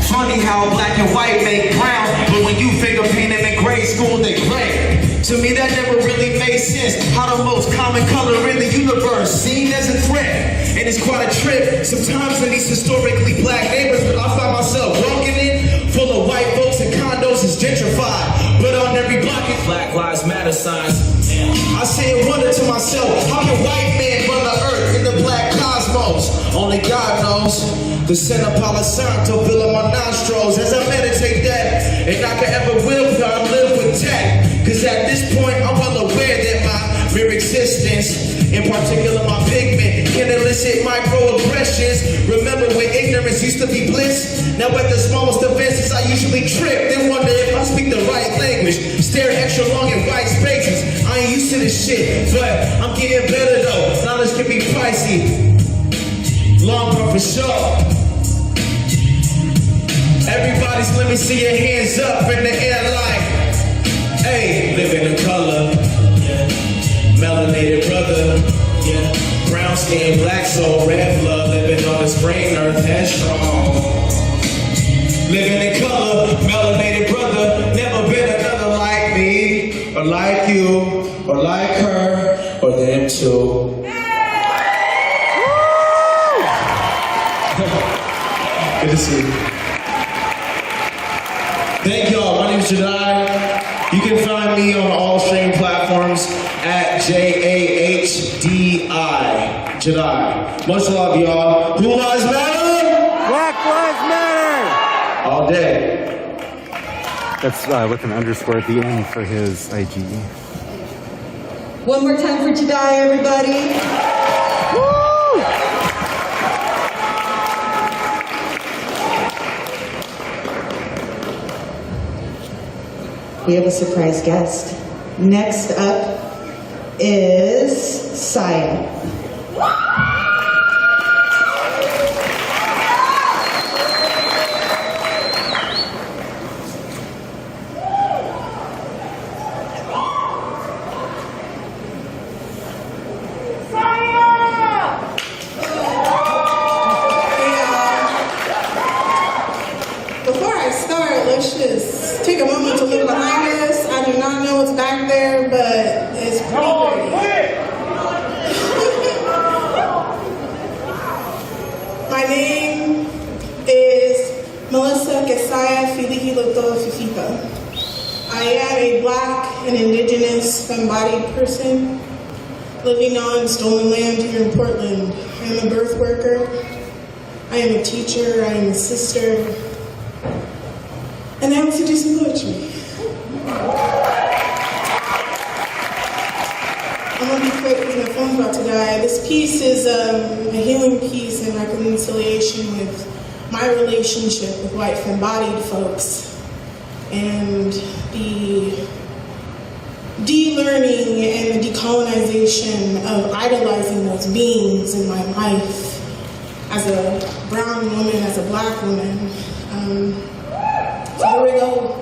Funny how black and white make brown, but when you finger paint them in grade school, they gray. To me that never really made sense, how the most common color in the universe seen as a threat. And it's quite a trip, sometimes in these historically black neighborhoods, I find myself walking in, full of white folks and condos is gentrified. But on every block it's Black Lives Matter signs. I say and wonder to myself, how can white men run the earth in the black cosmos? Only God knows. The scent of Palo Santo filling my nostrils as I meditate that. And I can ever will God live with tact. Cause at this point I'm well aware that my mere existence, in particular my pigment, can elicit microaggressions. Remember when ignorance used to be bliss? Now at the smallest offenses I usually trip, then wonder if I speak the right language. Stare extra long in white spaces. I ain't used to this shit, but I'm getting better though. Knowledge can be pricey. Long run for sure. Everybody's let me see your hands up in the air like, hey, living in color, yeah. Melanated brother, yeah. Brown skin, black soul, red blood, living on this brain earth, headstrong. Living in color, melanated brother, never been another like me, or like you, or like her, or them too. Good to see you. Thank y'all. My name is Jedi. You can find me on all streaming platforms at JAHDI. Jedi. Much love, y'all. Who lives matter? Black Lives Matter! All day. That's with an underscore at the end for his IG. One more time for Jedi, everybody. Woo! We have a surprise guest. Next up is Saya. Before I start, let's just take a moment to look behind us. I do not know what's back there, but it's pretty pretty. My name is Melissa Kesaya Filihiloto Fifita. I am a Black and Indigenous embodied person living on stolen land here in Portland. I am a birth worker. I am a teacher. I am a sister. And I also do some poetry. I'm gonna be quick because my phone's about to die. This piece is a healing piece and reconciliation with my relationship with white femme-bodied folks and the de-learning and the decolonization of idolizing those beings in my life as a brown woman, as a black woman. So here we go.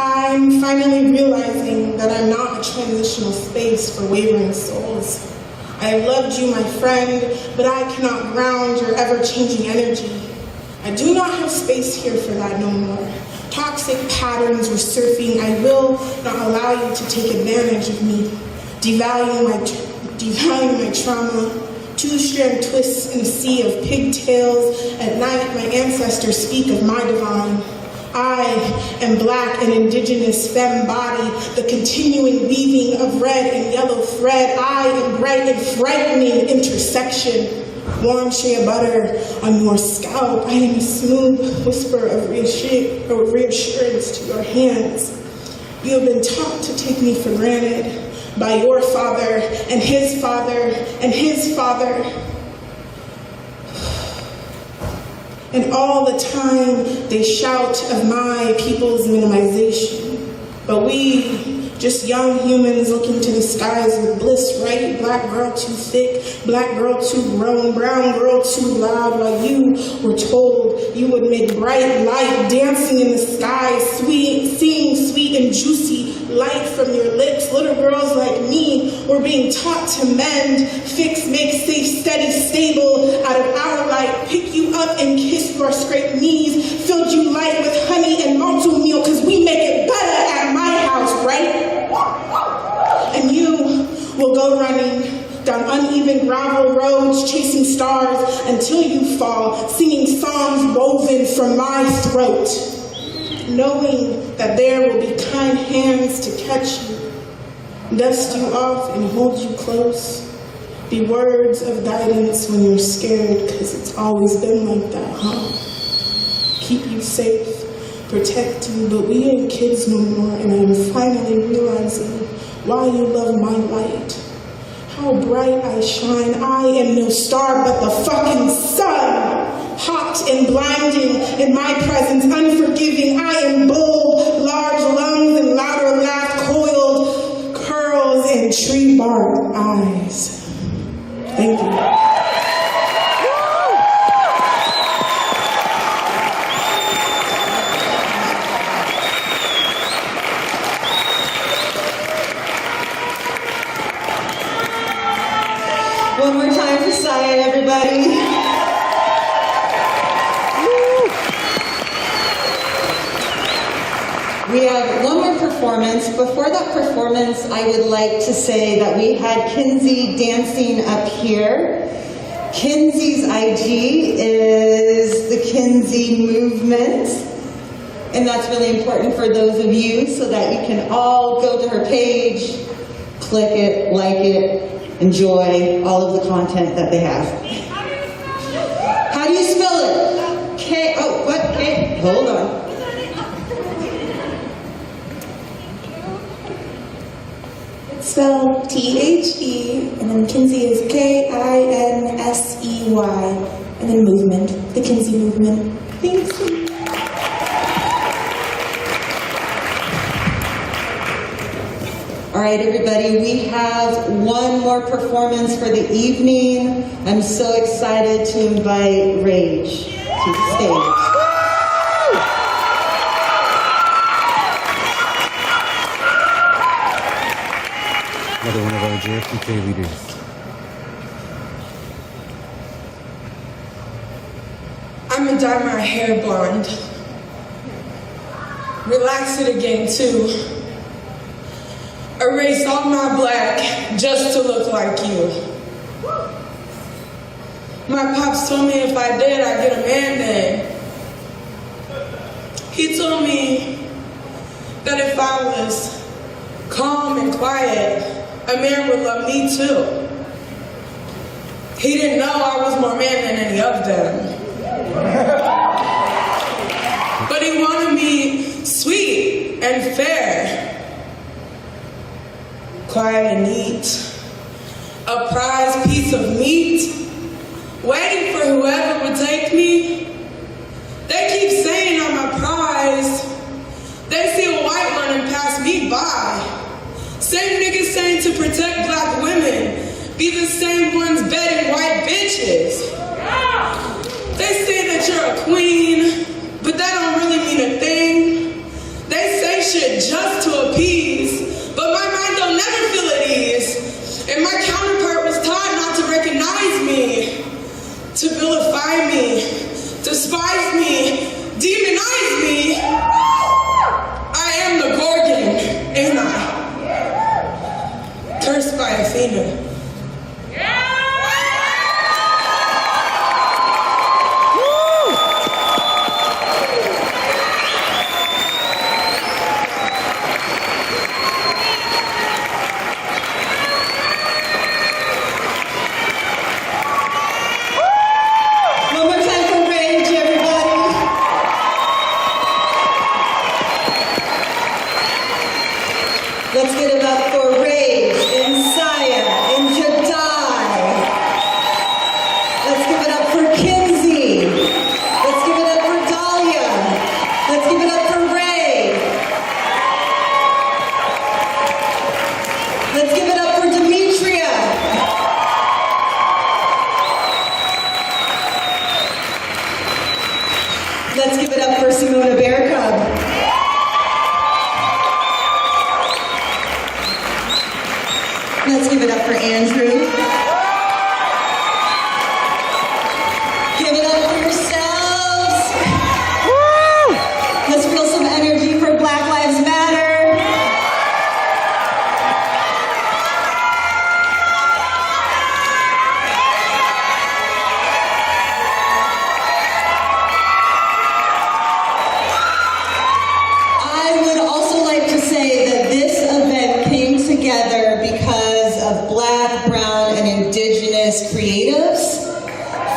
I'm finally realizing that I'm not a transitional space for wavering souls. I have loved you, my friend, but I cannot ground your ever-changing energy. I do not have space here for that no more. Toxic patterns were surfing. I will not allow you to take advantage of me. Devalue my trauma. Two-strand twists in a sea of pigtails. At night, my ancestors speak of my divine. I am black and indigenous femme body, the continuing weaving of red and yellow thread. I am bright and frightening intersection. Warm shea butter on your scalp. I am a smooth whisper of reassurance to your hands. You have been taught to take me for granted by your father and his father and his father. And all the time they shout of my people's minimization. But we, just young humans looking to the skies with bliss, right? Black girl too thick, black girl too grown, brown girl too loud, while you were told you would make bright light dancing in the sky, seeing sweet and juicy light from your lips. Little girls like me were being taught to mend, fix, make safe, steady, stable out of our light, pick you up and kiss your scraped knees, filled you light with honey and malto meal, cause we make it better at my house, right? And you will go running down uneven gravel roads, chasing stars until you fall, singing songs woven from my throat, knowing that there will be kind hands to catch you, dust you off and hold you close, be words of guidance when you're scared, because it's always been like that, huh? Keep you safe, protect you, but we ain't kids no more, and I'm finally realizing why you love my light. How bright I shine. I am no star but the fucking sun. Hot and blinding in my presence, unforgiving. I am bold, large lungs and louder laugh, coiled curls and tree bark eyes. Thank you. One more time for Saya, everybody. We have one more performance. Before that performance, I would like to say that we had Kinsey dancing up here. Kinsey's IG is the Kinsey Movement. And that's really important for those of you so that you can all go to her page, click it, like it, enjoy all of the content that they have. How do you spell it? K, oh, what? K, hold on. It's spelled T-H-E, and then Kinsey is K-I-N-S-E-Y, and then movement, the Kinsey Movement. Thanks. All right, everybody, we have one more performance for the evening. I'm so excited to invite Rage to the stage. Another one of our JFK leaders. I'm gonna dye my hair blonde. Relax it again, too. Erase all my black just to look like you. My pops told me if I did, I'd get a man name. He told me that if I was calm and quiet, a man would love me too. He didn't know I was more man than any of them. But he wanted me sweet and fair. quiet and neat. A prized piece of meat, waiting for whoever would take me. They keep saying I'm a prize. They see a white one and pass me by. Same niggas saying to protect black women, be the same ones bedding white bitches. They say that you're a queen, but that don't really mean a thing. They say shit just to appease, but my mind don't never feel at ease. And my counterpart was taught not to recognize me, to vilify me, despise me, demonize me. I am the Gorgon, ain't I? Cursed by Athena. Let's give it up for Rage and Saya and Jadai. Let's give it up for Kinsey. Let's give it up for Dahlia. Let's give it up for Ray. Let's give it up for Demetria. Let's give it up for Simona Bearcub. Let's give it up for Andrew. Give it up for yourselves. Woo! Let's feel some energy for Black Lives Matter. I would also like to say that this event came together because of Black, Brown, and Indigenous creatives,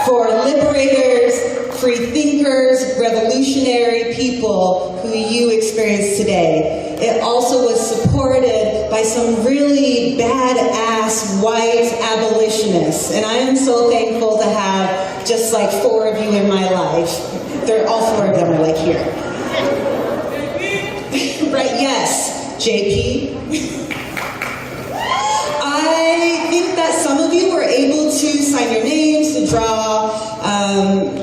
for liberators, free thinkers, revolutionary people who you experience today. It also was supported by some really badass white abolitionists, and I am so thankful to have just like 4 of you in my life. They're all 4 of them are like here. Right, yes, JP. I think that some of you were able to sign your names, to draw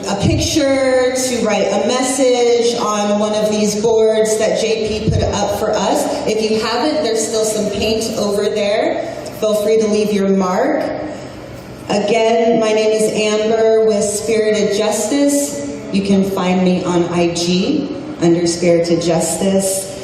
a picture, to write a message on one of these boards that JP put up for us. If you haven't, there's still some paint over there. Feel free to leave your mark. Again, my name is Amber with Spirited Justice. You can find me on IG under Spirited Justice.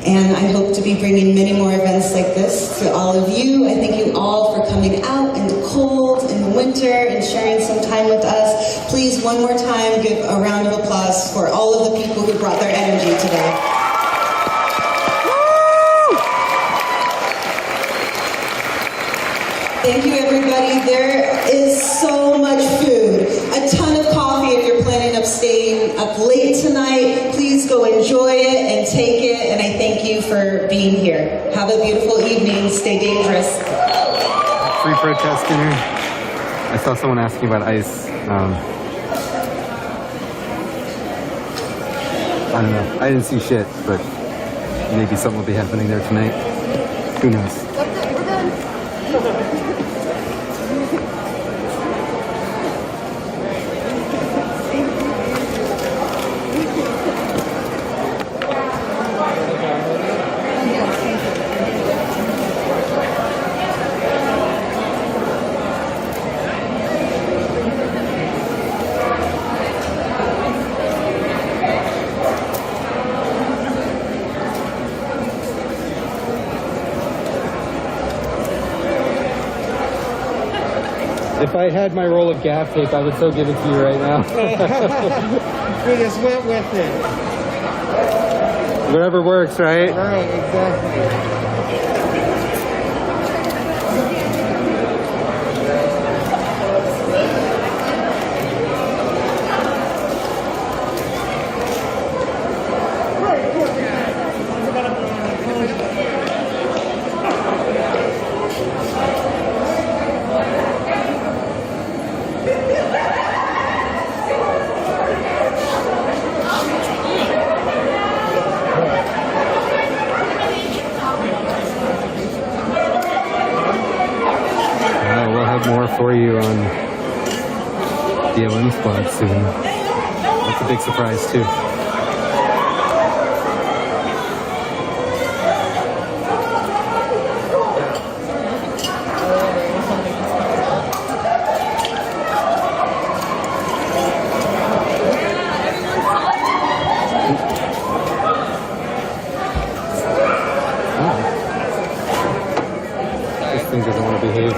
And I hope to be bringing many more events like this to all of you. I thank you all for coming out in the cold, in the winter, and sharing some time with us. Please, one more time, give a round of applause for all of the people who brought their energy today. Thank you, everybody. There is so much food, a ton of coffee if you're planning on staying up late tonight. Please go enjoy it and take it, and I thank you for being here. Have a beautiful evening. Stay dangerous. Free protest dinner. I saw someone asking about ICE. I don't know. I didn't see shit, but maybe something will be happening there tonight. Who knows? If I had my roll of gaff tape, I would so give it to you right now. We just went with it. Whatever works, right? Right, exactly. you on the LM squad soon. That's a big surprise too. This thing doesn't want to behave.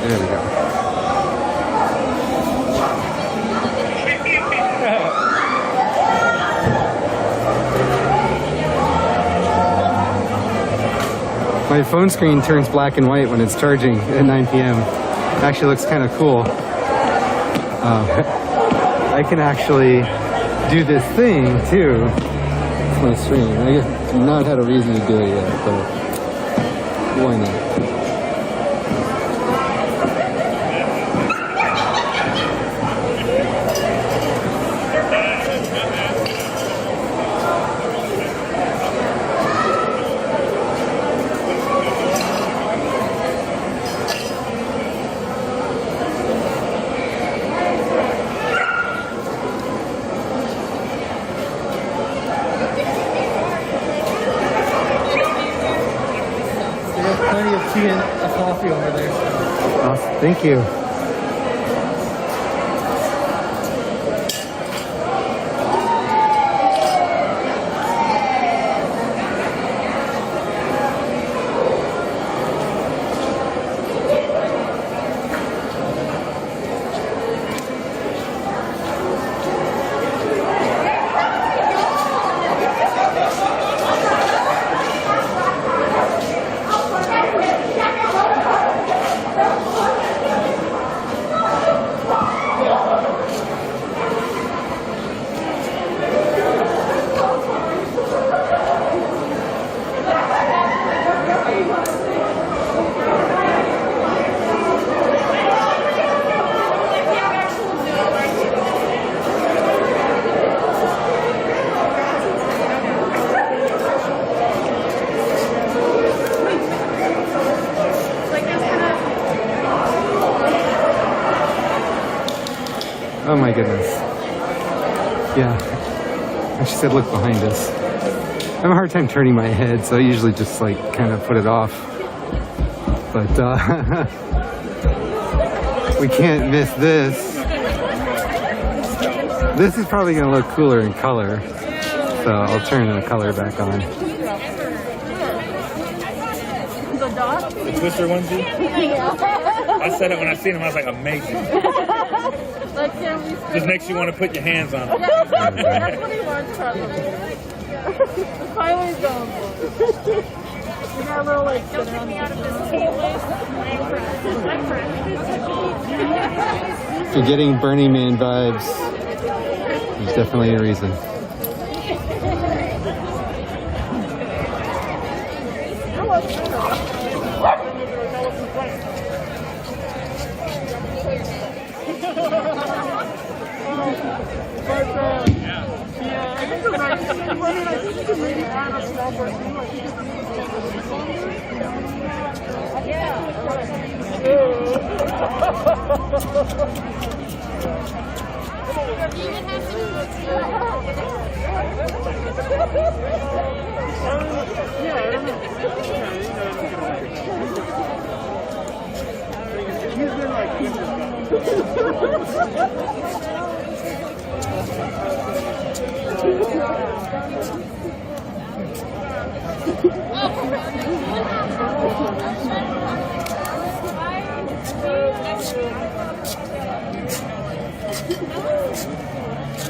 There we go. My phone screen turns black and white when it's charging at 9 p.m. It actually looks kind of cool. I can actually do this thing too. It's my stream. I have not had a reason to do it yet, but why not? Plenty of tea and a coffee over there. Awesome. Thank you. Oh my goodness. Yeah. And she said, look behind us. I have a hard time turning my head, so I usually just like kind of put it off. But we can't miss this. This is probably going to look cooler in color. So I'll turn the color back on. The Twister onesie? I said it when I seen him, I was like, amazing. Just makes you want to put your hands on it. Yeah, exactly. That's what he wants, probably. That's probably what he's going for. You got a little like sitting on the If you're getting Burning Man vibes, there's definitely a reason. I think the right, I think you can maybe add a small person.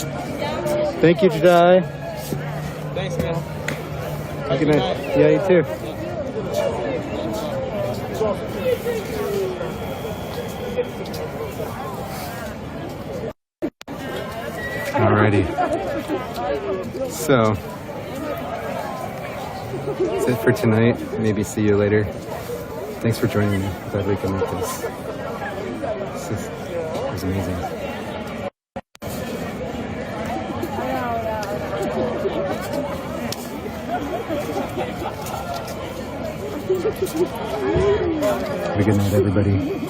Thank you, Jedi. Thanks, man. Good night. Yeah, you too. Alrighty. So, that's it for tonight. Maybe see you later. Thanks for joining me. Glad we can make this. It was amazing. Have a good night, everybody.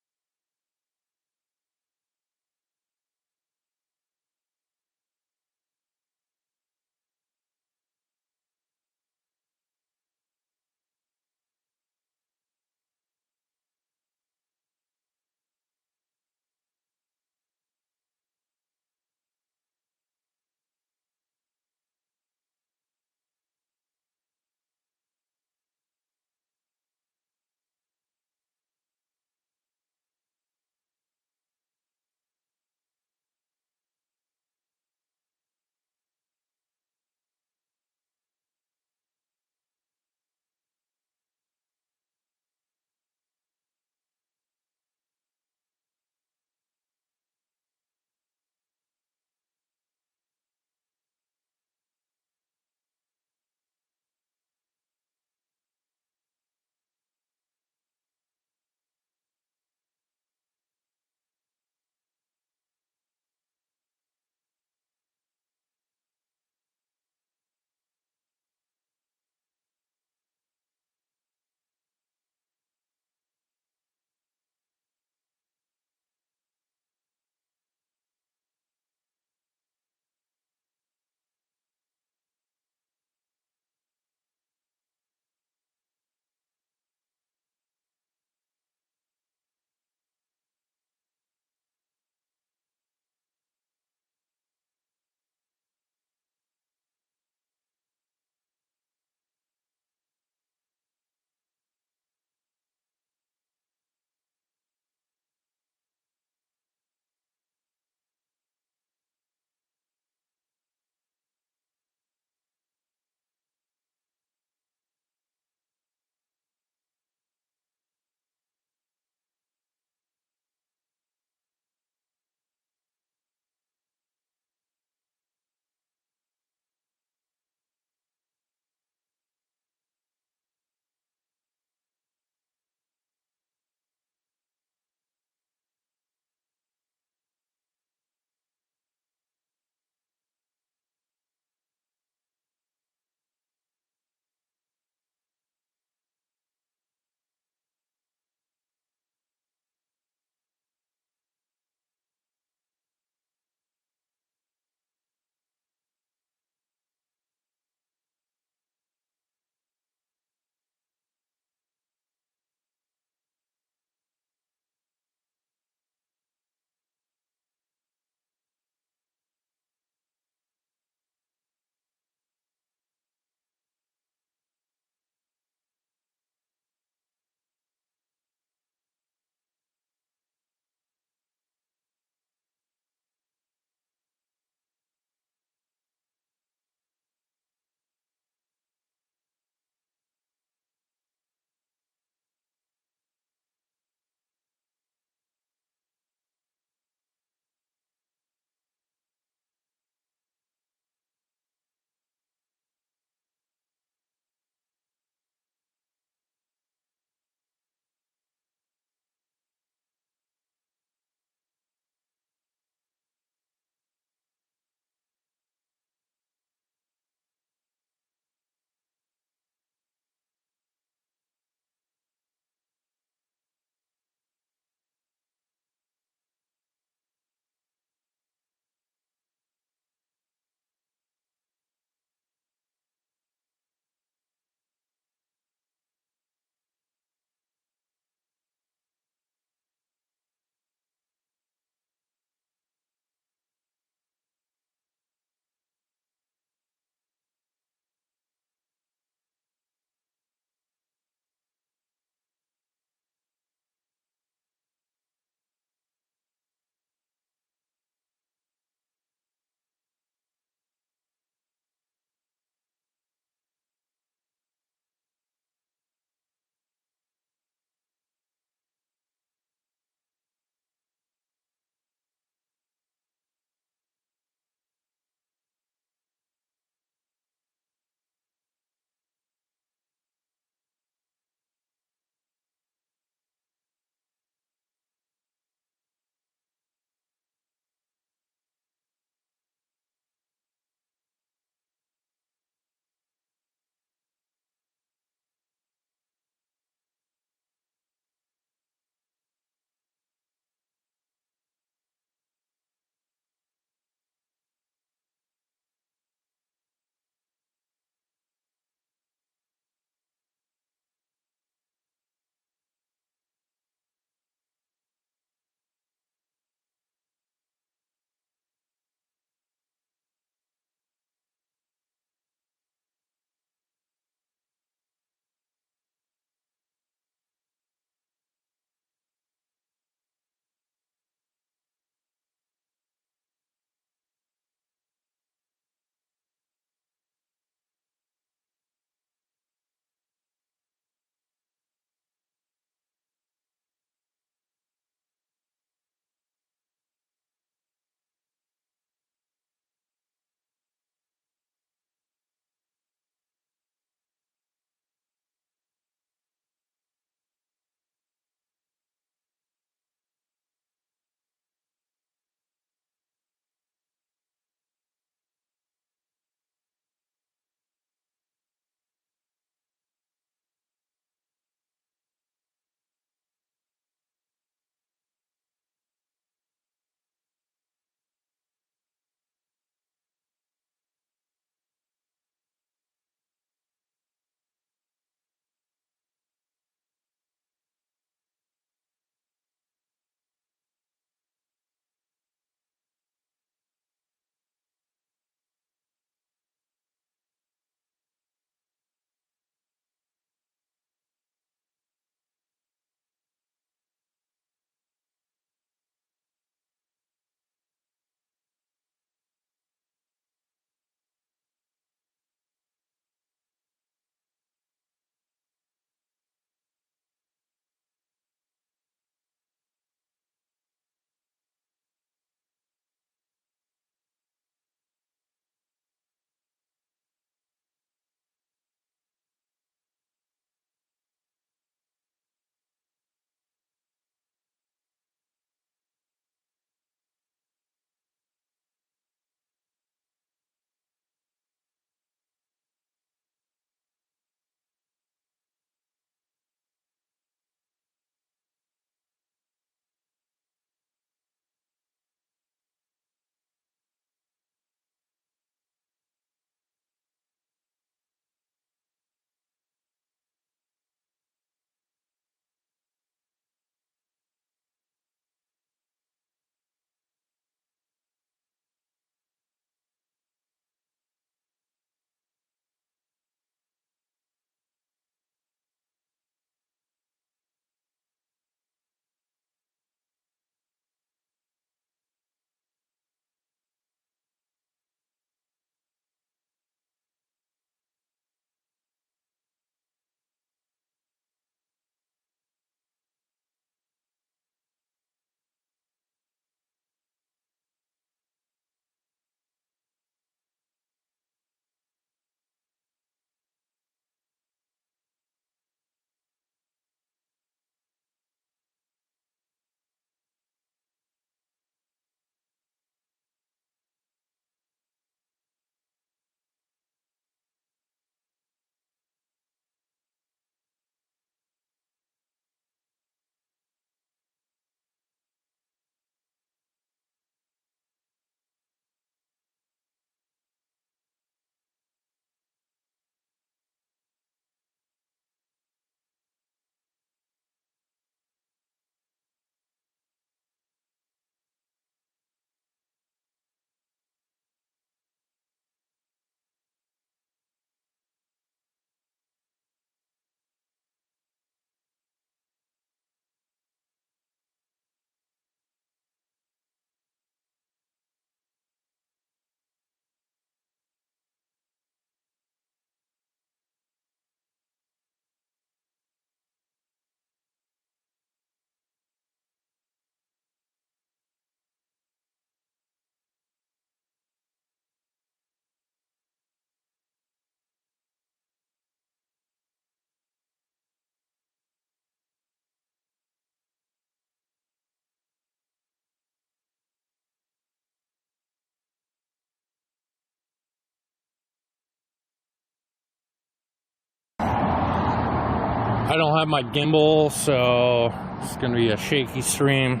I don't have my gimbal, so it's gonna be a shaky stream.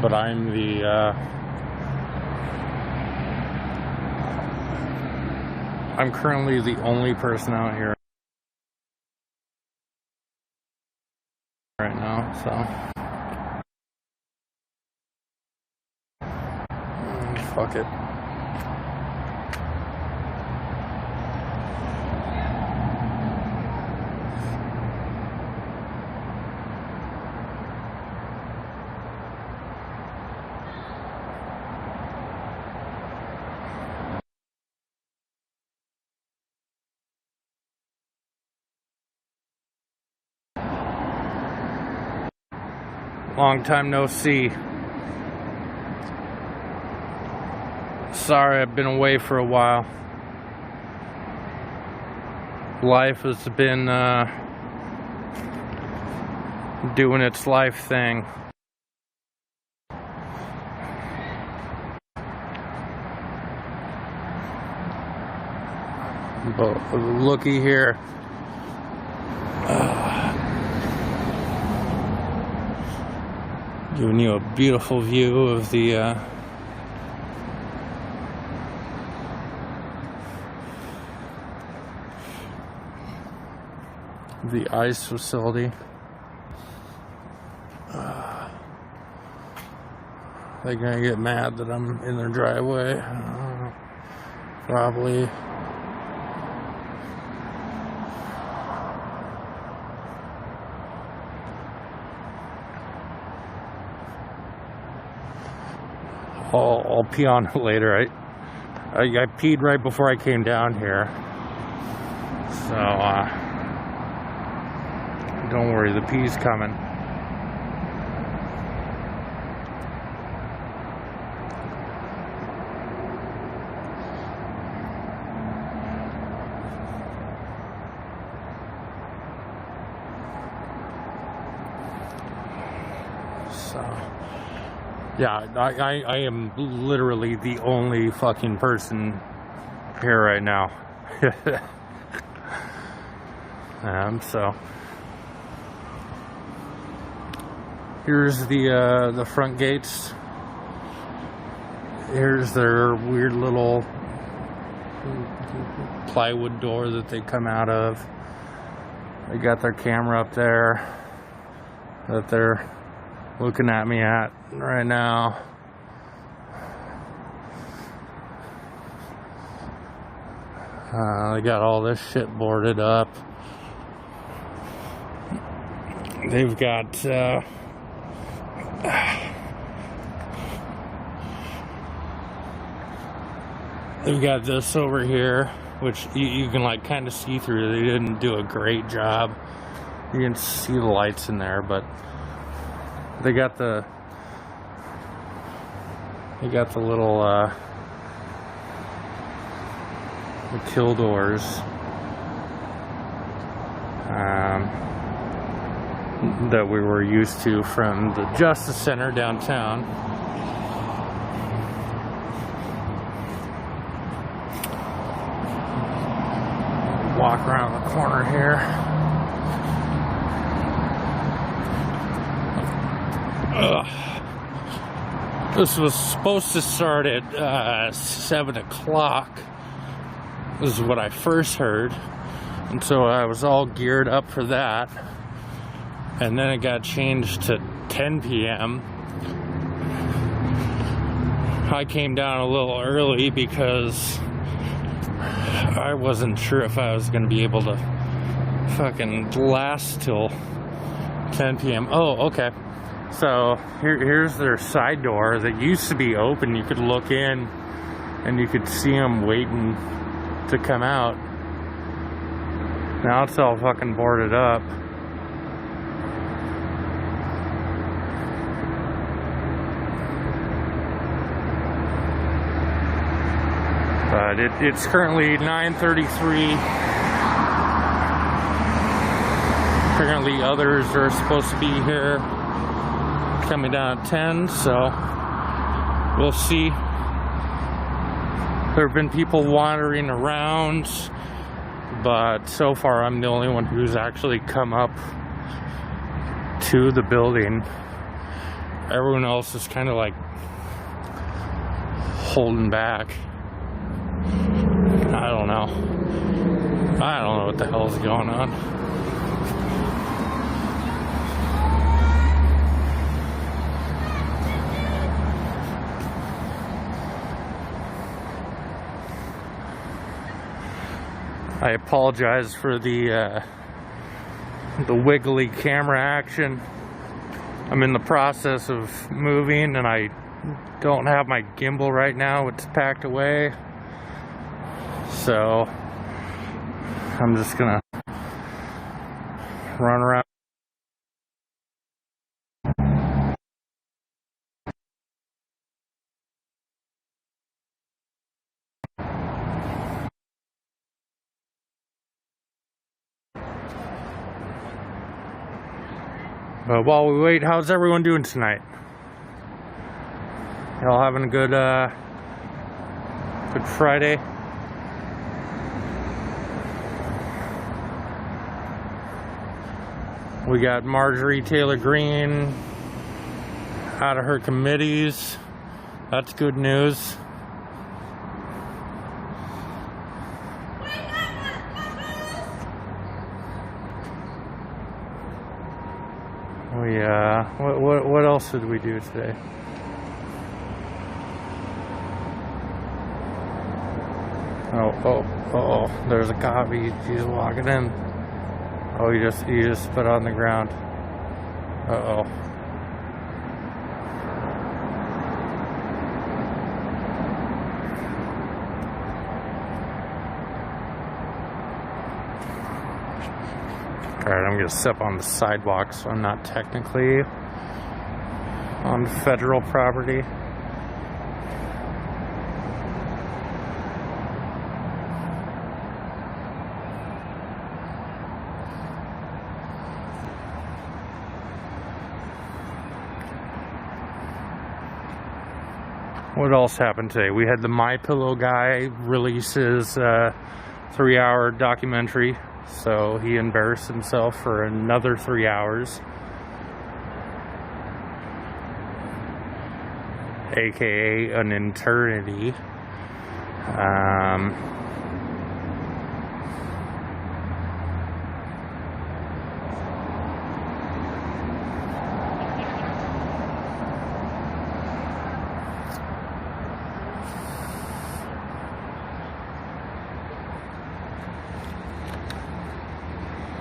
But I'm I'm currently the only person out here right now, so fuck it. Long time no see. Sorry, I've been away for a while. Life has been doing its life thing. But looky here. Giving you a beautiful view of the ice facility. They're gonna get mad that I'm in their driveway. Probably. I'll pee on it later. I peed right before I came down here. So, don't worry, the pee's coming. Yeah, I am literally the only fucking person here right now. So here's the front gates. Here's their weird little plywood door that they come out of. They got their camera up there that they're looking at me at right now. They got all this shit boarded up. They've got this over here, which you can like kind of see through. They didn't do a great job. You can see the lights in there, but they got the little the kill doors that we were used to from the Justice Center downtown. Walk around the corner here. This was supposed to start at 7 o'clock. This is what I first heard. And so I was all geared up for that. And then it got changed to 10 p.m. I came down a little early because I wasn't sure if I was going to be able to fucking last till 10 p.m. Oh, okay. So here's their side door that used to be open. You could look in and you could see them waiting to come out. Now it's all fucking boarded up. But it's currently 9:33. Apparently others are supposed to be here coming down at 10, so we'll see. There have been people wandering around, but so far I'm the only one who's actually come up to the building. Everyone else is kind of like holding back. I don't know what the hell is going on. I apologize for the wiggly camera action. I'm in the process of moving and I don't have my gimbal right now. It's packed away. So I'm just gonna run around. But while we wait, how's everyone doing tonight? Y'all having a good Friday? We got Marjorie Taylor Greene out of her committees. That's good news. What else did we do today? Oh, there's a cop. He's walking in. Oh, you just spit on the ground. Uh-oh. Alright, I'm gonna step on the sidewalk so I'm not technically on federal property. What else happened today? We had the MyPillow guy release his 3-hour documentary. So he embarrassed himself for another 3 hours. AKA an eternity.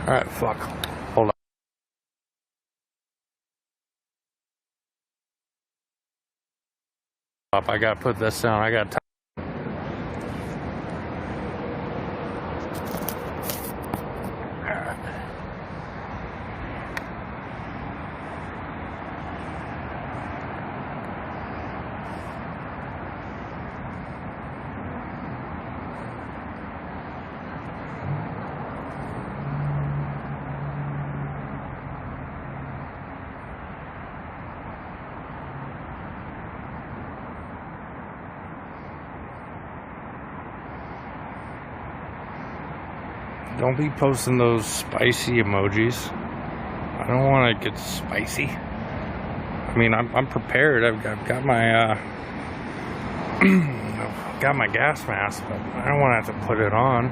Alright, fuck. Hold up. I gotta put this down. I gotta. Don't be posting those spicy emojis. I don't want to get spicy. I mean, I'm prepared. I've got my got my gas mask, but I don't want to have to put it on.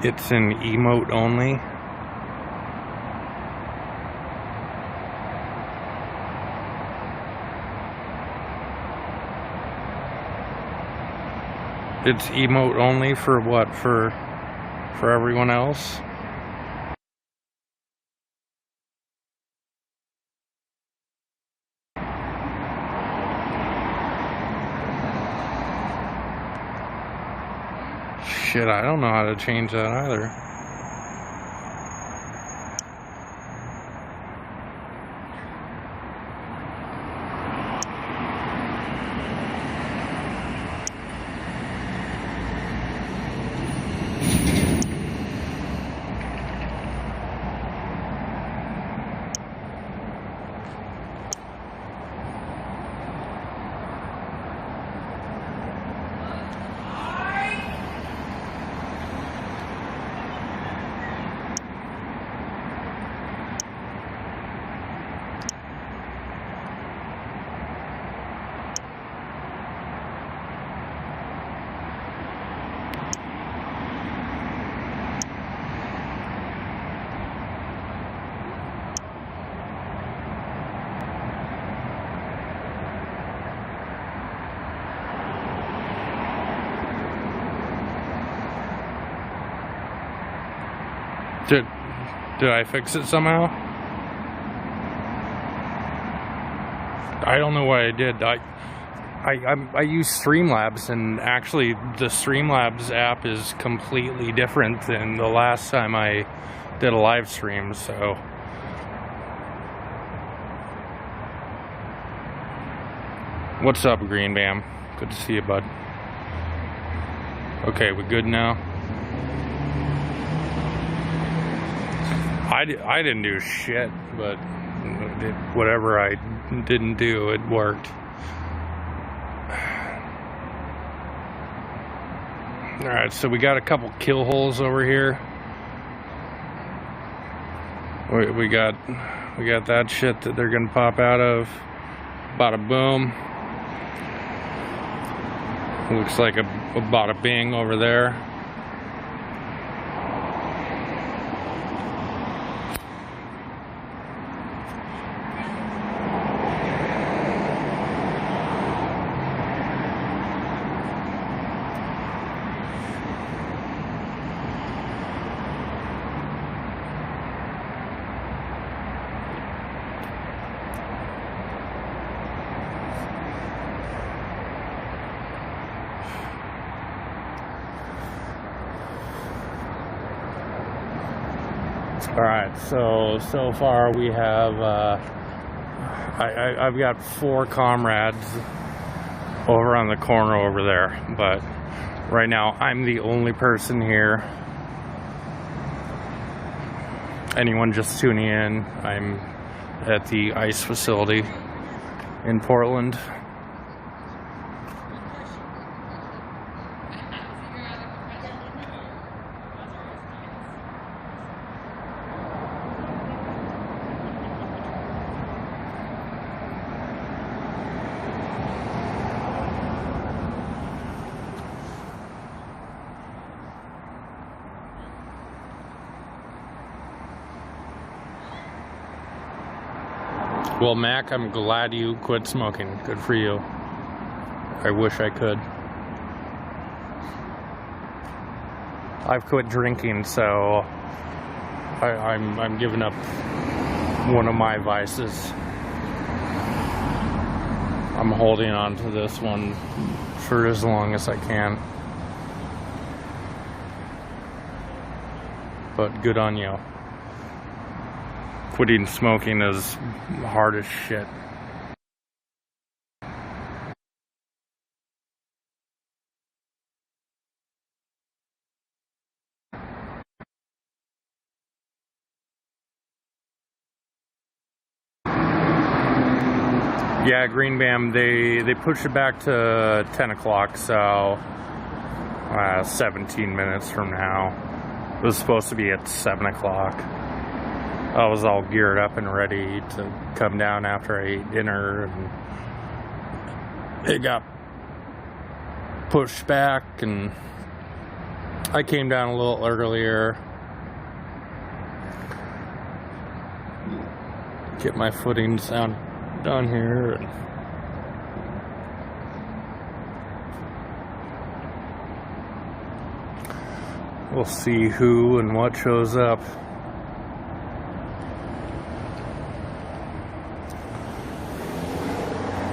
It's an emote only. It's emote only for what? For everyone else? Shit, I don't know how to change that either. Did I fix it somehow? I don't know what I did. I use Streamlabs, and actually the Streamlabs app is completely different than the last time I did a live stream, so. What's up, Green Bam? Good to see you, bud. Okay, we good now? I didn't do shit, but whatever I didn't do, it worked. Alright, so we got a couple kill holes over here. We got that shit that they're gonna pop out of. Bada boom. Looks like a bada bing over there. Alright, so far we have, I've got 4 comrades over on the corner over there, but right now I'm the only person here. Anyone just tuning in, I'm at the ICE facility in Portland. Well, Mac, I'm glad you quit smoking. Good for you. I wish I could. I've quit drinking, so I'm giving up one of my vices. I'm holding on to this one for as long as I can. But good on you. Quitting smoking is hard as shit. Yeah, Green Bam, they pushed it back to 10 o'clock, so 17 minutes from now. It was supposed to be at 7 o'clock. I was all geared up and ready to come down after I ate dinner, and it got pushed back, and I came down a little earlier. Get my footings down here. And we'll see who and what shows up.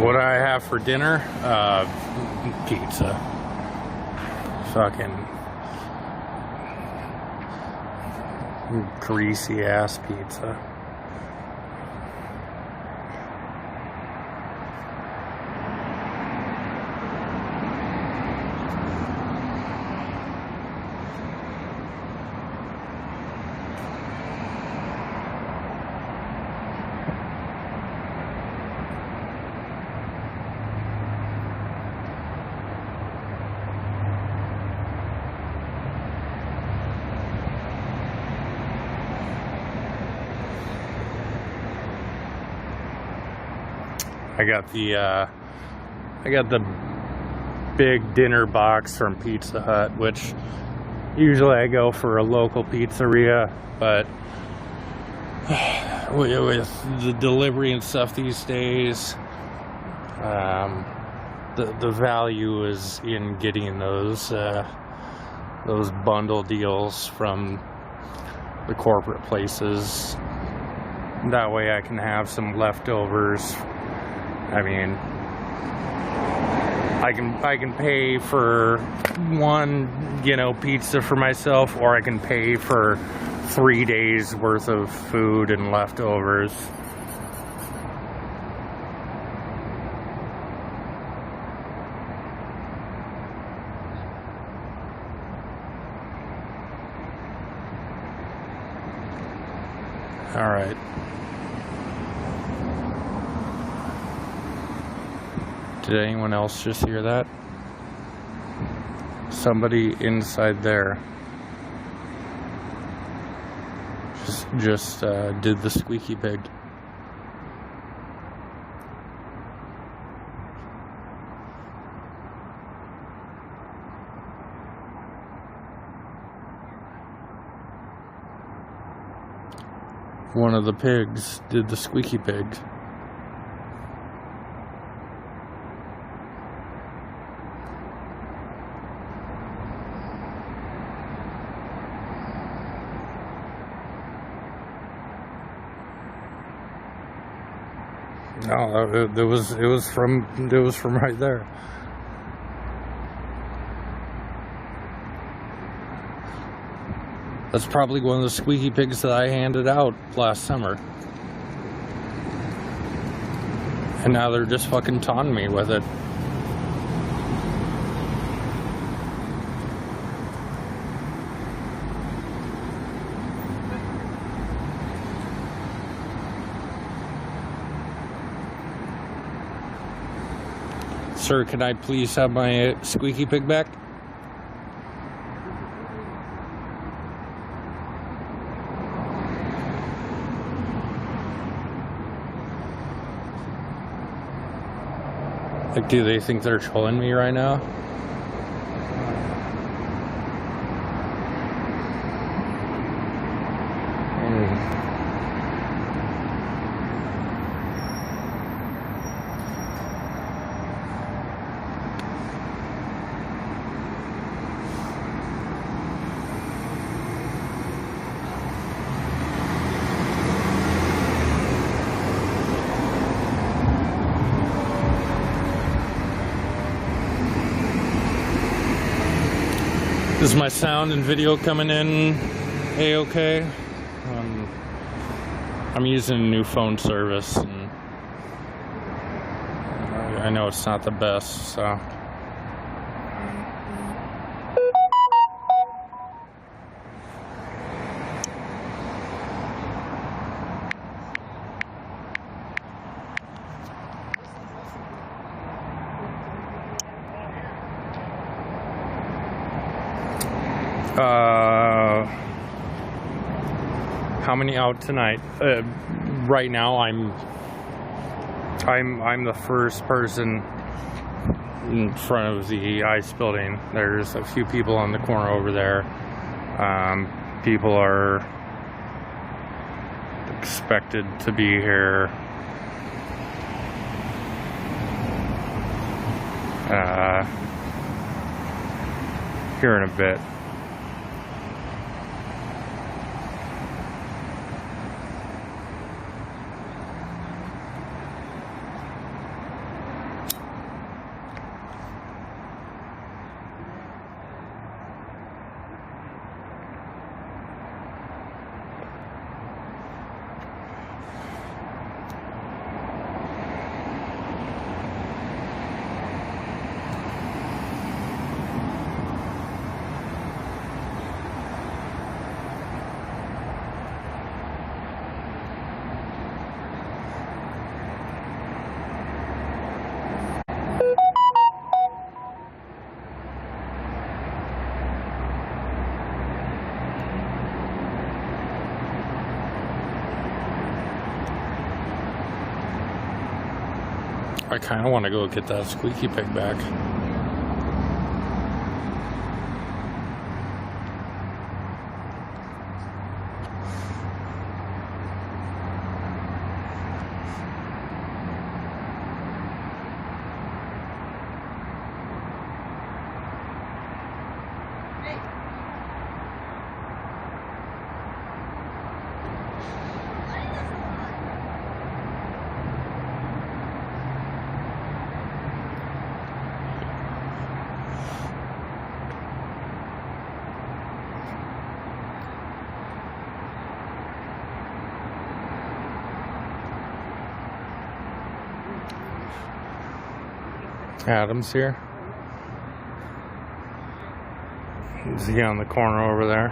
What do I have for dinner? Pizza. Fucking greasy ass pizza. I got the big dinner box from Pizza Hut, which usually I go for a local pizzeria, but with the delivery and stuff these days, the value is in getting those bundle deals from the corporate places. That way I can have some leftovers. I mean, I can pay for one, you know, pizza for myself, or I can pay for 3 days worth of food and leftovers. All right. Did anyone else just hear that? Somebody inside there just did the squeaky pig. One of the pigs did the squeaky pig. No, it was from right there. That's probably one of the squeaky pigs that I handed out last summer. And now they're just fucking taunting me with it. Sir, can I please have my squeaky pig back? Like, do they think they're trolling me right now? Is my sound and video coming in A-okay? I'm using a new phone service, and I know it's not the best, so. How many out tonight? Right now, I'm the first person in front of the ice building. There's a few people on the corner over there. People are expected to be here. Here in a bit. I kind of want to go get that squeaky pig back. Adam's here. Is he on the corner over there?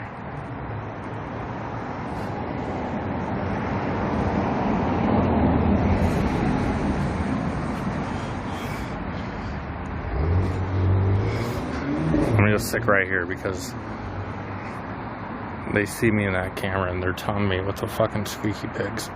I'm gonna just stick right here because they see me in that camera and they're telling me with the fucking squeaky pigs.